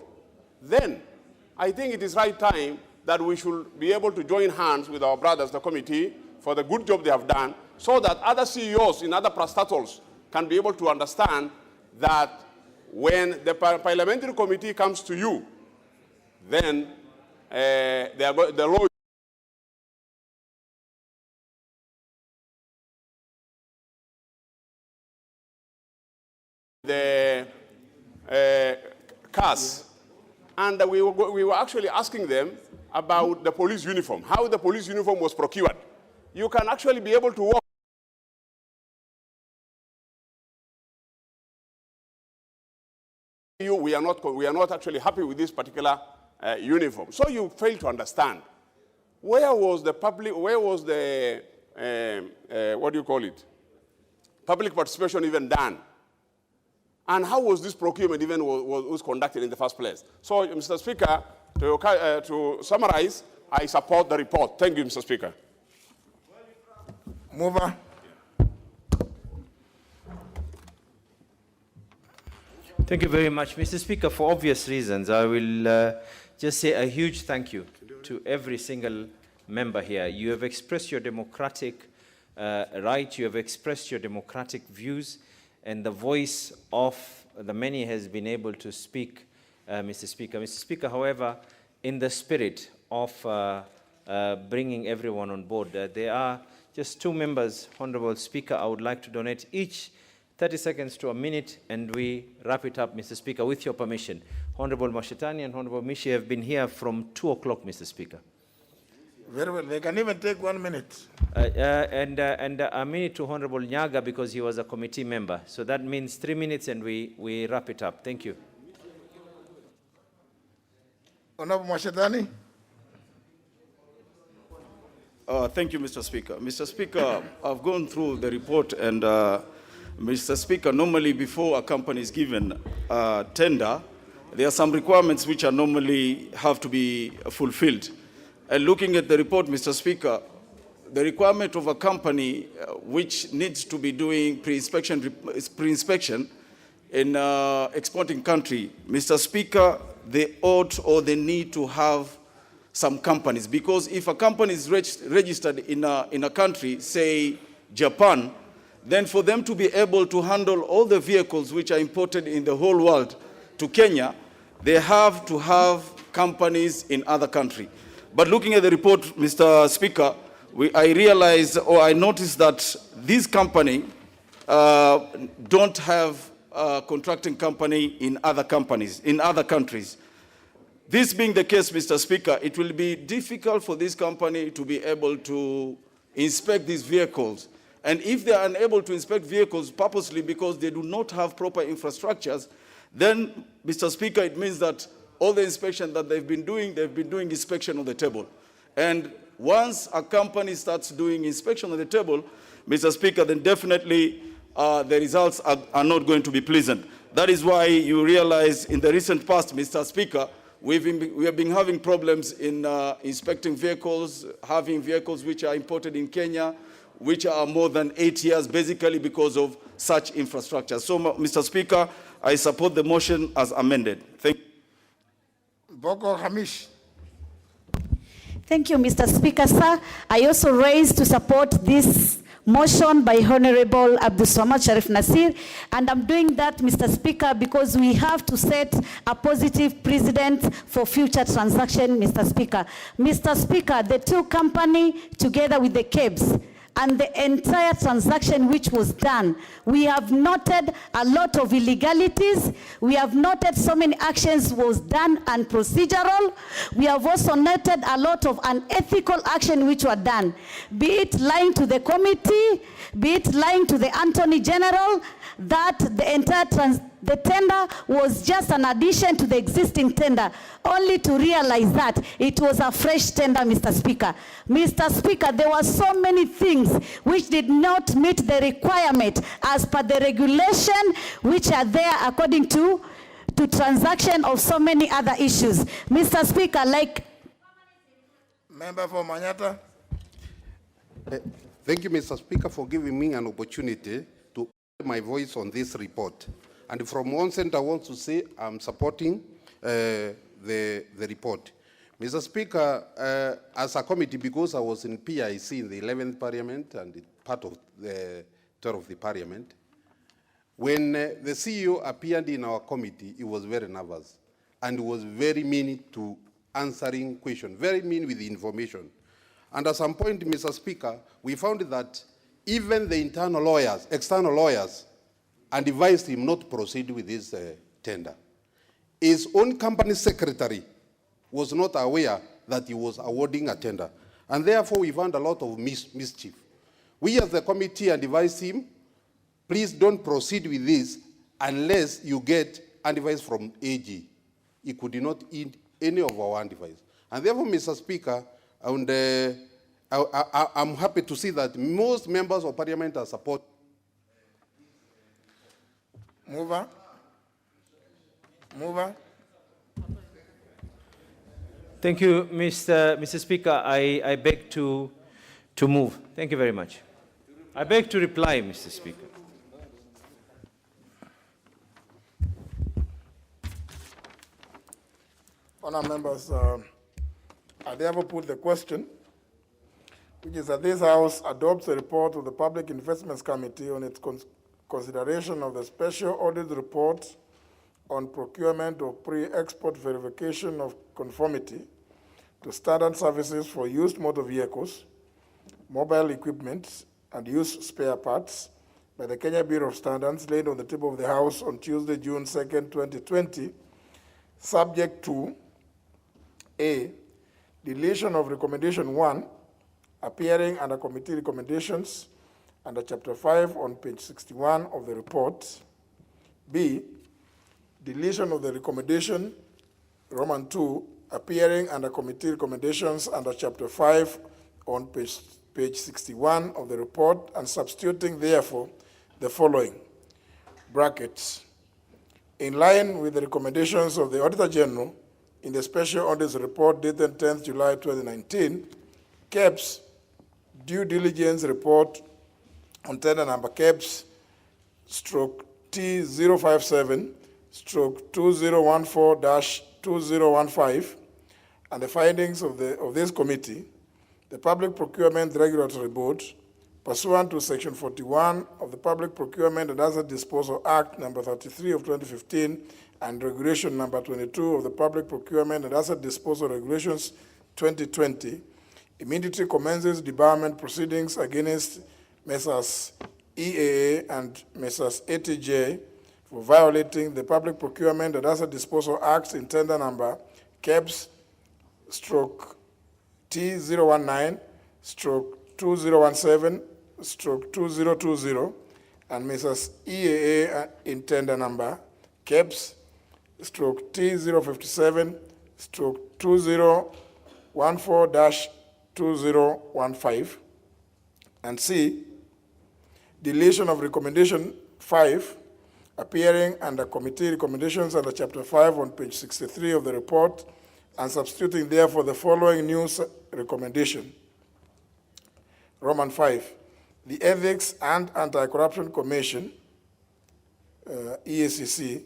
T: then I think it is right time that we should be able to join hands with our brothers, the committee, for the good job they have done, so that other CEOs in other parastatals can be able to understand that when the parliamentary committee comes to you, then the law the cars. And we were actually asking them about the police uniform, how the police uniform was procured. You can actually be able to walk. We are not actually happy with this particular uniform. So you fail to understand. Where was the public, where was the, what do you call it? Public participation even done? And how was this procurement even was conducted in the first place? So, Mr. Speaker, to summarize, I support the report. Thank you, Mr. Speaker.
B: Mover.
V: Thank you very much, Mr. Speaker. For obvious reasons, I will just say a huge thank you to every single member here. You have expressed your democratic right, you have expressed your democratic views, and the voice of the many has been able to speak, Mr. Speaker. Mr. Speaker, however, in the spirit of bringing everyone on board, there are just two members, Honorable Speaker, I would like to donate each 30 seconds to a minute, and we wrap it up, Mr. Speaker, with your permission. Honorable Mashetani and Honorable Mishi have been here from 2 o'clock, Mr. Speaker.
B: Very well. They can even take 1 minute.
V: And a minute to Honorable Nyaga because he was a committee member. So that means 3 minutes, and we wrap it up. Thank you.
B: Honorable Mashetani.
P: Thank you, Mr. Speaker. Mr. Speaker, I've gone through the report, and Mr. Speaker, normally before a company is given tender, there are some requirements which are normally have to be fulfilled. And looking at the report, Mr. Speaker, the requirement of a company which needs to be doing pre-inspection in exporting country, Mr. Speaker, they ought or they need to have some companies, because if a company is registered in a country, say Japan, then for them to be able to handle all the vehicles which are imported in the whole world to Kenya, they have to have companies in other countries. But looking at the report, Mr. Speaker, I realized, or I noticed that this company don't have a contracting company in other countries. This being the case, Mr. Speaker, it will be difficult for this company to be able to inspect these vehicles. And if they are unable to inspect vehicles purposely because they do not have proper infrastructures, then, Mr. Speaker, it means that all the inspection that they've been doing inspection on the table. And once a company starts doing inspection on the table, Mr. Speaker, then definitely the results are not going to be pleasant. That is why you realize in the recent past, Mr. Speaker, we have been having problems in inspecting vehicles, having vehicles which are imported in Kenya, which are more than 8 years, basically because of such infrastructure. So, Mr. Speaker, I support the motion as amended. Thank you.
B: Boko Hamish.
G: Thank you, Mr. Speaker, sir. I also raise to support this motion by Honorable Abdulsamad Sharif Nasir, and I'm doing that, Mr. Speaker, because we have to set a positive precedent for future transaction, Mr. Speaker. Mr. Speaker, the two companies together with the KEBS and the entire transaction which was done, we have noted a lot of illegalities. We have noted so many actions was done and procedural. We have also noted a lot of unethical action which were done, be it lying to the committee, be it lying to the Attorney General, that the The tender was just an addition to the existing tender, only to realize that it was a fresh tender, Mr. Speaker. Mr. Speaker, there were so many things which did not meet the requirement as per the regulation which are there according to transaction of so many other issues. Mr. Speaker, like...
B: Member for Manyata.
J: Thank you, Mr. Speaker, for giving me an opportunity to add my voice on this report. And from one center, I want to say I'm supporting the report. Mr. Speaker, as a committee, because I was in PIC in the 11th Parliament and part of the tour of the Parliament, when the CEO appeared in our committee, he was very nervous and was very mean to answering questions, very mean with the information. And at some point, Mr. Speaker, we found that even the external lawyers, advised him not to proceed with this tender. His own company secretary was not aware that he was awarding a tender. And therefore, we found a lot of mischief. We as the committee advised him, please don't proceed with this unless you get advice from AG. He could not eat any of our advice. And therefore, Mr. Speaker, I'm happy to see that most members of Parliament are supporting.
B: Mover.
V: Thank you, Mr. Speaker. I beg to move. Thank you very much. I beg to reply, Mr. Speaker.
B: Honourable members, I therefore put the question, which is that this House adopts a report of the Public Investments Committee on its consideration of the Special Audit Report on procurement of pre-export verification of conformity to standard services for used motor vehicles, mobile equipment, and used spare parts by the Kenya Bureau of Standards laid on the table of the House on Tuesday, June 2nd, 2020, subject to A, deletion of Recommendation 1, appearing under Committee Recommendations under Chapter 5 on page 61 of the report. B, deletion of the recommendation, Roman 2, appearing under Committee Recommendations under Chapter 5 on page 61 of the report, and substituting, therefore, the following, brackets, in line with the recommendations of the Auditor General in the Special Audit Report dated 10th July 2019, KEBS Due Diligence Report on tender number KEBS stroke T057 stroke 2014-2015, and the findings of this committee, the Public Procurement Regulatory Board, pursuant to Section 41 of the Public Procurement and Asset Disposal Act number 33 of 2015 and Regulation number 22 of the Public Procurement and Asset Disposal Regulations 2020, immediately commences debarment proceedings against Messrs. EAA and Messrs. ATJ for violating the Public Procurement and Asset Disposal Act in tender number KEBS stroke T019 stroke 2017 stroke 2020, and Messrs. EAA in tender number KEBS stroke T057 stroke 2014-2015, and C, deletion of Recommendation 5, appearing under Committee Recommendations under Chapter 5 on page 63 of the report, and substituting therefore the following new recommendation. Roman 5, the Ethics and Anti-Corruption Commission, EACC,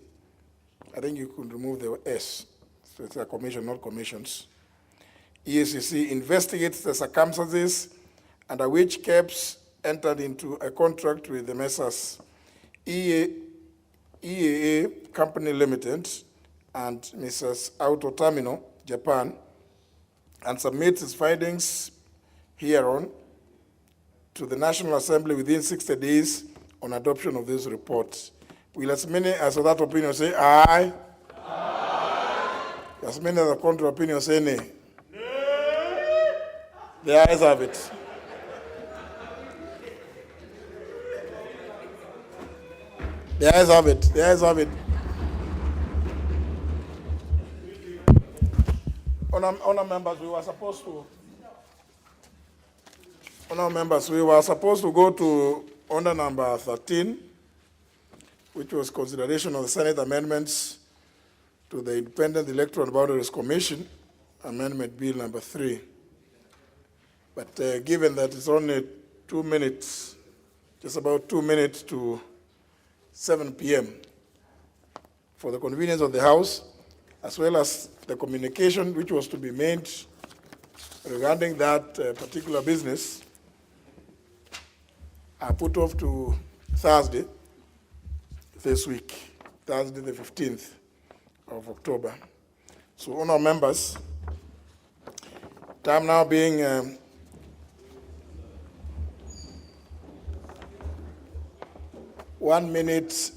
B: I think you could remove the S, so it's a commission, not commissions. EACC investigates the circumstances under which KEBS entered into a contract with the Messrs. EAA Company Limited and Mrs. Auto Terminal, Japan, and submits its findings hereon to the National Assembly within 60 days on adoption of this report. Will as many as that opinion say aye? Aye. As many as the contrary opinion say nay? Nay. The ayes have it. The ayes have it. The ayes have it. Honor members, we were supposed to go to order number 13, which was consideration of the Senate amendments to the Independent Electoral Boundaries Commission, Amendment Bill number 3. But given that it's only 2 minutes, just about 2 minutes to 7 p.m., for the convenience of the House, as well as the communication which was to be made regarding that particular business, I put off to Thursday this week, Thursday the 15th of October. So, honor members, time now being 1 minute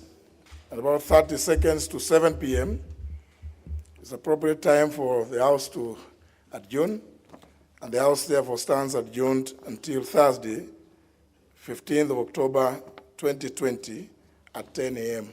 B: and about 30 seconds to 7 p.m. It's appropriate time for the House to adjourn, and the House therefore stands adjourned until Thursday, 15th of October 2020 at 10 a.m.